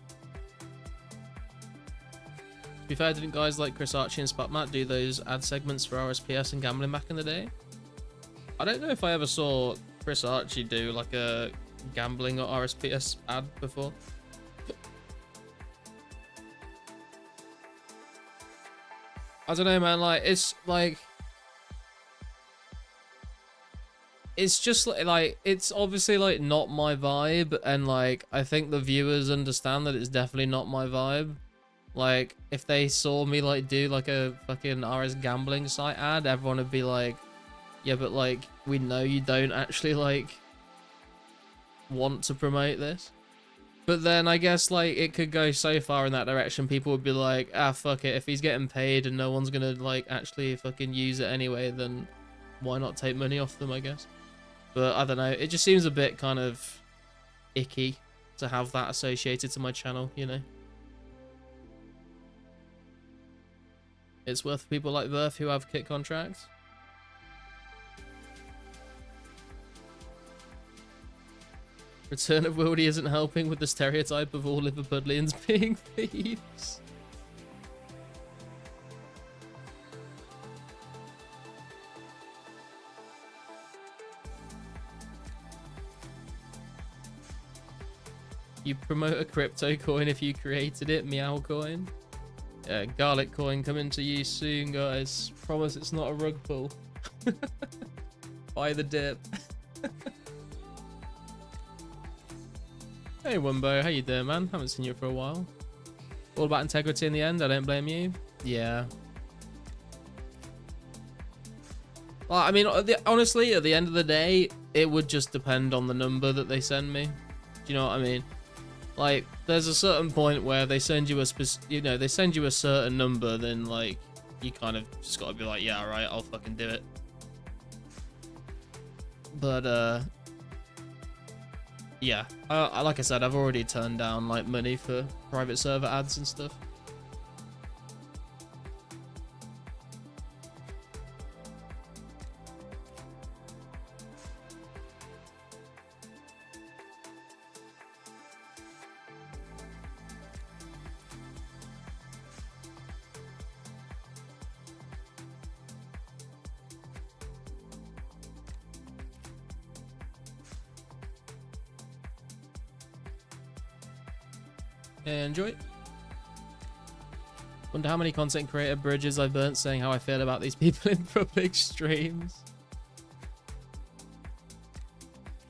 be fair, didn't guys like Chris Archie and Spotmat do those ad segments for RSPS and gambling back in the day? I don't know if I ever saw Chris Archie do like a gambling or RSPS ad before. I don't know, man. Like, it's like, it's just like it's obviously like not my vibe, and like I think the viewers understand that it's definitely not my vibe. Like, if they saw me like do like a fucking RS gambling site ad, everyone would be like, yeah, but like we know you don't actually like want to promote this. But then I guess like it could go so far in that direction, people would be like, ah, fuck it, if he's getting paid and no one's gonna like actually fucking use it anyway, then why not take money off them, I guess. But I don't know, it just seems a bit kind of icky to have that associated to my channel, you know. It's worth people like Verf who have kit contracts. Return of Wildy isn't helping with the stereotype of all Liverpudlians being thieves. You promote a crypto coin if you created it, meow coin. Yeah, garlic coin coming to you soon, guys. Promise it's not a rug pull. Buy the dip. Hey Wumbo, how you doing, man? Haven't seen you for a while. All about integrity in the end, I don't blame you. Yeah. Well, I mean, honestly, at the end of the day, it would just depend on the number that they send me. Do you know what I mean? Like, there's a certain point where they send you a they send you a certain number, then like, you kind of just gotta be like, yeah, alright, I'll fucking do it. But, yeah, like I said, I've already turned down like money for private server ads and stuff. Enjoy. Wonder how many content creator bridges I burnt saying how I feel about these people in public streams.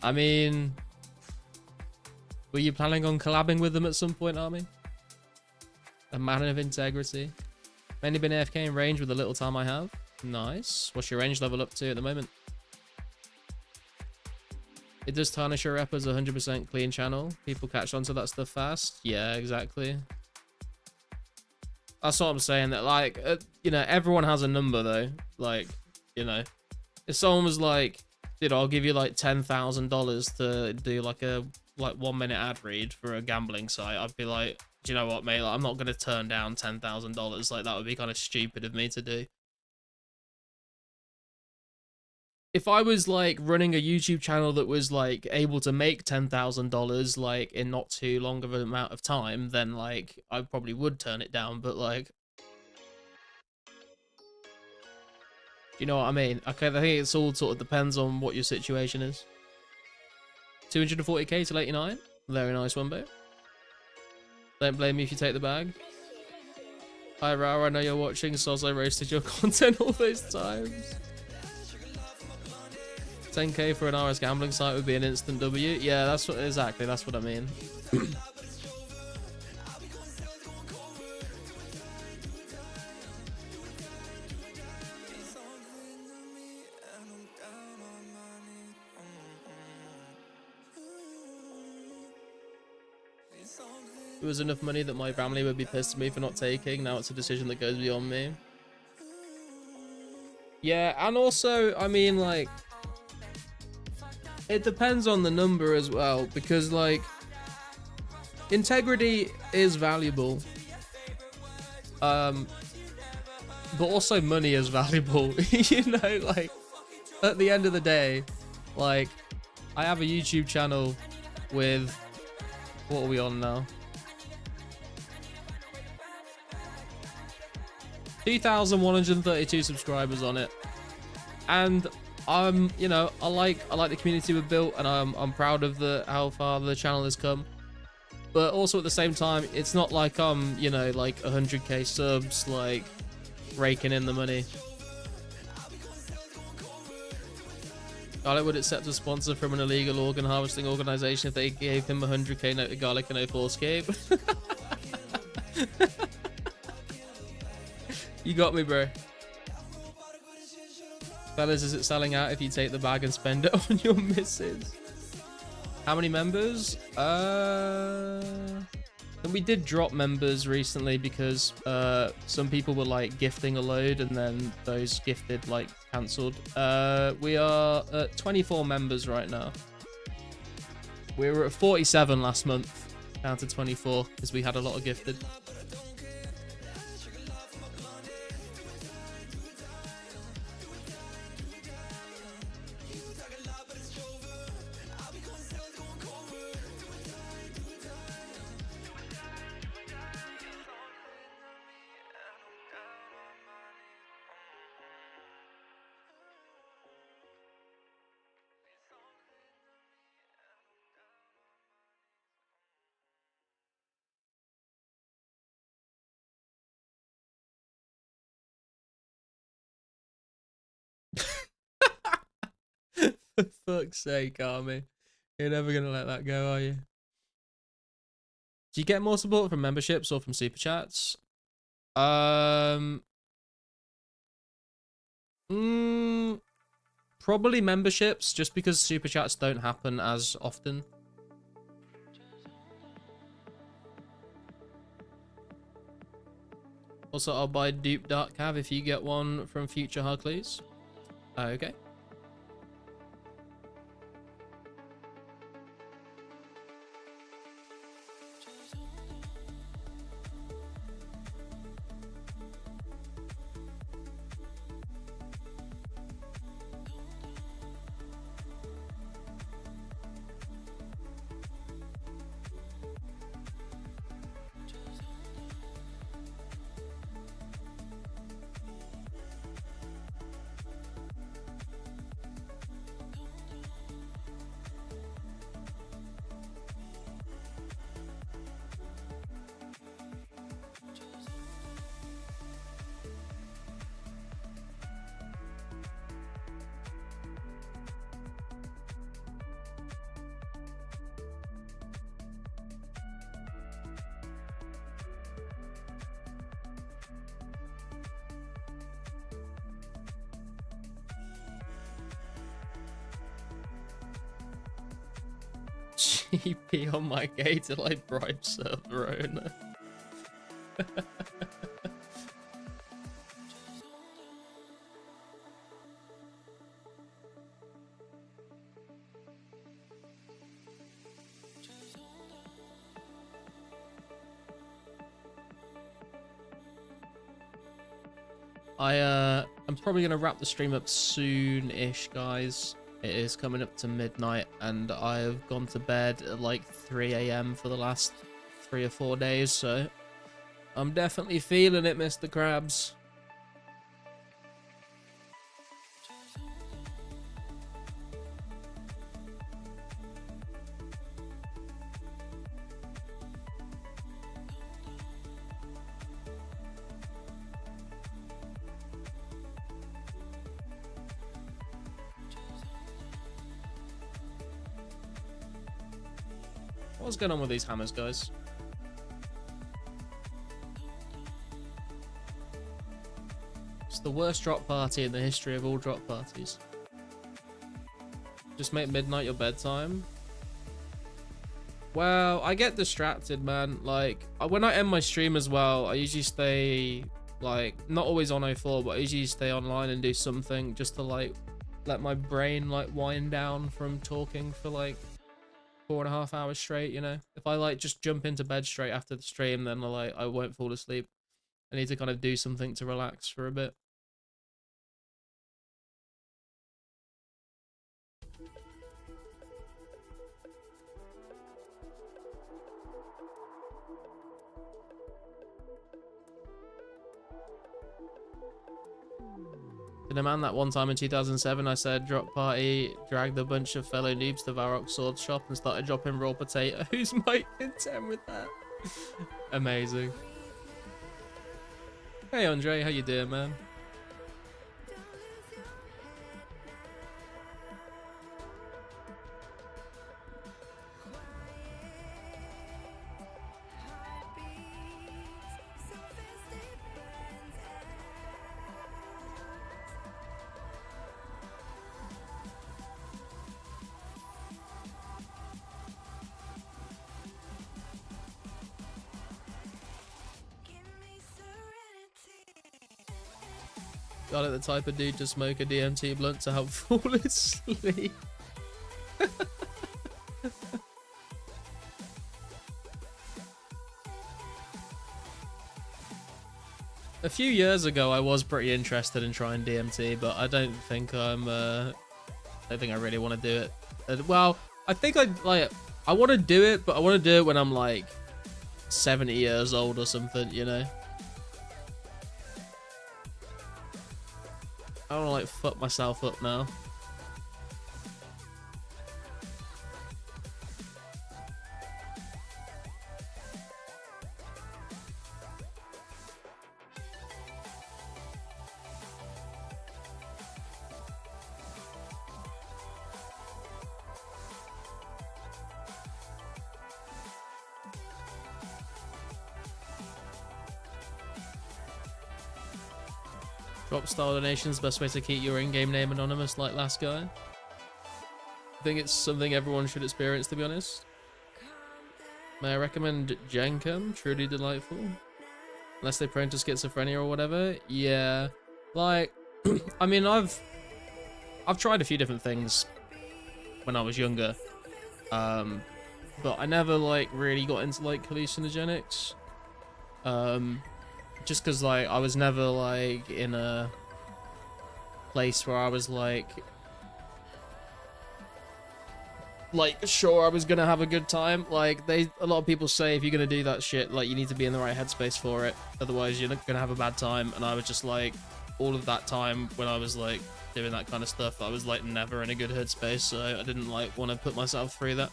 I mean, were you planning on collabing with them at some point, Army? A man of integrity. Mainly been AFK in range with the little time I have. Nice. What's your range level up to at the moment? It does tarnish your rep as a 100% clean channel. People catch on to that stuff fast. Yeah, exactly. That's what I'm saying. That like, you know, everyone has a number though. Like, you know, if someone was like, dude, I'll give you like $10,000 to do like a 1 minute ad read for a gambling site, I'd be like, do you know what, mate? Like, I'm not gonna turn down $10,000. Like, that would be kind of stupid of me to do. If I was like running a YouTube channel that was like able to make $10,000 like in not too long of an amount of time, then like I probably would turn it down. But like, you know what I mean? Okay, I think it's all sort of depends on what your situation is. 240k to 89. Very nice one, babe. Don't blame me if you take the bag. Hi Rara, I know you're watching, so I roasted your content all those times. 10k for an RS gambling site would be an instant W. Yeah, that's what exactly. That's what I mean. It was enough money that my family would be pissed at me for not taking. Now it's a decision that goes beyond me. Yeah, and also, I mean, like, it depends on the number as well, because like integrity is valuable, but also money is valuable. You know, like at the end of the day, like I have a YouTube channel with, what are we on now? 2,132 subscribers on it, and you know, I like the community we've built, and I'm proud of how far the channel has come. But also at the same time, it's not like I'm, you know, like 100k subs, like raking in the money. Garlic would accept a sponsor from an illegal organ harvesting organization if they gave him 100k note to Garlic and 2004scape. You got me, bro. Fellas, is it selling out if you take the bag and spend it on your missus? How many members? And we did drop members recently because some people were like gifting a load and then those gifted like cancelled. We are at 24 members right now. We were at 47 last month, down to 24 because we had a lot of gifted. For fuck's sake, Army. You're never gonna let that go, are you? Do you get more support from memberships or from super chats? Probably memberships, just because super chats don't happen as often. Also, I'll buy dupe Dark Cav if you get one from Future Huckleys. Okay. GP on my gate till I bribe server owner. I'm probably gonna wrap the stream up soon-ish, guys. It is coming up to midnight, and I've gone to bed at like 3 AM for the last 3 or 4 days, so I'm definitely feeling it, Mr. Krabs. What's going on with these hammers, guys? It's the worst drop party in the history of all drop parties. Just make midnight your bedtime. Well, I get distracted, man. Like, when I end my stream as well, I usually stay, like, not always on 04, but I usually stay online and do something just to, like, let my brain, like, wind down from talking for, like, 4.5 hours straight, you know? If I, like, just jump into bed straight after the stream, then, like, I won't fall asleep. I need to kind of do something to relax for a bit. To the man that one time in 2007 I said drop party, dragged a bunch of fellow noobs to Varrock Sword Shop and started dropping raw potato. Who's Mike content with that? Amazing. Hey Andre, how you doing, man? Got it, the type of dude to smoke a DMT blunt to help fall asleep. A few years ago, I was pretty interested in trying DMT, but I don't think I really want to do it. Well, I think I want to do it, but I want to do it when I'm like 70 years old or something, you know? I don't want to like fuck myself up now. Drop style donations, best way to keep your in-game name anonymous like last guy. I think it's something everyone should experience, to be honest. May I recommend Jenkem? Truly delightful. Unless they prone to schizophrenia or whatever. Yeah. Like, I mean, I've tried a few different things when I was younger. But I never, like, really got into, like, hallucinogenics. Just because, like, I was never, like, in a place where I was, like, sure I was gonna have a good time. Like, a lot of people say if you're gonna do that shit, like, you need to be in the right headspace for it. Otherwise, you're not gonna have a bad time. And I was just, like, all of that time when I was, like, doing that kind of stuff, I was, like, never in a good headspace. So I didn't, like, want to put myself through that.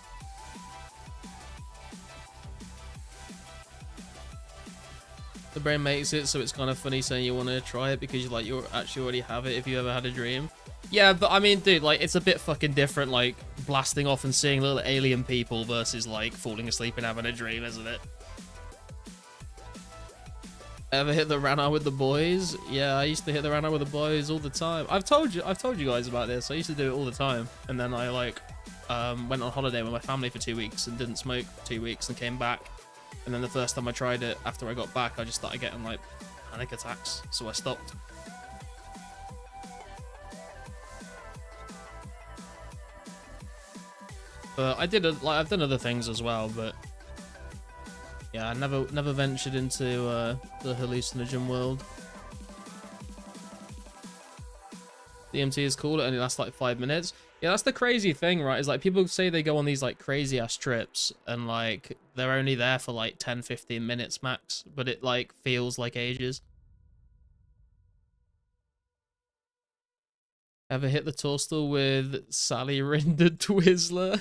The brain makes it, so it's kind of funny saying you want to try it because you actually already have it if you ever had a dream. Yeah, but I mean, dude, like, it's a bit fucking different, like, blasting off and seeing little alien people versus, like, falling asleep and having a dream, isn't it? Ever hit the Rana with the boys? Yeah, I used to hit the Rana with the boys all the time. I've told you guys about this. I used to do it all the time, and then I, like, went on holiday with my family for 2 weeks and didn't smoke for 2 weeks and came back. And then the first time I tried it, after I got back, I just started getting, like, panic attacks, so I stopped. But I've done other things as well, but yeah, I never ventured into the hallucinogen world. DMT is cool, it only lasts like 5 minutes. Yeah, that's the crazy thing, right? Is like people say they go on these like crazy ass trips and like they're only there for like 10-15 minutes max, but it like feels like ages. Ever hit the toadstool with Sally rendered Twizzler?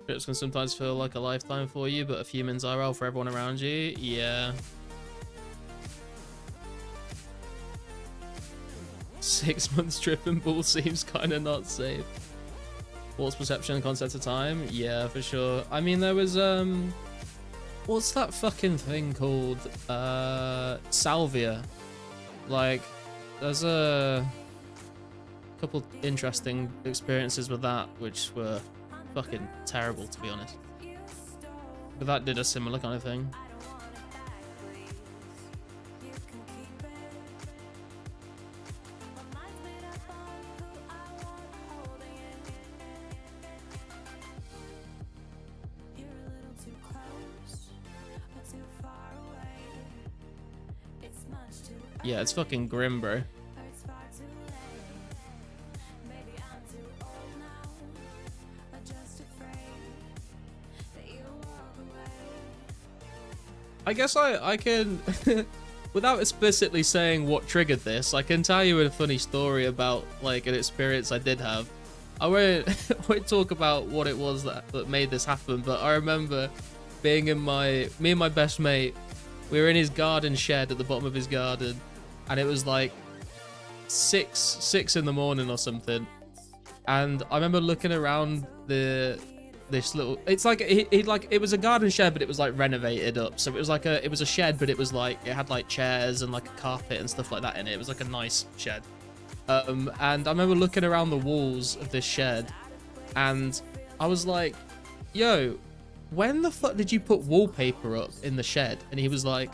Trips can sometimes feel like a lifetime for you, but a few minutes IRL for everyone around you. Yeah. 6 months tripping ball seems kind of not safe. What's perception and concept of time? Yeah, for sure. I mean, there was what's that fucking thing called? Salvia. Like, there's a couple interesting experiences with that, which were fucking terrible, to be honest. But that did a similar kind of thing. Yeah, it's fucking grim, bro. I guess I can, without explicitly saying what triggered this, I can tell you a funny story about like an experience I did have. I won't talk about what it was that made this happen, but I remember being in me and my best mate, we were in his garden shed at the bottom of his garden, and it was like six in the morning or something. And I remember looking around this little, it's like it was a garden shed, but it was like renovated up, so it was a shed, but it was like it had like chairs and like a carpet and stuff like that in it. It was like a nice shed. And I remember looking around the walls of this shed, and I was like, yo, when the fuck did you put wallpaper up in the shed? And he was like,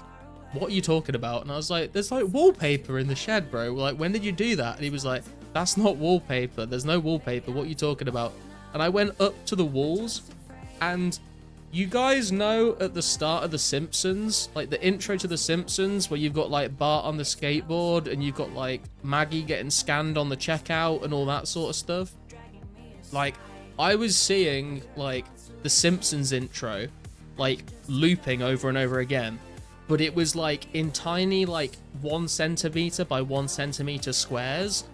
what are you talking about? And I was like, there's like wallpaper in the shed, bro. Like, when did you do that? And he was like, that's not wallpaper, there's no wallpaper, what are you talking about? And I went up to the walls, and you guys know at the start of The Simpsons, like the intro to The Simpsons, where you've got like Bart on the skateboard and you've got like Maggie getting scanned on the checkout and all that sort of stuff. Like, I was seeing like The Simpsons intro, like looping over and over again, but it was like in tiny like 1 centimeter by 1 centimeter squares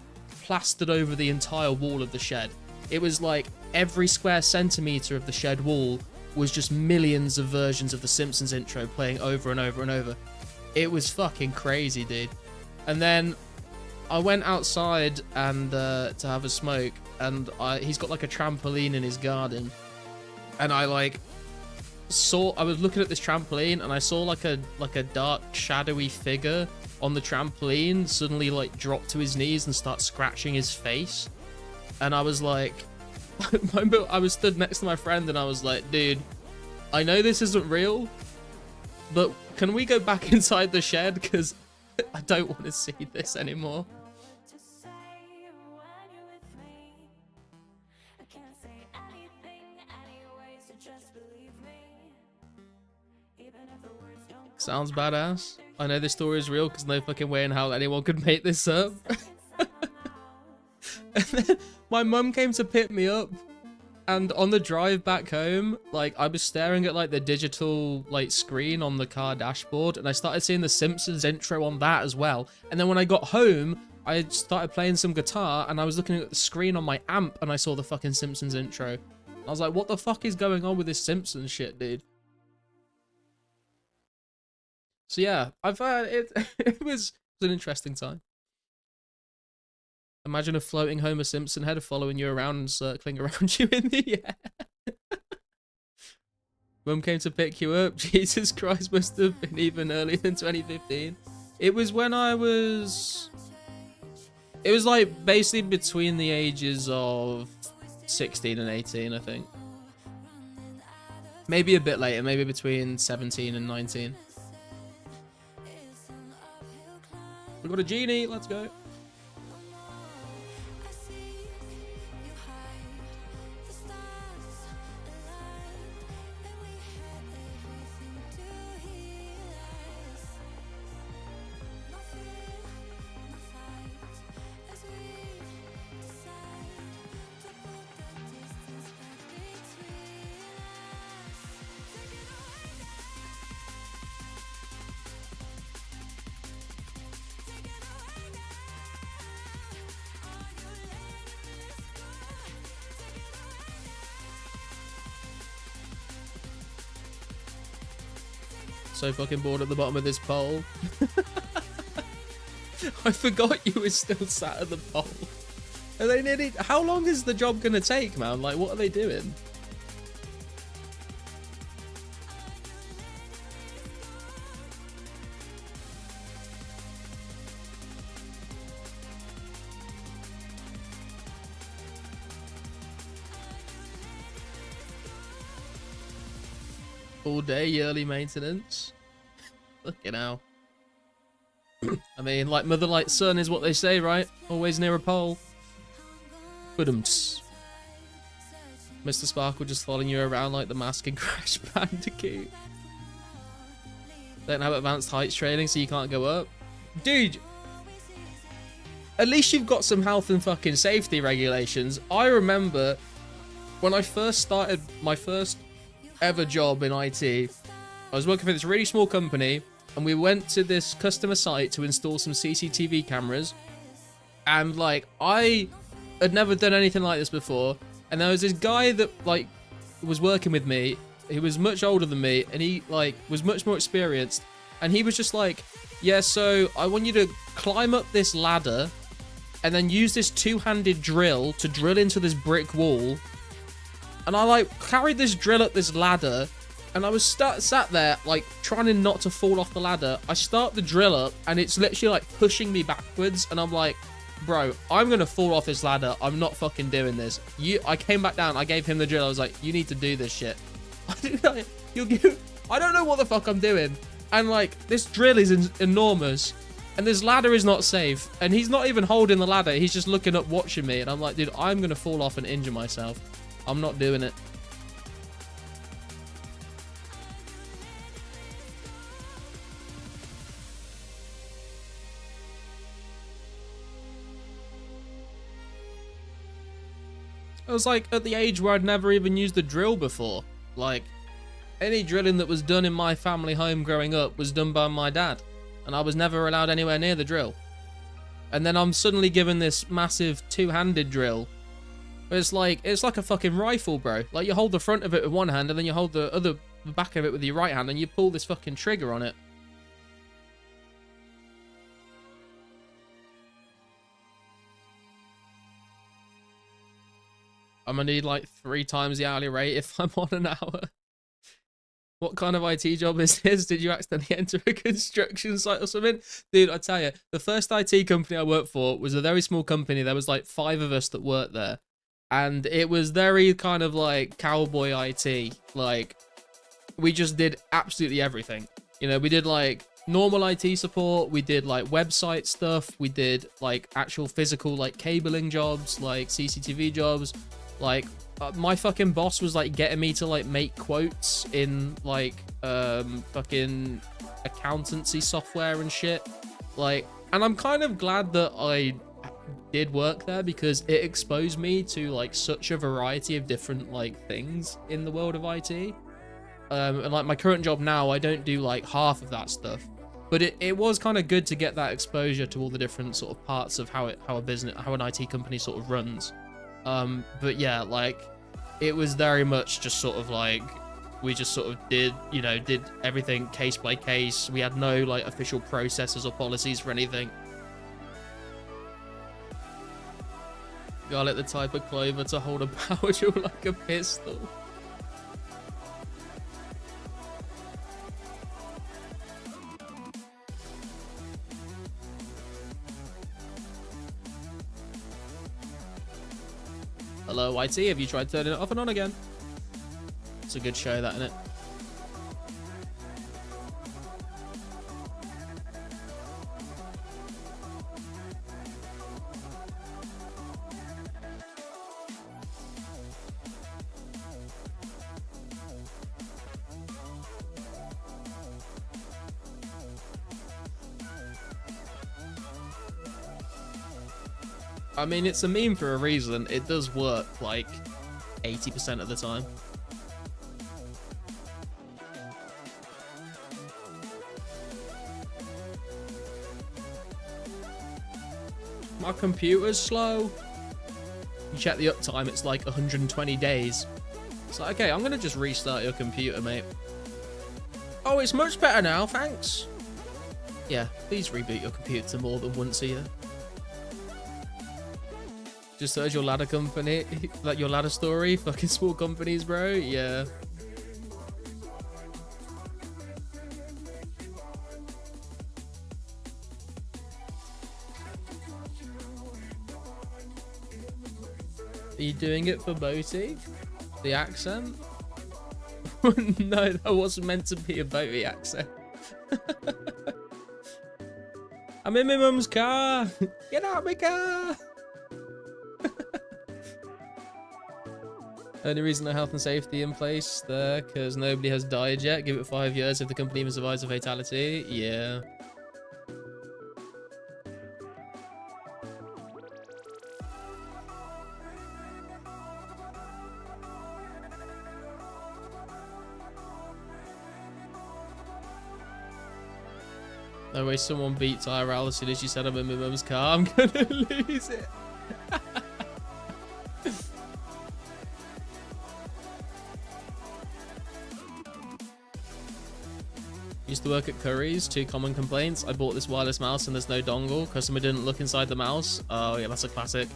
plastered over the entire wall of the shed. It was like every square centimeter of the shed wall was just millions of versions of The Simpsons intro playing over and over and over. It was fucking crazy, dude. And then I went outside and to have a smoke, and he's got like a trampoline in his garden, and I was looking at this trampoline, and I saw like a dark shadowy figure on the trampoline suddenly like drop to his knees and start scratching his face. And I was like, I was stood next to my friend, and I was like, dude, I know this isn't real, but can we go back inside the shed? Because I don't want to see this anymore. Sounds badass. I know this story is real because no fucking way in hell anyone could make this up. And then my mum came to pick me up, and on the drive back home, like, I was staring at like the digital like screen on the car dashboard, and I started seeing the Simpsons intro on that as well. And then when I got home, I started playing some guitar, and I was looking at the screen on my amp, and I saw the fucking Simpsons intro. I was like, what the fuck is going on with this Simpsons shit, dude? So yeah, I've it was an interesting time. Imagine a floating Homer Simpson head following you around and circling around you in the air. Mum came to pick you up. Jesus Christ, must have been even earlier than 2015. It was when it was like basically between the ages of 16 and 18, I think. Maybe a bit later, maybe between 17 and 19. We got a genie, let's go. So fucking bored at the bottom of this pole. I forgot you were still sat at the pole. Are they nearly... How long is the job gonna take, man? Like, what are they doing? All day yearly maintenance. Fucking hell. I mean, like mother like son is what they say, right? Always near a pole. Mr. Sparkle just following you around like the mask in Crash Bandicoot. Don't have advanced heights training, so you can't go up. Dude, at least you've got some health and fucking safety regulations. I remember when I first started my first ever job in IT, I was working for this really small company, and we went to this customer site to install some CCTV cameras. And like, I had never done anything like this before. And there was this guy that like was working with me. He was much older than me, and he like was much more experienced. And he was just like, yeah, so I want you to climb up this ladder and then use this two-handed drill to drill into this brick wall. And I like carried this drill up this ladder, and I was sat there like trying not to fall off the ladder. I start the drill up, and it's literally like pushing me backwards, and I'm like, bro, I'm gonna fall off this ladder. I'm not fucking doing this. I came back down. I gave him the drill. I was like, you need to do this shit. I don't know what the fuck I'm doing. And like, this drill is enormous, and this ladder is not safe. And he's not even holding the ladder. He's just looking up, watching me. And I'm like, dude, I'm gonna fall off and injure myself. I'm not doing it. I was like at the age where I'd never even used a drill before. Like, any drilling that was done in my family home growing up was done by my dad, and I was never allowed anywhere near the drill. And then I'm suddenly given this massive two-handed drill. It's like a fucking rifle, bro. Like, you hold the front of it with one hand, and then you hold the back of it with your right hand, and you pull this fucking trigger on it. I'm gonna need like 3 times the hourly rate if I'm on an hour. What kind of IT job is this? Did you accidentally enter a construction site or something? Dude, I tell you, the first IT company I worked for was a very small company. There was like 5 of us that worked there. And it was very kind of like cowboy IT. Like, we just did absolutely everything. You know, we did like normal IT support. We did like website stuff. We did like actual physical like cabling jobs, like CCTV jobs. Like, my fucking boss was like getting me to like make quotes in like fucking accountancy software and shit. Like, and I'm kind of glad that I did work there, because it exposed me to like such a variety of different like things in the world of IT. And like my current job now, I don't do like half of that stuff, but it was kind of good to get that exposure to all the different sort of parts of how an IT company sort of runs. But yeah, like, it was very much just sort of like, we just sort of did everything case by case. We had no like official processes or policies for anything. Garlic the type of clover to hold a power tool like a pistol. Hello, IT, have you tried turning it off and on again? It's a good show, that, isn't it? I mean, it's a meme for a reason. It does work like 80% of the time. My computer's slow. You check the uptime, it's like 120 days. It's like, okay, I'm gonna just restart your computer, mate. Oh, it's much better now, thanks. Yeah, please reboot your computer more than once a year. Just heard your ladder company, like your ladder story, fucking small companies, bro. Yeah. Are you doing it for Boaty? The accent? No, that wasn't meant to be a Boaty accent. I'm in my mum's car. Get out of my car. Only reason no health and safety in place there, because nobody has died yet. Give it 5 years if the company even survives a fatality. Yeah. No way someone beats IRL as soon as you said I'm in my mum's car. I'm gonna lose it. Used to work at Curry's. 2 common complaints. I bought this wireless mouse and there's no dongle. Customer didn't look inside the mouse. Oh yeah, that's a classic.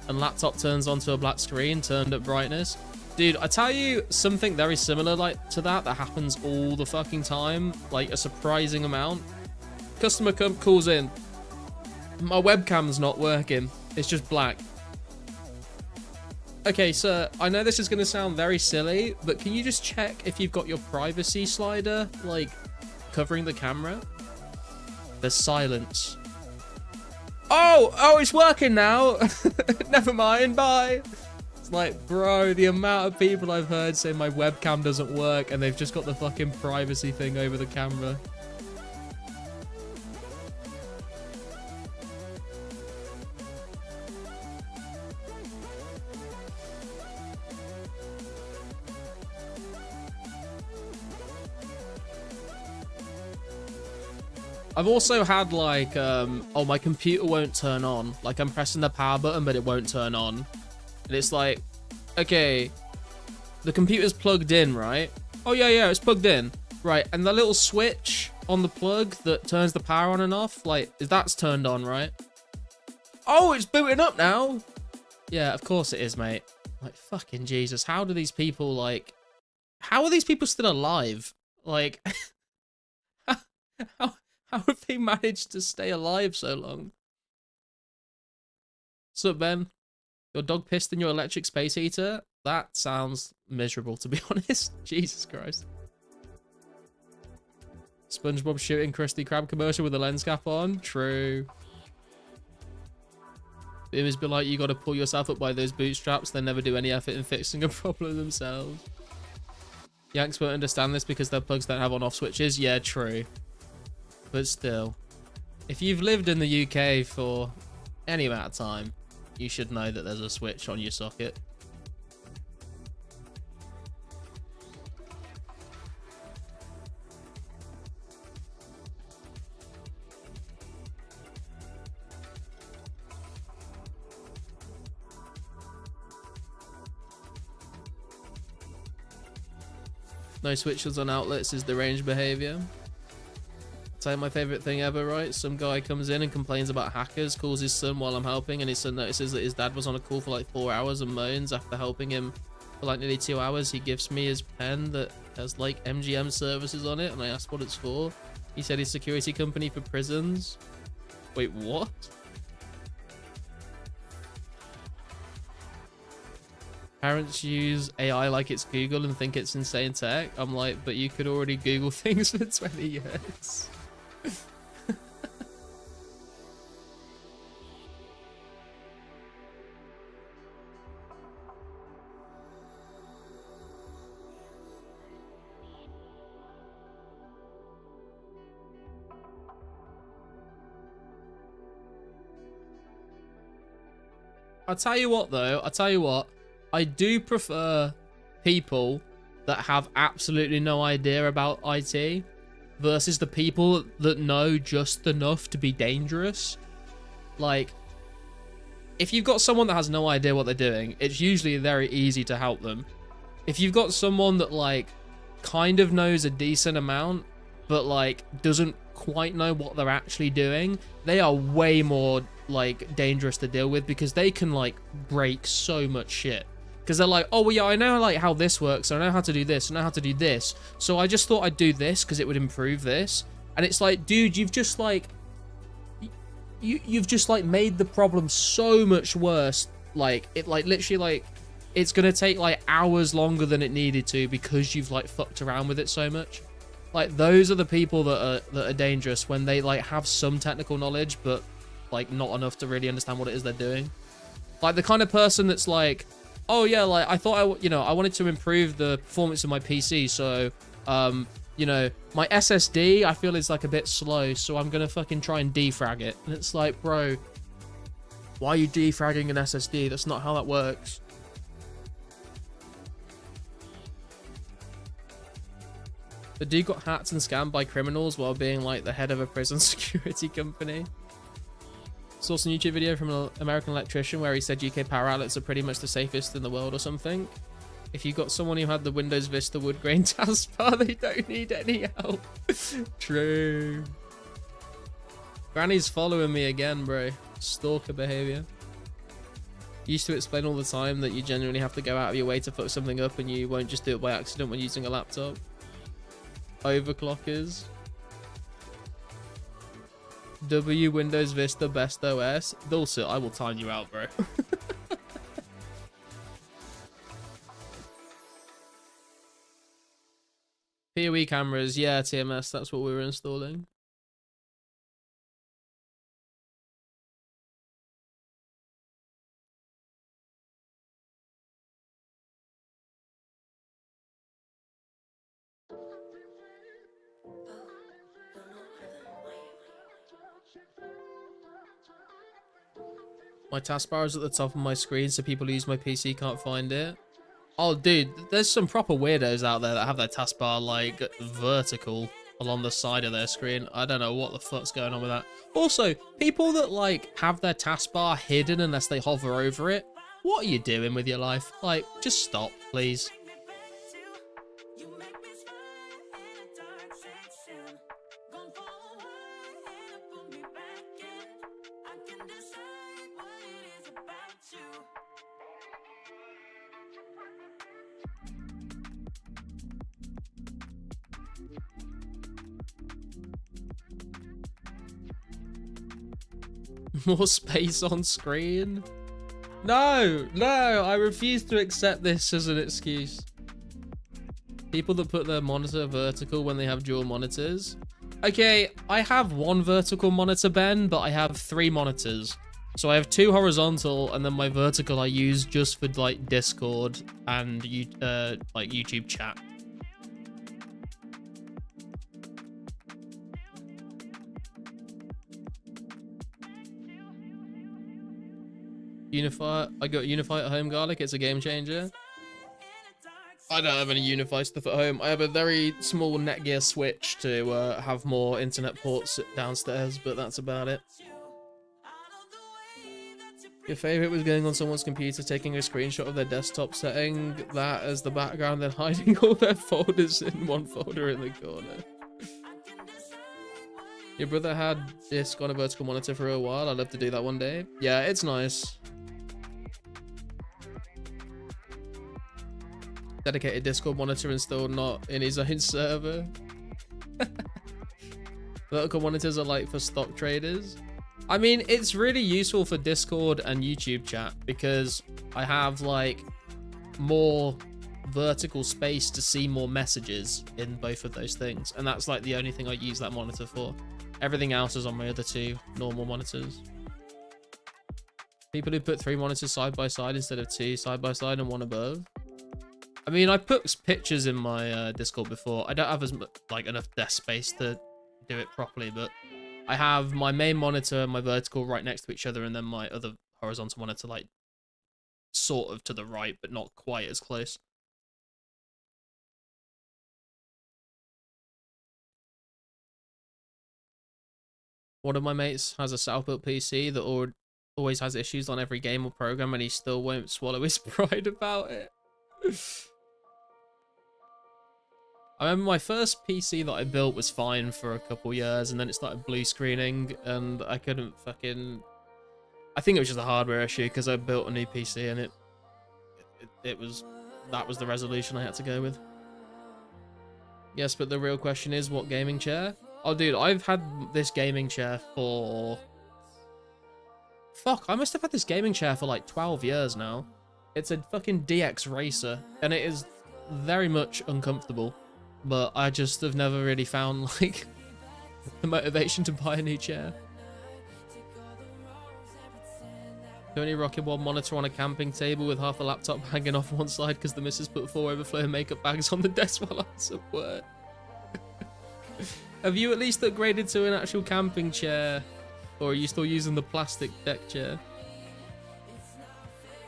And laptop turns onto a black screen, turned up brightness. Dude, I tell you something very similar like to that happens all the fucking time. Like a surprising amount. Customer calls in. My webcam's not working. It's just black. Okay, sir, I know this is going to sound very silly, but can you just check if you've got your privacy slider, like, covering the camera? There's silence. Oh, it's working now. Never mind, bye. It's like, bro, the amount of people I've heard say my webcam doesn't work and they've just got the fucking privacy thing over the camera. I've also had like, oh, my computer won't turn on. Like I'm pressing the power button, but it won't turn on. And it's like, okay, the computer's plugged in, right? Oh yeah, it's plugged in. Right, and the little switch on the plug that turns the power on and off, like, that's turned on, right? Oh, it's booting up now. Yeah, of course it is, mate. Like, fucking Jesus, how do these people, like, how are these people still alive? Like, how have they managed to stay alive so long? What's up, Ben? Your dog pissed in your electric space heater? That sounds miserable, to be honest. Jesus Christ. SpongeBob shooting Krusty Krab commercial with a lens cap on? True. Boomers be like, you gotta pull yourself up by those bootstraps. They never do any effort in fixing a problem themselves. Yanks won't understand this because their plugs don't have on-off switches. Yeah, true. But still, if you've lived in the UK for any amount of time, you should know that there's a switch on your socket. No switches on outlets is deranged behavior. Tell you my favorite thing ever, right? Some guy comes in and complains about hackers, calls his son while I'm helping, and his son notices that his dad was on a call for like 4 hours and moans. After helping him for like nearly 2 hours, he gives me his pen that has like MGM services on it, and I asked what it's for. He said his security company for prisons. Wait, what? Parents use AI like it's Google and think it's insane tech. I'm like, but you could already Google things for 20 years. I'll tell you what, though. I'll tell you what. I do prefer people that have absolutely no idea about IT versus the people that know just enough to be dangerous. Like, if you've got someone that has no idea what they're doing, it's usually very easy to help them. If you've got someone that, like, kind of knows a decent amount, but, like, doesn't quite know what they're actually doing, they are way more, like, dangerous to deal with because they can, like, break so much shit. Because they're like, oh, well, yeah, I know, like, how this works. I know how to do this. I know how to do this. So I just thought I'd do this because it would improve this. And it's like, dude, you've just, like... You've just, like, made the problem so much worse. Like, it, like, literally, like... It's going to take, like, hours longer than it needed to because you've, like, fucked around with it so much. Like, those are the people that are dangerous when they, like, have some technical knowledge, but, like, not enough to really understand what it is they're doing. Like, the kind of person that's like... Oh yeah, like I thought I wanted to improve the performance of my PC, so you know, my SSD I feel is like a bit slow, so I'm gonna fucking try and defrag it. And it's like, bro, why are you defragging an SSD? That's not how that works. The dude got hacked and scammed by criminals while being like the head of a prison security company. Saw some YouTube video from an American electrician where he said UK power outlets are pretty much the safest in the world or something. If you got someone who had the Windows Vista wood grain taskbar, they don't need any help. True. Granny's following me again, bro. Stalker behavior. Used to explain all the time that you genuinely have to go out of your way to fuck something up and you won't just do it by accident when using a laptop. Overclockers. W Windows Vista best OS. Dulcet, I will time you out, bro. PoE cameras, yeah, TMS, that's what we were installing. My taskbar is at the top of my screen so people who use my PC can't find it. Oh, dude, there's some proper weirdos out there that have their taskbar, like, vertical along the side of their screen. I don't know what the fuck's going on with that. Also, people that, like, have their taskbar hidden unless they hover over it. What are you doing with your life? Like, just stop, please. More space on screen? No, I refuse to accept this as an excuse. People that put their monitor vertical when they have dual monitors. Okay, I have one vertical monitor, Ben, but I have 3 monitors. So I have 2 horizontal, and then my vertical I use just for like Discord and like YouTube chat. Unify, I got Unify at home, Garlic. It's a game changer. I don't have any Unify stuff at home. I have a very small Netgear switch to have more internet ports downstairs, but that's about it. Your favorite was going on someone's computer, taking a screenshot of their desktop, setting that as the background, then hiding all their folders in one folder in the corner. Your brother had disc on a vertical monitor for a while. I'd love to do that one day. Yeah, it's nice. Dedicated Discord monitor installed, not in his own server. Vertical monitors are like for stock traders. I mean, it's really useful for Discord and YouTube chat because I have like more vertical space to see more messages in both of those things. And that's like the only thing I use that monitor for. Everything else is on my other 2 normal monitors. People who put 3 monitors side by side instead of 2 side by side and 1 above. I mean, I put pictures in my Discord before. I don't have as much, like, enough desk space to do it properly, but I have my main monitor and my vertical right next to each other, and then my other horizontal monitor, like, sort of to the right, but not quite as close. One of my mates has a self-built PC that always has issues on every game or program, and he still won't swallow his pride about it. I remember my first PC that I built was fine for a couple years, and then it started blue screening, and I couldn't fucking... I think it was just a hardware issue, because I built a new PC, and that was the resolution I had to go with. Yes, but the real question is, what gaming chair? Oh, dude, I've had this gaming chair for... Fuck, I must have had this gaming chair for like 12 years now. It's a fucking DX Racer, and it is very much uncomfortable. But I just have never really found, like, the motivation to buy a new chair. Only rocking one monitor on a camping table with half a laptop hanging off one side because the missus put 4 overflow makeup bags on the desk while I was at work. Have you at least upgraded to an actual camping chair? Or are you still using the plastic deck chair?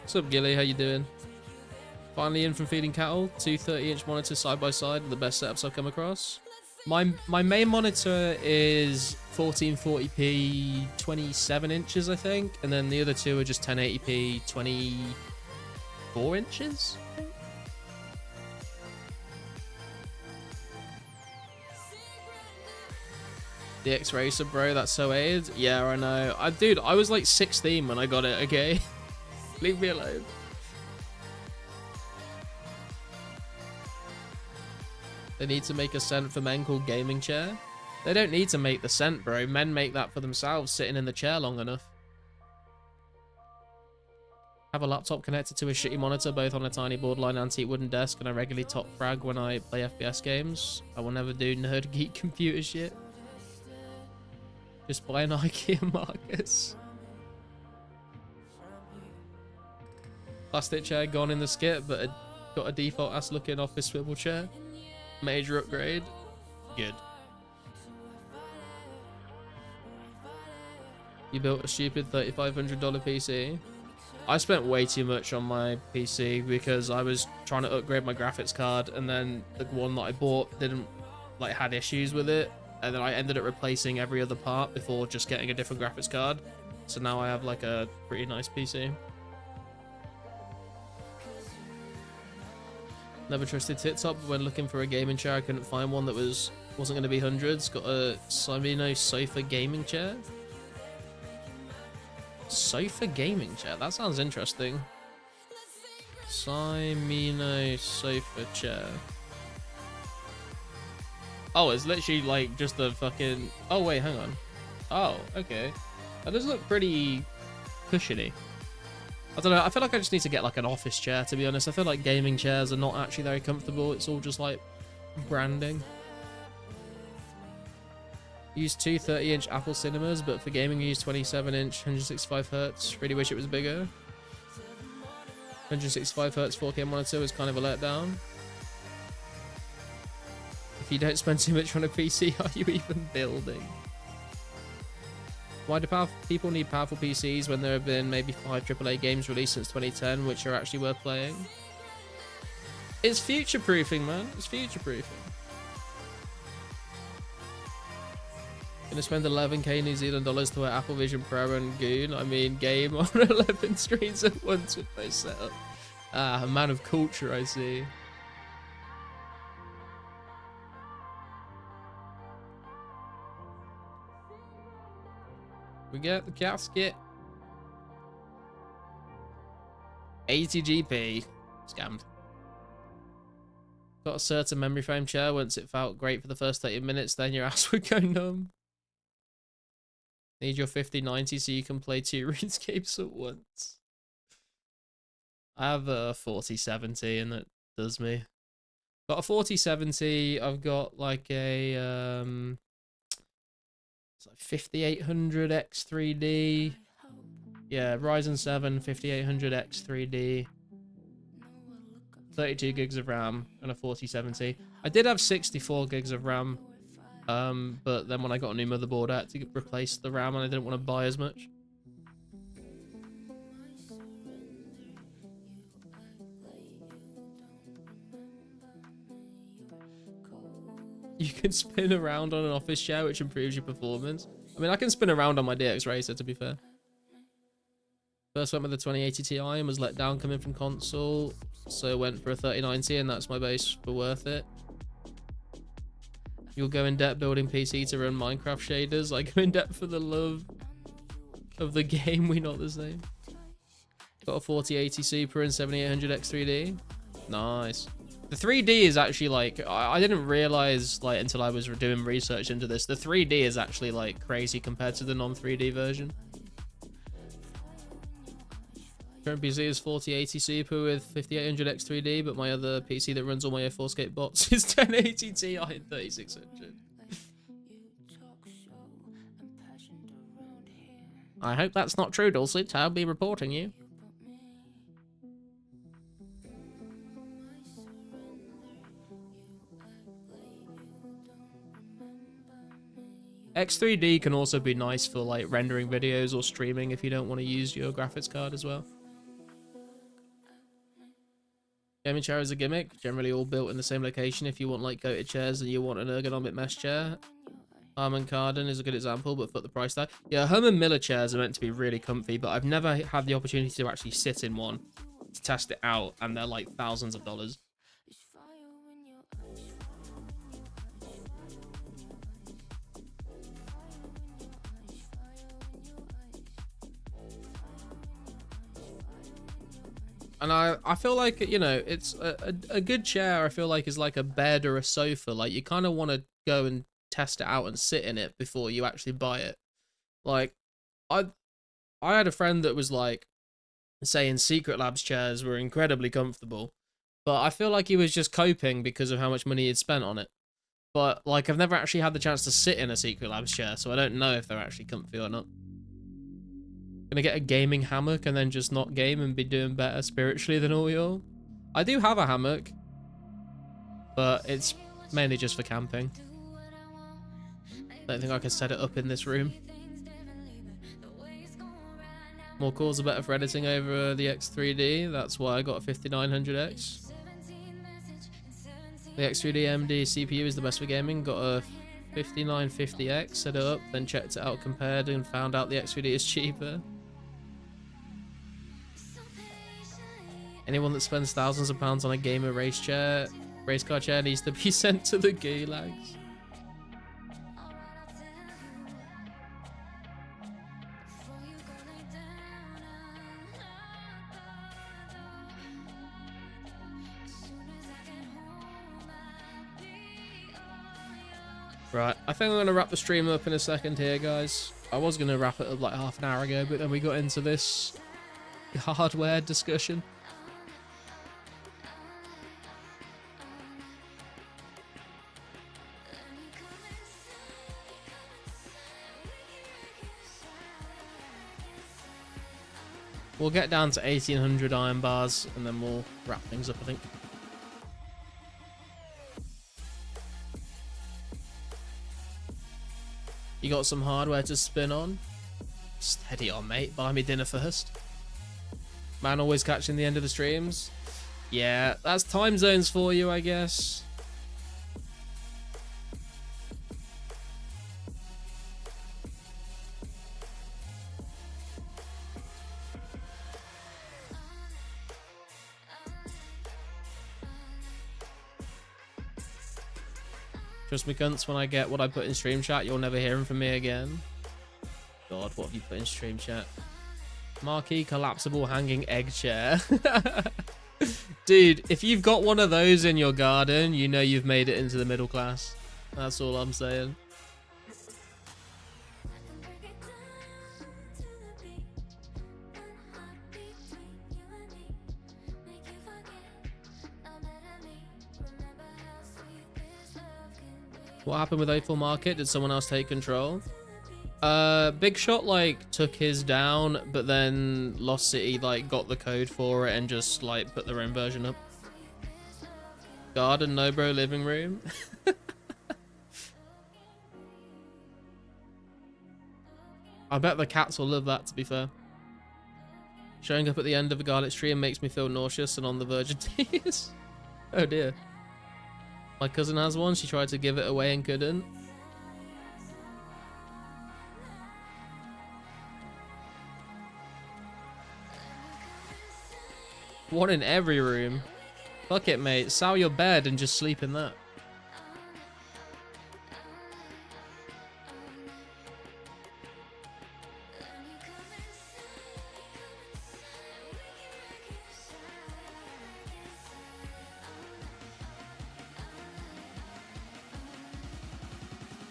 What's up, Gilly? How you doing? Finally in from feeding cattle. Two 30-inch monitors side by side are the best setups I've come across. My main monitor is 1440p 27 inches, I think, and then the other two are just 1080p 24 inches. I think. The X-Racer, bro, that's so aid. Yeah, I know. Dude, I was like 16 when I got it, okay? Leave me alone. They need to make a scent for men called gaming chair. They don't need to make the scent, bro. Men make that for themselves, sitting in the chair long enough. Have a laptop connected to a shitty monitor, both on a tiny borderline antique wooden desk, and I regularly top frag when I play FPS games. I will never do nerd geek computer shit. Just buy an IKEA Marcus. Plastic chair gone in the skip, but got a default ass looking office swivel chair. Major upgrade. Good. You built a stupid $3,500 PC. I spent way too much on my PC because I was trying to upgrade my graphics card, and then the one that I bought didn't had issues with it, and then I ended up replacing every other part before just getting a different graphics card. So now I have like a pretty nice PC. Never trusted Tip-Top, but when looking for a gaming chair, I couldn't find one that wasn't going to be hundreds. Got a Simino sofa gaming chair. Sofa gaming chair? That sounds interesting. Simino sofa chair. Oh, it's literally like just the fucking... Oh, wait, hang on. Oh, okay. That does look pretty cushiony. I don't know, I feel like I just need to get like an office chair, to be honest. I feel like gaming chairs are not actually very comfortable. It's all just like branding. Use two 30-inch Apple Cinemas, but for gaming I use 27-inch 165Hz. Really wish it was bigger. 165Hz 4K monitor was kind of a letdown. If you don't spend too much on a PC, are you even building? Why do people need powerful PCs when there have been maybe 5 AAA games released since 2010 which are actually worth playing? It's future-proofing, man. It's future-proofing. Gonna spend 11k New Zealand dollars to wear Apple Vision Pro and Goon. I mean, game on 11 screens at once with no setup. Ah, a man of culture, I see. We get the casket. 80GP. Scammed. Got a certain memory foam chair. Once it felt great for the first 30 minutes, then your ass would go numb. Need your 5090 so you can play 2 RuneScapes at once. I have a 4070 and it does me. Got a 4070. I've got like a... It's like 5800 X3D. Yeah, Ryzen 7 5800 X3D. 32 gigs of RAM and a 4070. I did have 64 gigs of RAM, but then when I got a new motherboard, I had to replace the RAM and I didn't want to buy as much. You can spin around on an office chair, which improves your performance. I mean, I can spin around on my DX Racer, to be fair. First went with the 2080 Ti and was let down coming from console, so went for a 3090, and that's my base for worth it. You'll go in depth building PC to run Minecraft shaders. I go in depth for the love of the game. We not the same. Got a 4080 Super and 7800 X3D. Nice. The 3D is actually like, I didn't realize like until I was doing research into this, the 3D is actually like crazy compared to the non-3D version. Current PC is 4080 Super with 5800 X3D, but my other PC that runs all my 2004scape bots is 1080 Ti and 3600. I hope that's not true, Dulcet. I'll be reporting you. X3D can also be nice for like rendering videos or streaming if you don't want to use your graphics card as well. Gaming chair is a gimmick, generally all built in the same location. If you want like goated chairs and you want an ergonomic mesh chair, Harman Kardon is a good example, but put the price tag. Yeah, Herman Miller chairs are meant to be really comfy, but I've never had the opportunity to actually sit in one to test it out, and they're like thousands of dollars. And I feel like, you know, it's a good chair, I feel like, is like a bed or a sofa. Like, you kind of want to go and test it out and sit in it before you actually buy it. Like, I had a friend that was like saying Secret Labs chairs were incredibly comfortable, but I feel like he was just coping because of how much money he'd spent on it. But like, I've never actually had the chance to sit in a Secret Labs chair, so I don't know if they're actually comfy or not. Gonna get a gaming hammock and then just not game and be doing better spiritually than all y'all. I do have a hammock, but it's mainly just for camping. Don't think I can set it up in this room. More cores are better for editing over the X3D. That's why I got a 5900X. The X3D AMD CPU is the best for gaming. Got a 5950X, set it up, then checked it out, compared, and found out the X3D is cheaper. Anyone that spends thousands of pounds on a gamer race car chair needs to be sent to the gulags. Right, I think I'm going to wrap the stream up in a second here, guys. I was going to wrap it up like half an hour ago, but then we got into this hardware discussion. We'll get down to 1800 iron bars and then we'll wrap things up, I think. You got some hardware to spin on? Steady on, mate. Buy me dinner first. Man always catching the end of the streams. Yeah, that's time zones for you, I guess. Trust me, cunts, when I get what I put in stream chat, you'll never hear from me again. God, what have you put in stream chat? Marquee collapsible hanging egg chair. Dude, if you've got one of those in your garden, you know you've made it into the middle class. That's all I'm saying. What happened with 2004 Market? Did someone else take control? Big Shot like took his down, but then Lost City like got the code for it and just like put their own version up. Garden, no bro, living room. I bet the cats will love that, to be fair. Showing up at the end of a garlic stream makes me feel nauseous and on the verge of tears. Oh dear. My cousin has one. She tried to give it away and couldn't. One in every room. Fuck it, mate. Sell your bed and just sleep in that.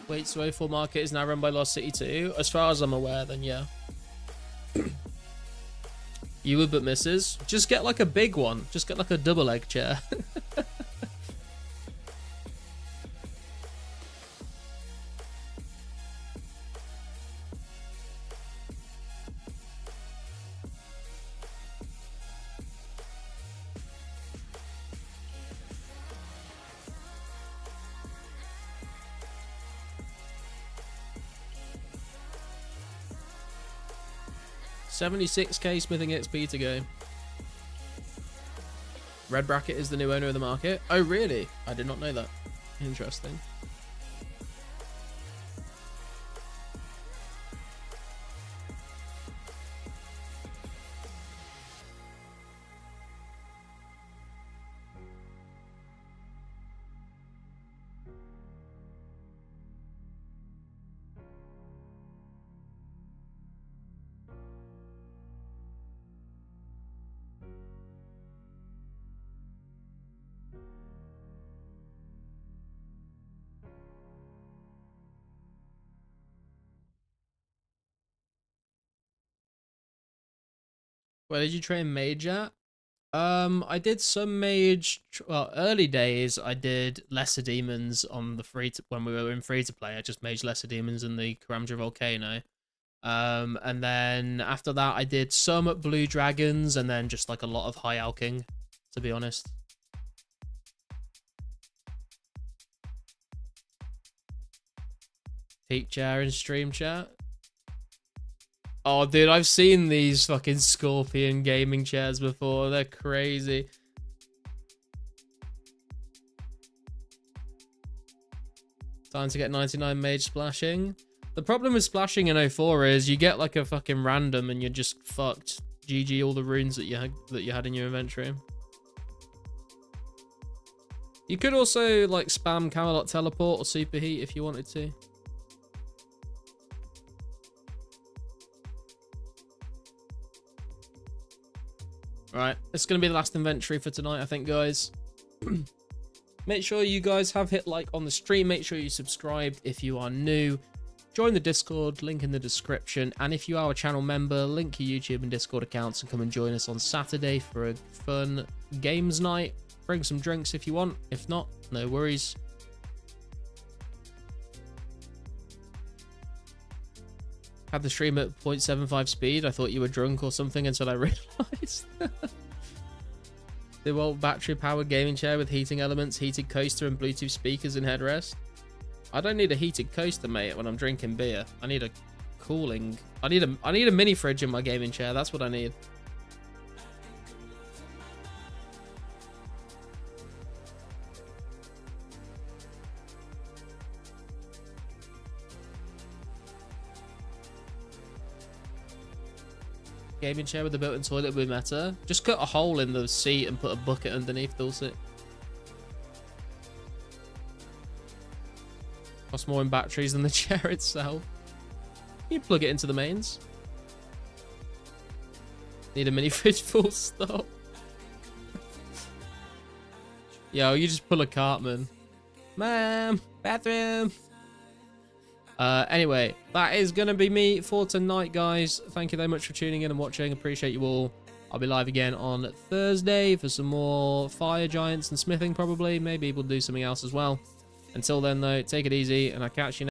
Wait, so 2004 Market is now run by Lost City too? As far as I'm aware, then yeah. You would, but misses. Just get like a big one. Just get like a double egg chair. $76k smithing XP to go. Red Bracket is the new owner of the market. Oh, really? I did not know that. Interesting. Where did you train mage at? I did some mage. Well, early days I did lesser demons on the when we were in free to play. I just mage lesser demons in the Karamja Volcano. And then after that I did some at Blue Dragons, and then just like a lot of high Alching, to be honest. Peak chair and stream chat. Oh, dude, I've seen these fucking Scorpion gaming chairs before. They're crazy. Time to get 99 mage splashing. The problem with splashing in 04 is you get like a fucking random and you're just fucked. GG all the runes that you had in your inventory. You could also like spam Camelot teleport or superheat if you wanted to. Right, it's going to be the last inventory for tonight, I think, guys. Make sure you guys have hit like on the stream. Make sure you subscribed if you are new. Join the Discord, link in the description. And if you are a channel member, link your YouTube and Discord accounts and come and join us on Saturday for a fun games night. Bring some drinks if you want. If not, no worries. Had the stream at 0.75 speed. I thought you were drunk or something until I realized. The old battery-powered gaming chair with heating elements, heated coaster, and Bluetooth speakers and headrest. I don't need a heated coaster, mate, when I'm drinking beer. I need a cooling. I need a mini fridge in my gaming chair. That's what I need. Gaming chair with a built-in toilet would be better. Just cut a hole in the seat and put a bucket underneath, Dulcet. Costs more in batteries than the chair itself. You plug it into the mains. Need a mini fridge, full stop. Yo, you just pull a Cartman. Ma'am, bathroom. Anyway, that is going to be me for tonight, guys. Thank you very much for tuning in and watching. Appreciate you all. I'll be live again on Thursday for some more fire giants and smithing, probably. Maybe we'll do something else as well. Until then, though, take it easy, and I'll catch you next